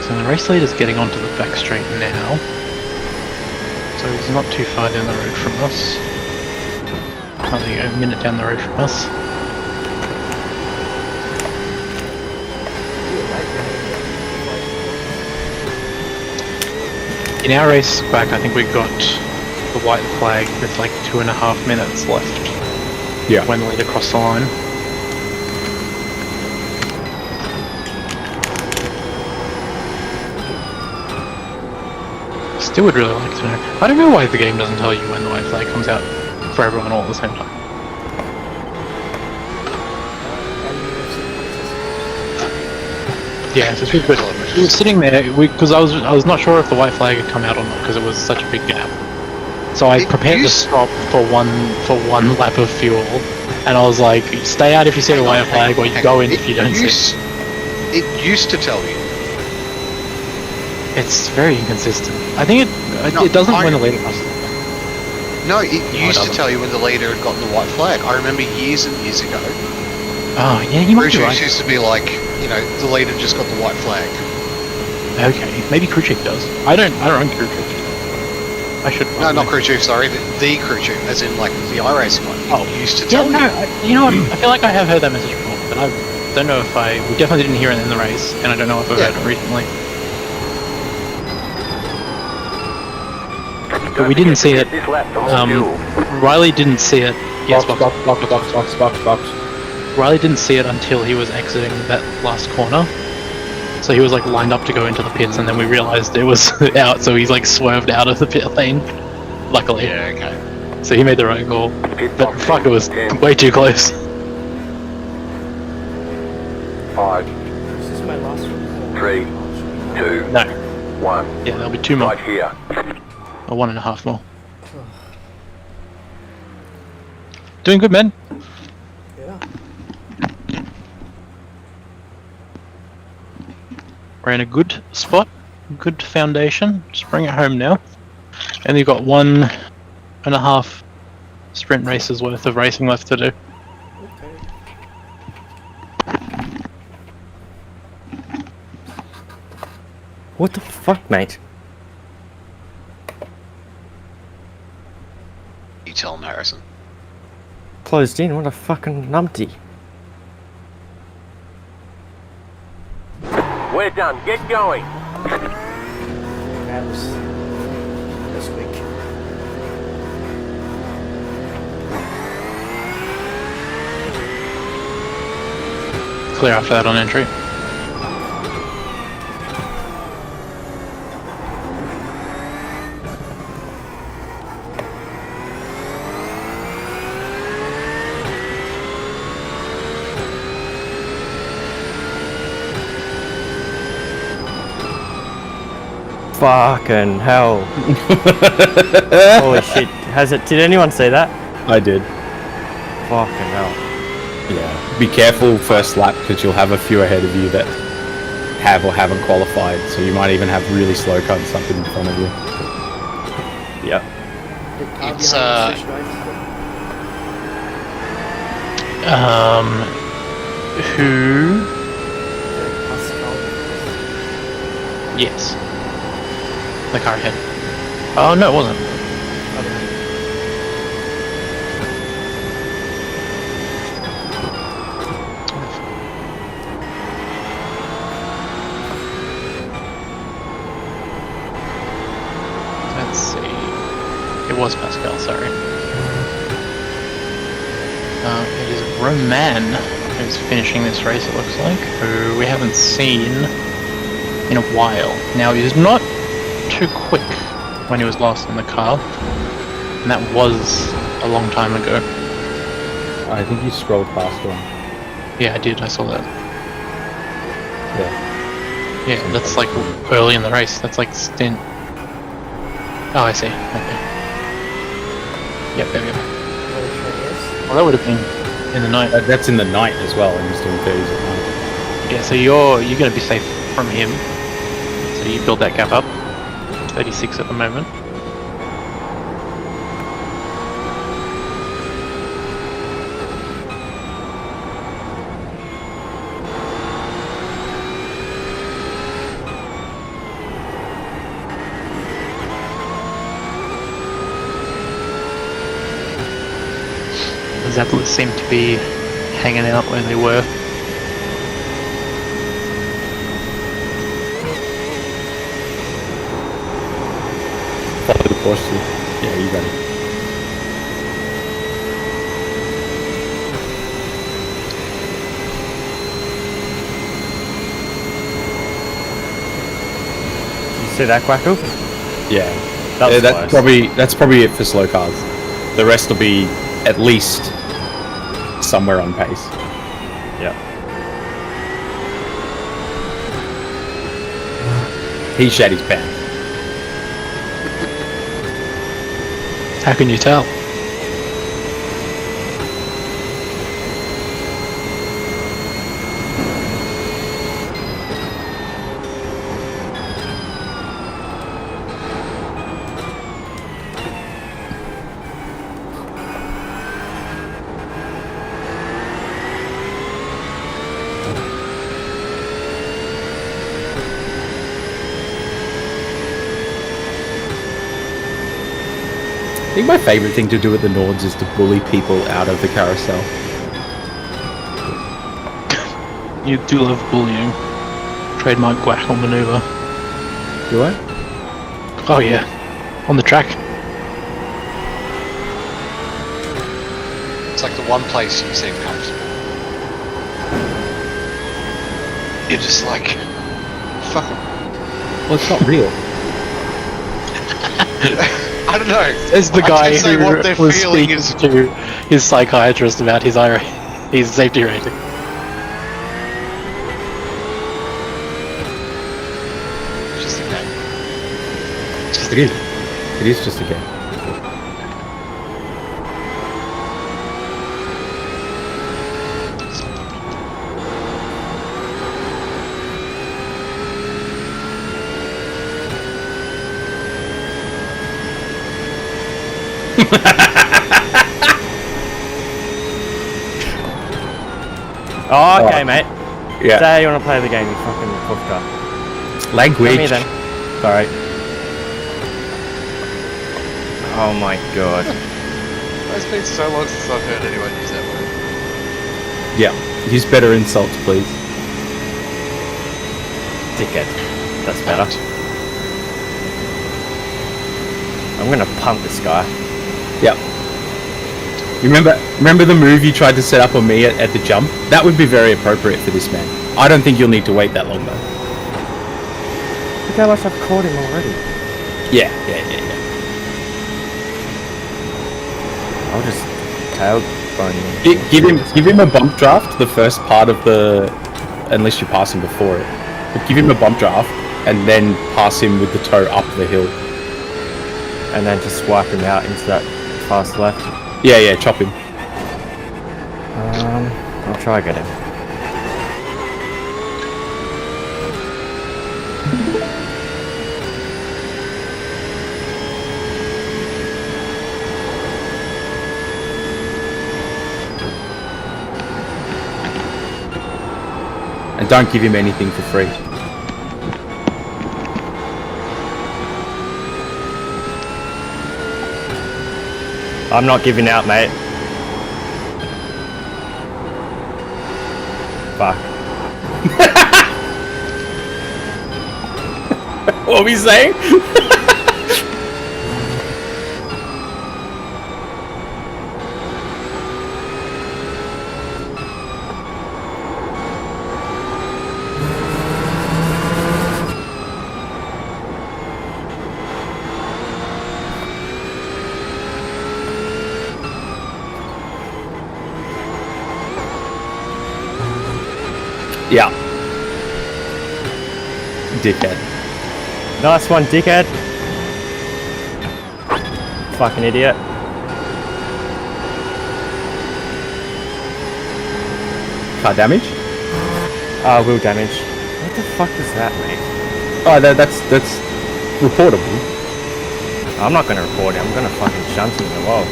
So the race leader's getting onto the back straight now. So he's not too far down the road from us. Only a minute down the road from us. In our race back, I think we got the white flag with like 2.5 minutes left. Yeah. When the leader crossed the line. Still would really like to know. I don't know why the game doesn't tell you when the white flag comes out for everyone all at the same time. Yeah, it's just but we were sitting there because I was not sure if the white flag had come out or not because it was such a big gap. So I prepared to stop for one lap of fuel, and I was like, "Stay out if you see the white flag, or you go in if you don't see it." It used to tell you. It's very inconsistent. I think it doesn't when the leader crosses. No, it used to tell you when the leader had gotten the white flag. I remember years and years ago. Oh yeah, you might be right. Used to be like, you know, the leader just got the white flag. Okay, maybe crew chief does. I don't run crew chief. I should. No, not crew chief. Sorry, the crew chief, as in like the iRacing one. It used to tell you. You know what? I feel like I have heard that message before, but I don't know if we definitely didn't hear it in the race, and I don't know if I've heard it recently. But we didn't see it. Riley didn't see it. Yes, box. Riley didn't see it until he was exiting that last corner. So he was like lined up to go into the pits, and then we realized it was out, so he's like swerved out of the pit lane. Luckily. Yeah, okay. So he made the right call. But fuck, it was way too close. 5, This is my last one. 3, 2, No. 1. Yeah, there'll be 2 more. Right here. Or 1.5 more. Doing good, man. Yeah. We're in a good spot, good foundation. Just bring it home now. And you've got 1.5 sprint races worth of racing left to do. What the fuck, mate? You tell him, Harrison. Closed in, what a fucking numpty. We're done. Get going. That was quick. Clear after that on entry. Fucking hell. Holy shit. Did anyone see that? I did. Fucking hell. Yeah. Be careful first lap because you'll have a few ahead of you that have or haven't qualified. So you might even have really slow cars up in front of you. Yep. It's Who? Yes. The car ahead. Oh no, it wasn't. Let's see. It was Pascal, sorry. It is Roman who's finishing this race, it looks like, who we haven't seen in a while. Now, he was not too quick when he was last in the car, and that was a long time ago. I think you scrolled past one. Yeah, I did, I saw that. Yeah. Yeah, that's like early in the race, that's like stint. Oh, I see, okay. Yep, there we go. Well, that would have been in the night. That's in the night as well, and he's doing 30s at night. Yeah, so you're going to be safe from him. So you build that gap up. 36 at the moment. The Zeppelins seem to be hanging out where they were. Follow the course. Yeah, you got it. You see that, Quackle? Yeah. That's that's probably it for slow cars. The rest will be at least somewhere on pace. Yeah. He shat his pants. How can you tell? I think my favourite thing to do at the Nords is to bully people out of the carousel. You do love bullying. Trademark Guackle maneuver. Do I? Oh yeah. On the track. It's like the one place you seem comfortable. You're just like, fuck 'em. Well, it's not real. I don't know. As the guy say what they're who was feeling speaking is to his psychiatrist about his his safety rating. just a game. It is. It is just a game. Oh, okay, mate. Yeah. Say you want to play the game, you fucking fucker. Language. Me then. Sorry. Oh my god. It's been so long since I've heard anyone use that word. Yeah. Use better insults, please. Dickhead. That's better. I'm gonna pump this guy. Yep. You remember the move you tried to set up on me at the jump? That would be very appropriate for this man. I don't think you'll need to wait that long though. Look how much I've caught him already. Yeah. I'll just tail bone him. Give him a bump draft the first part of the, unless you pass him before it. But give him a bump draft and then pass him with the toe up the hill. And then just swipe him out into that fast left. Yeah, chop him. I'll try get him. And don't give him anything for free. I'm not giving out, mate. Fuck. What were you saying? Yeah. Dickhead. Nice one, dickhead. Fucking idiot. Car damage? Wheel damage. What the fuck is that, mate? Oh, that's reportable. I'm not gonna report it. I'm gonna fucking shunt him in the wall.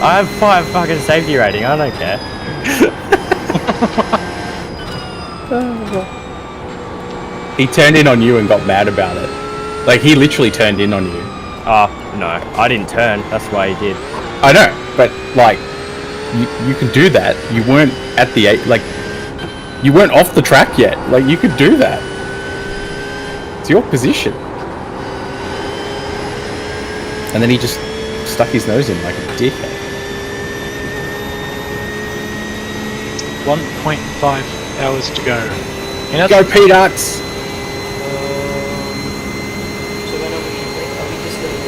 I have 5 fucking safety rating. I don't care. He turned in on you and got mad about it. Like, he literally turned in on you. Oh, no. I didn't turn. That's why he did. I know, but, like, you can do that. You weren't at the... Like, you weren't off the track yet. Like, you could do that. It's your position. And then he just stuck his nose in like a dickhead. 1.5 hours to go. Go Peanuts! So when are we just gonna go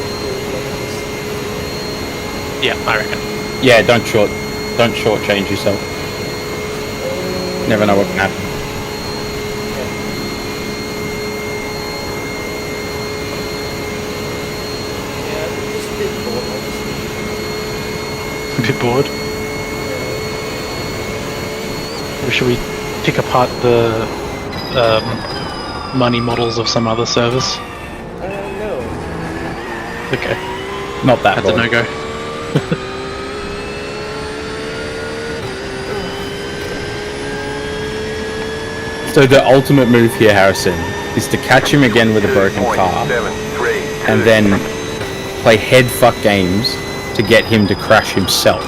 to Yeah, I reckon. Yeah, don't shortchange yourself. Never know what can happen. Yeah, I'm just a bit bored, honestly. A bit bored. Or should we pick apart the money models of some other service? No. Okay. Not that That's a bored. no-go. So the ultimate move here, Harrison, is to catch him again with a broken car, and then play head fuck games to get him to crash himself.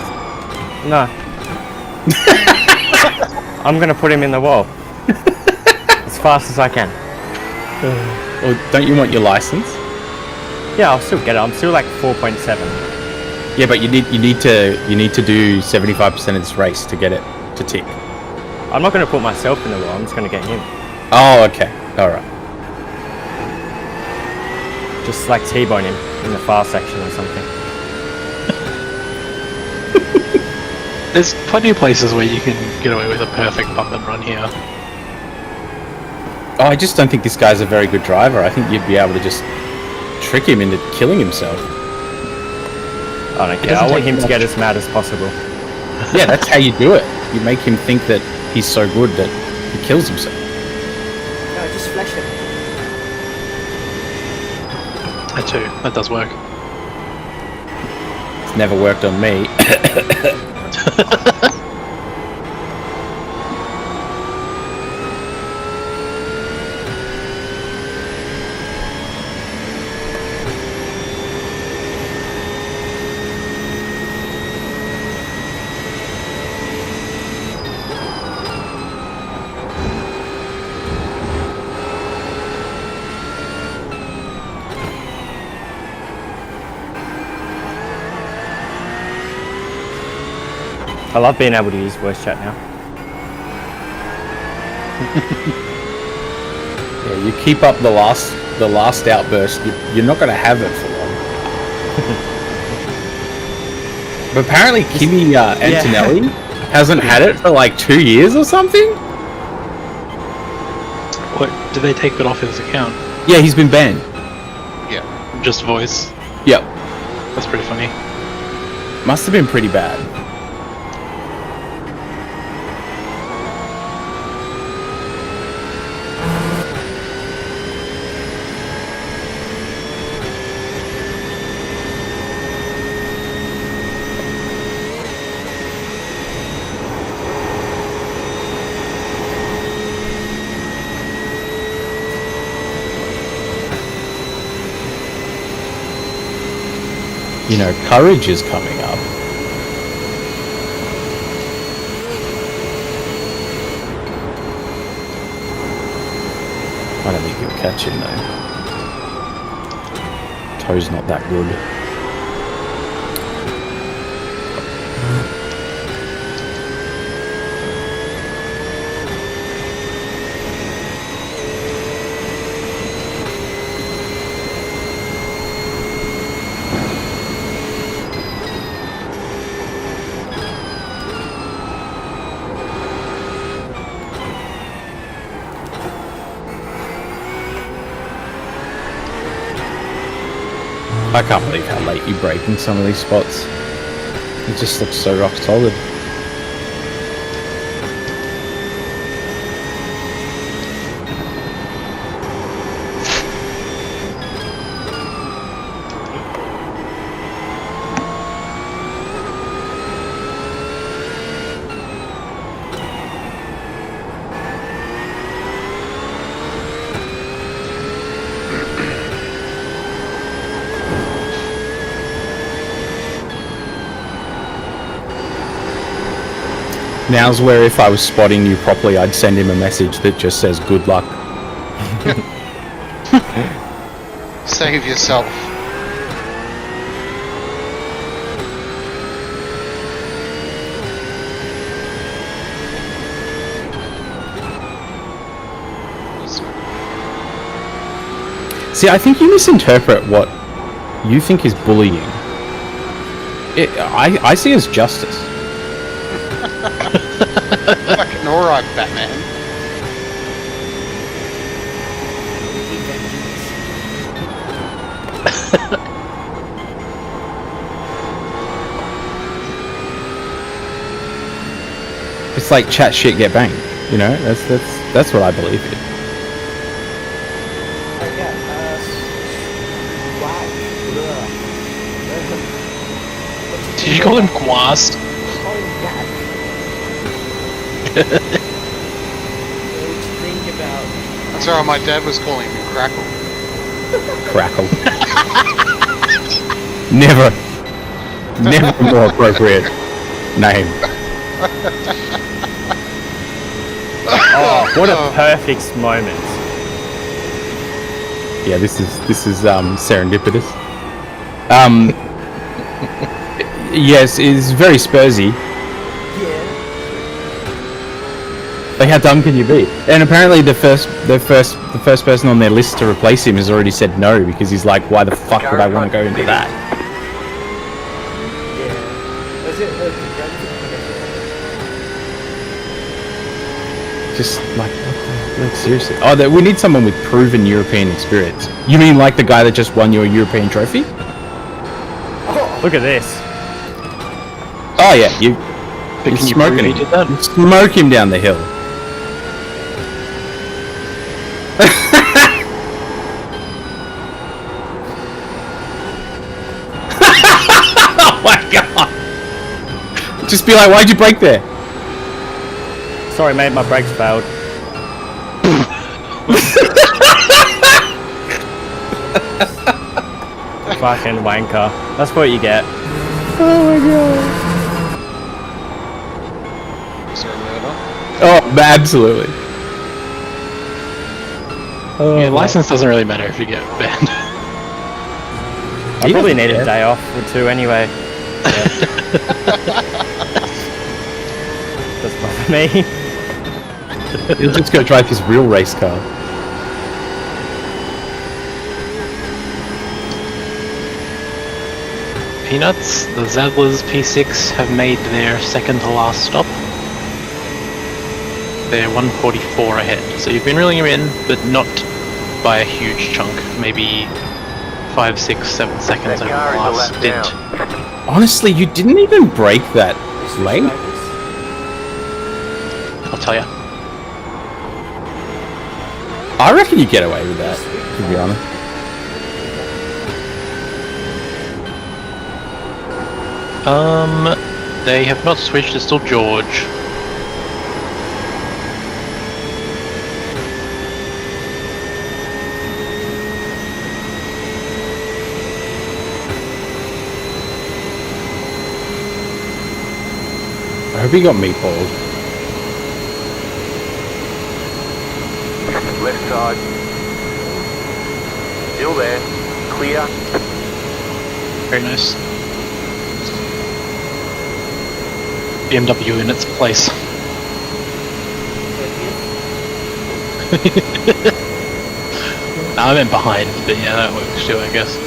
No. I'm gonna put him in the wall. As fast as I can. Or don't you want your license? Yeah, I'll still get it. I'm still like 4.7. Yeah, but you need to do 75% of this race to get it to tick. I'm not gonna put myself in the wall. I'm just gonna get him. Oh, okay. All right. Just like T-bone him in the far section or something. There's plenty of places where you can get away with a perfect bump and run here. Oh, I just don't think this guy's a very good driver. I think you'd be able to just trick him into killing himself. I don't care. I want him to get as mad as possible. Yeah, that's how you do it. You make him think that he's so good that he kills himself. No, just flash him. That too. That does work. It's never worked on me. I love being able to use voice chat now. Yeah, you keep up the last outburst, you're not going to have it for long. But apparently Kimi Antonelli hasn't had it for like 2 years or something? What, did they take it off his account? Yeah, he's been banned. Yeah. Just voice? Yep. That's pretty funny. Must have been pretty bad. You know, courage is coming up. I don't think he'll catch him though. Toe's not that good. I can't believe how late you break in some of these spots. It just looks so rock solid. Now's where if I was spotting you properly, I'd send him a message that just says good luck. Save yourself. See, I think you misinterpret what you think is bullying. I see it as justice. Fucking alright, Batman. It's like chat shit, get banged. You know, that's what I believe in. Did you call him Quast? That's alright, my dad was calling me Crackle. Crackle. Never a more appropriate name. Oh, what a perfect moment. Yeah, this is serendipitous. Yes, it's very Spursy. Like, how dumb can you be? And apparently the first person on their list to replace him has already said no, because he's like, why the fuck would I want to go into that? Just like, seriously. Oh, we need someone with proven European experience. You mean like the guy that just won your European trophy? Look at this. Oh yeah, you smoking him. You smoke him down the hill. Oh my god! Just be like, why'd you brake there? Sorry mate, my brakes failed. Fucking wanker. That's what you get. Oh my god. Is there a murder? Oh, absolutely. Oh, yeah, license doesn't really matter if you get banned. I probably need a day off or two anyway. Me? He'll just go drive his real race car. Peanuts, the Zadlers P6 have made their second to last stop. They're 144 ahead, so you've been reeling them in, but not by a huge chunk. Maybe 5, 6, 7 seconds over the last stint. Honestly, you didn't even break that late. I'll tell ya. I reckon you get away with that, to be honest. They have not switched, it's still George. I hope he got meatballed. Left side. Still there. Clear. Very nice. BMW in its place. I meant behind, but yeah, that works too, I guess.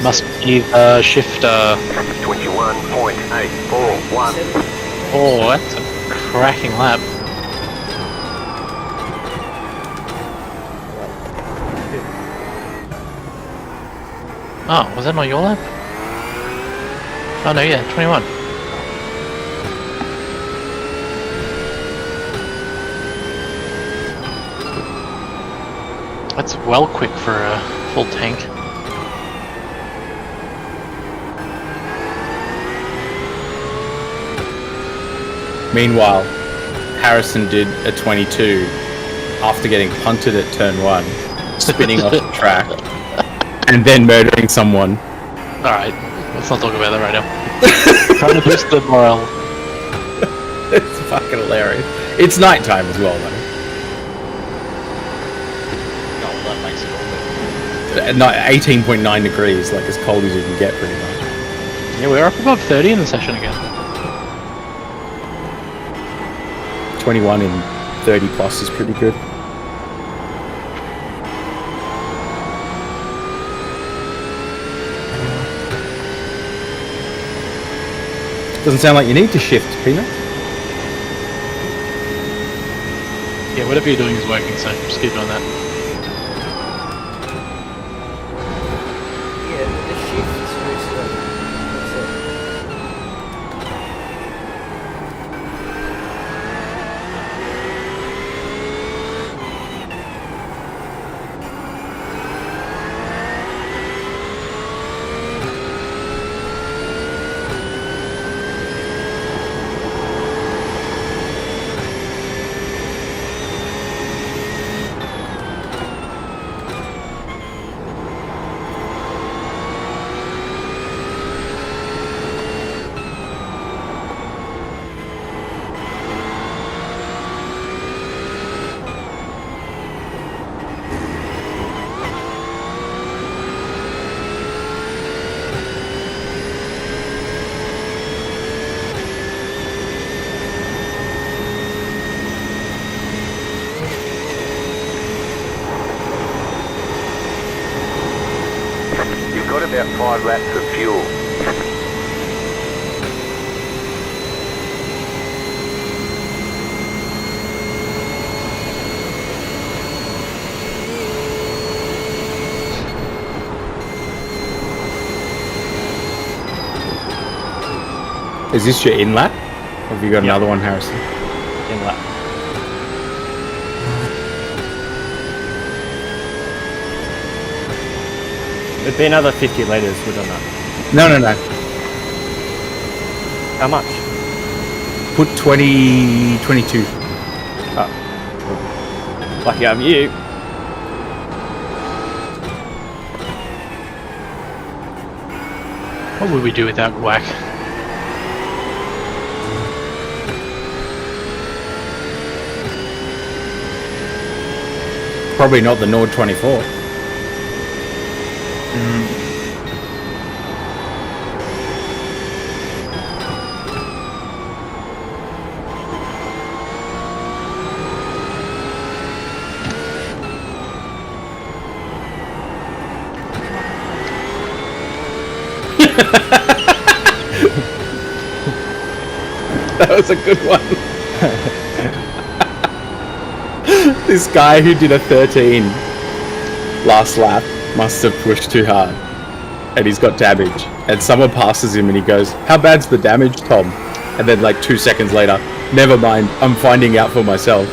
Must be the shifter. 21.841. Oh, that's a cracking lap. Oh, was that not your lap? Oh no, yeah, 21. That's well quick for a full tank. Meanwhile, Harrison did a 22 after getting punted at turn 1, spinning off the track, and then murdering someone. Alright, let's not talk about that right now. Trying to boost the morale. It's fucking hilarious. It's nighttime as well, though. No, that makes it all At night, 18.9 degrees, like as cold as you can get, pretty much. Yeah, we're up above 30 in the session again. 21 in 30 plus is pretty good. Doesn't sound like you need to shift, Peanut. Yeah, whatever you're doing is working, so just keep doing that. Yeah, the shift is very slow. That's it. You've got about 5 laps of fuel. Is this your in lap? Or have you got another one, Harrison? In lap. It'd be another 50 litres, we don't know. No. How much? Put 22. Oh. Lucky I'm you. What would we do without Whack? probably not the Nord 24. That was a good one. This guy who did a 13 last lap must have pushed too hard and he's got damage, and someone passes him and he goes, "How bad's the damage, Tom?" And then like 2 seconds later, "Never mind, I'm finding out for myself."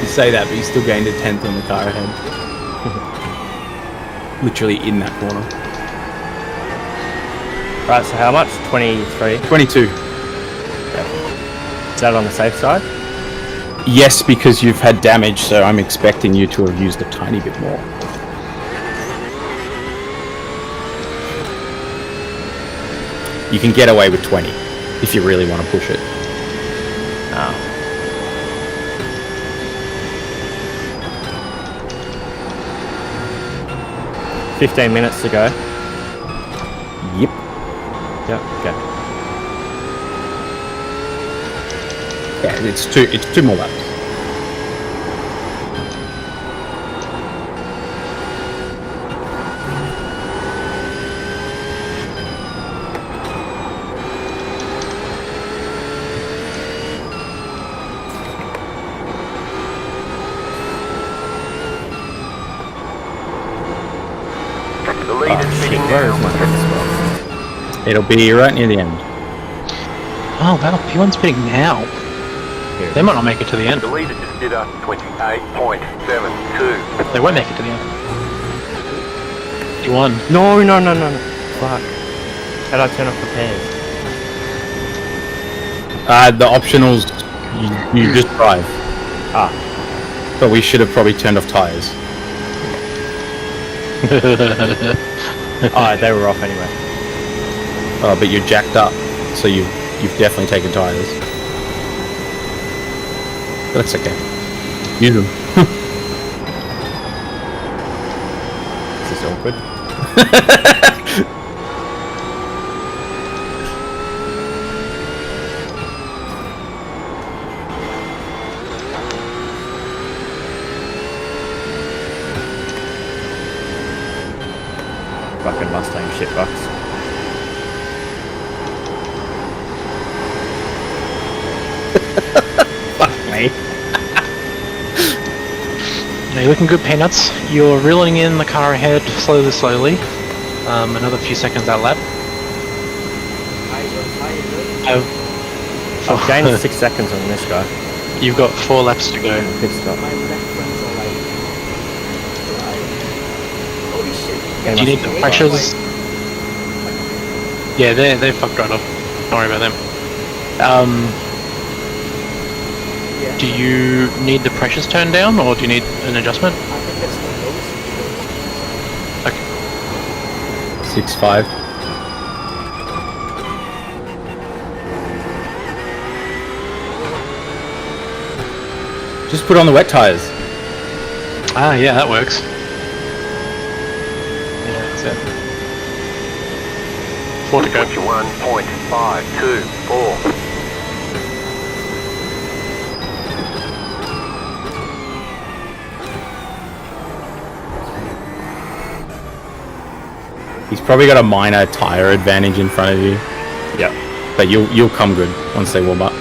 Say that, but you still gained a 10th on the car ahead. Literally in that corner. Right, so how much? 23? 22. Yeah. Is that on the safe side? Yes, because you've had damage, so I'm expecting you to have used a tiny bit more. You can get away with 20 if you really want to push it. Oh. 15 minutes to go. Yep. Yep, okay. Yeah, it's two more laps. It'll be right near the end. Oh wow, P1's pitting now. They might not make it to the end. The leader just did a 28.72. They won't make it to the end. P1. No. Fuck. How do I turn off repairs? The optionals, you just drive. Ah. But we should have probably turned off tyres. Oh, they were off anyway. Oh, but you're jacked up, so you've definitely taken tyres. But that's okay. Use them. This is awkward. Fucking Mustang shitbox. Fuck me. Now you're looking good, Peanuts. You're reeling in the car ahead slowly. Another few seconds that lap. I've gained 6 seconds on this guy. You've got 4 laps to go. Pit stop. Holy shit. Do you need the pressures? Yeah, they're fucked right off. Don't worry about them. Do you need the pressures turned down, or do you need an adjustment? I think that's the lowest. Okay. 6.5. Just put on the wet tyres. Ah, yeah, that works. Yeah, that's it. 4 to go. 21.524. He's probably got a minor tire advantage in front of you. Yep. But you'll come good once they warm up.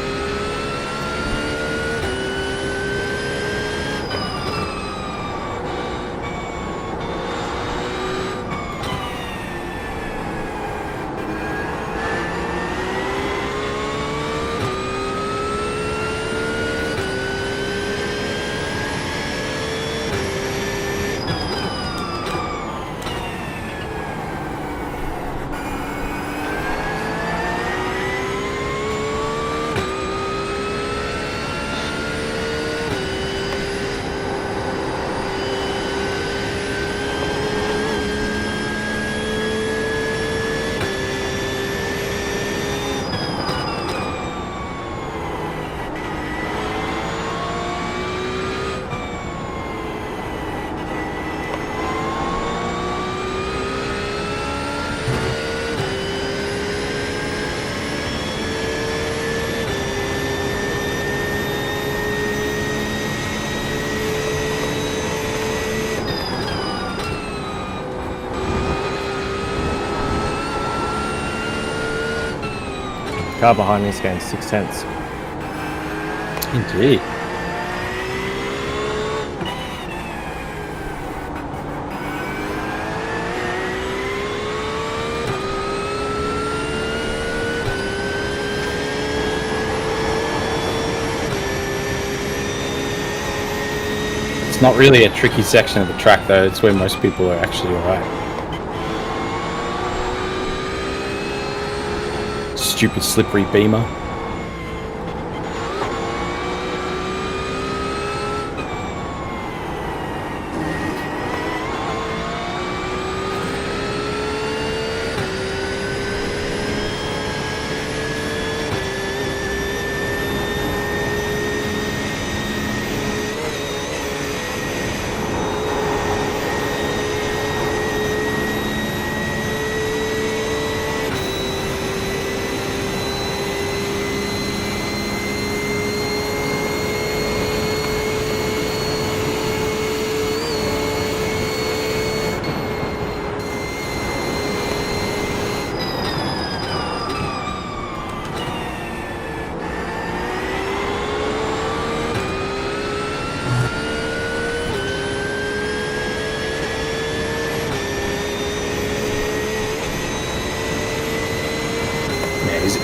Car behind me is going 6 tenths. Indeed. It's not really a tricky section of the track though, it's where most people are actually alright. Stupid slippery beamer.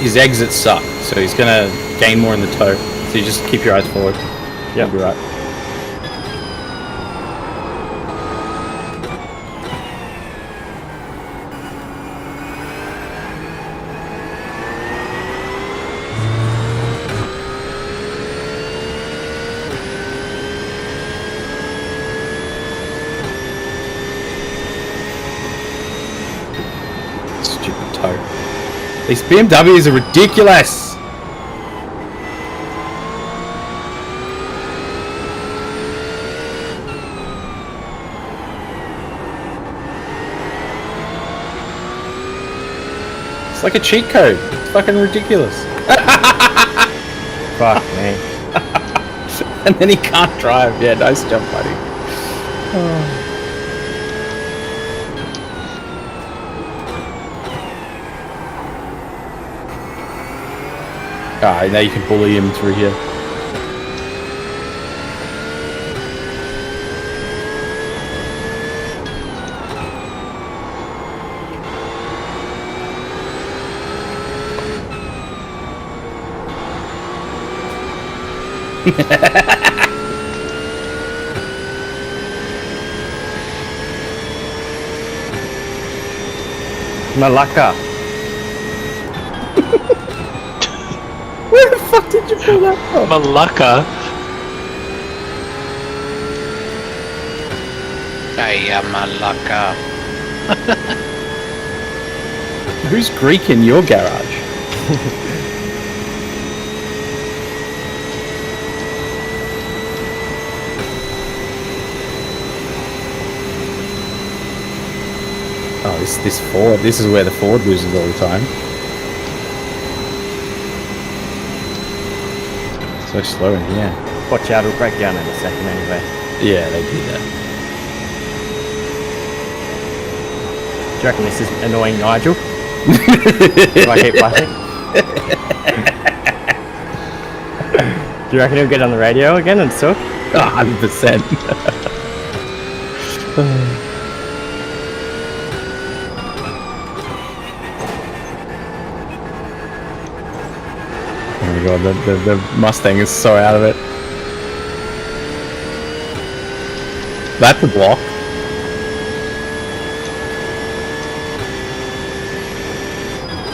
His exits suck, so he's gonna gain more in the toe. So you just keep your eyes forward. Yep. You'll be right. Stupid toe. These BMWs are ridiculous! It's like a cheat code. It's fucking ridiculous. Fuck me. And then he can't drive. Yeah, nice jump, buddy. Oh. Ah, now you can bully him through here. Malacca. Where the fuck did you pull that from? Malacca. Hey, Malacca. Who's Greek in your garage? Oh, this Ford. This is where the Ford loses all the time. So slow in here. Watch out, it'll break down in a second anyway. Yeah, they do that. Do you reckon this is annoying Nigel? If I keep flashing? Do you reckon he'll get on the radio again and suck? 100%. Oh my god, the Mustang is so out of it. That's a block.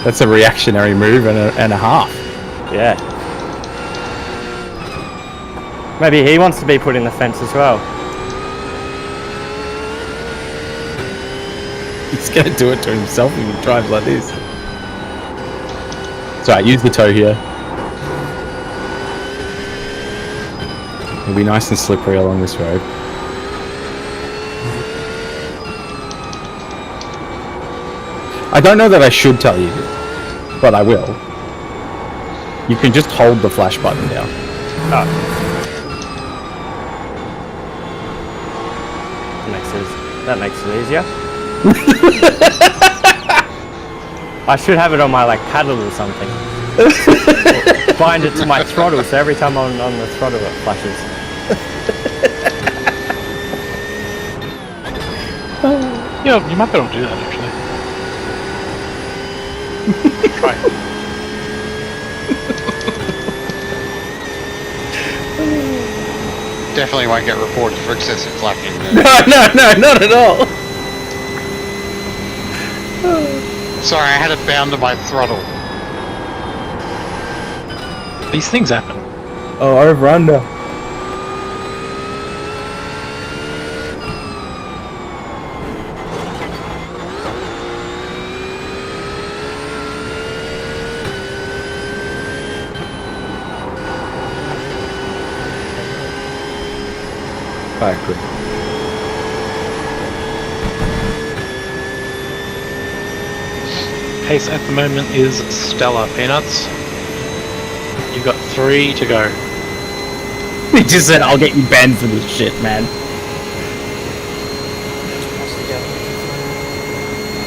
That's a reactionary move and a half. Yeah. Maybe he wants to be put in the fence as well. He's gonna do it to himself if he drives like this. Sorry, use the toe here. It'll be nice and slippery along this road. I don't know that I should tell you, but I will. You can just hold the flash button down. Oh. That makes it easier. I should have it on my like paddle or something. Bind it to my throttle, so every time I'm on the throttle it flashes. Yeah, you might be able to do that actually. Try. Definitely won't get reported for excessive flashing. No, not at all. Sorry, I had it bound to my throttle. These things happen. Oh, over under. Alright, good. Pace at the moment is stellar, Peanuts. You've got 3 to go. He just said, I'll get you banned for this shit, man.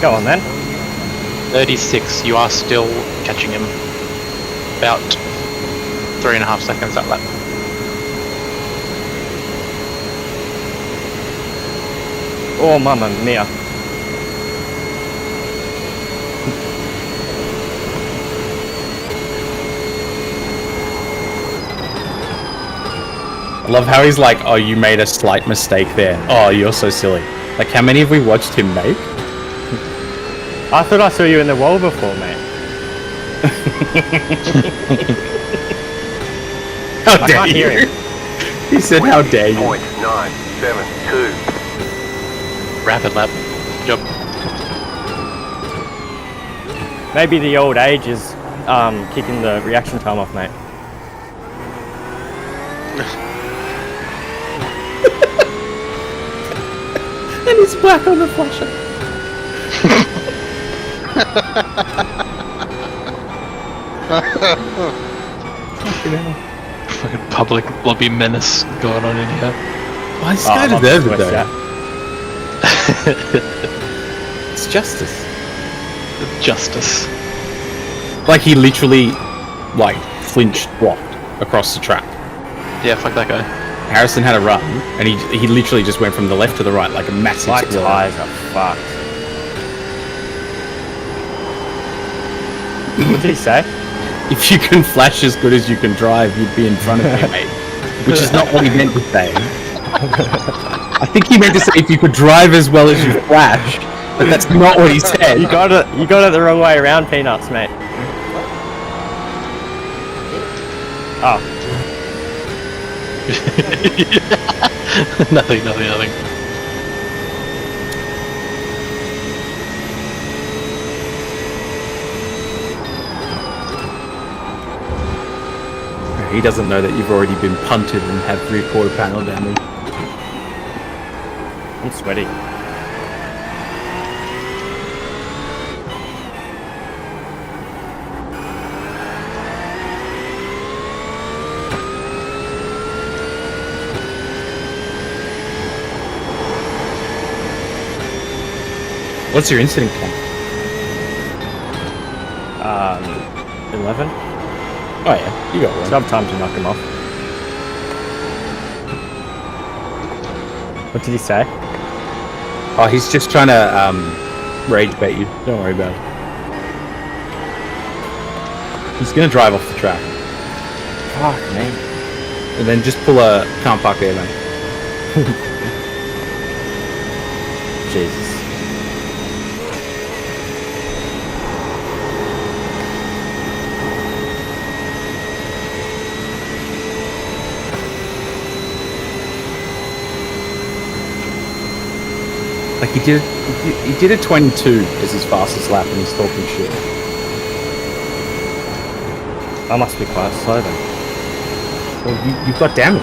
Go on then. 36, you are still catching him. About 3.5 seconds that lap. Oh, mamma mia. I love how he's like, oh, you made a slight mistake there. Oh, you're so silly. Like, how many have we watched him make? I thought I saw you in the wall before, mate. How I dare can't you? hear him. He said, how dare you? 0.972. Rapid lap. Job. Maybe the old age is kicking the reaction time off, mate. And he's back on the flasher. Fucking public lobby menace going on in here. Why this guy deserves it though? It's justice. Justice. Like he literally, like, flinched, blocked across the track. Yeah, fuck that guy. Harrison had a run, and he literally just went from the left to the right like a massive My squirrel. tires are fucked. What did he say? If you can flash as good as you can drive, you'd be in front of me, mate. Which is not what he meant to say. I think he meant to say if you could drive as well as you flash, but that's not what he said. You got it the wrong way around, Peanuts, mate. Oh. Nothing. He doesn't know that you've already been punted and have 3/4 panel damage. I'm sweaty. What's your incident count? 11. Oh yeah, you got one. So I have time to knock him off. What did he say? Oh, he's just trying to rage bait you. Don't worry about it. He's gonna drive off the track. Fuck me. And then just pull a can't park there, mate. Jesus. Like he did a 22 as his fastest lap, and he's talking shit. I must be quite slow then. Well, you've got damage.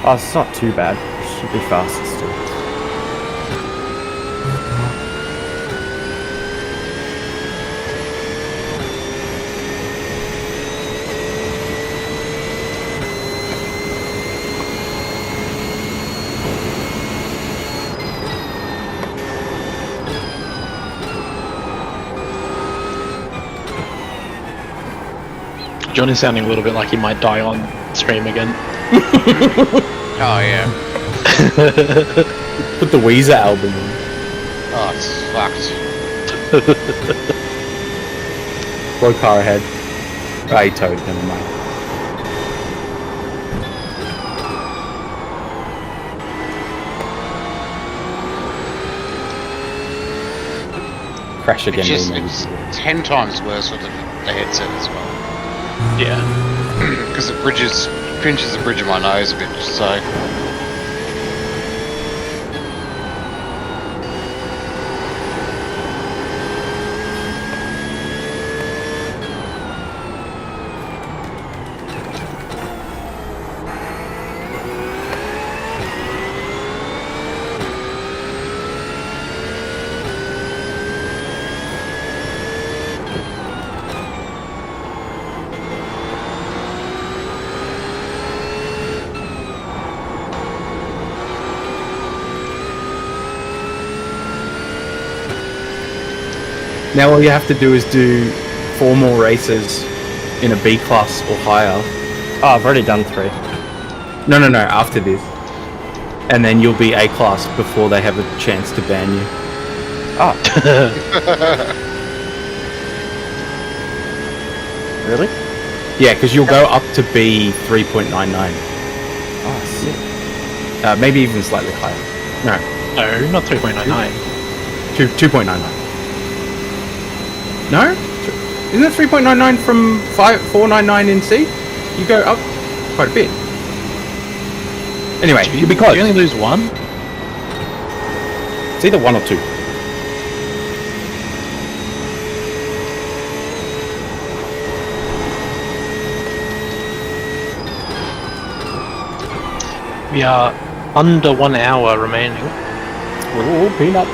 Oh, it's not too bad. Should be faster still. John is sounding a little bit like he might die on stream again. Oh yeah. Put the Weezer album in. Oh, it's fucked. Blow car ahead. Oh, he towed. Never mind. Crash again. It's 10 times worse with the headset as well. Yeah. Because it pinches the bridge of my nose a bit, so. Now all you have to do is do 4 more races in a B class or higher. Oh, I've already done 3. No, after this. And then you'll be A class before they have a chance to ban you. Oh. Really? Yeah, because you'll go up to B 3.99. Oh, sick. Maybe even slightly higher. No, No, not 3.99. 2.99. No? Isn't it 3.99 from 499 in C? You go up quite a bit. Anyway, you'll be close. You only lose 1? It's either 1 or 2. We are under 1 hour remaining. Oh, peanut.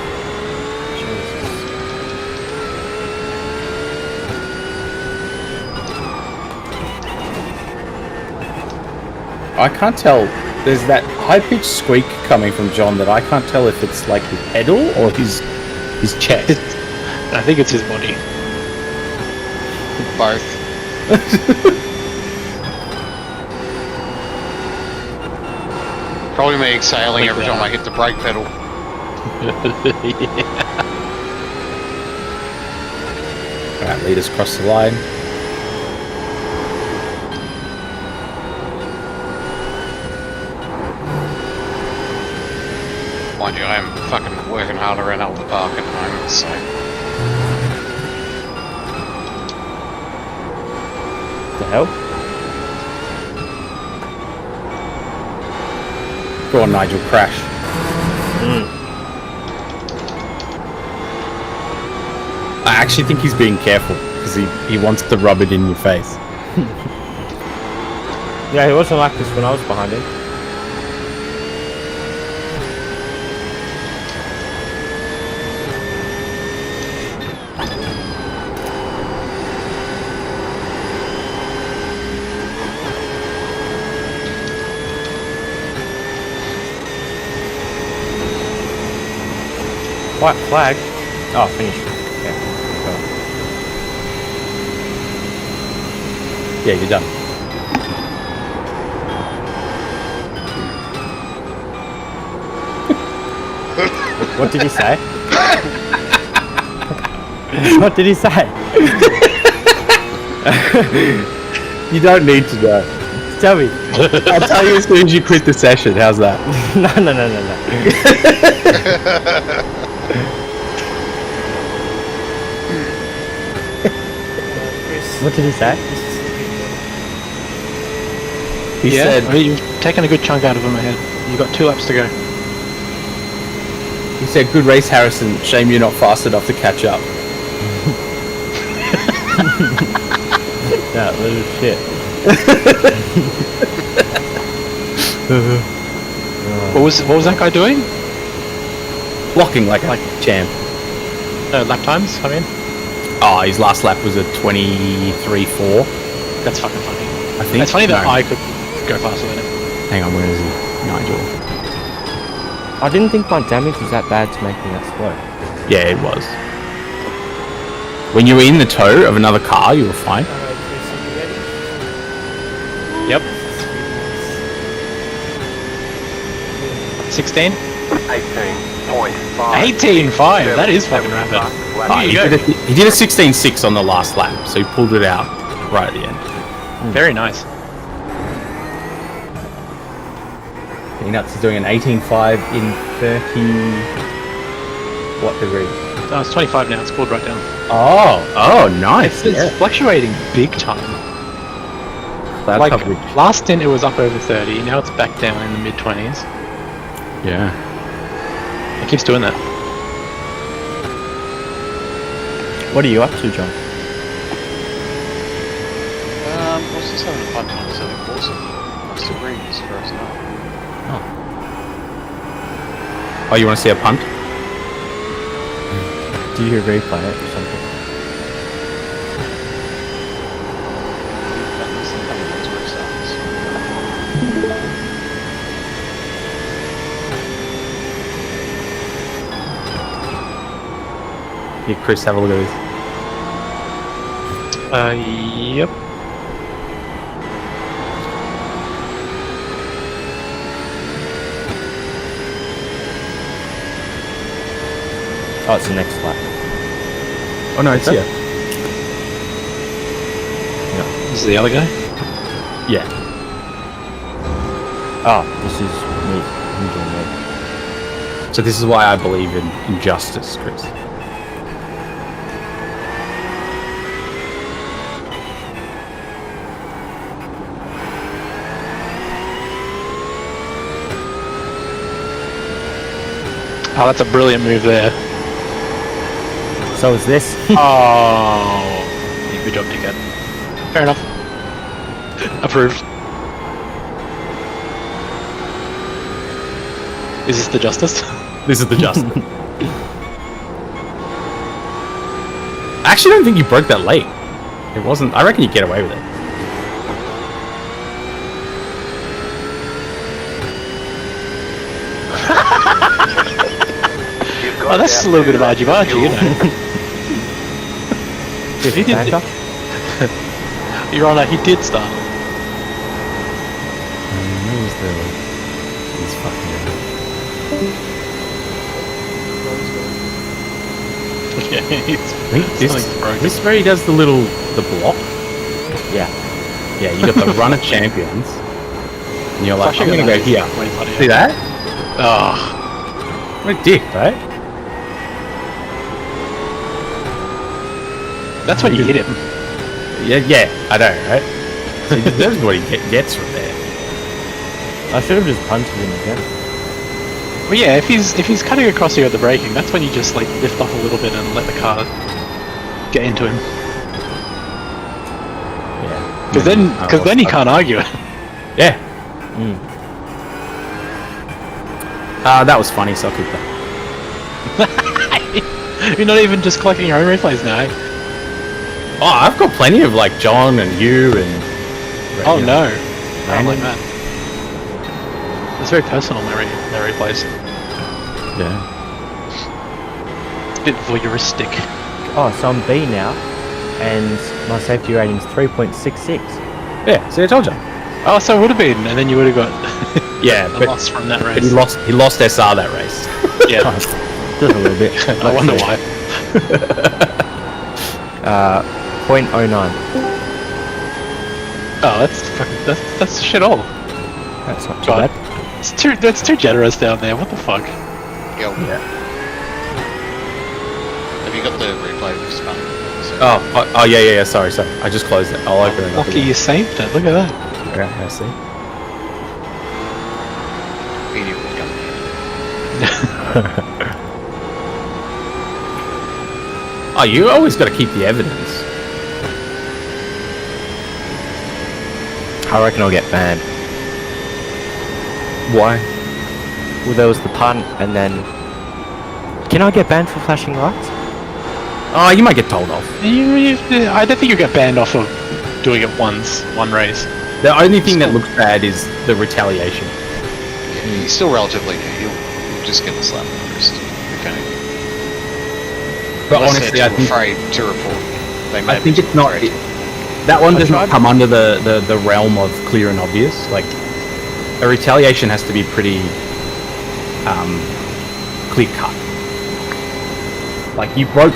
I can't tell. There's that high-pitched squeak coming from John that I can't tell if it's like his pedal or his chest. I think it's his body. Both. Probably me exhaling every time I hit the brake pedal. Alright, leaders cross the line. Mind you, I am fucking working hard around Alpha Park at the moment, so. The hell? Go on, Nigel, crash. I actually think he's being careful because he wants to rub it in your face. Yeah, he wasn't like this when I was behind him. White flag. Oh, finish. Yeah, you're done. What did he say? What did he say? You don't need to know. Tell me. I'll tell you as soon as you quit the session. How's that? No. What did he say? He said, I mean, you've taken a good chunk out of him ahead. You've got 2 laps to go. he said, good race, Harrison. Shame you're not fast enough to catch up. That little shit. What was that guy doing? Blocking like a champ. Lap times, I mean? Oh, his last lap was a 23.4. That's fucking funny. I think. It's funny that No. I could go faster than him. Hang on, where is he? Nigel. I didn't think my damage was that bad to make me that slow. Yeah, it was. When you were in the tow of another car, you were fine. Alright, Chris, are you ready? Yep. 16? 18.5. 18.5. That is fucking rapid. Ah, he did a 16.6 on the last lap, so he pulled it out right at the end. Very nice. Peanuts is doing an 18.5 in 30... What degree? Oh, it's 25 now. It's pulled right down. Oh, nice. It's fluctuating big time. Cloud like coverage. last stint, it was up over 30. Now it's back down in the mid 20s. Yeah. It keeps doing that. What are you up to, John? I was just having a fun time setting course of plus degrees for us now. Oh, you want to see a punt? Do you replay it or something? Here, Chris, have a look at this. Yep. Oh, it's the next lap. Oh no, it's here. This is the other guy? Yeah. Oh, this is me. I'm doing it. So this is why I believe in injustice, Chris. Oh, that's a brilliant move there. So is this. Oh, yeah, good job, dickhead. Fair enough. Approved. Is this the justice? This is the justice. I actually don't think you broke that late. It wasn't. I reckon you get away with it. Oh, that's a little bit of argy-bargy, you know. He did. Your Honour, he did start. He's fucking. Yeah, This where he does the block. Yeah. Yeah, you got the run of champions, and you're like, I'm gonna go here. See that? Oh, what a dick, right? that's when you hit him. Yeah, I know, right? So he deserves what he gets from there. I should have just punted him again. Well, yeah, if he's cutting across you at the braking, that's when you just like lift off a little bit and let the car get into him. Yeah. Because then he can't argue it. Yeah. That was funny, so I'll keep that. You're not even just collecting your own replays now. Oh, I've got plenty of like John and you and. Oh no, I don't like Brandon. that. It's very personal, my replays. Yeah. a bit voyeuristic. Oh, so I'm B now, and my safety rating is 3.66. Yeah, see, I told you. Oh, so it would have been, and then you would have got Yeah, a but, loss from that race. but he lost SR that race. Yeah, Just a little bit. I wonder why. 0.09. Oh, that's shit all. That's not too God. bad. That's too generous down there. What the fuck? Yo. Yeah. Have you got the replay of this one? Oh, yeah. Sorry. I just closed it. I'll open it up. Lucky you saved it. Look at that. Okay, I see. Idiot will come Oh, you always got to keep the evidence. I reckon I'll get banned. Why? Well, there was the punt, and then... Can I get banned for flashing lights? Oh, you might get told off. I don't think you get banned off of doing it one race. The only thing that looks bad is the retaliation. Yeah, he's still relatively new. He'll just get the slap on the wrist. Okay. But Unless honestly, they're I too think afraid to report. They may I think be it's not. afraid. That one does not come under the realm of clear and obvious. Like, a retaliation has to be pretty clear cut. Like, you broke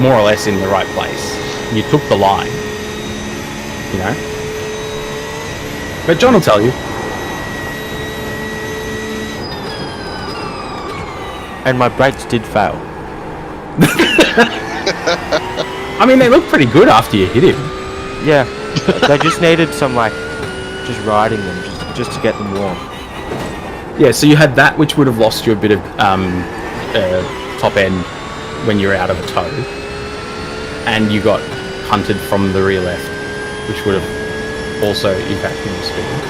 more or less in the right place. You took the line. You know? But John will tell you. And my brakes did fail. I mean, they look pretty good after you hit him. Yeah. They just needed some, like, just riding them, just to get them warm. Yeah, so you had that, which would have lost you a bit of top end when you're out of a toe. And you got hunted from the rear left, which would have also impacted your speed.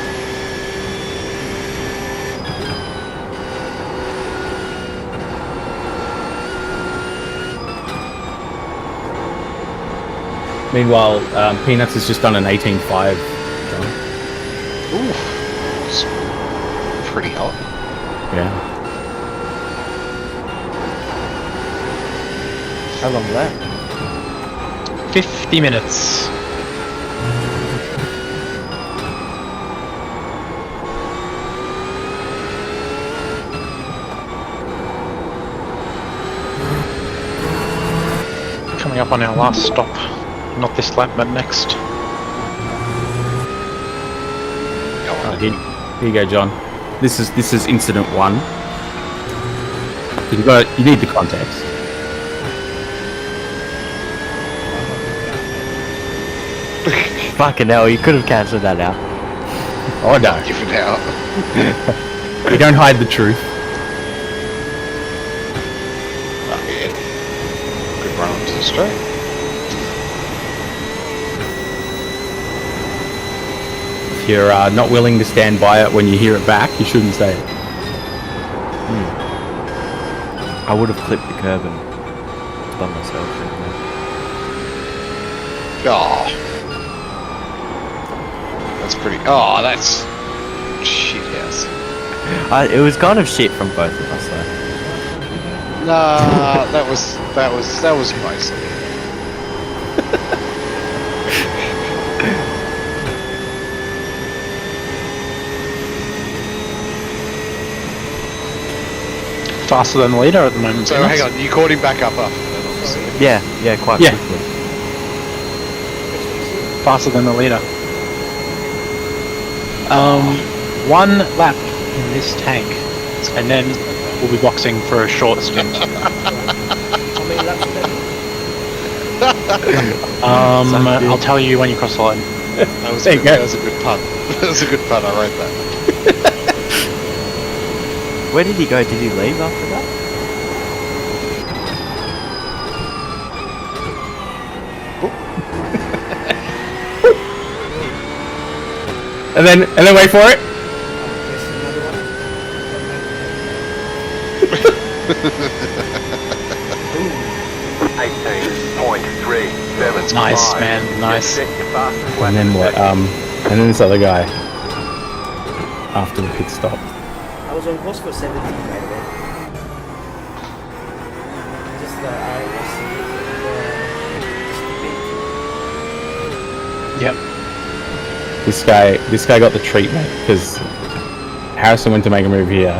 Meanwhile, Peanuts has just done an 18.5. Ooh, it's pretty hot. Yeah. How long left? 50 minutes. Coming up on our last stop. Not this lap, but next. Here you go, John. This is incident 1. You need the context. Fucking hell, you could have cancelled that out. Oh no. Give it out. You don't hide the truth. Yeah. Good run onto the straight. If you're not willing to stand by it when you hear it back, you shouldn't say it. I would have clipped the curb and done myself anyway. Oh. That's pretty. Oh, that's shit house. It was kind of shit from both of us, though. Nah, that was mostly. Faster than the leader at the moment. So hang on, you caught him back up after that, obviously. Yeah, quite quickly. Faster than the leader. 1 lap in this tank, and then we'll be boxing for a short stint. I'll tell you when you cross the line. That was a good pun. That was a good pun. I wrote that. Where did he go? Did he leave after that? And then wait for it. Nice, man, nice. And then what? And then this other guy after the pit stop. I was on course for 17, by the way. Just that I was Yep. This guy got the treatment because Harrison went to make a move here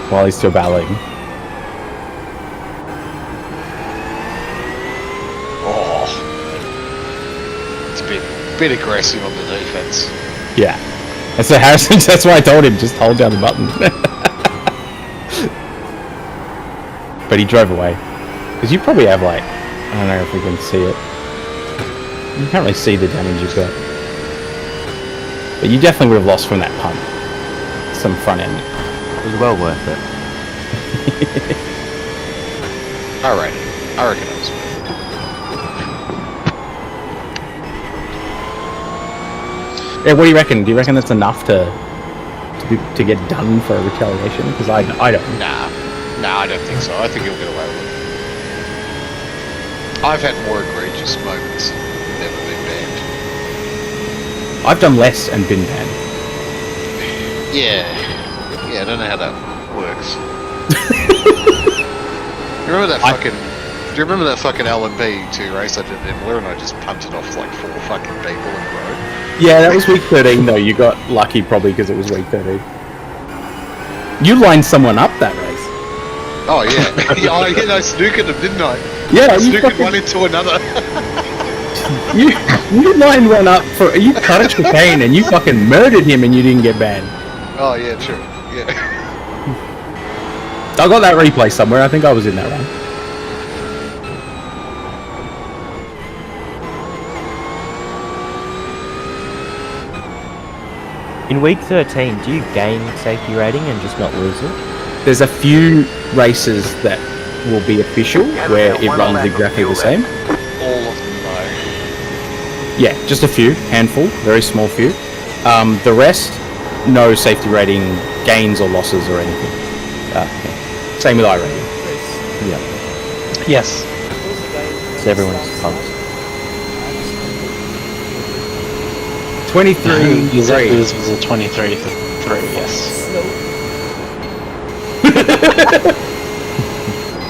while he's still battling. Oh, it's a bit aggressive on the defense. Yeah. And so Harrison, that's why I told him, just hold down the button. But he drove away. Because you probably have like, I don't know if we can see it. You can't really see the damage you've got. But you definitely would have lost from that punt. Some front end. It was well worth it. Alright, I reckon it was. Yeah, what do you reckon? Do you reckon that's enough to get done for a retaliation? Because I don't. Nah, I don't think so. I think he'll get away with it. I've had more egregious moments and never been banned. I've done less and been banned. Yeah, I don't know how that works. You remember that fucking? Do you remember that fucking LMP2 race I did in Imola and I just punted off like 4 fucking people in a row? Yeah, that was week 13 though. You got lucky probably because it was week 13. You lined someone up that race. Oh yeah, I snookered them, didn't I? Yeah, I snookered one into another. you lined one up for you cut a chicane and you fucking murdered him and you didn't get banned. Oh yeah, true. Yeah. I got that replay somewhere. I think I was in that run. In week 13, do you gain safety rating and just not lose it? There's a few races that will be official where it runs exactly the same. All of them though. Yeah, just a few, handful, very small few. The rest, no safety rating gains or losses or anything. Same with I rating. Yeah. Yes. So everyone's pumped. 23. Exactly, this was a 23 to 3, yes.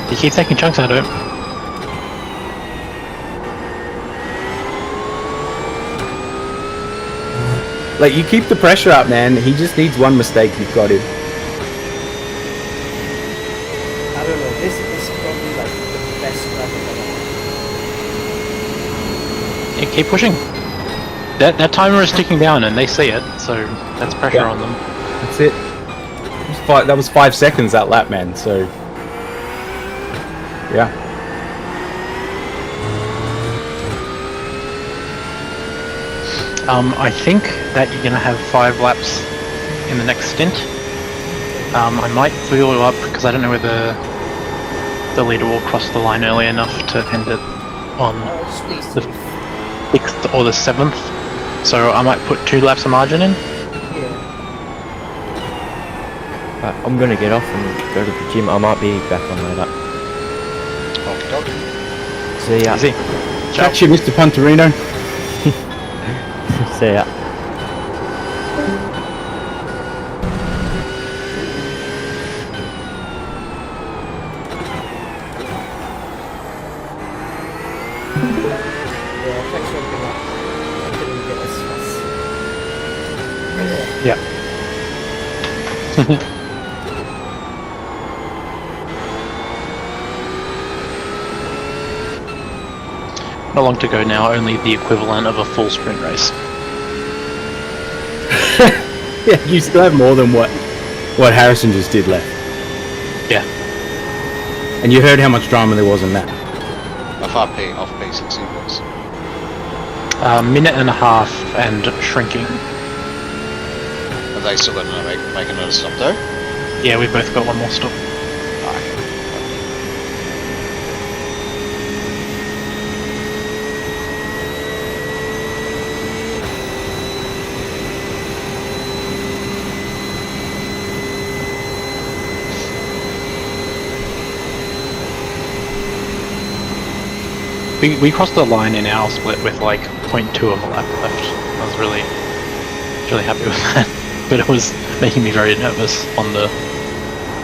You keep taking chunks out of it. Like, you keep the pressure up, man. He just needs one mistake. You've got him. I don't know. This is probably like the best track I've ever. Yeah, keep pushing. That timer is ticking down and they see it, so that's pressure on them. That's it. That was 5 seconds that lap, man. So, yeah. I think that you're gonna have 5 laps in the next stint. I might wheel you up because I don't know whether the leader will cross the line early enough to end it on the 6th or the 7th. So I might put 2 laps of margin in. I'm gonna get off and go to the gym. I might be back on later. See ya. Easy. Catch you, Mr. Punterino. See ya. Yeah, thanks for opening up. I couldn't get as fast. Yeah. Not long to go now, only the equivalent of a full sprint race. Yeah, you still have more than what Harrison just did left. Yeah. And you heard how much drama there was in that. Off P6 was. Minute and a half and shrinking. Are they still going to make another stop though? Yeah, we've both got one more stop. We crossed the line in our split with like 0.2 of a lap left. I was really happy with that. But it was making me very nervous on the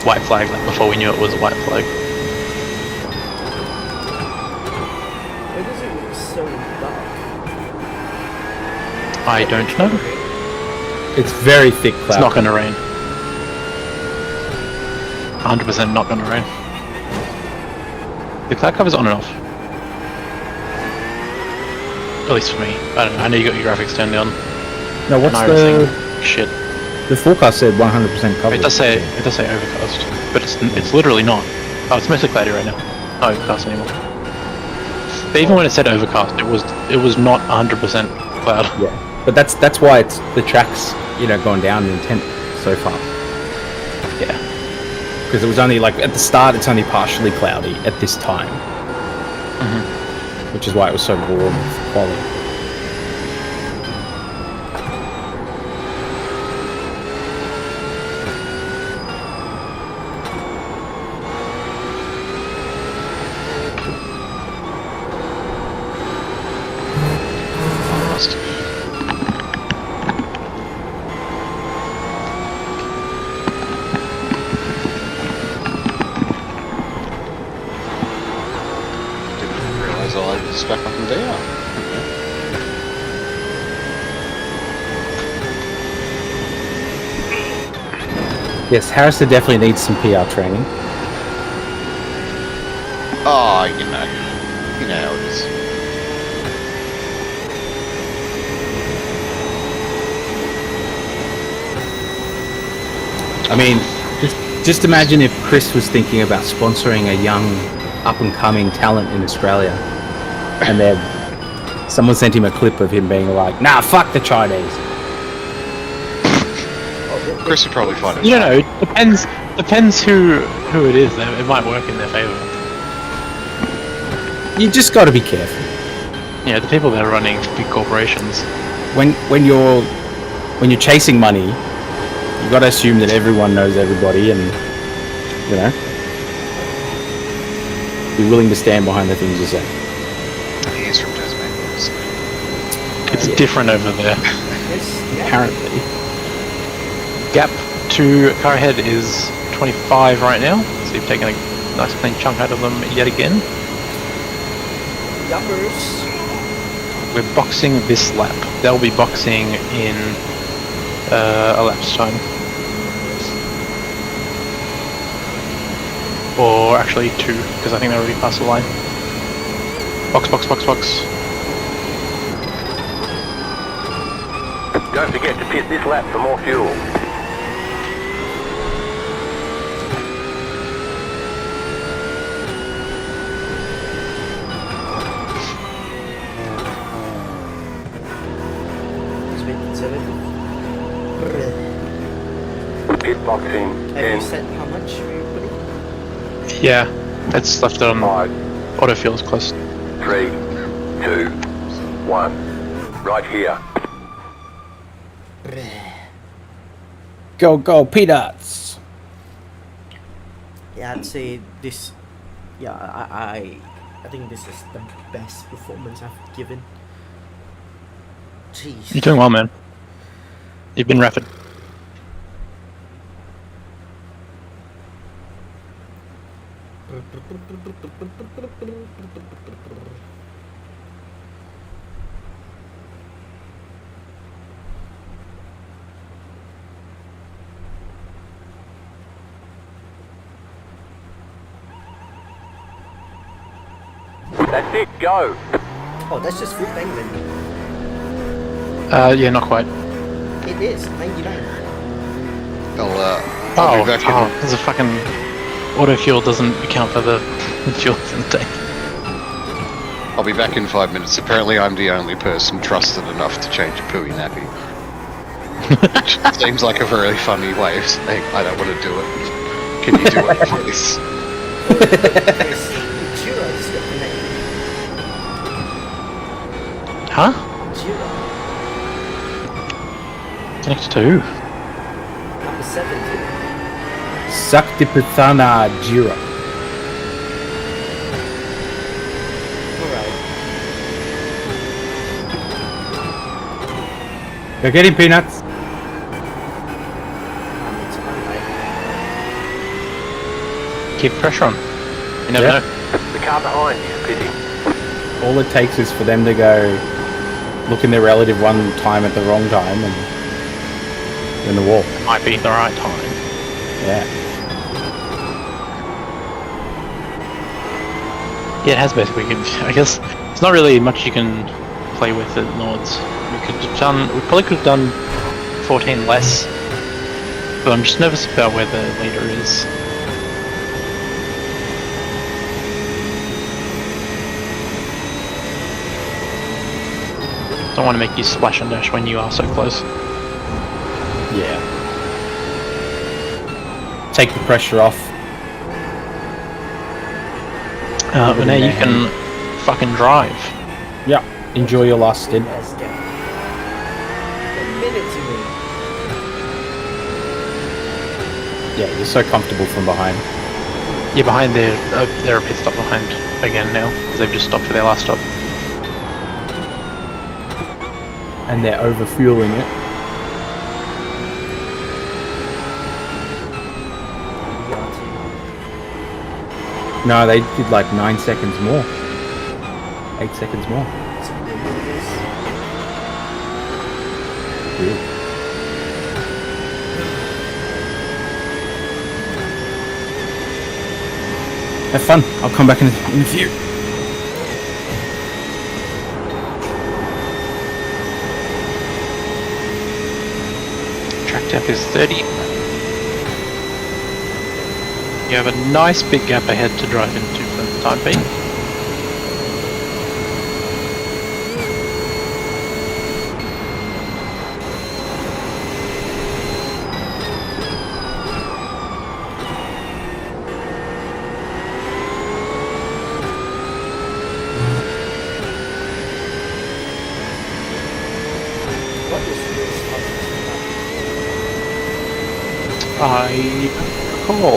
white flag, like before we knew it was a white flag. so dark? I don't know. It's very thick cloud. It's not going to rain. 100% not going to rain. The cloud cover's on and off. At least for me. I don't know. I know you got your graphics turned down. No, what's And the irising. Shit. the forecast said 100% coverage. It does say overcast, but it's literally not. Oh, it's mostly cloudy right now. Not overcast anymore. But even when it said overcast, it was not 100% cloud. Yeah, but that's why it's the track's going down in intent so fast. Yeah. Because it was only like at the start, it's only partially cloudy at this time, which is why it was so warm with quality. Back up and down. Yes, Harrison definitely needs some PR training. Oh, you know how it is. I mean, just imagine if Chris was thinking about sponsoring a young, up-and-coming talent in Australia, and then someone sent him a clip of him being like, "Nah, fuck the Chinese." Chris would probably find it. You know, it depends who it is. It might work in their favour. You just got to be careful. Yeah, the people that are running big corporations. When you're chasing money, you got to assume that everyone knows everybody, and be willing to stand behind the things you say. He is from Tasmania, so it's different over there. Apparently. Gap to car ahead is 25 right now, so you've taken a nice clean chunk out of them yet again. Yummers. We're boxing this lap. They'll be boxing in a lap's time. Or actually 2, because I think they're already past the line. Box, box, box, box. Don't forget to pit this lap for more fuel. Pit boxing. Have you said how much you put in? Yeah, it's left on autofuels close. 3, 2, 1. Right here. Go, peanuts! Yeah, I'd say this. Yeah, I think this is the best performance I've given. Jeez. You're doing well, man. You've been rapid. That's it, go! Oh, that's just full tank then. Yeah, not quite. It is, 99. I'll be back in. There's a fucking autofuel doesn't account for the fuel in the tank. I'll be back in 5 minutes. Apparently I'm the only person trusted enough to change a pooey nappy. Which seems like a very funny way of saying I don't want to do it. Can you do it, please? Huh? Connected to who? Number 70. Saktipithana Jira. Alright. Go get him, peanuts. Keep pressure on. You never know. The car behind is pitting. all it takes is for them to go look in their relative one time at the wrong time and in the wall. It might be the right time. Yeah. Yeah, it has basically. I guess it's not really much you can play with at Nords. We probably could have done 14 less, but I'm just nervous about where the leader is. Don't want to make you splash and dash when you are so close. Yeah. Take the pressure off. But now you can fucking drive. Yeah. Enjoy your last stint. Let's go. A minute to me. Yeah, you're so comfortable from behind. You're behind there. They're a pit stop behind again now because they've just stopped for their last stop. And they're overfueling it. No, they did like 9 seconds more. 8 seconds more. Weird. Have fun. I'll come back in a few. Track depth is 30. You have a nice big gap ahead to drive into for the time being.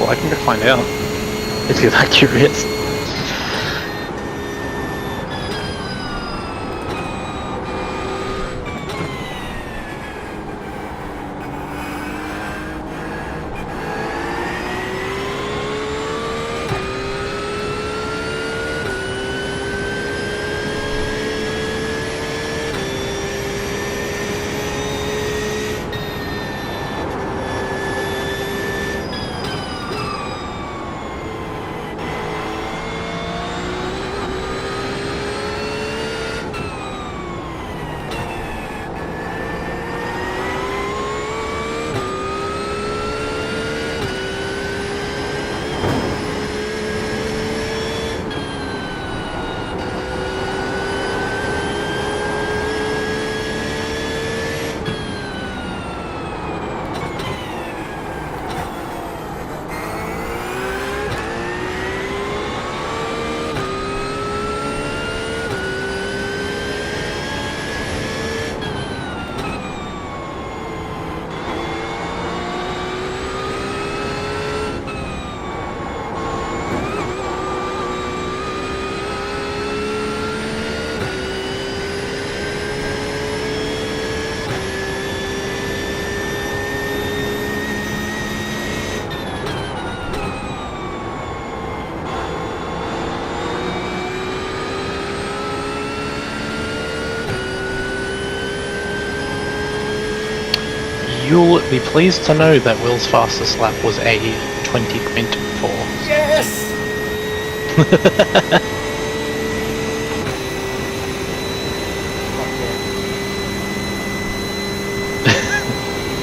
I can go find out if you're that curious. You'll be pleased to know that Will's fastest lap was a 20.4. Yes!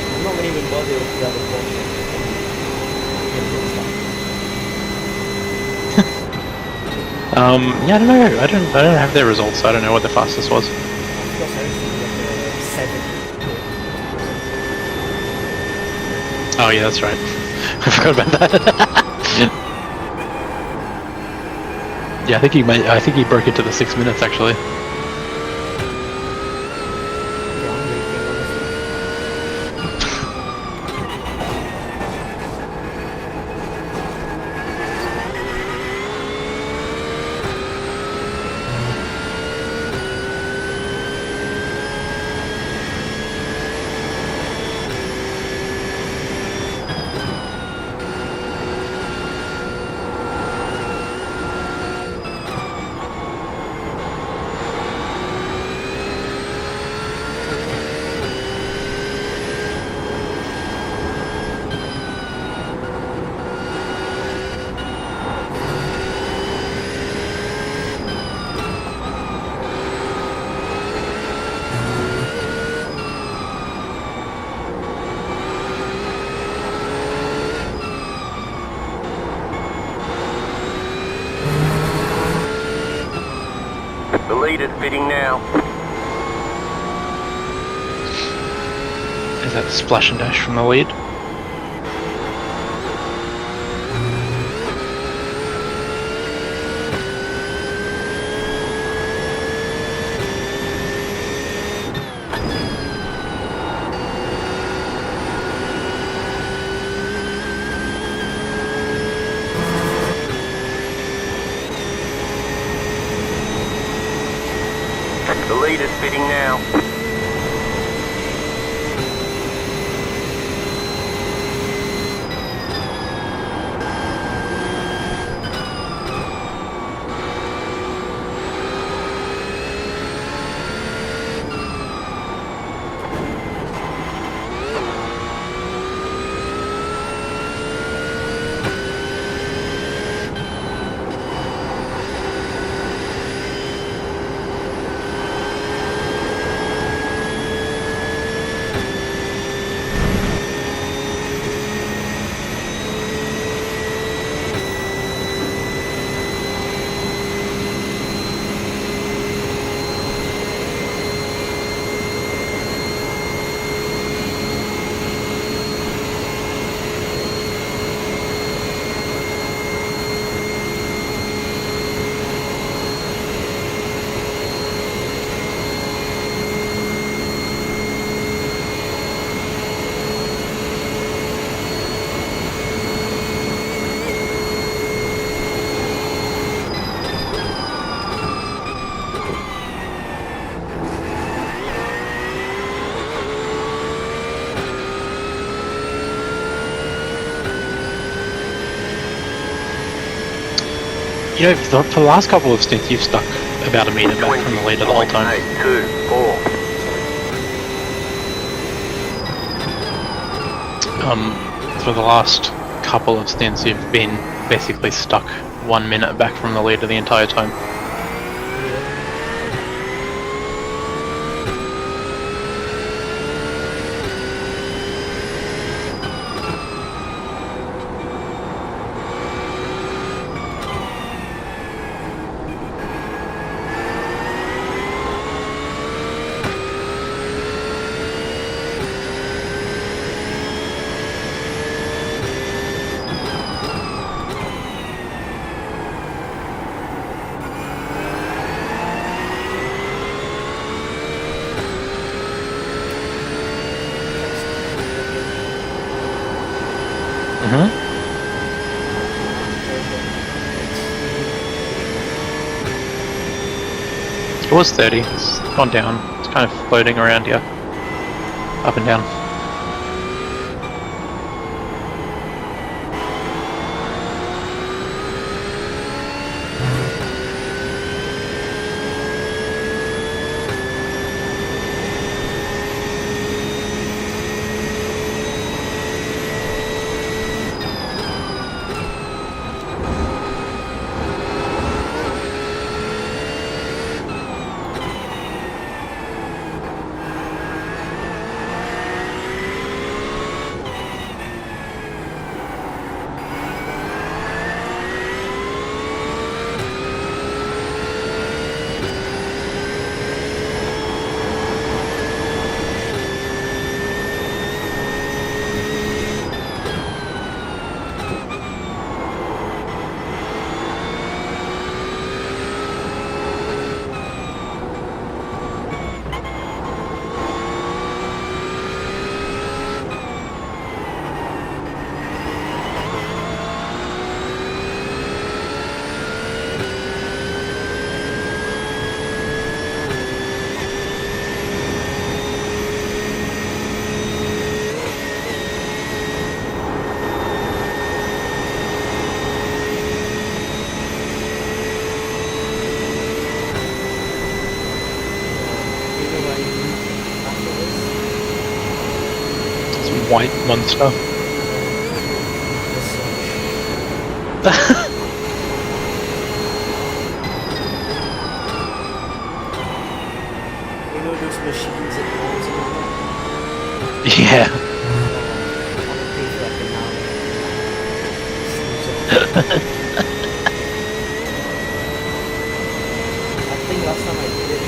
I'm not even bothered with the other portion. Yeah, I don't know. I don't have their results, so I don't know what the fastest was. Oh yeah, that's right. I forgot about that. Yeah, I think he broke it to the 6 minutes actually. leader's bidding now. Is that splash and dash from the lead? The leader's bidding now. You know, for the last couple of stints, you've stuck about a metre back from the leader the whole time. 2, 4. For the last couple of stints, you've been basically stuck 1 minute back from the leader the entire time. It was 30, it's gone down, it's kind of floating around here, up and down. White monster. You know those machines at Nords? Yeah. I think last time I did it,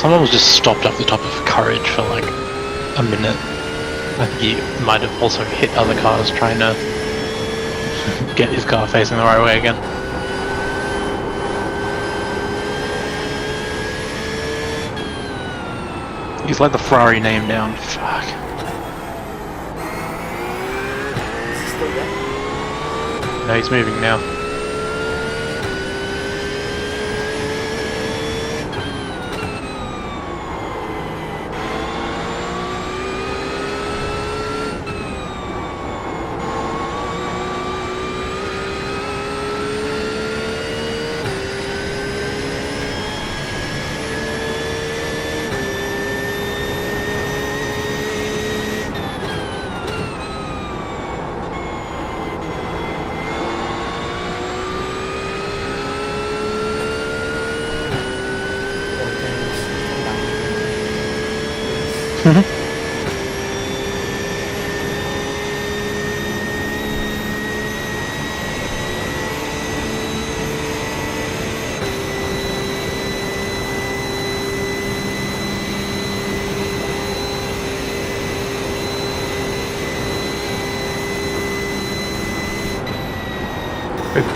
Someone was just stopped off the top of Courage for like a minute. I think he might have also hit other cars trying to get his car facing the right way again. He's let the Ferrari name down. Fuck. Is he still there? No, he's moving now.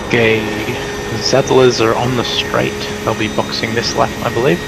Okay, Settlers are on the straight. They'll be boxing this lap, I believe.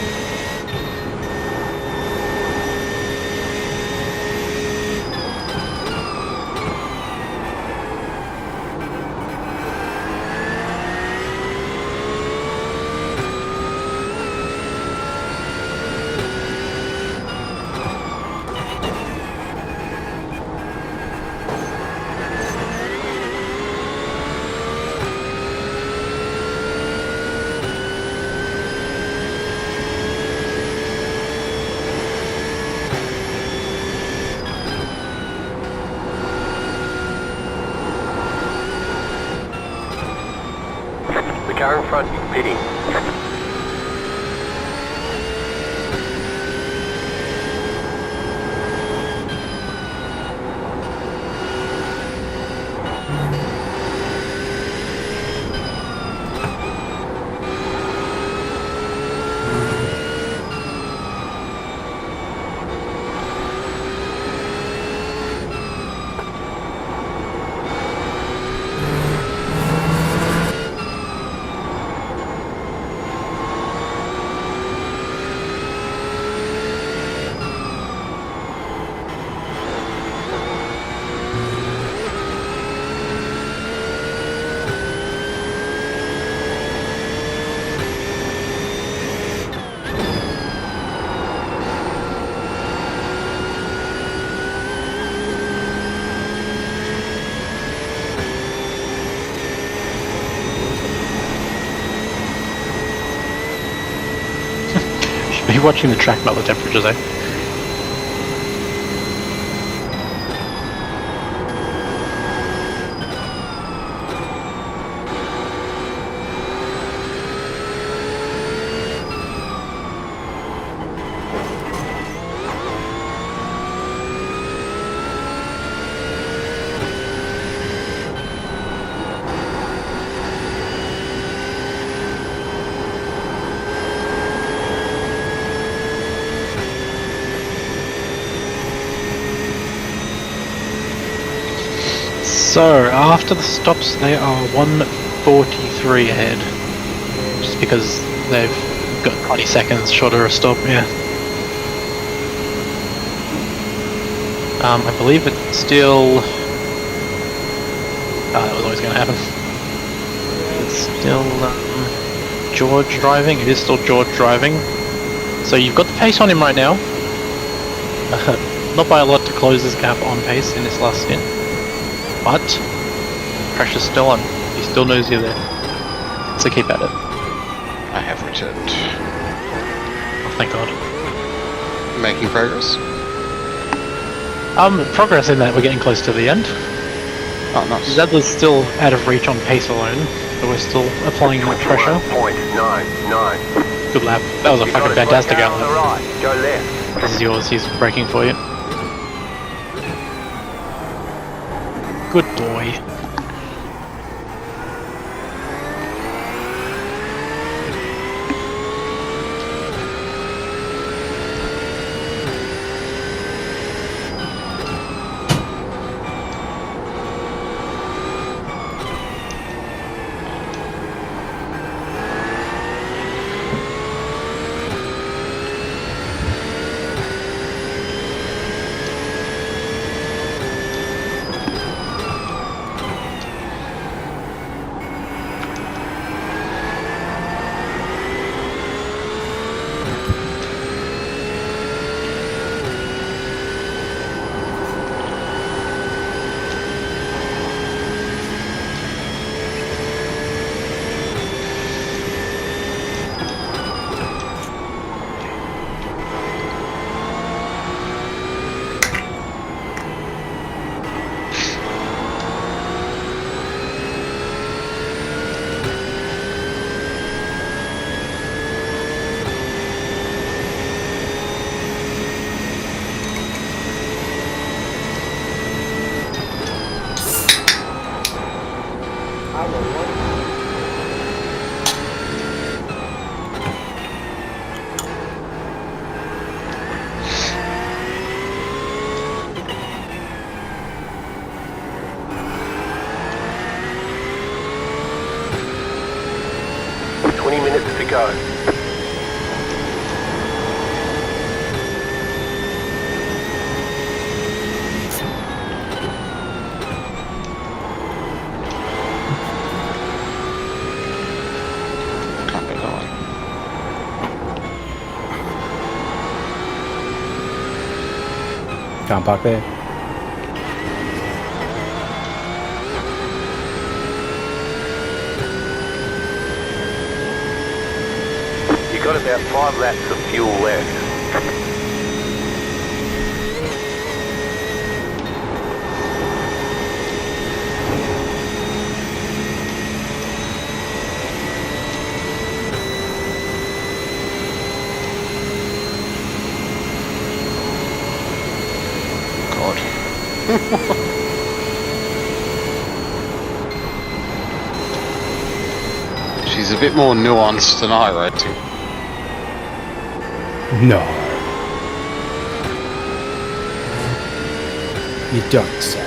The car in front is pitting. Should be watching the track about the temperatures, eh? So, after the stops, they are 1:43 ahead. Just because they've got 20 seconds shorter a stop, yeah. I believe it's still... that was always going to happen. It's still George driving. It is still George driving. So you've got the pace on him right now. Not by a lot to close this gap on pace in this last stint. But pressure's still on. He still knows you're there. So keep at it. I have returned. Oh, thank God. Making progress? Progress in that we're getting close to the end. Oh, nice. Zadler's still out of reach on pace alone, so we're still applying that pressure. 21.99. Good lap. That was a fucking fantastic out on the outlap. right. Go left. This is yours. He's braking for you. Good boy. Hour one. 20 minutes to go. Can't go that way. Can't park there. You got about 5 laps of fuel left. She's a bit more nuanced than I read to. No. You don't say.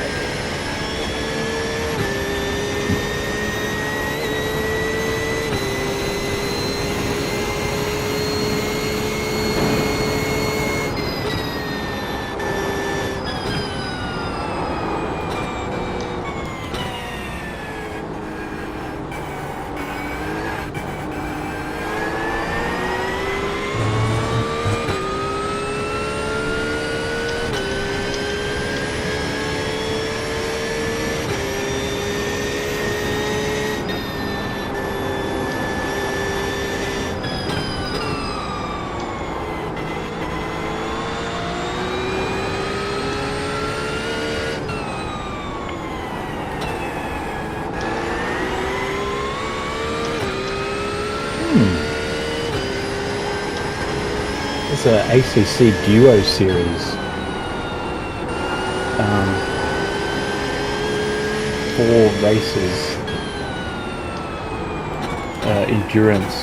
It's a ACC Duo Series. 4 races. Endurance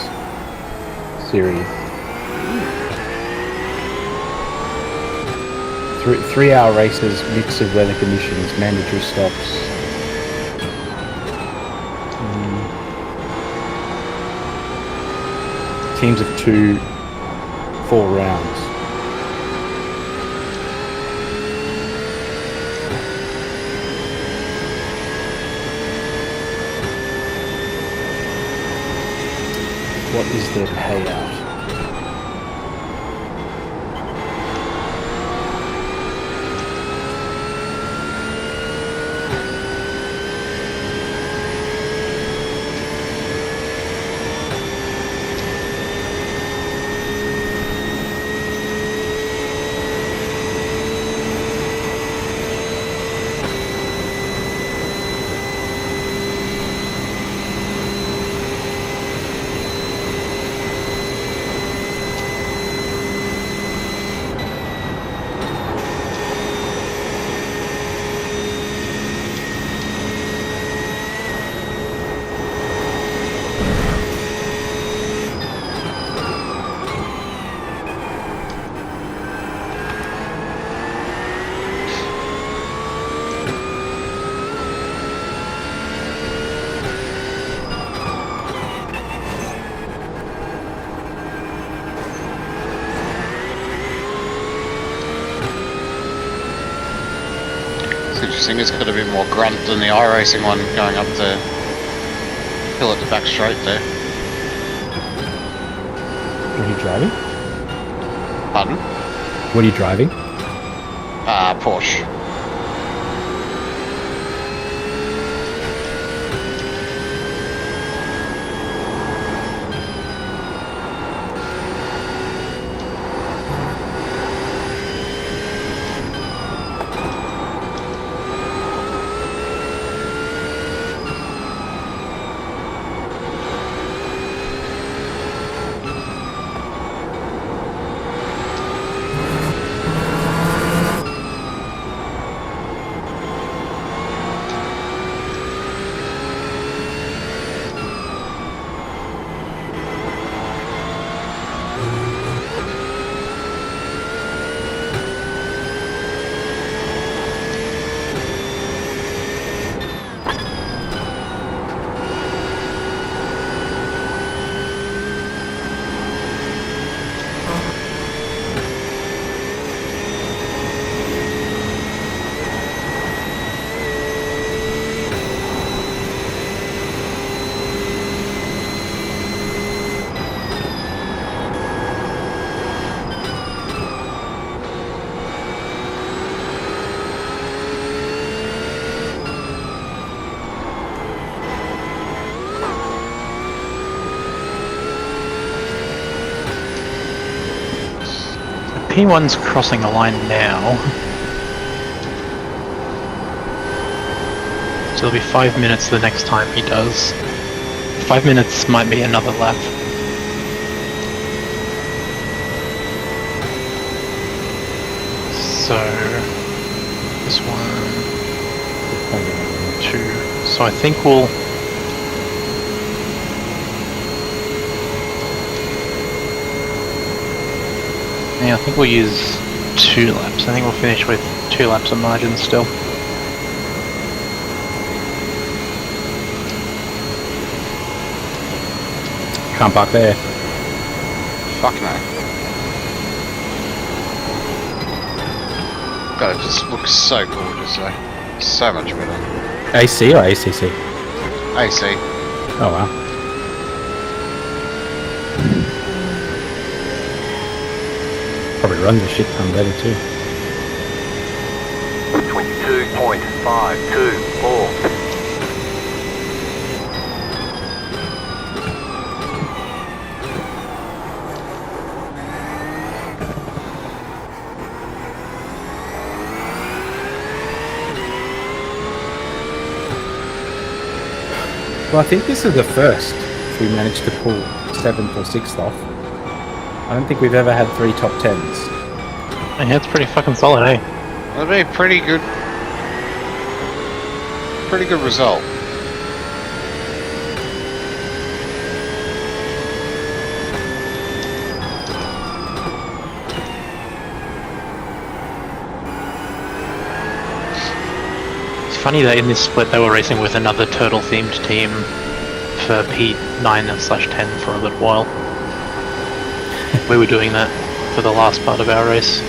series. 3-hour races, mix of weather conditions, mandatory stops. Teams of 2, 4 rounds. What is their payout? It's interesting, it's got a bit more grunt than the iRacing one going up the hill at the back straight there. What are you driving? Pardon? What are you driving? Porsche. P1's crossing the line now. So it'll be 5 minutes the next time he does. 5 minutes might be another lap. So this one, 2. So I think we'll. Yeah, I think we'll use 2 laps. I think we'll finish with 2 laps of margin still. Can't park there. Fuck no. God, it just looks so gorgeous though. So much better. AC or ACC? AC. Oh wow. Probably runs a shit ton better too. 22.524. Well, I think this is the first if we managed to pull 7th or 6th off. I don't think we've ever had 3 top 10s. Yeah, it's pretty fucking solid, eh? That'd be a pretty good result. It's funny that in this split they were racing with another turtle-themed team for P9/10 for a little while. We were doing that for the last part of our race.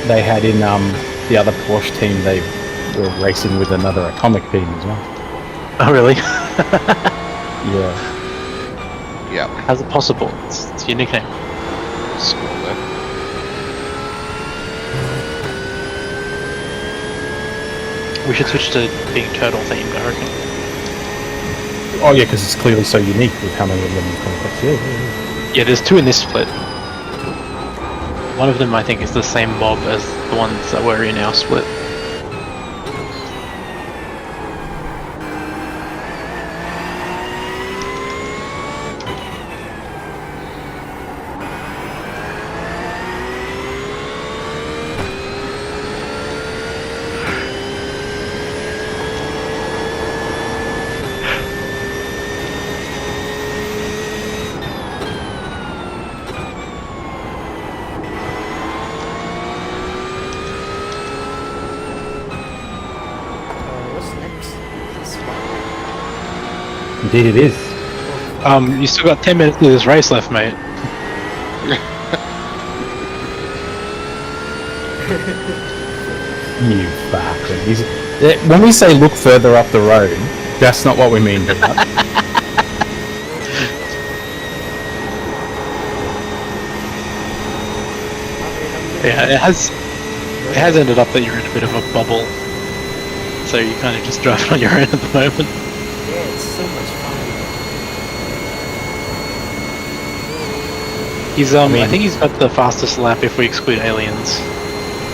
They had in the other Porsche team, they were racing with another atomic team as well. Oh really? Yeah. Yep. How's it possible? It's your nickname. School there. We should switch to being turtle-themed, I reckon. Oh yeah, because it's clearly so unique with how many of them come across. Yeah. Yeah, there's 2 in this split. One of them I think is the same mob as the ones that were in our split. Indeed it is. You still got 10 minutes of this race left, mate. You bastard. When we say look further up the road, that's not what we mean by that. Yeah, it has ended up that you're in a bit of a bubble. So you kind of just drive it on your own at the moment. Yeah, it's so much fun. He's I think he's got the fastest lap if we exclude aliens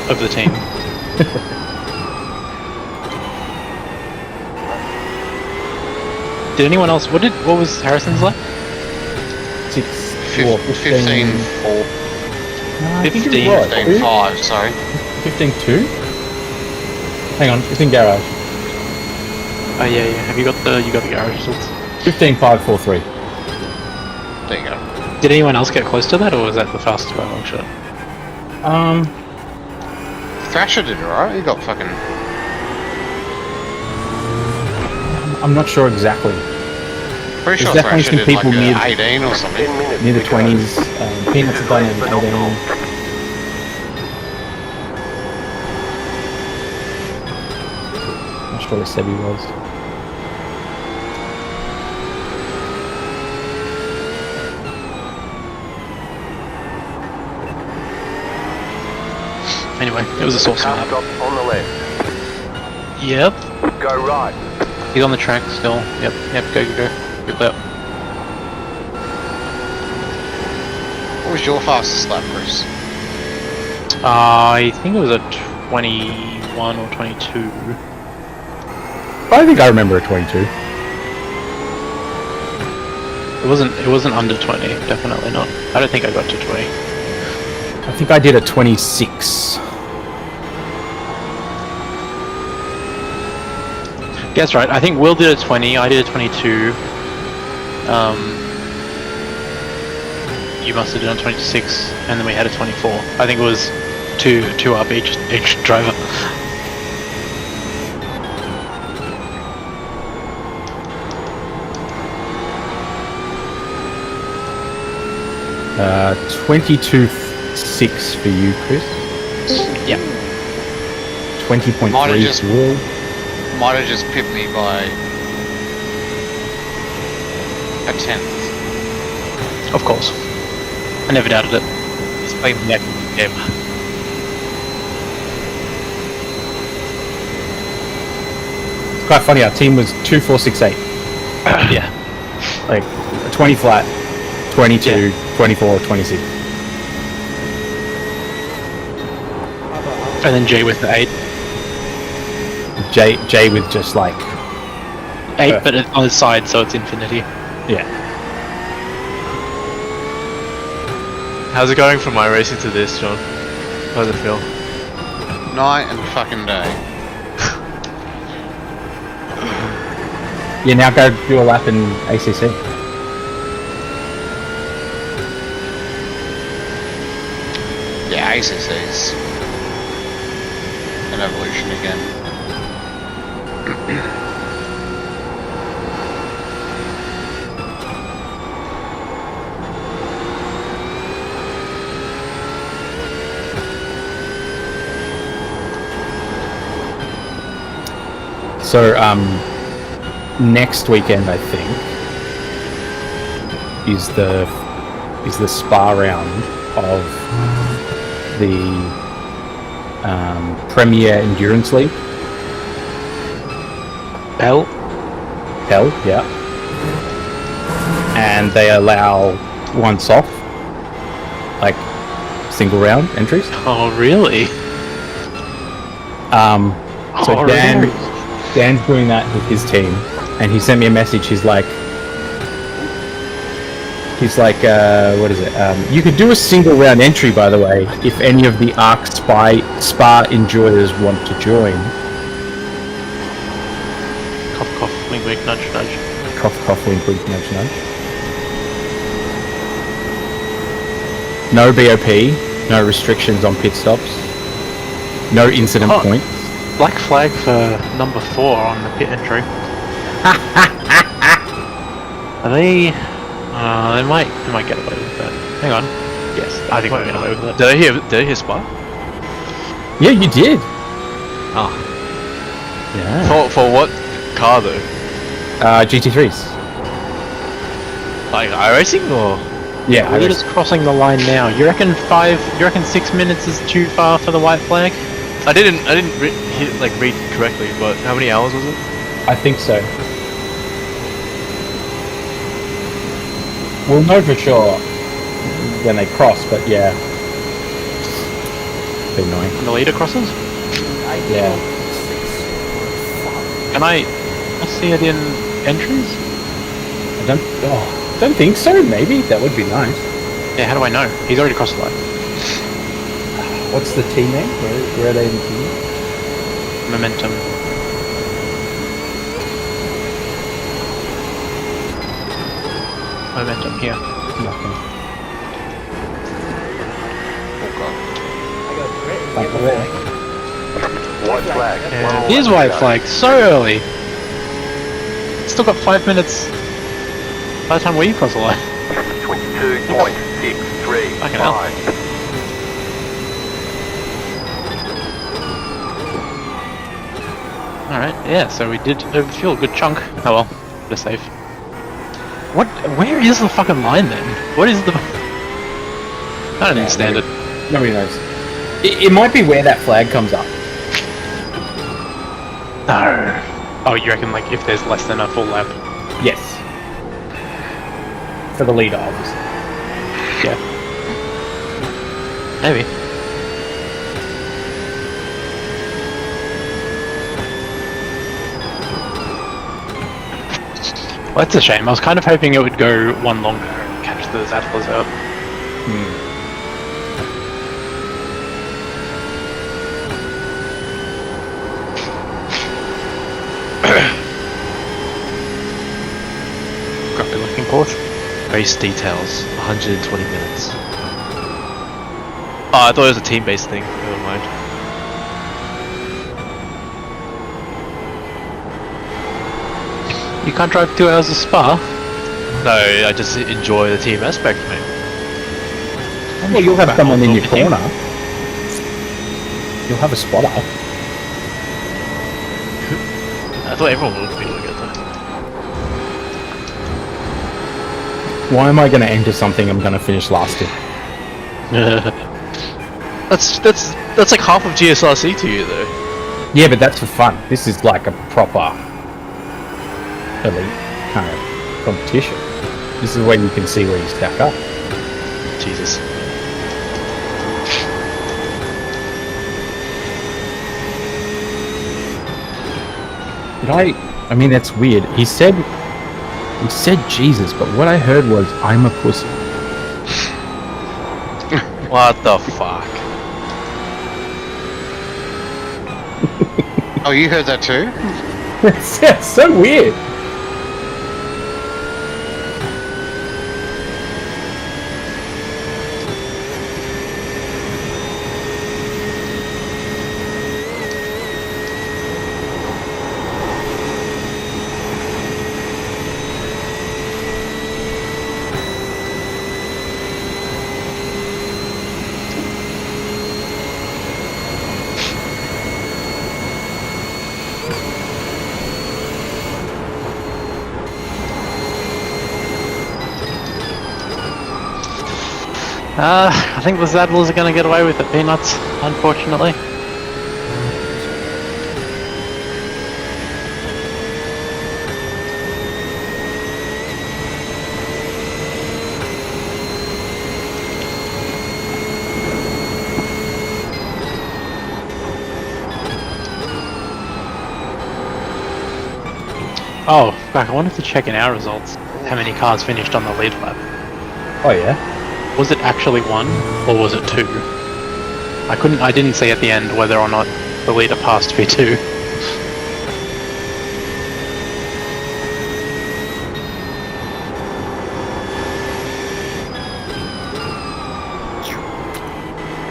of the team. Did anyone else? What was Harrison's lap? 15-4. 15-5, sorry. 15-2? Hang on, it's in garage. Oh yeah. Have you got the garage results? 15-5-4-3. There you go. Did anyone else get close to that, or was that the fastest by a long shot? Thrasher did alright, he got fucking... I'm not sure exactly. Pretty sure There's definitely Thrasher some did people like near 18 or something. Near the 20s. Peanuts have done in 18. Not sure where Sebi was. Anyway, it was a source lap. On the left. Yep. Go right. He's on the track still. Yep, go. Good lap. What was your fastest lap, Bruce? I think it was a 21 or 22. I think I remember a 22. It wasn't under 20, definitely not. I don't think I got to 20. I think I did a 26. Yeah, that's right. I think Will did a 20, I did a 22. You must have done a 26, and then we had a 24. I think it was two up each driver. 22.6 for you, Chris. Yep. 20.3 for Will. Might have just pipped me by a tenth. Of course. I never doubted it. He's playing the game. It's quite funny, our team was 2468. Yeah. Like, 20 flat, 22, 24, 26. And then Jay with the 8. Jay with just like 8, but it's on his side, so it's infinity. Yeah. How's it going from my racing to this, John? How does it feel? Night and fucking day. Yeah, now go do a lap in ACC. Yeah, ACC's an evolution again. So, next weekend I think is the spa round of the Premier Endurance League. Hell, yeah. And they allow once off, like single round entries. Oh, really? So Dan's doing that with his team, and he sent me a message. He's like, what is it? You could do a single round entry, by the way, if any of the Arc Spa enjoyers want to join. Cough, cough, wink, wink, nudge, nudge. Cough, cough, wink, wink, nudge, nudge. No BOP, no restrictions on pit stops, no incident points. Black flag for number 4 on the pit entry. Are they? They might get away with that. Hang on. Yes, I think we'll get away with that. Did I hear Spa? Yeah, you did. Oh. Yeah. For what car though? GT3s. Like iRacing or? Yeah, We're just crossing the line now. You reckon 6 minutes is too far for the white flag? I didn't read correctly, but how many hours was it? I think so. We'll know for sure when they cross, but yeah. Bit annoying. When the leader crosses? Yeah. Can I see it in entries? I don't think so. Maybe that would be nice. Yeah, how do I know? He's already crossed the line. What's the team name? Where are they in the team? Momentum. Momentum here. Nothing. White flag. Here's white flag, so early. Still got 5 minutes by the time we cross the line. 22.635. Fucking hell. Alright, yeah, so we did overfuel a good chunk. Oh well, they're safe. Where is the fucking line then? What is the... I don't understand it. Nobody knows. It might be where that flag comes up. No. Oh, you reckon like if there's less than a full lap? Yes. For the leader, obviously. Yeah. Maybe. Well, that's a shame. I was kind of hoping it would go one longer and catch the Zattlers out. Grumpy looking port. Base details, 120 minutes. Oh, I thought it was a team-based thing. Never mind. You can't drive 2 hours to Spa? No, I just enjoy the team aspect, mate. Well, you'll have someone in your corner. You'll have a spotter. I thought everyone would be doing it though. Why am I going to enter something I'm going to finish last in? That's like half of GSRC to you though. Yeah, but that's for fun. This is like a proper elite kind of competition. This is where you can see where you stack up. Jesus. I mean, that's weird. He said Jesus, but what I heard was, I'm a pussy. What the fuck? Oh, you heard that too? It's so weird. I think the Zattlers are going to get away with it, Peanuts, unfortunately. Oh, fuck, I wanted to check in our results how many cars finished on the lead lap. Oh yeah? Was it actually 1 or was it 2? I didn't see at the end whether or not the leader passed V2.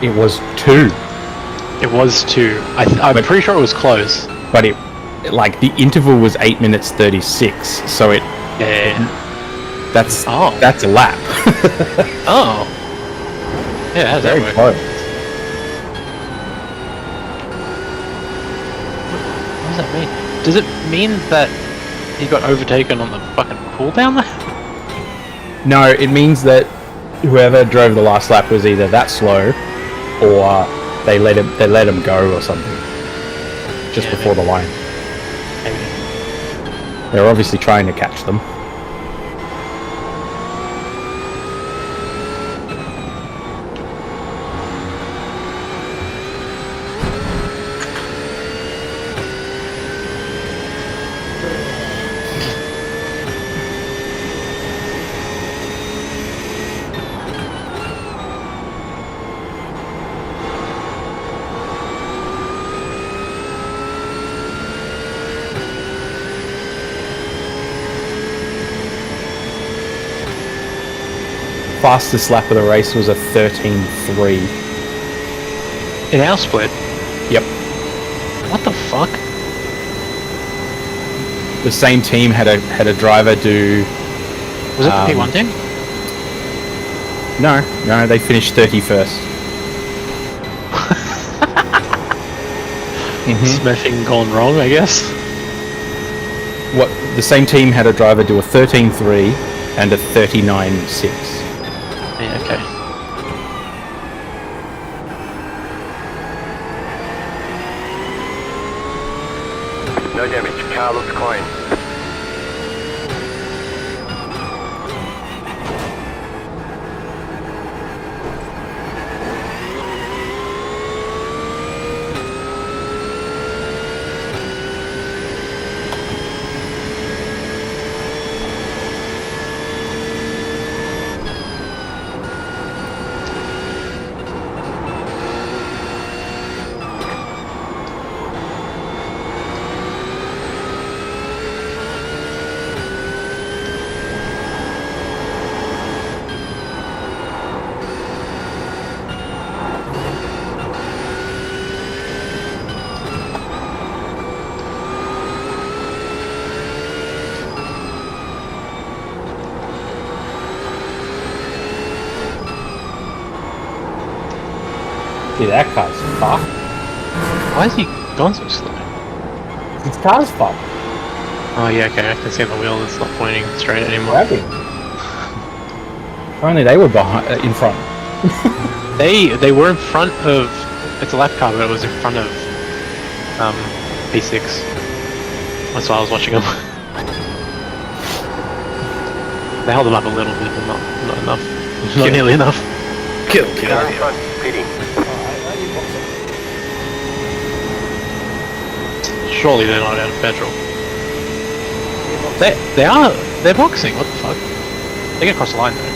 It was 2. It was 2. I'm pretty sure it was close. But like the interval was 8 minutes 36, so it. Yeah. That's a lap. Oh. Yeah, how's that Very work? close. What does that mean? Does it mean that he got overtaken on the fucking pull down there? No, it means that whoever drove the last lap was either that slow, or they let him go or something just before the line. Maybe. They're obviously trying to catch them. Fastest lap of the race was a 13.3. In our split? Yep. What the fuck? The same team had a driver do. Was it the P1 team? No, they finished 31st. Smashing gone wrong, I guess. What the same team had a driver do a 13.3 and a 39.6. Yeah, okay. No damage. Car looks clean. Yeah, that car's fucked. Why is he going so slow? His car's fucked. Oh yeah, okay, I can see the wheel is not pointing straight anymore. Grabbing. If only they were behind, in front. They were in front of. It's a lap car, but it was in front of P6. That's why I was watching them. They held them up a little bit, but not enough. Not nearly enough. Kill. Pitting. Surely they're not out of petrol. They're boxing. What the fuck? They get across the line though.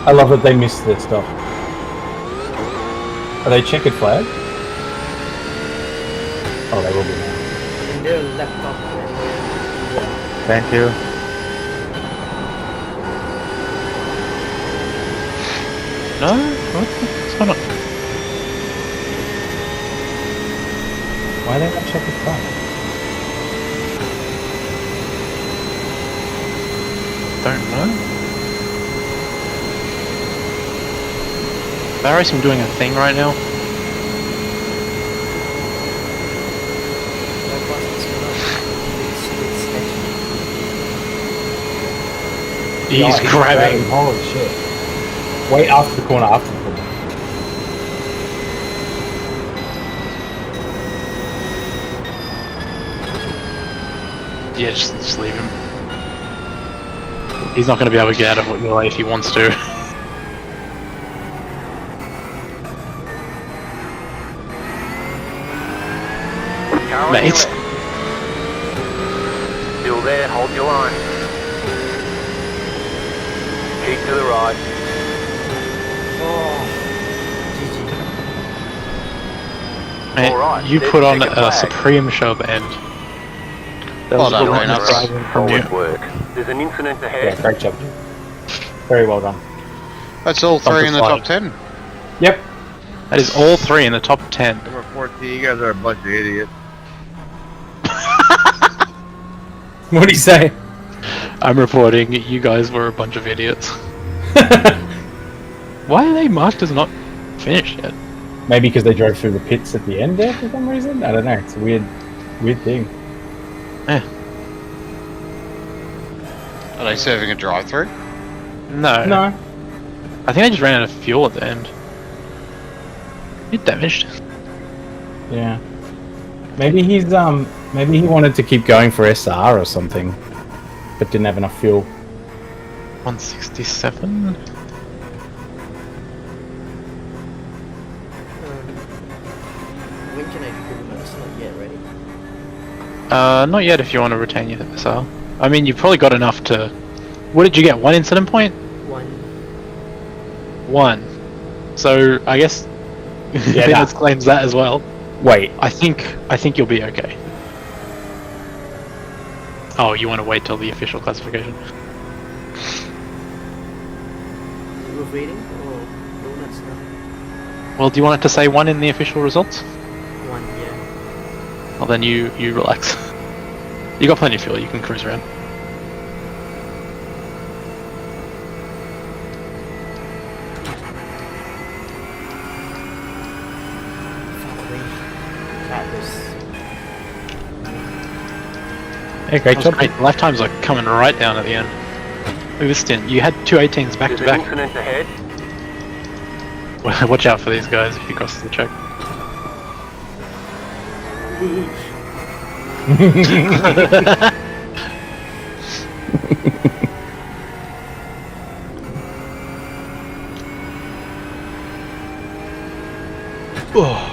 I love that they missed their stuff. Are they checkered flag? Oh, they will be now. And their laptop. Thank you. No? What's going on? Why are they not checkered flag? Don't know. Bar Racing doing a thing right now. He's grabbing. Holy shit. Wait after the corner, after the corner. Yeah, just leave him. He's not going to be able to get out of your way if he wants to. Mate. Still there, hold your line. Keep to the right. Mate, Alright, you let's put on take a a flag. supreme show at the end. That Well was done, good Reynolds. driving from you. Forward work. There's an incident Yeah, ahead. great job. Very well done. That's all three in the top 10. Yep. That is all three in the top 10. Number 14, you guys are a bunch of idiots. What do you say? I'm reporting you guys were a bunch of idiots. Why are they marked as not finished yet? Maybe because they drove through the pits at the end there for some reason? I don't know. It's a weird thing. Are they serving a drive-through? No. No. I think I just ran out of fuel at the end. You're damaged. Yeah. Maybe he's maybe he wanted to keep going for SR or something, but didn't have enough fuel. 167. When can I give them it's not yet, right? Not yet if you want to retain your SR. I mean, you've probably got enough to... What did you get? 1 incident point? 1. 1. So, I guess... Yeah, Venus claims that as well. Wait. I think you'll be okay. Oh, you want to wait till the official classification? We're waiting? Oh, donuts now. Well, do you want it to say 1 in the official results? 1, yeah. Well, then you relax. You got plenty of fuel, you can cruise around. Hey, great job. Great. Lifetimes are coming right down at the end. Look at this stint. You had 2 18s back to There's an back. incident ahead. Watch out for these guys if you cross the track. Wow.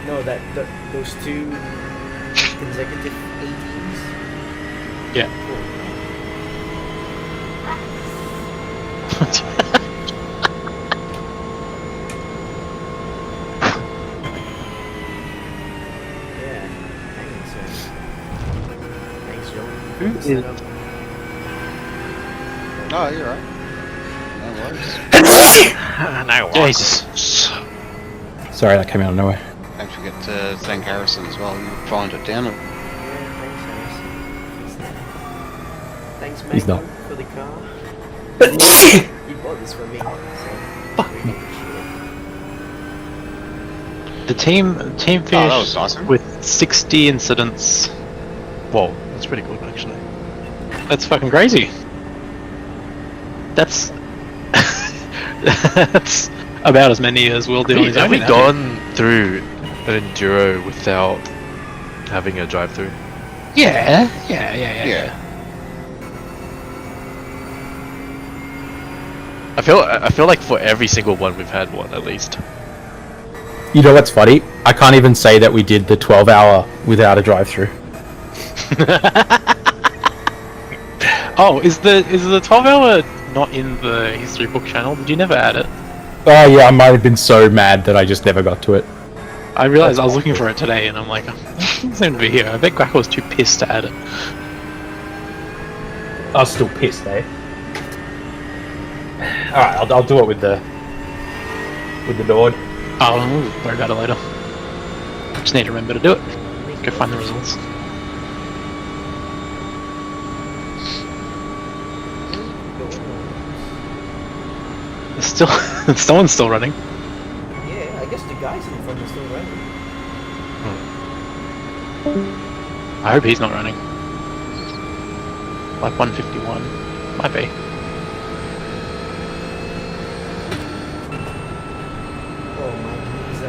No, those 2 consecutive 18s. Yeah. Yeah. Thanks, Thanks, Joe. Who Set is- up. Oh, you're right. No worries. Jesus. Sorry, that came out of nowhere. Don't forget to thank Harrison as well. You find it down. Yeah, thanks, Harrison. Thanks, He's Michael, not. for the car. He bought this for me, so really appreciate it. The team that finished was awesome. with 60 incidents. Whoa, that's pretty good actually. That's fucking crazy. That's that's about as many as Will did on his Have own. we in that gone through an enduro without having a drive-through? Yeah. I feel like for every single one we've had one at least. You know what's funny? I can't even say that we did the 12-hour without a drive-through. Oh, is the 12-hour not in the history book channel? Did you never add it? Oh yeah, I might have been so mad that I just never got to it. I realized I was looking for it today, and I'm like, it doesn't seem to be here. I bet Grackle was too pissed to add it. I was still pissed, eh? Alright, I'll do it with the Nord. Oh, we'll worry about it later. Just need to remember to do it. Go find the results. It's still, someone's still running. Yeah, I guess the guys in front are still running. I hope he's not running. Like 151. Might be. Oh my, he's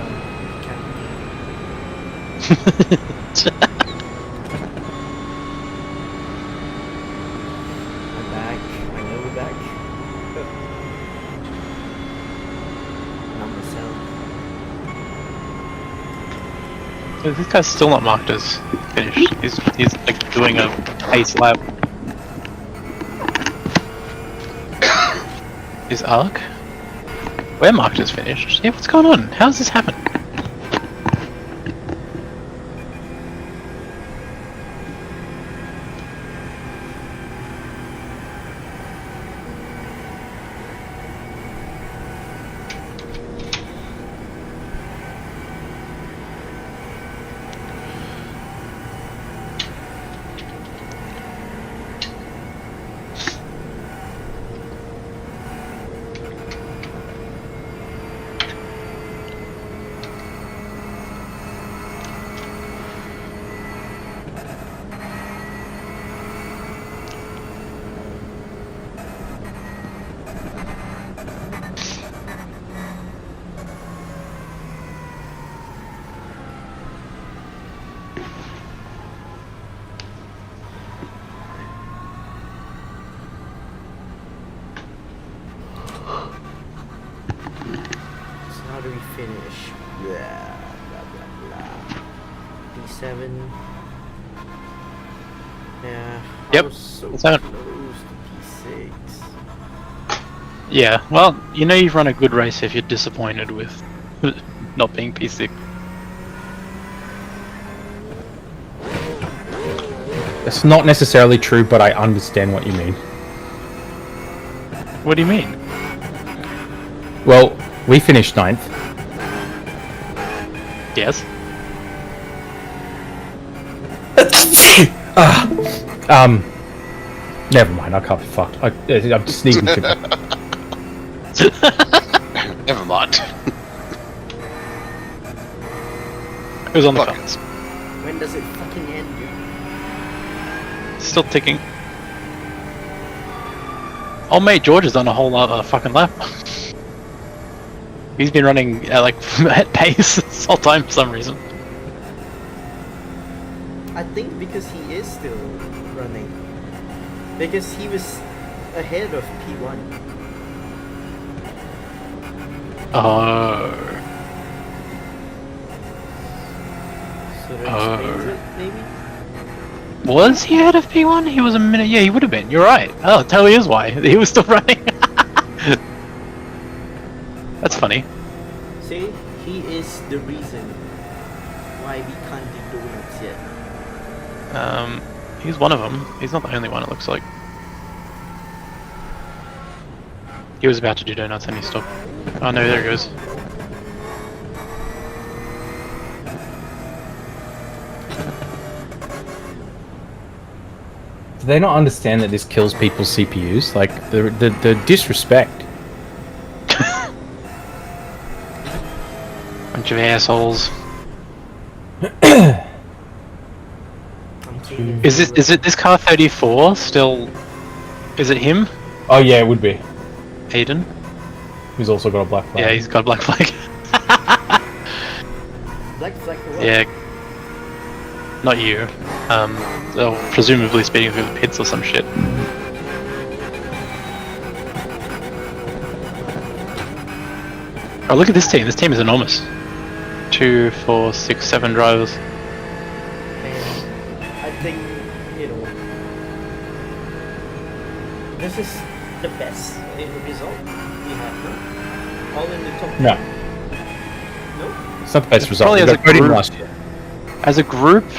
I'm back. I know we're back. Not myself. This guy's still not marked as finished. He's like doing a pace lap. Is Ark? We're marked as finished. Yeah, what's going on? How does this happen? How do we finish? Blah, blah, blah, blah. P7. Yeah. Yep. I was so It's out. close to P6. Yeah, well, you know you've run a good race if you're disappointed with not being P6. It's not necessarily true, but I understand what you mean. What do you mean? Well, we finished 9th. Yes. Never mind, I can't be fucked. I'm sneezing too much. Never mind. It was on the fence. When does it fucking end, dude? Still ticking. Old mate George has done a whole lot of fucking lap. He's been running at at pace this whole time for some reason. I think because he is still running. Because he was ahead of P1. So that explains it, maybe? Was he ahead of P1? He was a minute. Yeah, he would have been. You're right. Oh, it totally is why. He was still running. That's funny. See, he is the reason why we can't do donuts yet. He's one of them. He's not the only one, it looks like. He was about to do donuts and he stopped. Oh no, there he goes. Do they not understand that this kills people's CPUs? Like, the disrespect. Bunch of assholes. Is it this car 34 still? Is it him? Oh yeah, it would be. Aiden? He's also got a black flag. Yeah, he's got a black flag. Black flag for what? Yeah. Not you. They're presumably speeding through the pits or some shit. Oh, look at this team. This team is enormous. 2, 4, 6, 7 drivers. I think, you know, this is the best result we have, no? All in the top 10. No. No? It's not the best result. Probably We as a got 30 group. last year. As a group,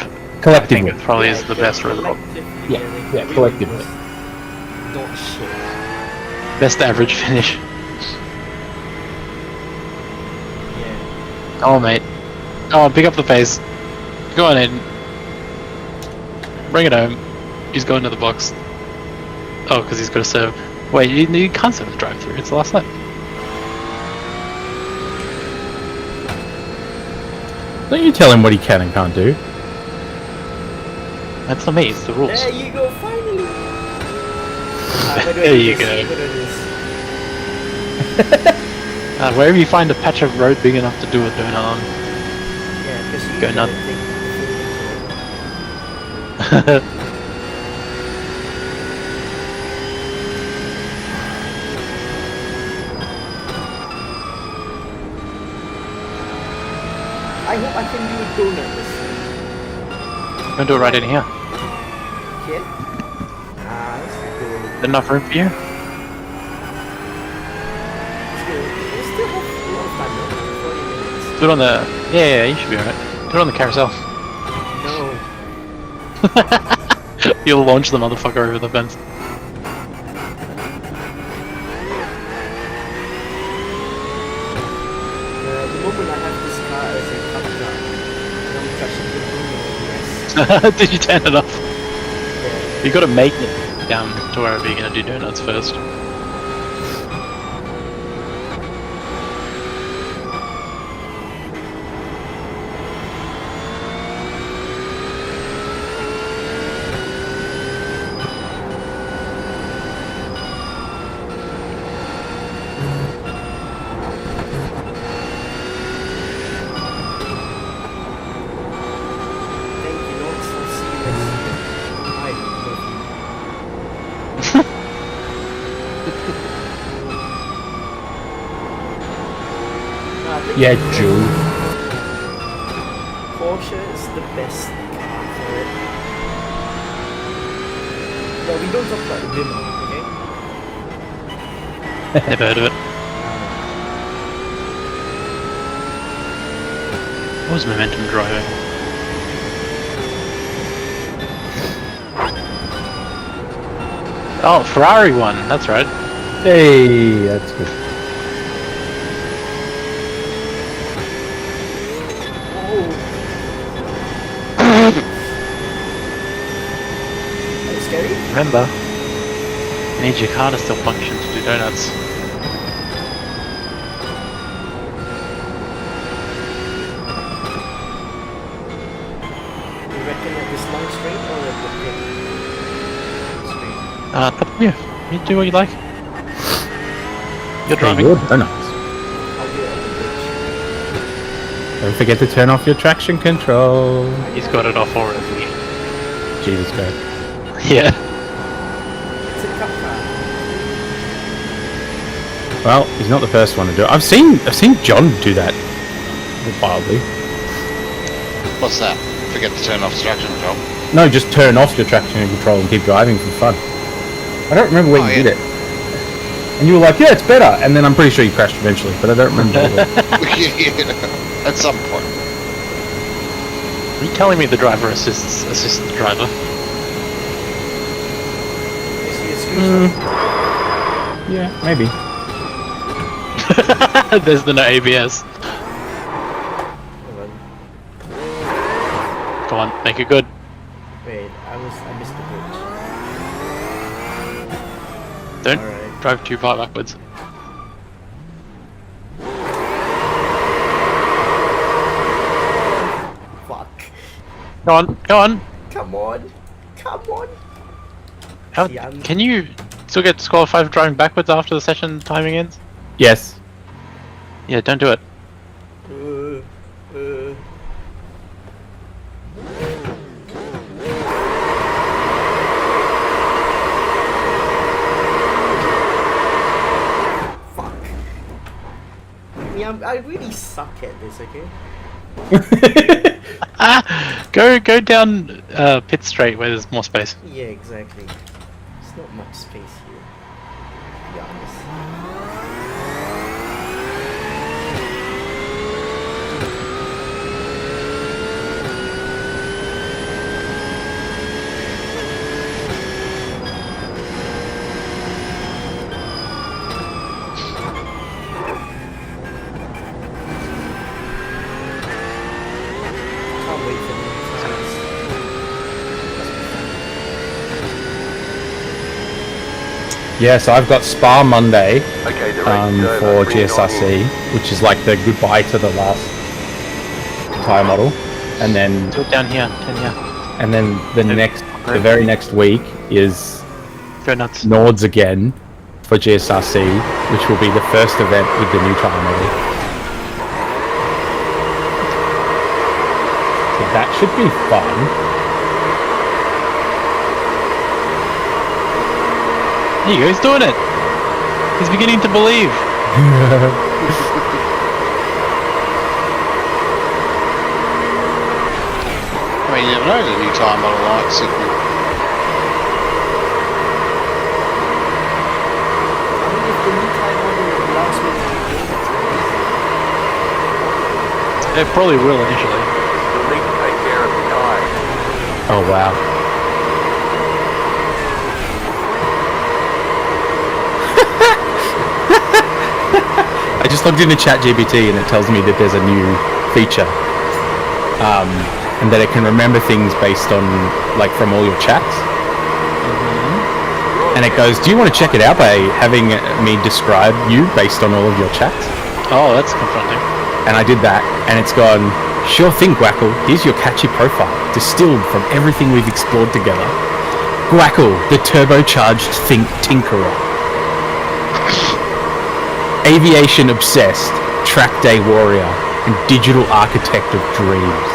Collectively. I think it probably is the best result. Yeah, collectively. Dog shit. Best average finish. Oh, mate. Oh, pick up the pace. Go on, Aiden. Bring it home. He's going to the box. Oh, because he's got to serve. Wait, you can't serve the drive-through. It's the last lap. Don't you tell him what he can and can't do. That's not me. It's the rules. There you go, finally! There you go. Wherever you find a patch of road big enough to do a donut on. Yeah, because you go nuts. I hope I can do a donut this time. I'm gonna do it right in here. Okay? Let's go. Enough room for you? We still have a lot of time, no? 40 minutes. Do it on the... Yeah, you should be alright. Do it on the carousel. No. You'll launch the motherfucker over the fence. The moment I have this car as a cup car, and I'm touching the yes. Did you turn it off? You gotta make it down to wherever you're gonna do donuts first. Thank you, Nords. I'll see you next time. I love you. Yeah, Joe. Porsche is the best car for it. But we don't talk about the limo, okay? Never heard of it. What was momentum driving? Oh, Ferrari won. That's right. Hey, that's good. Are you scary? Remember, you need your car to still function to do donuts. You reckon at this long straight or at the pit? Straight. Up to you. You do what you like. You're driving. Good donuts. I'll do it on the bridge. Don't forget to turn off your traction control. He's got it off already. Jesus Christ. Yeah. It's a cup car. Well, he's not the first one to do it. I've seen John do that wildly. What's that? Forget to turn off traction control. No, just turn off your traction control and keep driving for fun. I don't remember when you did it. And you were like, yeah, it's better. And then I'm pretty sure you crashed eventually, but I don't remember. Yeah, at some point. Are you telling me the driver assists the driver? You see a screenshot? Yeah, maybe. There's the no ABS. Hold on. Come on, make it good. Wait, I missed the bridge. Don't Alright. drive too far backwards. Fuck. Go on, go on. Come on. Come on. How, Yeah, I'm- can you still get disqualified for driving backwards after the session timing ends? Yes. Yeah, don't do it. Fuck. I really suck at this, okay? Go down pit straight where there's more space. Yeah, exactly. There's not much space here. To be honest. Can't wait for them to try this. Yeah, so I've got Spa Monday Okay, the race is over. for Bring it on GSRC, which is like the goodbye to the last tyre model, and then Do it down here, down here. and then the very next week is Go nuts. Nords again for GSRC, which will be the first event with the new tyre model. So that should be fun. There you go, he's doing it! He's beginning to believe! I mean, you never know, the new tyre model light signal. I mean, if the new time model allows me to do things, It probably will initially. You'll need to take care of the tires. Oh wow. I just logged into ChatGPT and it tells me that there's a new feature, and that it can remember things based on, like, from all your chats. And it goes, "Do you want to check it out by having me describe you based on all of your chats?" Oh, that's confronting. And I did that, and it's gone, "Sure thing, Gwackle. Here's your catchy profile, distilled from everything we've explored together. Gwackle, the turbocharged think tinkerer. Aviation obsessed, track day warrior, and digital architect of dreams.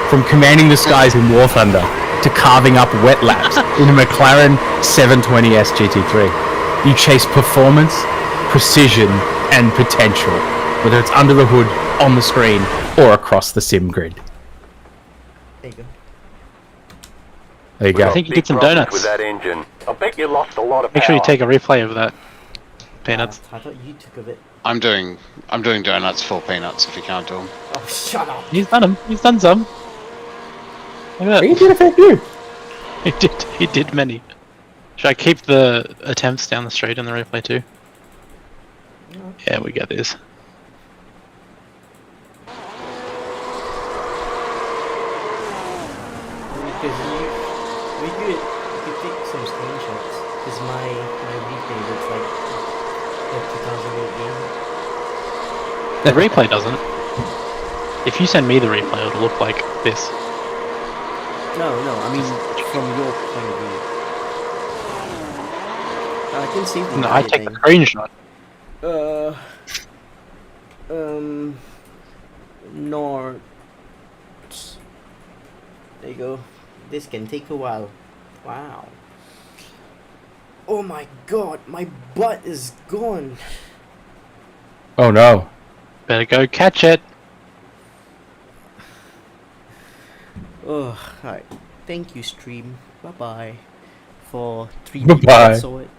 From commanding the skies in War Thunder to carving up wet laps in a McLaren 720S GT3, you chase performance, precision, and potential, whether it's under the hood, on the screen, or across the sim grid." there you go. There you go. I think you did some donuts. With that engine. I bet you lost a lot of Make sure you power. take a replay of that. Peanuts. I thought you took of it. I'm doing donuts for peanuts if you can't do them. Oh, shut up. He's done them. He's done some. Look at You that. did a fair few. He did many. Should I keep the attempts down the street in the replay too? Yeah, we got this. Because we could take some screenshots. Because my replay looks like a 2008 game. The replay doesn't. If you send me the replay, it'll look like this. No, I mean from your point of view. I can see the No, I take the screenshot. Nords. There you go. This can take a while. Wow. Oh my god, my butt is gone. Oh no. Better go catch it. Oh, alright. Thank you, stream. Bye bye. For 3 Bye-bye. people saw it.